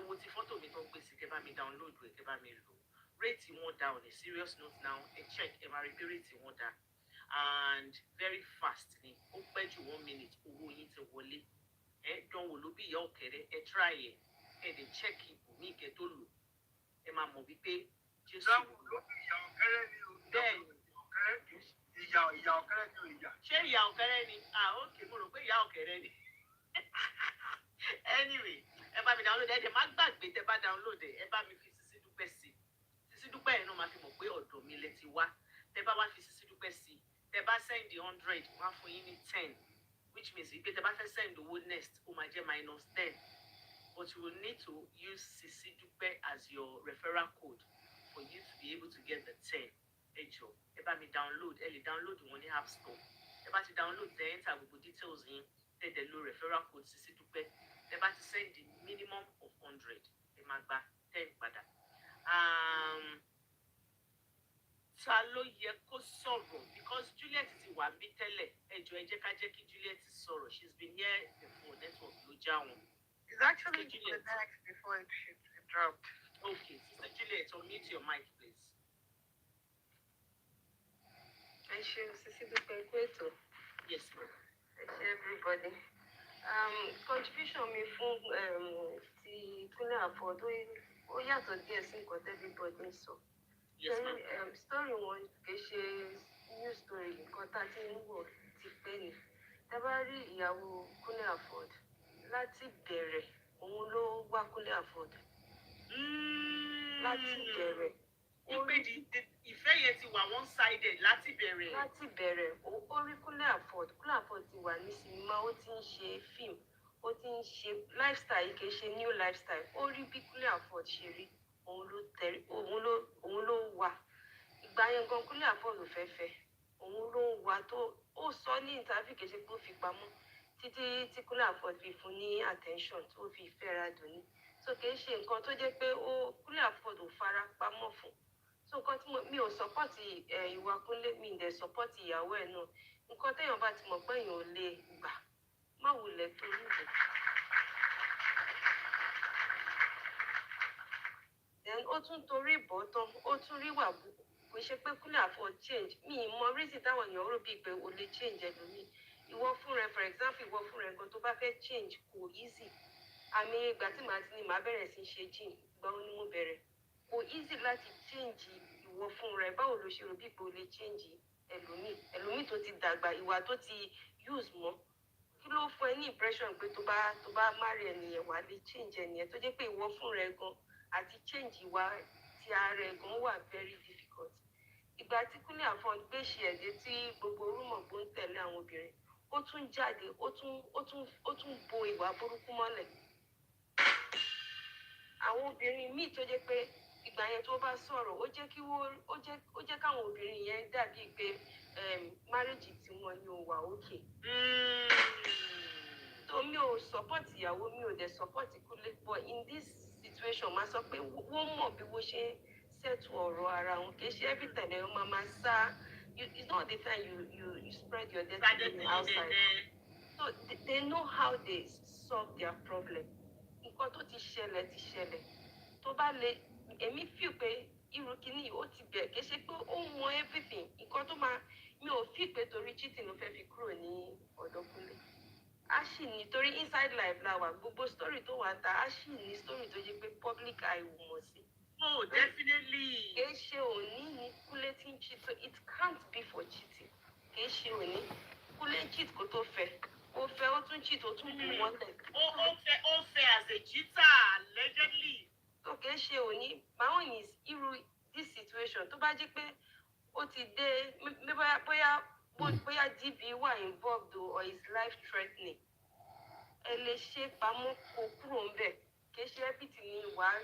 What the photo me don't basically me download with me low. Rate more down. A serious note now. Check rate more down. And very fast. Open to 1 minute. Into Wally. Don't will be okay. Try it. They check it. Me get to look. My mobile pay. Just then. Ìyá ọ̀kẹ́rẹ́ ni ìyá. Ṣé ìyá ọ̀kẹ́rẹ́ ni? Okay, mo rò pé ìyá ọ̀kẹ́rẹ́ ni. Anyway, ẹ bá mi download ẹ má gbàgbé tẹ bá download ẹ bá mi fi Sisidupe sí. Sisidupe yẹn náà máa fi mọ̀ pé ọ̀dọ̀ mi lẹ ti wá. Tẹ bá wá fi Sisidupe sí. Tẹ bá send 100, wọ́n á fún yín ní 10. Which means pé tẹ bá fẹ́ send owó next, ó máa jẹ́ -10. But you will need to use Sisidupe as your referral code for you to be able to get the 10. Ejo, ẹ bá mi download, ẹ lè download wọn ní App Store. Ẹ bá ti download the enter gbogbo details yín, tẹ dẹ̀ lo referral code Sisidupe. Ẹ bá ti send the minimum of 100, ẹ máa gba 10 padà. Ta ló yẹ kó sọ̀rọ̀ because Juliet ti wà bí tẹ́lẹ̀. Ẹjọ́ ẹ jẹ́ ká jẹ́ kí Juliet sọ̀rọ̀. She's been here before, network ló já wọn. It's actually the next before it dropped. Okay, Sister Juliet, unmute your mic, please. I should Sisidupe Kweto. Yes, ma'am. Everybody. Contribution me fún ti Kúnlé Afod ó yàtọ̀ díẹ̀ sí nǹkan everybody sọ. Yes, ma'am. Story wọn kì í ṣe new story nǹkan tá a ti ń wò ti pẹ́ ni. Tẹ́ bá rí ìyàwó Kúnlé Afod láti bẹ̀rẹ̀ òun ló wá Kúnlé Afod. Láti bẹ̀rẹ̀. Ìfẹ́ yẹn ti wà one-sided láti bẹ̀rẹ̀. Láti bẹ̀rẹ̀ ó rí Kúnlé Afod ti wà ní sinimá ó ti ń ṣe fíìmù ó ti ń ṣe lifestyle kì í ṣe new lifestyle ó rí bí Kúnlé Afod ṣe rí òun ló wà ìgbà yẹn gan Kúnlé Afod ò fẹ́ òun ló wà tó ó sọ ní interview kì í ṣe pé ó fi pamọ́ títí tí Kúnlé Afod fi fún ní attention tó fi fẹ́ra dùn ní so kì í ṣe nǹkan tó jẹ́ pé Kúnlé Afod ò fara pamọ́ fún so nǹkan tí mi ò sọpọ́tì ìwà Kúnlé mi ì dẹ̀ sọpọ́tì ìyàwó ẹ̀ náà nǹkan téèyàn bá ti mọ̀ pé èèyàn ò lè gbà má wulẹ̀ torí ìbò. Then ó tún torí ìbò tán ó tún rí wà kò ṣe pé Kúnlé Afod change mi ì mọ reason táwọn èèyàn rò bíi pé o lè change ẹlòmíì ìwọ fún rẹ for example ìwọ fún rẹ nǹkan tó bá fẹ́ change kò easy àmì ìgbà tí màá bẹ̀rẹ̀ sí ṣe gym ìgbà wo ni mo bẹ̀rẹ̀ kò easy láti change ìwọ fún rẹ báwo ló ṣe rò bí pé o lè change ẹlòmíì tó ti dàgbà ìwà tó ti use mọ́ kí ló fún ẹ ní impression pé tó bá marry ẹnìyẹn wà lè change ẹnìyẹn tó jẹ́ pé ìwọ fún rẹ gan àti change ìwà ti ara ẹ gan wà very difficult ìgbà tí Kúnlé Afod gbé ṣe ẹ̀dẹ́ tí gbogbo orúmọ̀ gbó ń tẹ̀lé àwọn obìnrin ó tún jáde ó tún bo ìwà burúkú mọ́lẹ̀ àwọn obìnrin míì tó jẹ́ pé ìgbà yẹn tó bá sọ̀rọ̀ ó jẹ́ káwọn obìnrin yẹn dàbí pé marriage tí wọ́n ní ó wà òkè. So mi ò support ìyàwó mi ò dẹ̀ support Kúnlé but in this situation máa sọ pé wọ́n mọ̀ bí wọ́n ṣe settle ọ̀rọ̀ ara wọn kì í ṣe every time ẹ̀ máa sá it's not the time you spread your destiny outside so they know how they solve their problem nǹkan tó ti ṣẹlẹ̀ tó bá lè èmi feel pé irú kìíní ó ti bẹ̀ kì í ṣe pé ó mọ everything nǹkan tó máa mi ò fi pé torí cheating ló fẹ́ fi kúrò ní ọ̀dọ̀ Kúnlé a sì ní torí inside life la wà gbogbo story tó wà ta a sì ní story tó jẹ́ pé public eye wò mọ̀ sí. Oh, definitely. kì í ṣe òní ní Kúnlé tí ń cheat so it can't be for cheating kì í ṣe òní Kúnlé cheat kó tó fẹ́ ó fẹ́ ó tún cheat ó tún kú wọ́n tẹ̀. ó fẹ́ as a cheater allegedly. tó kì í ṣe òní my own is irú this situation tó bá jẹ́ pé ó ti dé bóyá DB wà involved or is life threatening ẹ lè ṣe pamọ́ kó kúrò ń bẹ̀ kì í ṣe everything ni wà á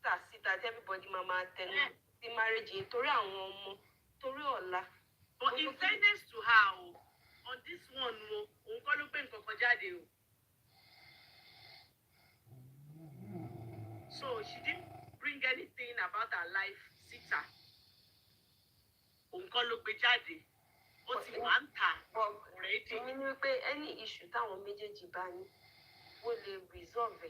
tà síta tí everybody máa tẹnu sí marriage yìí torí àwọn ọmọ torí ọ̀la. But in fairness to her on this one òun kọ́ ló gbé nǹkan kan jáde o. So she didn't bring anything about her life síta. Òun kọ́ ló gbé jáde. Ó ti wà ń tà already. èmi ní pé any issue táwọn méjèèjì bá ní wọ́n lè resolve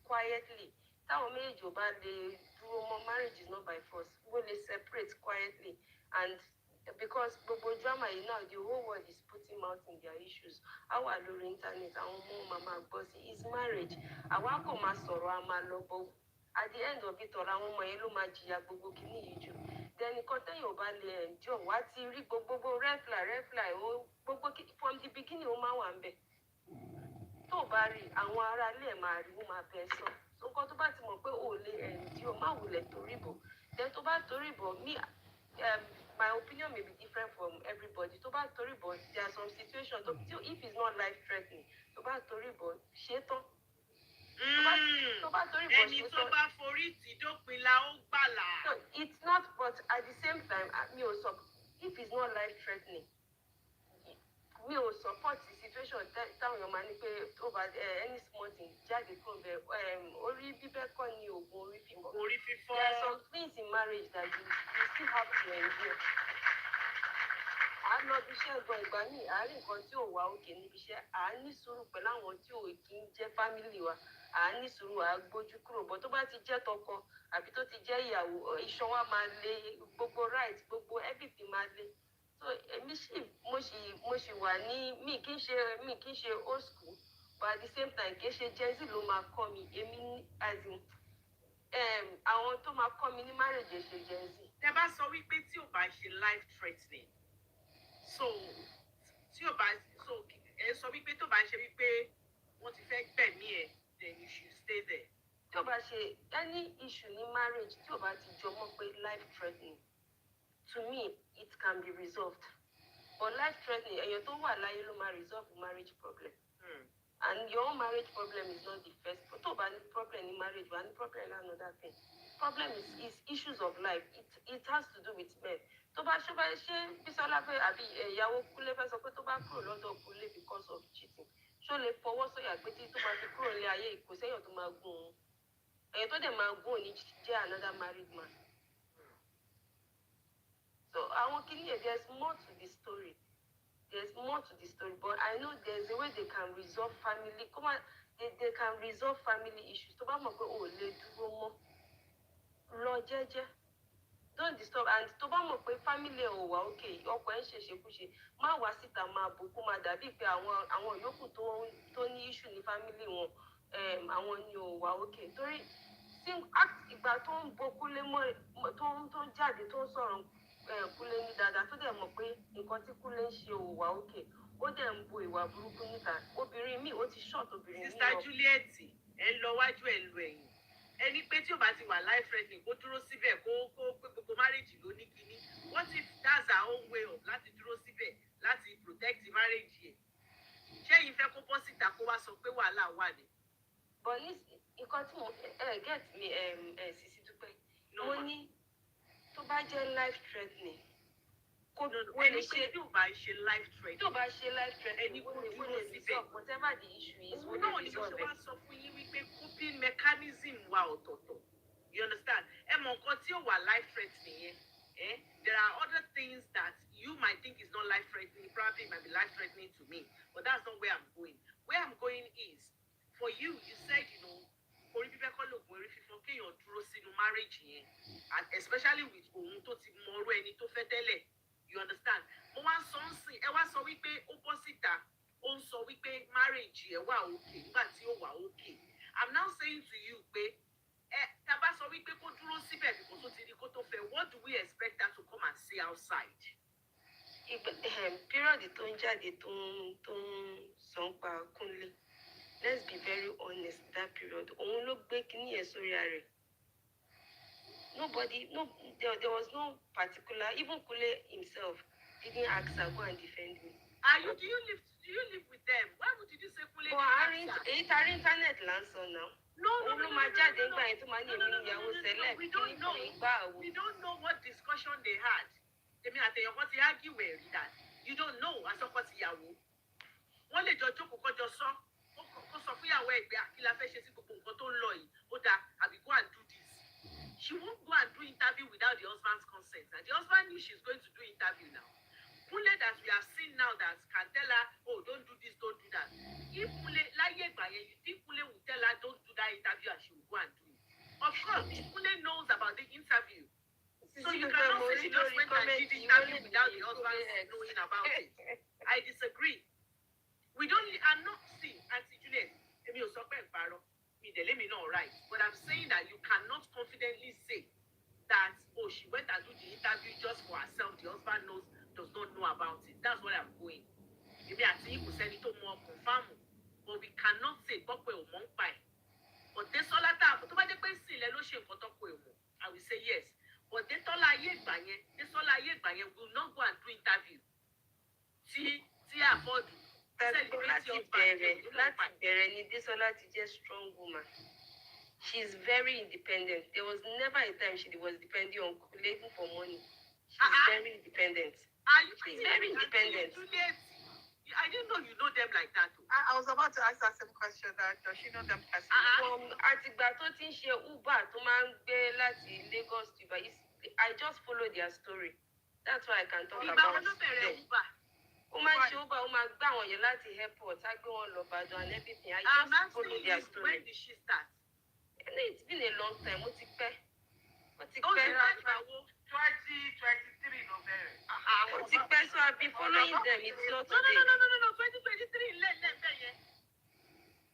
quietly táwọn méjèèjì ò bá lè dúró mọ́ marriage is not by force wọ́n lè separate quietly and because gbogbo drama yìí now the whole world is putting out in their issues á wà lórí internet àwọn ọmọ máa gbọ́ sí is marriage àwa kò máa sọ̀rọ̀ a máa lọ bọ́ at the end of it ọ̀rọ̀ àwọn ọmọ yẹn ló máa jìyà gbogbo kìíní yìí jù then nǹkan tẹ́yìn ò bá lè endure wá ti rí gbogbo red flag ó gbogbo from the beginning ó máa wà ń bẹ̀ tó o bá rí àwọn ará ilé ẹ̀ máa rí wọ́n máa bẹ̀ sọ so nǹkan tó bá ti mọ̀ pé ò lè endure má wulẹ̀ torí bọ̀ then tó bá torí bọ̀ me my opinion may be different from everybody tó bá torí bọ̀ there are some situations if it's not life threatening tó bá torí bọ̀ ṣe tán. Ẹni tó bá forí tì dópin la ó gbàlà. No, it's not but at the same time mi ò sọ if it's not life threatening mi ò support the situation táwọn èèyàn máa ní pé over any small thing jáde kúrò bẹ́ẹ̀ orí bíbẹ́ kọ́ ni oògùn orí fífọ́. Orí fífọ́. There are some things in marriage that you still have to endure. À ń lọ bí iṣẹ́ gan ìgbà míì àárín nǹkan tí ò wá òkè níbi iṣẹ́ à ń ní sùúrù pẹ̀lú àwọn tí ò kí ń jẹ́ fámìlì wa à ń ní sùúrù à ń gbójú kúrò bọ́ tó bá ti jẹ́ tọkọ àbí tó ti jẹ́ ìyàwó iṣan wa máa le gbogbo right gbogbo everything máa le so èmi sì mo sì wà ní mi kì í ṣe old school but at the same time kì í ṣe Gen Z ló máa kọ́ mi èmi ní as in àwọn tó máa kọ́ mi ní marriage ṣe Gen Z. Tẹ́ bá sọ wípé tí ò bá ṣe life threatening so tí ò bá so ẹ sọ wípé tó bá ṣe wípé wọ́n ti fẹ́ gbẹ̀mí ẹ̀ then you should stay there. Tí ò bá ṣe any issue ní marriage tí ò bá ti jọ mọ́ pé life threatening to me it can be resolved but life threatening èèyàn tó wà láyé ló máa resolve marriage problem. And your own marriage problem is not the first. Tó bá ní problem ní marriage, wà ní problem ní another thing. Problem is issues of life. It has to do with men. Tó bá ṣe Bísọ́lá fẹ́ àbí ìyàwó Kúnlé fẹ́ sọ pé tó bá kúrò lọ́dọ̀ Kúnlé because of cheating. Ṣó lè fọwọ́ sọ̀yà pé tí tó máa fi kúrò ní ayé ìkó sẹ́yìn tó máa gún un. Èyí tó dẹ̀ máa gún òní jẹ́ another married man. So àwọn kìíní yẹn there's more to the story. There's more to the story, but I know there's a way they can resolve family. Come on, they can resolve family issues. Tó bá mọ̀ pé o lè dúró mọ́, lọ jẹ́jẹ́. Don't disturb. And tó bá mọ̀ pé family ò wà okay, ọkọ ẹ̀ ń ṣèṣekúṣe, má wá síta máa bò kó máa dàbí pé àwọn yòókù tó ní issue ní family wọn, àwọn ni ò wà okay. Torí ìgbà tó ń bo Kúnlé mọ́ tó ń jáde tó ń sọ̀rọ̀ Kúnlé ní dáadáa tó dẹ̀ mọ̀ pé nǹkan tí Kúnlé ń ṣe ò wà òkè ó dẹ̀ ń bo ìwà burúkú níta obìnrin míì ó ti short obìnrin míì. Sister Juliet ẹ lọ wájú ẹ lọ ẹ̀yìn ẹni pé tí ò bá ti wà life threatening kó dúró síbẹ̀ kó pé gbogbo marriage ló ní kíní what if that's her own way of láti dúró síbẹ̀ láti protect marriage yẹn ṣé yìí fẹ́ kó bọ́ síta kó wá sọ pé wàhálà wà ní. But nǹkan tí mo get mi Sisidupe mo ní tó bá jẹ́ life threatening kó ẹni pé tí ò bá ṣe life threatening tó bá ṣe life threatening ẹni kó dúró síbẹ̀ whatever the issue is òun náà ni mo ṣe wá sọ fún yín wípé coping mechanism wa ọ̀tọ̀ọ̀tọ̀ you understand ẹ mọ nǹkan tí ò wà life threatening yẹn there are other things that you might think is not life threatening probably it might be life threatening to me but that's not where I'm going is for you said orí fífẹ́ kọ́ lóògùn orí fífọ́ kéèyàn dúró sínú marriage yẹn and especially especially with òun tó ti mọ ọ̀rọ̀ ẹni tó fẹ́ tẹ́lẹ̀, you understand. Mo wá sọ ń sìn, ẹ wá sọ wípé ó bọ́ síta, ó ń sọ wípé marriage ẹ wà okay nígbà tí ó wà okay. I'm now saying to you pé tá a bá sọ wípé kó dúró síbẹ̀ because ó ti rí kó tó fẹ́, what do we expect her to come and say outside? Period tó ń jáde tó ń sọ ń pa Kúnlé, let's be very honest, that period òun ló gbé kíní ẹ̀ sórí ara ẹ̀. Nobody, no, there was no particular, even Kule himself didn't ask her go and defend me. Do you live with them? Why would you say Kule? But our internet lands on now. No. We don't know. We don't know what discussion they had. Èmi àtẹ̀yàn kan ti argue wẹ̀rí that. You don't know asọ́kọ́ ti yàwó. Wọ́n lè jọ jókòó kọjọ sọ. Kó sọ fún ìyàwó ẹgbẹ́ àkílà fẹ́ ṣe sí gbogbo nǹkan tó ń lọ yìí. Ó dáa, àbí go and do this. She won't go and do interview without the husband's consent. And the husband knew she's going to do interview now. Kule that we have seen now that can tell her, oh, don't do this, don't do that. If Kule, like you think Kule will tell her, don't do that interview and she will go and do it. Of course, Kule knows about the interview. So you cannot say she just went and did the interview without the husband knowing about it. I disagree. We don't, I'm not, see, Auntie Juliet, Emi ò sọ pé ń parọ́. Let me know, right? But I'm saying that you cannot confidently say that, oh, she went and do the interview just for herself. The husband does not know about it. That's what I'm going. Maybe I think you send it to more confirm. But we cannot say, but this all that time, but I will say yes. But this all will not go and do interview. See, afford. Láti bẹ̀rẹ̀ ni Desola ti jẹ́ strong woman. She's very independent. There was never a time she was depending on Kule even for money. She's very independent. She's very independent. I didn't know you know them like that. I was about to ask that same question. Does she know them personally? Àtìgbà tó ti ń ṣe Uber tó máa ń gbé láti Lagos to Ibadan, I just follow their story. That's why I can talk about them. Ó máa ń ṣe Uber, ó máa gbá àwọn èèyàn láti airport, á gbé wọn lọ Ìbàdàn and everything. I just follow their story. When did she start? It's been a long time. Ó ti pẹ́. Ó ti pẹ́. 2023 November. Ó ti pẹ́, so I've been following them. It's not today. No. 2023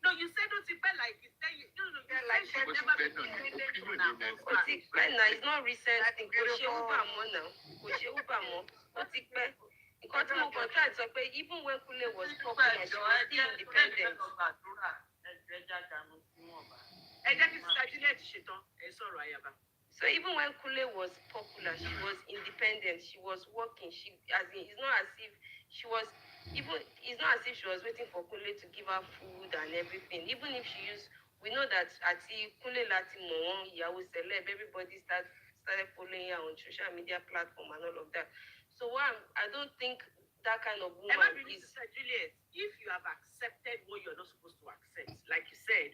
No, you said ó ti pẹ́ like it's 10 years. No, you like she's never been independent on her own. Ó ti pẹ́ now. It's not recent thing. Kò ṣe Uber mọ́ now. Kò ṣe Uber mọ́. Ó ti pẹ́. Because mo kàn try sọ pé even when Kule was popular, she was still independent. So even when Kule was popular, she was independent. She was working. It's not as if she was waiting for Kule to give her food and everything. Even if we know that Ati Kule Lati Mo, Yahoo celeb, everybody started following her on social media platform and all of that. So I don't think that kind of woman is. Juliet, if you have accepted what you're not supposed to accept, like you said,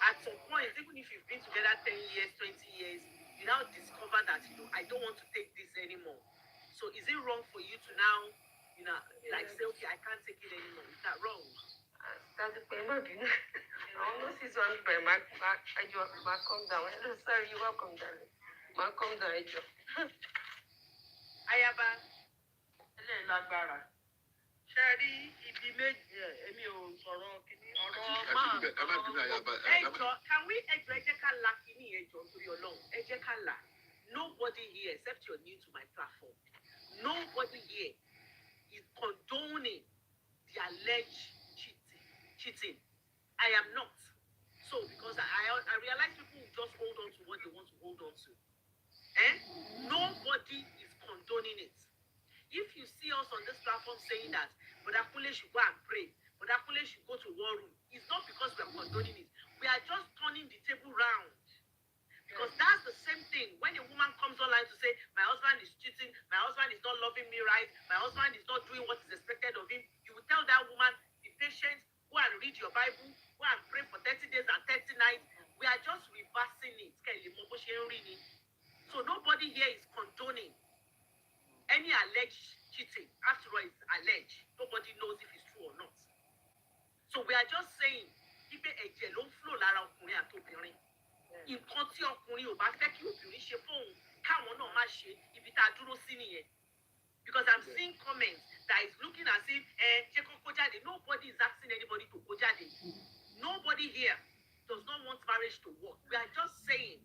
at some point, even if you've been together 10 years, 20 years, you now discover that I don't want to take this anymore. So is it wrong for you to now, say, okay, I can't take it anymore? Is that wrong? That's the payment. I almost see one by my come down. Sorry, you're welcome, darling. Come down, Ayaba. Lágbára. Ṣé rí ibi méjì èmi ò sọ̀rọ̀ kìíní ọ̀rọ̀ máa. Can we ẹ jẹ́ ká la kìíní ẹjọ́ torí Ọlọ́run? Ẹ jẹ́ ká la. Nobody here, except you're new to my platform, nobody here is condoning the alleged cheating. I am not. So, because I realize people will just hold on to what they want to hold on to. Nobody is condoning it. If you see us on this platform saying that Brother Kule should go and pray, Brother Kule should go to war room, it's not because we are condoning it. We are just turning the table round. Because that's the same thing. When a woman comes online to say, my husband is cheating, my husband is not loving me right, my husband is not doing what is expected of him, you will tell that woman, be patient, go and read your Bible, go and pray for 30 days and 30 nights. We are just reversing it. So nobody here is condoning any alleged cheating. After all, it's alleged. Nobody knows if it's true or not. So we are just saying, flow nǹkan tí ọkùnrin ò bá fẹ́ kí obìnrin ṣe fóun káwọn náà má ṣe ibi tá a dúró sí nìyẹn. Because I'm seeing comments that is looking as if ṣé kó kó jáde. Nobody is asking anybody to kó jáde. Nobody here does not want marriage to work. We are just saying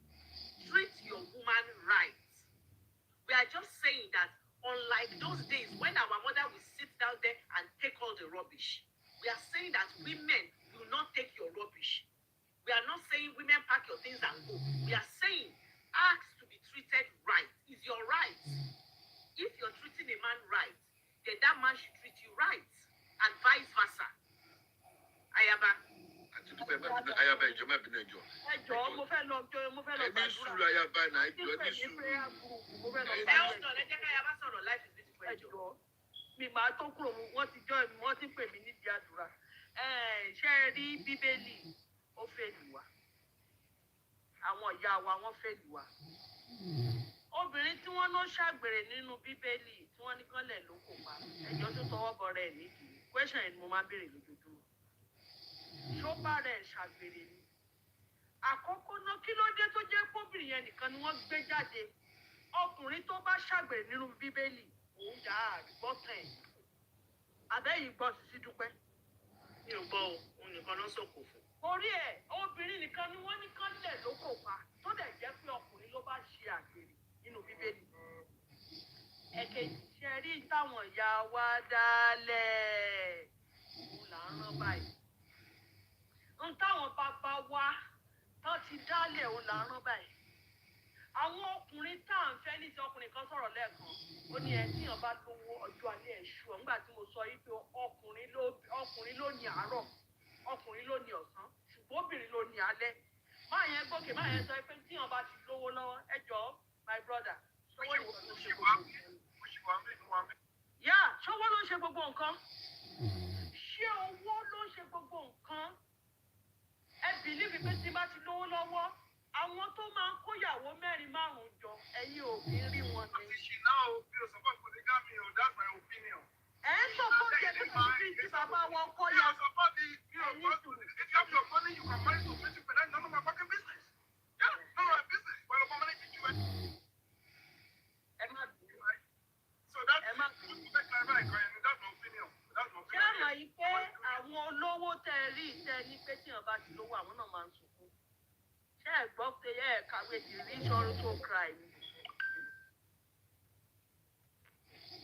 treat your woman right. We are just saying that unlike those days when our mother will sit down there and take all the rubbish, we are saying that women will not take your rubbish. We are not saying women pack your things and go. We are saying ask to be treated right. It's your right. If you're treating a man right, then that man should treat you right, and vice versa. Ayaba. Ayaba ẹjọ má bínú ẹjọ. Ẹjọ́ mo fẹ́ lọ Ẹni sùúrù Ayaba náà ẹjọ ní sùúrù. Ẹ jẹ́ ká Ayaba sọ̀rọ̀ life is beautiful ẹjọ. Mi máa tó kúrò wọ́n ti jọ mi wọ́n ti pè mí nídìí àdúrà. Ṣé ẹ rí Bíbélì ó fẹ́ lù wá? Àwọn ìyá wa wọ́n fẹ́ lù wá. Obìnrin tí wọ́n ló ṣàgbèrè nínú Bíbélì tí wọ́n ní kánlẹ̀ ló kò pa ẹjọ́ tó tọwọ́ bọ rẹ̀ nídìí. Question yẹn ni mo máa ń béèrè lójoojúmọ́. Ṣó bá rẹ̀ ṣàgbèrè ni? Àkọ́kọ́ náà kí ló dé tó jẹ́ kóbìnrin yẹn nìkan ni wọ́n gbé jáde? Ọkùnrin tó bá ṣàgbèrè nínú Bíbélì òun dà á gbọ́ tẹ̀. Àbẹ́yìí gbọ́ Sisidupe. Mi ò gbọ́ o, òun nìkan ló sọ̀kò fún. Orí ẹ̀ obìnrin nìkan ni wọ́n ní kánlẹ̀ ló kò pa tó dẹ̀ jẹ́ pé ọkùnrin ló bá ṣe àgbèrè nínú Bíbélì. Ẹ̀kejì ṣe rí táwọn ìyá wa dálẹ̀ òun là ń rán báyìí. N táwọn bàbá wa tó ti dálẹ̀ òun là ń rán báyìí. Àwọn ọkùnrin tá à ń fẹ́ ní ti ọkùnrin kan sọ̀rọ̀ lẹ́ẹ̀kan ó ní ẹ tíyàn bá lówó ọjọ́ alẹ́ ẹ̀ ṣù ọ́ nígbà tí mo sọ yìí pé ọkùnrin ló ní àárọ̀ ọkùnrin ló ní ọ̀sán ṣùgbọ́n obìnrin ló ní alẹ́. Máa yẹn gbókè máa yẹn sọ pé tíyàn bá ti lówó lọ́wọ́ ẹ jọ̀ọ́ my brother ṣọwọ́ ìwọ ló ṣe gbogbo nǹkan. Yá ṣọwọ́ ló ṣe gbogbo nǹkan. Ṣé owó ló ṣe gbogbo nǹkan? Ẹ bìlíìfì pé tí bá ti lówó lọ́wọ́ àwọn tó máa ń kóyàwó mẹ́rin márùn-ún jọ ẹ̀yin ò kí ń rí wọn ni. Ẹ ń sọ fún jẹ pé kí tí bàbá wọn kọ́ ya. Ṣé àmọ̀ yìí pé àwọn olówó tẹ rí tẹ ní pé tí wọ́n bá ti lówó àwọn náà máa ń sunkún? Ṣé ẹ gbọ́ pé ẹ kàwé ti rí sọ́run tó cry ni?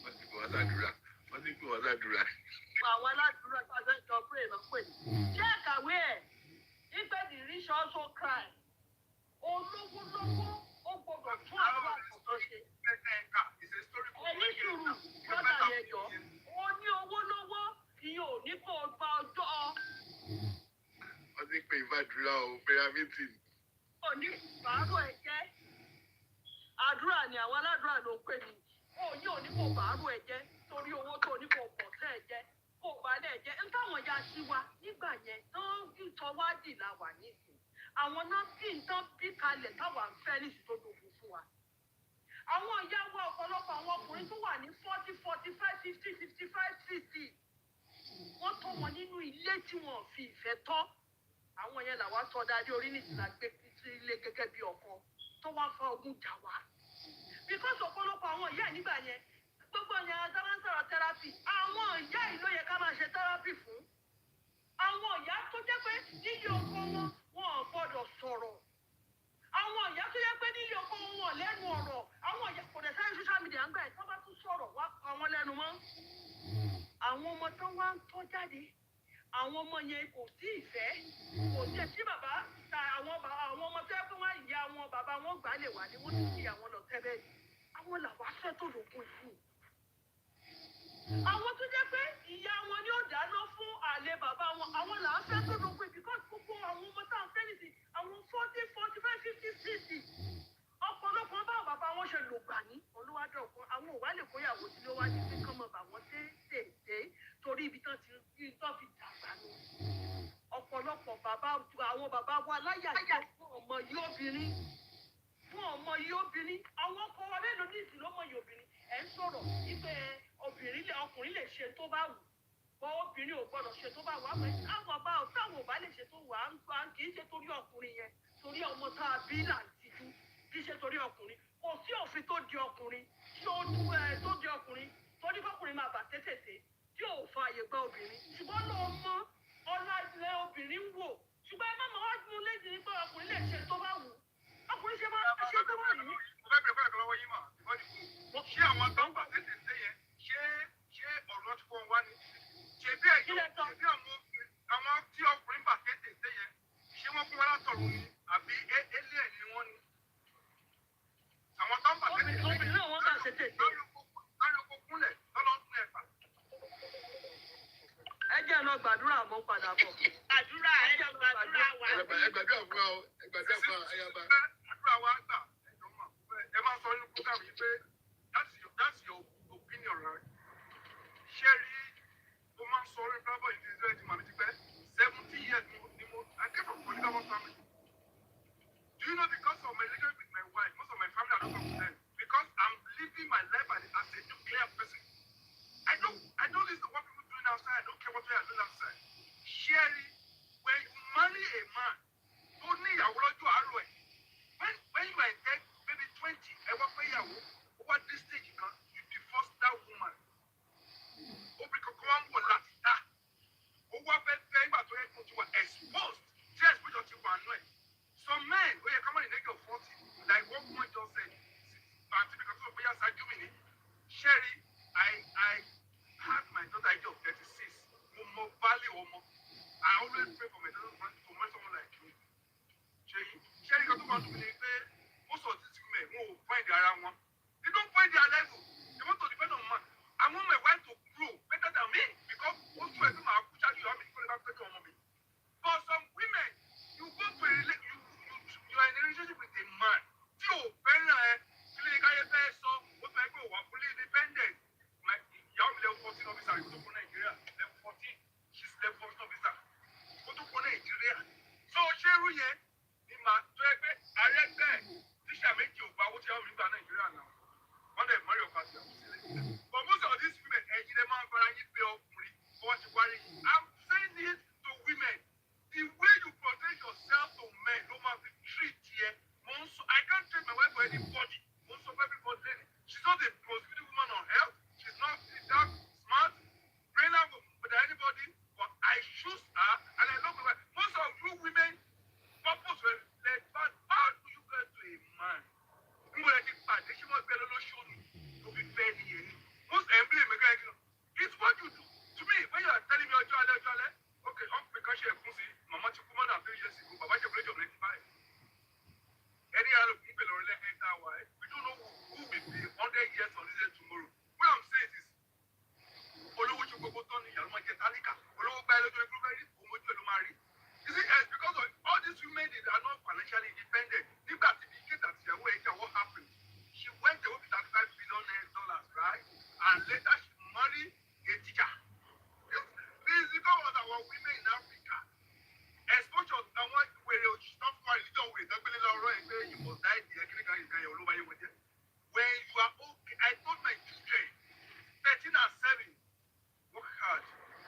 Wọ́n ti pè wọ́n sádùúrà. Àwọn aládùúrà tó fẹ́ jọ pé èèyàn pè ní. Ṣé ẹ kàwé ẹ̀ nígbà tí rí sọ́run tó cry? Olówó lówó ó gbọdọ̀ tún àwọn àkọ́kọ́ ṣe. Ẹni sùúrù lọ́dà yẹn jọ. Ó ní owó lówó ìyẹn ò ní kó o gba ọjọ́. Wọ́n ti pè ìfàdúrà o prayer meeting. Ó ní bàárò ẹ̀ jẹ́. Àdúrà ni àwọn aládùúrà ló pè ní. Ó ní òní kò bàárò ẹ̀ jẹ́ torí owó tó ní kò pọ̀ sí ẹ̀ jẹ́. Kò bá dẹ̀ jẹ́. Ń táwọn ya sí wa nígbà yẹn tán ìtọ́wádìí la wà nísìnyí. Àwọn náà kí n tán bí kalẹ̀ táwa ń fẹ́ nísìnyí tó dògùn fún wa. Àwọn ìyá wa ọ̀pọ̀lọpọ̀ àwọn ọkùnrin tó wà ní 40, 45, 50, 55, 60. Wọ́n tọ́ wọn nínú ilé tí wọ́n fi ìfẹ́ tọ́. Àwọn yẹn làwa sọ dáadé orí nìsílá gbé sí ilé gẹ́gẹ́ bí ọkọ tó wá fa ogun jà wá. Because ọ̀pọ̀lọpọ̀ àwọn ìyá nígbà yẹn gbogbo yẹn a máa ń sọ̀rọ̀ therapy. Àwọn ìyá yìí ló yẹ ká máa ṣe therapy fún. Àwọn ìyá tó jẹ́ pé nílé ọkọ wọn ò gbọ́dọ̀ sọ̀rọ̀. Àwọn ìyá tó jẹ́ pé nílé ọkọ wọn lẹ́nu ọ̀rọ̀. Àwọn ìyá kò dẹ̀ sáré social media ń gbà ẹ̀ tó bá tún sọ̀rọ̀ wá pa wọn lẹ́nu mọ́. Àwọn ọmọ tó wá ń tọ́ jáde. Àwọn ọmọ yẹn kò sí ìfẹ́. Kò sí ẹ̀ tí bàbá ta àwọn ọmọ tó yẹ pé wọ́n ìyá wọn bàbá wọn gbà lè wà ní wọ́n ti kí àwọn lọ tẹ́lẹ̀. Àwọn làwa fẹ́ tó lògùn yìí. Àwọn tó jẹ́ pé ìyá wọn ni ó dáná fún àlè bàbá wọn. Àwọn là ń fẹ́ tó lògùn because gbogbo àwọn ọmọ tá à ń fẹ́ nìsí àwọn 40, 45, 50, 60. Ọ̀pọ̀lọpọ̀ bá bàbá wọn ṣe lò gbà ní olúwadọ̀ kan. Àwọn ò wá lè kóyàwó tí ló wá ní pé kán mọ bà wọ́n dé torí ibi tán fi dàgbà ní. Ọ̀pọ̀lọpọ̀ àwọn bàbá wa láyà fún ọmọ yìí obìnrin. Fún ọmọ yìí obìnrin. Àwọn ọkọ wa mélòó ní ìsìn ló mọ yìí obìnrin. Ẹ ń sọ̀rọ̀ wípé ọkùnrin lè ṣe tó bá wù. Bọ́ obìnrin ò gbọ́dọ̀ ṣe tó bá wù. Táwọn ò bá lè ṣe tó wù á kì í ṣe torí ọkùnrin yẹn. torí ọmọ tá a bí là ń tijú kì í ṣe torí ọkùnrin kò sí òfin tó di ọkùnrin tó di ọkùnrin tó ní kọkùnrin máa bà tètè tí ò fa àyè gba obìnrin ṣùgbọ́n lọ́ọ́ mọ́ ọlá ilẹ̀ obìnrin ń wò ṣùgbọ́n ẹ má máa wá gún léjì nípa ọkùnrin lè ṣe tó bá wù ọkùnrin ṣe máa ṣe tó bá wù. mo fẹ́ bẹ̀rẹ̀ pẹ̀lú lọ́wọ́ yín mà ṣé àwọn tó ń bà tètè ṣe yẹn ṣé ọ̀rọ̀ tí wọ́n wá ní ṣe bí àwọn tí ọkùnrin bà tètè ṣe yẹn ṣé wọ́n fún wa látọ̀run ni àbí alien ni wọ́n ni àwọn tó ń bà tètè ṣe yẹn obìnrin náà wọ́n bà tètè ṣe. lálùkò kúnlẹ̀ lọ́lọ́dún ẹ̀fà. ẹ jẹ́ lọ gbàdúrà mọ́ padà bọ̀. àdúrà wa. ẹ gbàdúrà fún wa o ẹ gbàdúrà fún wa ayaba. àdúrà wa gbà ẹjọ́ mà ẹ máa sọ nínú program yìí pé that's your opinion right. ṣé rí o máa ń sọ orí bábọ̀ yìí ní israel ti màmí ti pẹ́ 70 years ni mo I came from polygamous family. Do you know because of my relationship with my wife most of my family I don't talk to them because I'm living my life as a nuclear person. I don't listen to what people doing outside. I don't care what they are doing outside. Sherry, when you marry a man, don't need a word to arrow. When you are dead, maybe 20, I work for you. Over this stage, you divorce that woman. Exposed. Just put your children away. Some men, when you come in the age of 40, like what woman just said, because of your side, Sherry, I had my daughter at the age of 36. More value, I always pray for my daughter to marry someone like you. Sherry got to want to believe most of these women won't find their own one. They don't find their level. They want to depend on man. I want my wife to grow better than me because most of them are pushing you. How many people have taken on me? But some women, you go to you are in a relationship with a man. You very fully independent. My young level 14 officer, you go to Nigeria. Level 14, she's level 14 officer. Go to Nigeria. So Sheru yẹn ni màá tó ẹgbẹ́ arẹ́gbẹ́ tíṣà méjì ò gba owó tí wọ́n fi gba Nàìjíríà náà. Wọ́n dẹ̀ mọ́rí ọ̀pá sí àwọn sílẹ̀. But most of these women, ẹ̀yin lè máa ń fara yín pé ọkùnrin fọwọ́ ti wárí. I'm saying it to women. The way you protect yourself to men, no matter treat here. I can't take my wife for anybody. Most of everybody, she's not a positive woman on health. She's not that smart, brilliant with anybody. But I choose her, and I love her. Most of you women, purpose will let. But how do you get to a man? She must be a little show to be fair here. Most emblem, it's what you do to me when you are telling me your jolly. Okay, because she a pussy, Mama took woman after years ago, but I can break your 95. Any other people or let enter why? We don't know who will be 100 years on this tomorrow. What I'm saying is, Olowo Chukwu Tony, Yalma Ketalika, Olowo Biological Group, Omojo Lumari. You see, because of all these women that are not financially independent, if that indicate that she away, what happened? She went away with $35 billion, right? And later she married a teacher. This is because of our women in Africa. Exposure to someone where you stop for religion with you must die the clinical is all over you with it. When you are okay, I told my children, 13 and 7, work hard,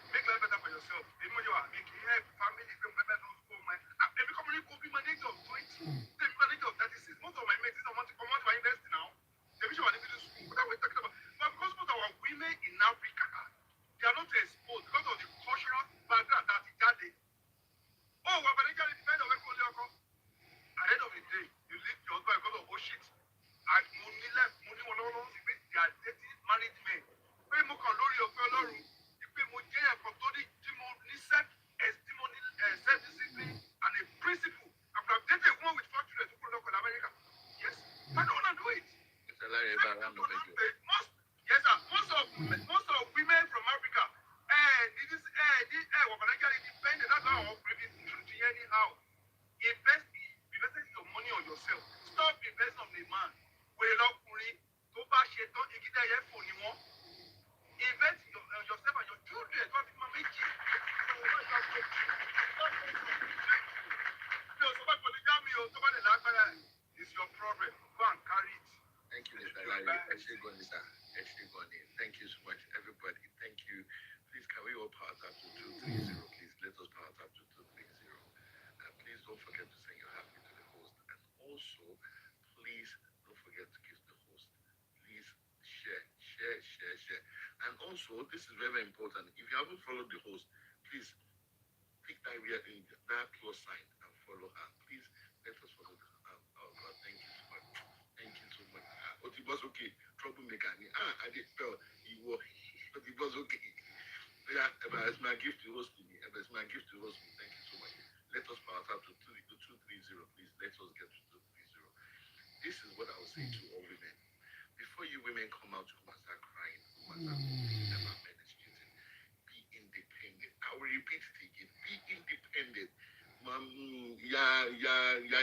make life better for yourself. Even when you are making help, family, better not go man. Every company could be manager of 20, they be manager of 36. Most of my mates don't want to come out to invest now. They wish you were in the school. What are we talking about? But because most of our women in Africa, they are not exposed because of the cultural background that is gathered. Oh, we're financially dependent on everyone. At the end of the day, you leave your husband because of bullshit. And money left, money one alone, they are dating married men. Pay more calorie of your you pay more care for Tony, self-discipline, and a principle. I'm going to date a woman with 4 children to put up in America. Yes, I don't want to do it. Yes, sir. Most of women from Africa, this is we're financially dependent. That's how our previous anyhow. Invest your money on yourself. Stop investing on a man. Where love money, go back shit, don't you get that for anyone. Invest in yourself and your children. Don't be making. No, somebody polygamy or somebody like that is your problem. Go and carry it. Thank you, Mr. Larry. Thank you so much, everybody. Thank you. Please, can we all power tap to 230? Please let us power tap to 230. And please don't forget to send your happy to the also, please don't forget to give the host. Please share. And also, this is very, very important. If you haven't followed the host, please pick that real in that plus sign and follow her. Please let us follow the oh God, thank you so much. Thank you so much. But it was okay. Troublemaker. I did well. He was but it was okay. Yeah, it's my gift to host me. It's my gift to host me. Thank you so much. Let us power up to 230, please. Let us get to 230. This is what I would say to all women. Before you women come out to come and start crying, come and start complaining about men is cheating, be independent. I will repeat it again. Be independent.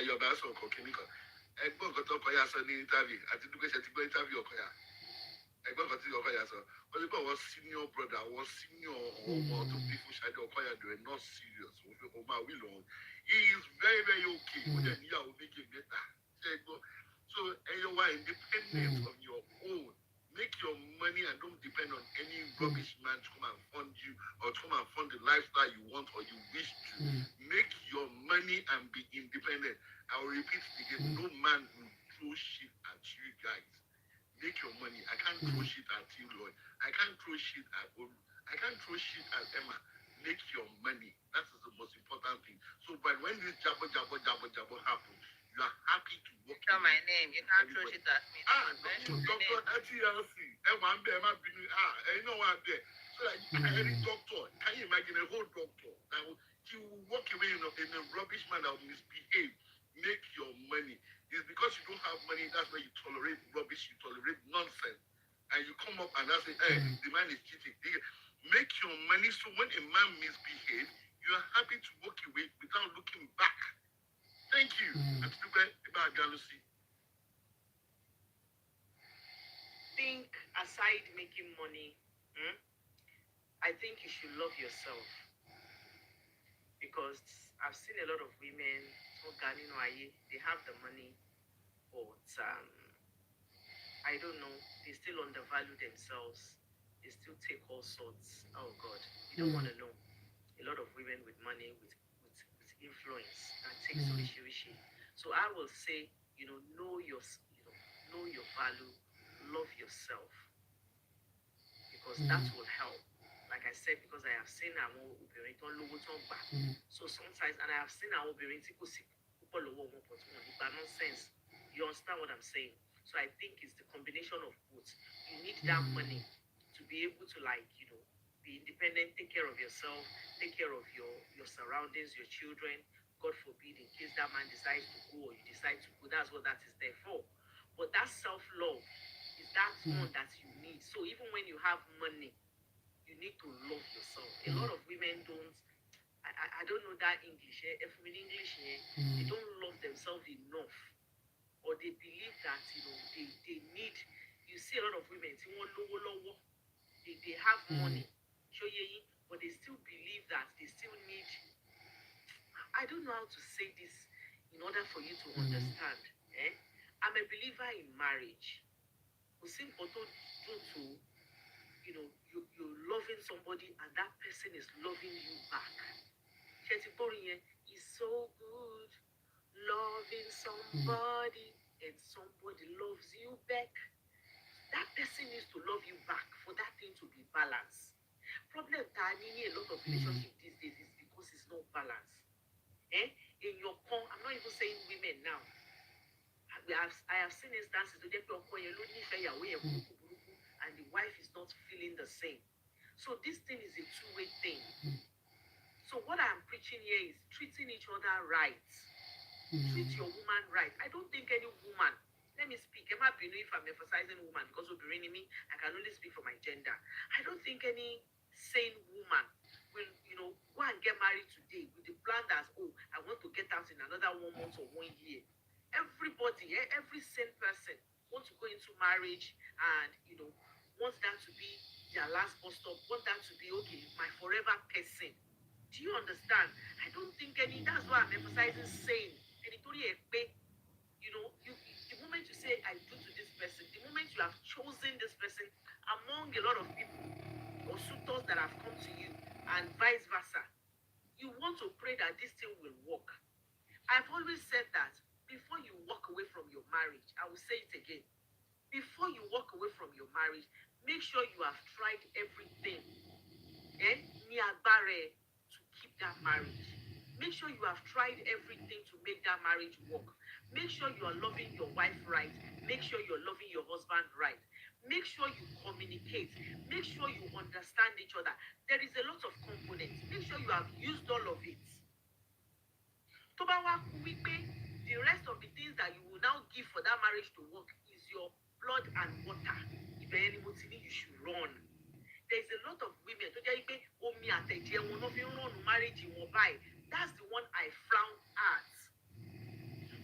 Your best or cooking. Ẹgbọ́n nǹkan tó kọyà sọ ní interview àti dúpẹ́ ṣe ti gbọ́ interview ọkọyà ẹgbọ́n nǹkan tí ọkọyà sọ ó ní pé àwọn senior brother àwọn senior ọmọ tó bí fún ṣáájú ọkọyà they were not serious òun fi ọmọ àwìn lọ he is very very okay ó dẹ̀ níyàwó méjì mẹ́ta ṣe é gbọ́ so ẹyọ wa independent on your own. Make your money and don't depend on any rubbish man to come and fund you or to come and fund the lifestyle you want or you wish to. Make your money and be independent. I will repeat it again. No man will throw shit at you guys. Make your money. I can't throw shit at you, Lord. I can't throw shit at Olu. I can't throw shit at Emma. Make your money. That is the most important thing. So, but when this jabber happens, you are happy to work. Tell my name. You can't throw shit at me. Doctor TLC. Emma, you know what I'm there. So, like, any doctor, can you imagine a whole doctor that will, he will walk away in a rubbish man that will misbehave? Make your money. It's because you don't have money, that's why you tolerate rubbish, you tolerate nonsense. And you come up and say, hey, the man is cheating. Make your money so when a man misbehaves, you are happy to walk away without looking back. Thank you. About jealousy. Think aside making money, I think you should love yourself. Because I've seen a lot of women, they have the money, but I don't know, they still undervalue themselves. They still take all sorts. Oh God, you don't want to know. A lot of women with money, with influence, that takes rishi. So I will say, know your value, love yourself, because that will help. Like I said, because I have seen our obìnrin tó lówó tó ń gbà. So sometimes, and I have seen our obìnrin tí kò sí púpọ̀ lọ́wọ́ wọn but wọn nígbà nonsense. You understand what I'm saying? So I think it's the combination of both. You need that money to be able to be independent, take care of yourself, take care of your surroundings, your children. God forbid, in case that man decides to go or you decide to go, that's what that is there for. But that self-love is that one that you need. So even when you have money, you need to love yourself. A lot of women don't, I don't know that English, if in English, they don't love themselves enough. Or they believe that, they need, you see a lot of women, they have money, but they still believe that they still need, I don't know how to say this in order for you to understand. I'm a believer in marriage. You're loving somebody and that person is loving you back. It's so good loving somebody and somebody loves you back. That person needs to love you back for that thing to be balanced. Problem in a lot of relationships these days is because it's not balanced. In your I'm not even saying women now. I have seen instances where and the wife is not feeling the same. So this thing is a two-way thing. So what I'm preaching here is treating each other right. Treat your woman right. I don't think any woman, let me speak, if I'm emphasizing woman because of the me, I can only speak for my gender. I don't think any sane woman will, go and get married today with the plan that, I want to get out in another 1 month or 1 year. Everybody, every sane person wants to go into marriage and, wants that to be their last bus stop, wants that to be, okay, my forever person. Do you understand? I don't think that's why I'm emphasizing sane. The moment you say, I do to this person, the moment you have chosen this person among a lot of people or suitors that have come to you and vice versa, you want to pray that this thing will work. I've always said that before you walk away from your marriage, I will say it again. Before you walk away from your marriage, make sure you have tried everything. Ní agbára ẹ to keep that marriage. Make sure you have tried everything to make that marriage work. Make sure you are loving your wife right. Make sure you're loving your husband right. Make sure you communicate. Make sure you understand each other. There is a lot of components. Make sure you have used all of it. Tó bá wá kú wípé the rest of the things that you will now give for that marriage to work is your blood and water. Ibẹ̀ ni mo ti ní you should run. There is a lot of women tó jẹ́ wípé omi àtẹ̀jẹ́ wọn ló fi ń rọ̀nù marriage wọn báyìí. That's the one I frown at.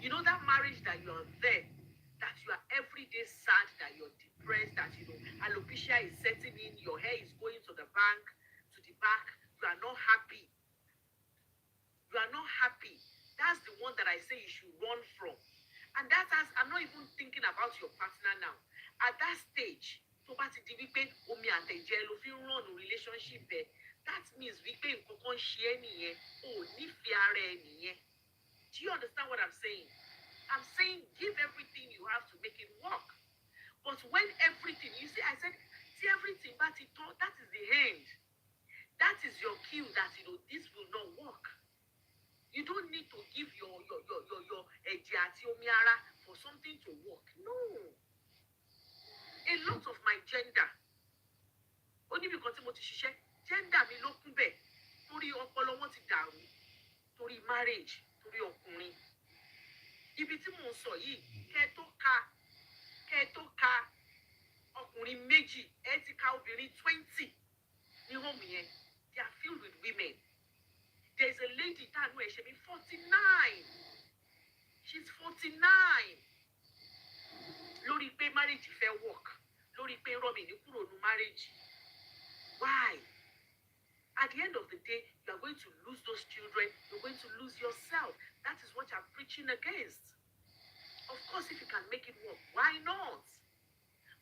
You know that marriage that you are there, that you are every day sad, that you're depressed, that alopecia is setting in, your hair is going to the back, you are not happy. You are not happy. That's the one that I say you should run from. And I'm not even thinking about your partner now. At that stage, tó bá ti di wípé omi àtẹ̀jẹ́ ló fi ń rọ̀nù relationship ẹ̀, that means wípé nǹkan kan ṣe é nìyẹn, o ò nífẹ̀ẹ́ ara ẹ nìyẹn. Do you understand what I'm saying? I'm saying give everything you have to make it work. But when everything, you see, I said, see everything, but that is the end. That is your cue that, this will not work. You don't need to give your ẹ̀jẹ̀ àti omi ara for something to work. No. A lot of my gender, ó níbi kan tí mo ti ṣiṣẹ́, gender mi ló kún bẹ́ẹ̀, torí ọpọlọ wọn ti dàrú, torí marriage, torí ọkùnrin. Ibi tí mò ń sọ yìí, kẹ́ tó ka ọkùnrin méjì, ẹ ti ka obìnrin 20 ní home yẹn. They are filled with women. There is a lady that way, she be 49. She's 49. Lórí pé marriage fẹ́ work. Lórí pé Robbie ní kúrò ní marriage. Why? At the end of the day, you are going to lose those children. You're going to lose yourself. That is what I'm preaching against. Of course, if you can make it work, why not?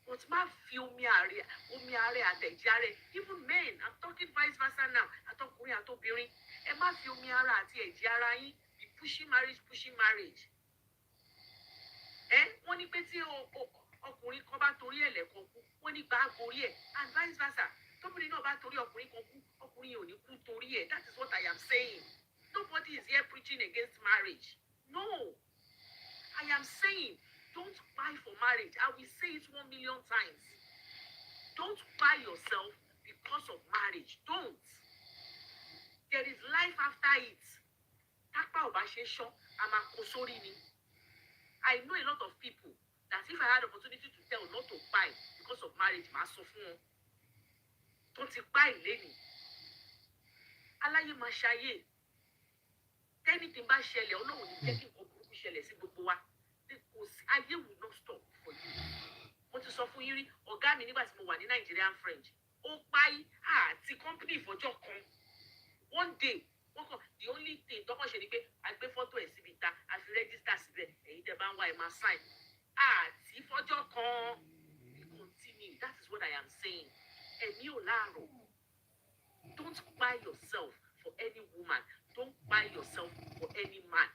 But má fi omi àárẹ̀ àtẹ̀jẹ́ àárẹ̀. Even men, I'm talking vice versa now. Àtọkùnrin àtobìnrin. Ẹ má fi omi ara àti ẹ̀jẹ̀ ara yín be pushing marriage. Wọ́n ní pé tí ọkùnrin kan bá torí ẹ̀lẹ́kan kú, wọ́n ní gbà á gorí ẹ̀, and vice versa. Tóbìnrin náà bá torí ọkùnrin kan kú, ọkùnrin ò ní kú torí ẹ̀. That is what I am saying. Nobody is here preaching against marriage. No. I am saying, don't buy for marriage. I will say it 1 million times. Don't buy yourself because of marriage. Don't. There is life after it. Tápá ò bá ṣe ṣán, a máa kó sórí ni. I know a lot of people that if I had opportunity to tell not to buy because of marriage, màá sọ fún wọn. Tó ti pa ìlénì. Aláyé máa ṣayé. Tẹ́nìtì bá ṣẹlẹ̀, Ọlọ́run ní jẹ́ kí nǹkan burúkú ṣẹlẹ̀ sí gbogbo wa. Ayé will not stop for you. Mo ti sọ fún yín rí, ọ̀gá mi nígbà tí mo wà ní Nigerian French. Ó páyì àti company ìfọjọ́ kan. One day, the only thing tọ́kàn ṣe ni pé a gbé fọ́tò ẹ̀ síbi ta, a fi register síbẹ̀, èyí tẹ́ bá ń wá ẹ̀ máa sign. Àti ìfọjọ́ kan, we continue. That is what I am saying. Ẹ̀mí ò láàárọ̀. Don't buy yourself for any woman. Don't buy yourself for any man.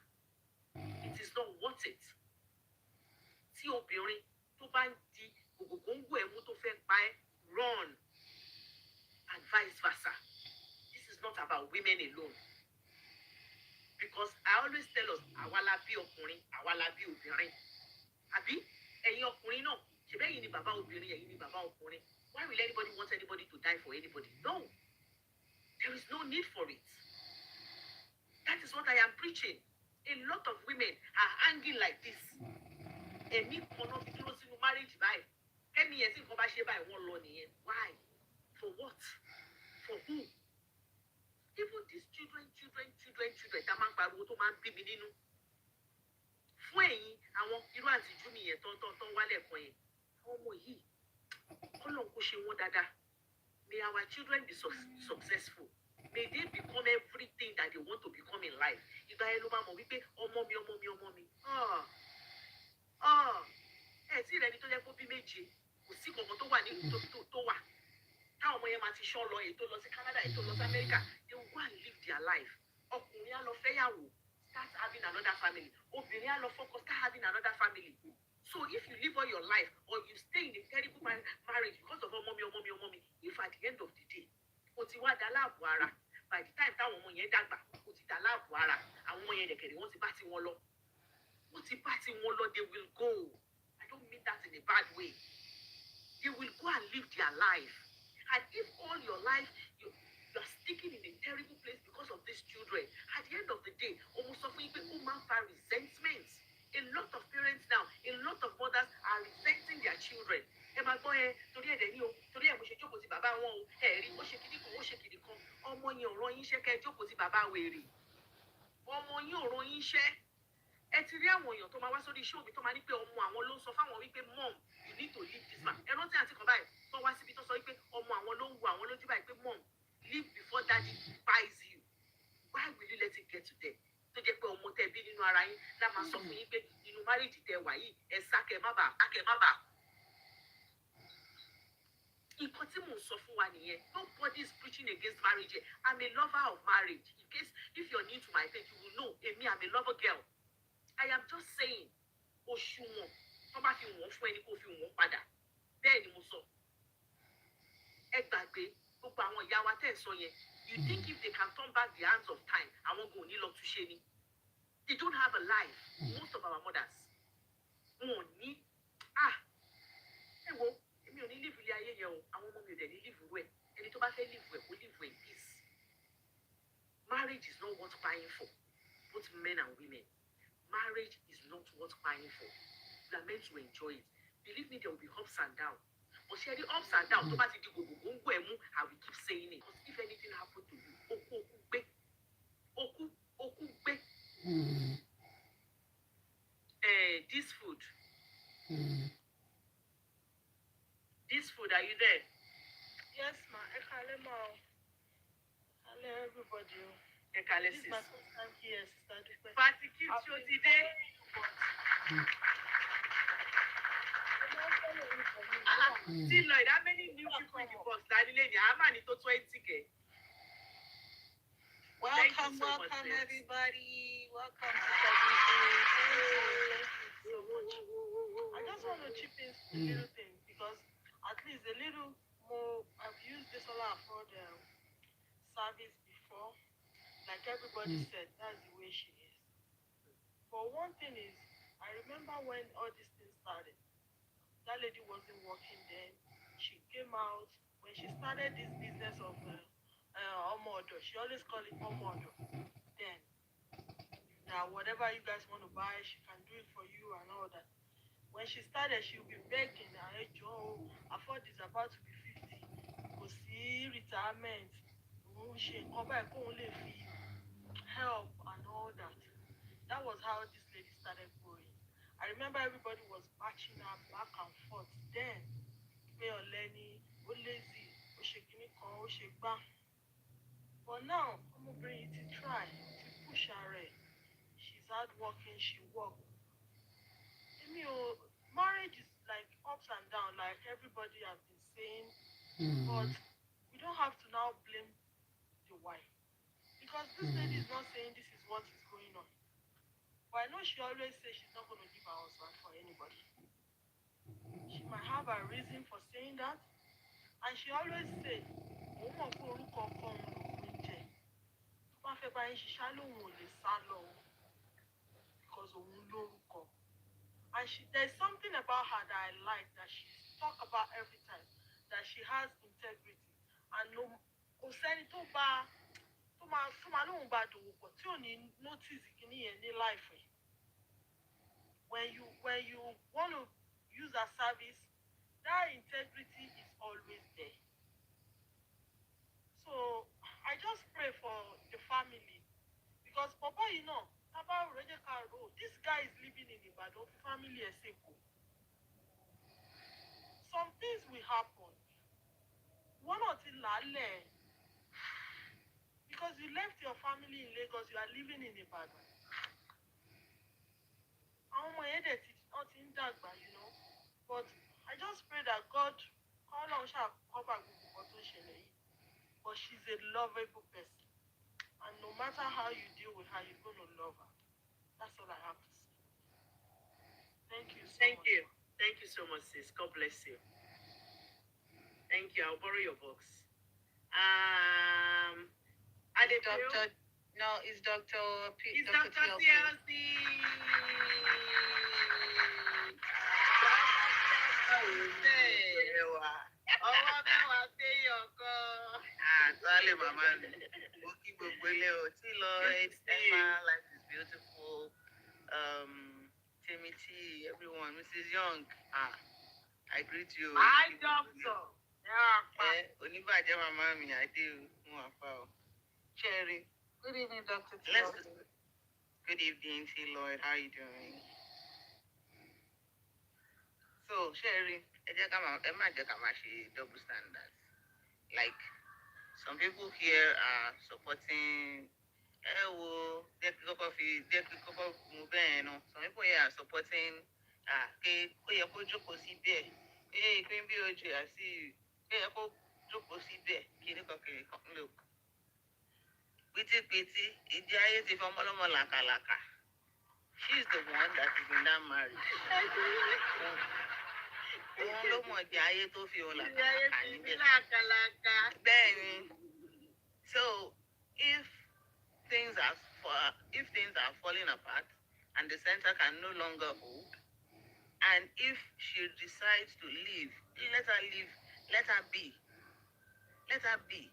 It is not worth it. Tí obìnrin tó bá ń di gbogbogbò ẹ̀mú tó fẹ́ pa ẹ́, run, and vice versa. This is not about women alone. Because I always tell us, àwa la bí ọkùnrin, àwa la bí obìnrin. Àbí ẹ̀yin ọkùnrin náà, ṣe bẹ́ẹ̀ yìí ni bàbá obìnrin, ẹ̀yin ni bàbá ọkùnrin. Why will anybody want anybody to die for anybody? No. There is no need for it. That is what I am preaching. A lot of women are hanging like this. Èmi kan náà fi dúró sínú marriage báyìí. Kẹ́mi yẹn tí nǹkan bá ṣe báyìí wọ́n lọ nìyẹn. Why? For what? For who? Even these children, tá máa ń pariwo tó máa ń bí mi nínú. Fún ẹ̀yin, àwọn irú àtijú mi yẹn tán wálẹ̀ kan yẹn. Àwọn ọmọ yìí, Ọlọ́run kó ṣe wọ́n dáadáa. May our children be successful. May they become everything that they want to become in life. Ìgbà yẹn ló máa mọ̀ wípé ọmọ mi. Ẹ tí ìrẹni tó yẹ kó bí méje, kò sí kankan tó wà ní tó wà. Táwọn ọmọ yẹn máa ti ṣọ́ lọ, èyí tó lọ sí Canada, èyí tó lọ sí America, they will go and live their life. Ọkùnrin á lọ fẹ́yàwó, start having another family. Obìnrin á lọ fọ́kọ start having another family. So if you live all your life or you stay in a terrible marriage because of ọmọ mi, if at the end of the day, o ti wá dá láàbò ara, by the time táwọn ọmọ yẹn dàgbà, o ti dá láàbò ara, àwọn ọmọ yẹn dẹ̀kẹ̀rẹ̀ wọ́n ti bá ti wọn lọ. Wọ́n ti bá ti wọn lọ, they will go. I don't mean that in a bad way. They will go and live their life. And if all your life you're sticking in a terrible place because of these children, at the end of the day, almost suffering human resentment. A lot of parents now, a lot of mothers are resenting their children. Ẹ máa gbọ́ ẹ torí ẹ̀dẹ̀ ní o, torí ẹ̀ mo ṣe jókòó sí bàbá wọn o, ẹ̀ rí ó ṣe kìíní kan, ó ṣe kìíní kan. Ọmọ yẹn ò rán yín iṣẹ́ kẹ́ ẹ jókòó sí bàbá wèrè. Ọmọ yín ò rán yín iṣẹ́. Ẹ ti rí àwọn èèyàn tó máa wá sórí iṣẹ́ òbí tó máa ní pé ọmọ àwọn ló ń sọ fáwọn wípé mom you need to leave this man. Ẹ rántí àti kan báyìí tó wá síbi tó sọ wípé ọmọ àwọn ló ń wo àwọn lójú báyìí pé mom leave before daddy buys you. Why will you let it get to them? Tó jẹ́ pé ọmọ tẹ́ bí nínú ara yín lá máa sọ fún yín pé inú marriage tẹ́ wà yìí ẹ sá kẹ́ má bàa kẹ́ má bàa. Nǹkan tí mò ń sọ fún wa nìyẹn. Nobody is preaching against marriage. I'm a lover of marriage. In case if you're new to my page, you will know èmi I'm a lover girl. I am just saying òṣùwọ̀n tó bá fi wọ́n fún ẹni kó fi wọ́n padà. Bẹ́ẹ̀ ni mo sọ. Ẹ gbàgbé gbogbo àwọn ìyá wa tẹ́ ẹ̀ sọ yẹn. You think if they can turn back the hands of time, àwọn kò ní lọ túnṣe ni. They don't have a life. Most of our mothers. Wọn ò ní. Ẹ wo, èmi ò ní live ilé ayé yẹn o. Àwọn ọmọ mi ò dẹ̀ ní live irú ẹ̀. Ẹni tó bá fẹ́ live ẹ̀ kó live in peace. Marriage is not worth crying for, both men and women. Marriage is not worth crying for. You are meant to enjoy it. Believe me, there will be ups and downs. But share the ups and downs. Tó bá ti di gbogbo emu, I will keep saying it. Because if anything happen to you, oku gbé. Oku gbé. This food. This food, are you there? Yes, ma. Ekale ma. Hello, everybody. Ekale This is sis. my first time here, Sister Dupe. Party cute show today. See, Lloyd, how many new people in the box? Daddy lady, how many to 20 k? Welcome, so much, welcome, sis. everybody. Welcome to Thank you so much. I just want to chip in a little thing because at least a little more. I've used this solar afford service before. Like everybody said, that's the way she is. But one thing is, I remember when all these things started. That lady wasn't working then. She came out when she started this business of Omodo. She always call it Omodo. Then, now whatever you guys want to buy, she can do it for you and all that. When she started, she would be begging, "Hey, Joe, afford is about to be 50. Go see retirement. She come back, only fee, help and all that." That was how this lady started growing. I remember everybody was matching her back and forth. Then, Mayor Lenny, O lazy, O shekini kan, O shekba. But now, I'm going to bring it to try, to push her. She's hardworking, she works. Marriage is like ups and downs, like everybody has been saying. But we don't have to now blame the wife. Because this lady is not saying this is what is going on. But I know she always says she's not going to leave her husband for anybody. She might have a reason for saying that. And she always says, "Òun mọ̀ pé orúkọ ọkọ òun lòun ń jẹ. Tó bá fẹ́ bá yín ṣiṣẹ́ lòun ò lè sá lọ o. Because òun lórúkọ." And there's something about her that I like, that she talk about every time, that she has integrity. And no, kò sẹ́ni tó máa lóun bá dòwò pọ̀ tí ò ní notice kìíní yẹn ní life ẹ̀. When you want to use her service, that integrity is always there. So I just pray for the family, because Papa, this guy is living in Ibadan, family Eseko. Some things will happen. One or two lale. Because you left your family in Lagos, you are living in Ibadan. But I just pray that God cover. But she's a lovable person. And no matter how you deal with her, you're going to love her. That's all I have to say. Thank you so Thank much. you. Thank you so much, sis. God bless you. Thank you. I'll borrow your box. Dr. No, it's Dr. It's Dr. Dr. TLC. TLC. Ọwọ́ mẹ́wàá dé ọkọ. Sálẹ̀ màmá mi, mo kí gbogbo ilé o. Tí lọ Emma, life is beautiful. Timothy, everyone, Mrs. Young, I greet you. Hi, doctor. Oníbàjẹ́ màmá mi, Adé fún àpá o. Cherry. Good evening, Dr. Let's, TLC. good evening, T. Lloyd. How are you doing? So, Sherry, ẹ má jẹ́ ká máa ṣe double standards. Like, some people here are supporting, jẹ́ kí kọ́kọ́ mú bẹ́ẹ̀ náà. Some people here are supporting, pé ó yẹ kó jókòó síbẹ̀. Pé bí ojú àti pé yẹ kó jókòó síbẹ̀ kìnnìkan. Look, pìtìpìtì, ìdí ayé ti fi ọmọlọ́mọ làkàlàkà. She's the one that is in that marriage. Òun ló mọ̀ di ayé tó fi òun làkàlàkà níbẹ̀. Bẹ́ẹ̀ni. So if things are falling apart and the center can no longer hold, and if she decides to leave, let her leave. Let her be. Let her be.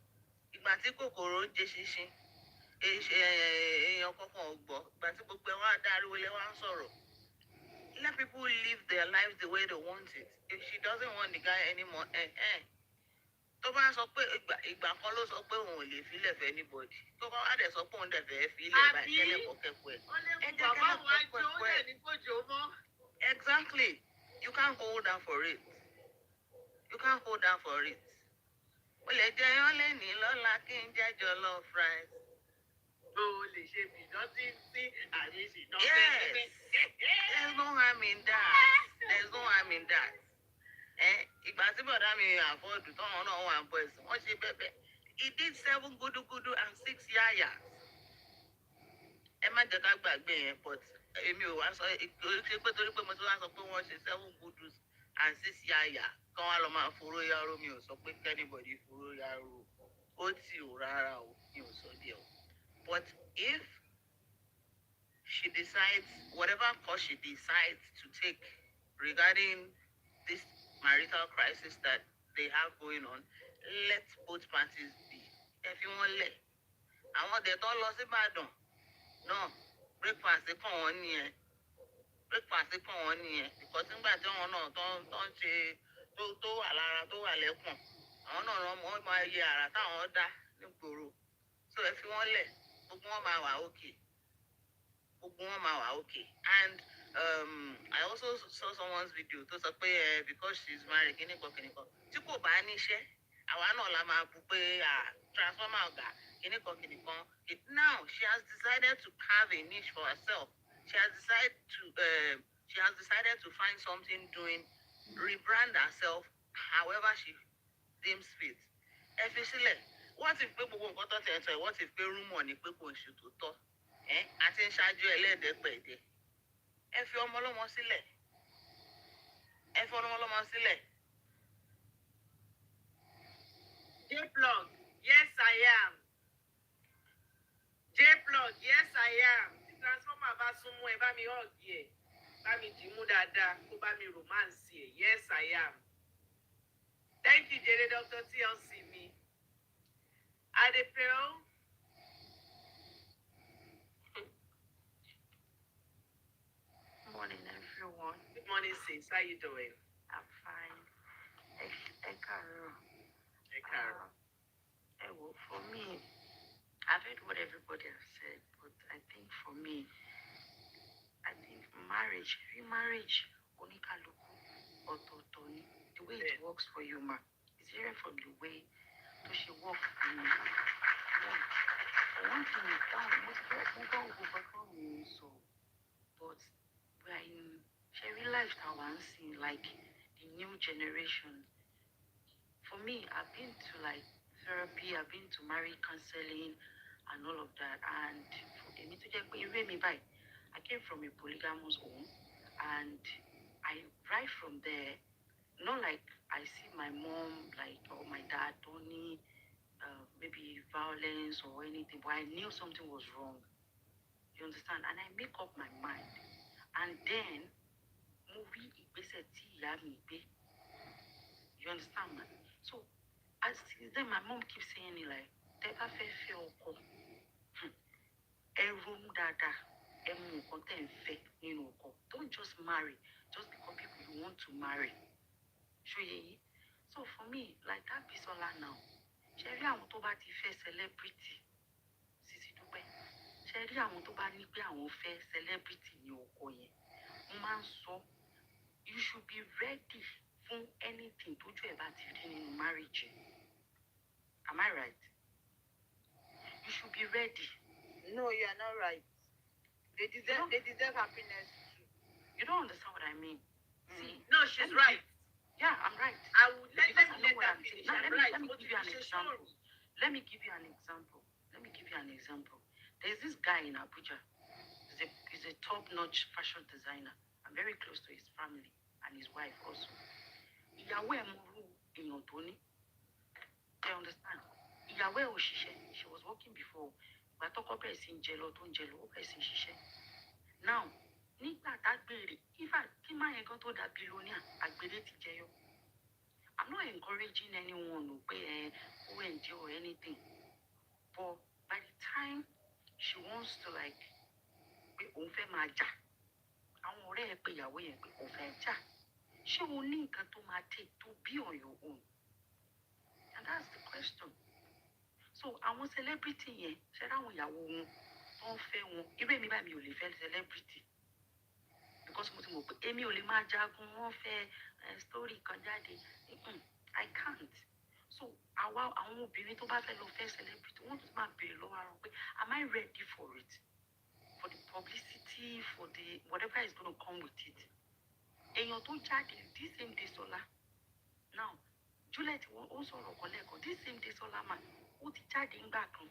Ìgbà tí kòkòrò ń jẹ ṣinṣin, èèyàn kankan ò gbọ́. Ìgbà tí gbogbo ẹ̀ wá dáríwó lẹ́ wá ń sọ̀rọ̀. Let people live their lives the way they want it. If she doesn't want the guy anymore, tó bá sọ pé ìgbà kan ló sọ pé òun ò lè filẹ̀ fẹ́ anybody. Tó bá wá dẹ̀ sọ pé òun dẹ̀ fẹ́ filẹ̀ báyìí kẹ́lẹ́kọ̀ọ́ kẹ́kọ̀ọ́ ẹ̀. Ẹ jẹ́ kẹ́lẹ́kọ̀ọ́. Exactly. You can't hold down for it. You can't hold down for it. Ó lè jẹ́ yán lẹ́nìí lọ́la kí n jẹ́ jollof rice. Yes. There's no harm in that. There's no harm in that. Ìgbà tí bọ̀dá mi àfọ́dù tọ́wọ́n náà wà ń bọ̀ ẹ̀sìn, wọ́n ṣe bẹ́ẹ̀. He did 7 gudugudu and 6 yayas. Ẹ má jẹ́ ká gbàgbé yẹn, but èmi ò wá sọ ṣe pé torí pé mo ti wá sọ pé wọ́n ṣe 7 gudus and 6 yaya. Kán wá lọ máa foró yáró, mi ò sọ pé kẹ́nìbọ̀dì foró yáró. Ó tì ò rárá o, mi ò sọ díẹ̀ o. But if she decides, whatever course she decides to take regarding this marital crisis that they have going on, let both parties be. If you want let, I want the tó lọ sí Ìbàdàn. No, breakfast kàn wọ́n nìyẹn. Breakfast kàn wọ́n nìyẹn. Because nígbà tí wọn náà tó ń ṣe tó wà lára tó wà lẹ́kùn, àwọn náà wọ́n máa yẹ àrà táwọn dá nígboro. So if you want let, gbogbo wọn máa wà okay. Gbogbo wọn máa wà okay. And I also saw someone's video tó sọ pé because she's married kìnnìkan. Tí kò bá níṣẹ́, àwa náà la máa bu pé transformer ọ̀gá kìnnìkan. Now she has decided to carve a niche for herself. She has decided to find something doing, rebrand herself however she deems fit. Ẹ fi sílẹ̀, what if pé gbogbo nǹkan tó ti ẹ̀ sọ, what if pé rúmọ̀ ni pé kò ń ṣe tòótọ́? Àti ń ṣáájú ẹlẹ́ẹ̀dẹ́gbẹ̀ẹ́dẹ́. Ẹ fi ọmọ ọlọ́mọ sílẹ̀. Ẹ fi ọmọ ọlọ́mọ sílẹ̀. J-Plug, yes I am. J-Plug, yes I am. Tí transformer bá súnmọ́ ẹ bá mi hug ẹ̀. Bá mi dìímú dáadáa, kó bá mi romance ẹ̀. Yes I am. Thank you, Jere Dr. TLC mi. Adepeo. Morning, everyone. Good morning, sis. How you doing? I'm fine. Ekaro. Well, for me, I've heard what everybody has said, but I think for me, remarriage, onikaluku, ototoni, the way it works for you, ma, is different from the way to she work for me. One thing is down, so, but we're in Sherry lifestyle and seeing like the new generation. For me, I've been to like therapy, I've been to marriage counseling and all of that. And for me to just me by, I came from a polygamous home, and I right from there, not like I see my mom like or my dad Tony, maybe violence or anything, but I knew something was wrong. You understand? And I make up my mind. And then movie ìgbésẹ̀ tí ìyá mi gbé. You understand, man? So as then my mom keeps saying it like, tẹ́ bá fẹ́ fẹ́ ọkọ, ẹ ronú dáadáa, ẹ mú nǹkan tẹ́ ń fẹ́ nínú ọkọ. Don't just marry just because people you want to marry. Ṣó yé yín? So for me, like that Bisola now, ṣe rí àwọn tó bá ti fẹ́ celebrity, Sisidupe, ṣe rí àwọn tó bá ní pé àwọn fẹ́ celebrity ní ọkọ yẹn, mo máa ń sọ, you should be ready for anything tójú ẹ̀ bá ti rí nínú marriage. Am I right? You should be ready. No, you are not right. They deserve happiness too. You don't understand what I mean. See, No, she's right. Yeah, I'm right. I would let Because I know let what her I'm saying. finish. Now, I'm let right. me give you an example. Let me give you an example. Let me give you an example. There's this guy in Abuja. He's a top-notch fashion designer. I'm very close to his family and his wife also. Ìyàwó ẹ̀ mọ̀rú èèyàn tó ní. You understand? Ìyàwó ẹ̀ ò ṣiṣẹ́. She was working before. Ìgbà tọ́kọ bẹ̀rẹ̀ sí ń jẹ lọ tó ń jẹ lọ, ó bẹ̀rẹ̀ sí ń ṣiṣẹ́. Now, nígbà tágbèrè, ifá kí máa yẹn gan tó dà billionaire, àgbèrè ti jẹyọ. I'm not encouraging anyone to pay who endure anything. But by the time she wants to like pé òun fẹ́ máa jà, àwọn ọ̀rẹ́ ẹ pé ìyàwó yẹn pé òun fẹ́ jà. Ṣé o ní nǹkan tó máa take to be on your own? And that's the question. So àwọn celebrity yẹn, ṣé ráwọn ìyàwó wọn tó ń fẹ́ wọn? Irú èmi báyìí mi ò lè fẹ́ celebrity. Because mo ti mọ̀ pé èmi ò lè máa jagun, wọ́n fẹ́ story kan jáde. I can't. So àwọn obìnrin tó bá fẹ́ lọ fẹ́ celebrity, wọ́n tún máa béèrè lọ́wọ́ ara wọn pé, am I ready for it? For the publicity, for the whatever is going to come with it. Èèyàn tó jáde this same day Sola. Now, Juliet ó sọ̀rọ̀ kan lẹ́ẹ̀kan, this same day Sola man, ó ti jáde ńgbà kan.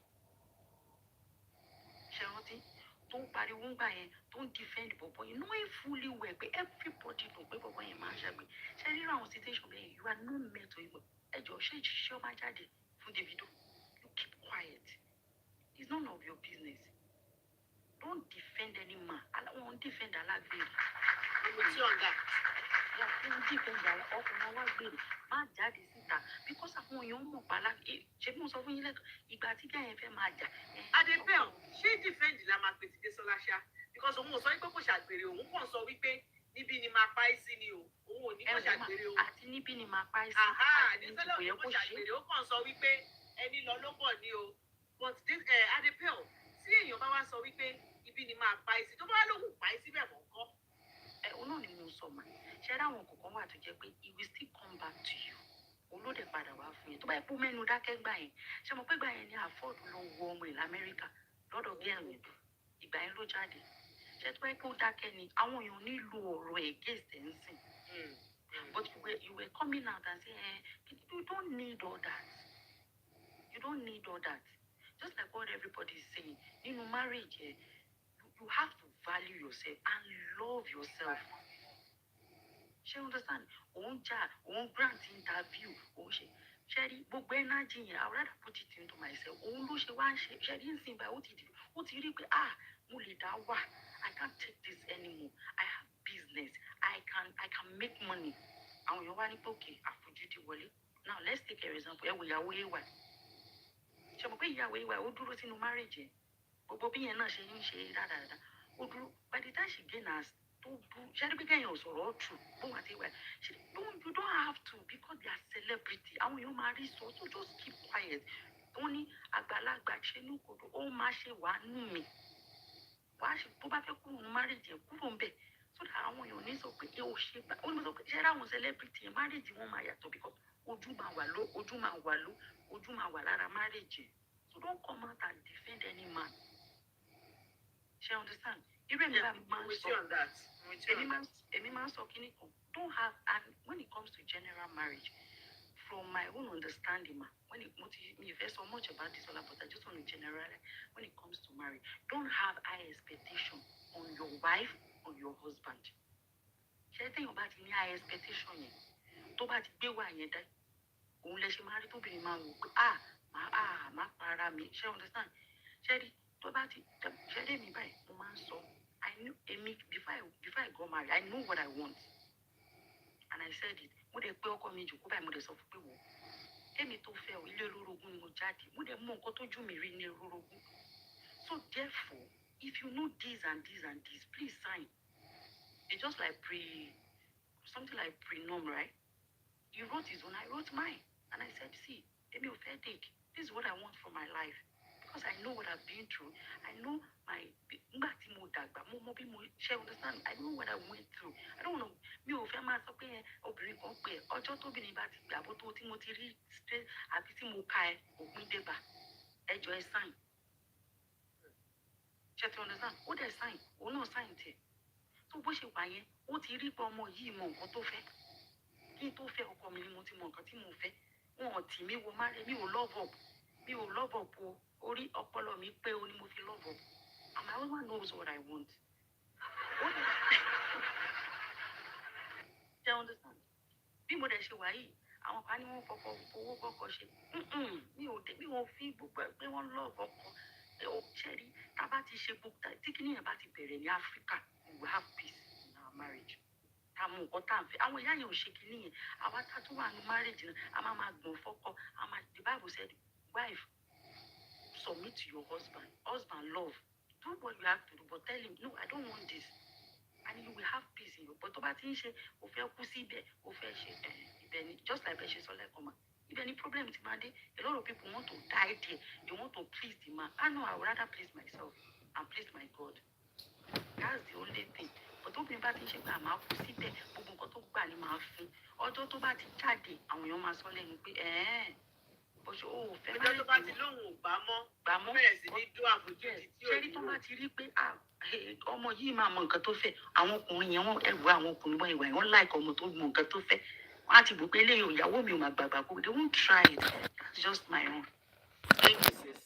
Ṣé rántí? Tó ń pariwo ńgbà yẹn, tó ń defend bọ̀bọ̀ yẹn, knowing fully well pé everybody know pé bọ̀bọ̀ yẹn máa ń ṣàgbé. Ṣé ríra àwọn situation bẹ́ẹ̀, you are not meant to even. Ẹjọ́ ṣé ìṣiṣẹ́ ọba jáde fún Davido? You keep quiet. It's none of your business. Don't defend any man. Won't defend alágbèrè. With you on that. Yeah, don't defend ọkùnrin alágbèrè. Má jáde síta. Because àwọn èèyàn mọ̀ pàlà. Ṣé bí mo sọ fún yín lẹ́kọ̀ọ́? Ìgbà tí gẹ́yìn fẹ́ máa jà. Adébẹ́ọ̀, ṣé defend la máa pè ti Désọlá ṣá? Because òun ò sọ wípé kò ṣàgbèrè, òun kàn sọ wípé níbí ni máa pa í sí ni o. Òun ò ní kò ṣàgbèrè o. Àti níbí ni máa pa í sí. Désọlá ò ní kò ṣàgbèrè, ó kàn sọ wípé ẹni lọ ló bọ̀ ni o. But Adébẹ́ọ̀, tí èèyàn bá wá sọ wípé ibi ni máa pa í sí, tó bá wá lóhùn pa í síbẹ̀ mọ́ kọ́. Òun náà ni mo sọ mà. Ṣé ráwọn kọ̀ọ̀kan wà tó jẹ́ pé it will still come back to you. Olóde padà wá fún yẹn. Tó bá yẹ kó mẹ́nu dákẹ́ gbà yẹn. Ṣé mo pé gbà yẹn ni Afford ló wọ ọmọ ìlú Amẹ́ríkà lọ́dọ̀ bí ẹ̀rìn ìgbà yẹn ló jáde. Ṣé tó bá yẹ kó dákẹ́ ni àwọn èèyàn nílò ọ̀rọ̀ ẹ̀ against ẹ̀ ń sìn. But you were coming out and saying, you don't need all that. You don't need all that. Just like what everybody is saying, marriage, you have to value yourself and love yourself. She understand? Own job, own grant interview, own she. Sherry, gbogbo energy yẹn, I would rather put it into myself. Òun ló ṣe wá ṣe, Sherry ń sìn báyìí, ó ti rí pé, mo lè dá wà. I can't take this anymore. I have business. I can make money. Àwọn èèyàn wá ní pé, okay, àfojúdi wọlé. Now, let's take an example. Ẹ wo ìyàwó Ewa. Ṣé mo pé ìyàwó Ewa, ó dúró sínú marriage yẹn? Gbogbo bí yẹn náà ṣe ń ṣe dáadáa. Ó dúró. By the time she gain her Sherry began your sorrow true. You don't have to because they are celebrity. Àwọn èèyàn máa rí sọ, so just keep quiet. Wọ́n ní àgbàlagbà ṣe ní kòtò, ó máa ṣe wà nù mí. Wàá ṣe tó bá fẹ́ kúrò ní marriage yẹn kúrò ń bẹ̀. So that àwọn èèyàn ní sọ pé ẹ ò ṣe gbà. Ó ní sọ pé ṣé ráwọn celebrity yẹn marriage wọn máa yàtọ̀ because ojú máa wà lára marriage yẹn. So don't come out and defend any man. She understand? Even if I'm on that. Any man talking, don't have, and when it comes to general marriage, from my own understanding, when it me first so much about this all, but I just want to generalize when it comes to marriage. marry, don't have high expectation on your wife or your husband. Ṣé téèyàn bá ti ní high expectation yẹn, tó bá ti gbé wà yẹn dá, òun lẹ ṣe máa rí tóbìnrin máa wò pé má para mi. Ṣé understand? Ṣé rí tó bá ti ṣé dé mi báyìí, mo máa ń sọ, I knew Amy before I got married, I know what I want. And I said it. Mo dẹ̀ pé ọkọ mi jòkó báyìí, mo dẹ̀ sọ fún pé wò ó. Èmi tó fẹ́ o, ilé olórogún ni mo jáde. Mo dẹ̀ mọ nǹkan tójú mi rí ní olórogún. So therefore, if you know this and this and this, please sign. It's just like something like prenup, right? He wrote his own, I wrote mine. And I said, see, Amy Ofedik, this is what I want for my life. Because I know what I've been through. I know my understand? I know what I went through. I don't want to mi ò fẹ́ máa sọ pé obìnrin kan pé ọjọ́ tóbìnrin bá ti gbà bó tó tí mo ti rí straight àbí tí mo ka ẹ òpin débà ẹjọ́ ẹ sign. Ṣé ti understand? Ó dẹ̀ sign, òun náà sign tiẹ̀. Tó bó ṣe wà yẹn, ó ti rí pé ọmọ yìí mọ nǹkan tó fẹ́. Kí n tó fẹ́ ọkọ mi ni mo ti mọ nǹkan tí mo fẹ́. Wọn ò tì mí wo márẹ̀, mi ò love up. Mi ò love up o. Orí ọpọlọ mi pé o ni mo fi love up. And my husband knows what I want. Do you understand? Bí mo dẹ̀ ṣe wà yìí, àwọn kan ní wọ́n kọ́kọ́ owó kọ́kọ́ ṣe. Mi ò fi gbogbo ẹ̀ pé wọ́n love ọkọ. Ṣé rí, tá a bá ti ṣe gbogbo tí kìíní yẹn bá ti bẹ̀rẹ̀ ní Africa, we will have peace in our marriage. Tá a mú nǹkan tá à ń fẹ́. Àwọn ìyá yẹn ò ṣe kìíní yẹn. Àwa tá a tún wà ní marriage náà, a máa gbọ̀n fọ́kọ. The Bible said, wife, submit to your husband. Husband, love. Do what you have to do, but tell him, no, I don't want this. And you will have peace in you. But tó bá ti ń ṣe, o fẹ́ kú síbẹ̀, o fẹ́ ṣe ibẹ̀ ni, just like bẹ́ẹ̀ ṣe sọ lẹ́kọ̀ọ́ ma. If any problem ti máa dé, a lot of people want to die there. They want to please the man. I know I would rather please myself and please my God. That's the only thing. But obìnrin bá ti ń ṣe pé àmà kú síbẹ̀, gbogbo nǹkan tó gbà ni màá fún. Ọjọ́ tó bá ti jáde, àwọn èèyàn máa sọ lẹ́nu pé ọjọ́ tó bá ti lóhùn ò gbà mọ́ bẹ̀rẹ̀ sí ní dún àfojúdi tí ò ní. Ṣé rí tó bá ti rí pé ọmọ yìí máa mọ nǹkan tó fẹ́, àwọn ọkùnrin yẹn wọ́n ẹ̀rù àwọn ọkùnrin wọn ìwà yẹn wọ́n láìka ọmọ tó mọ nǹkan tó fẹ́. Wọ́n á ti wò pé eléyìí ìyàwó mi ò máa gbàgbà kó. They won't try it. That's just my own. Thank you, sis.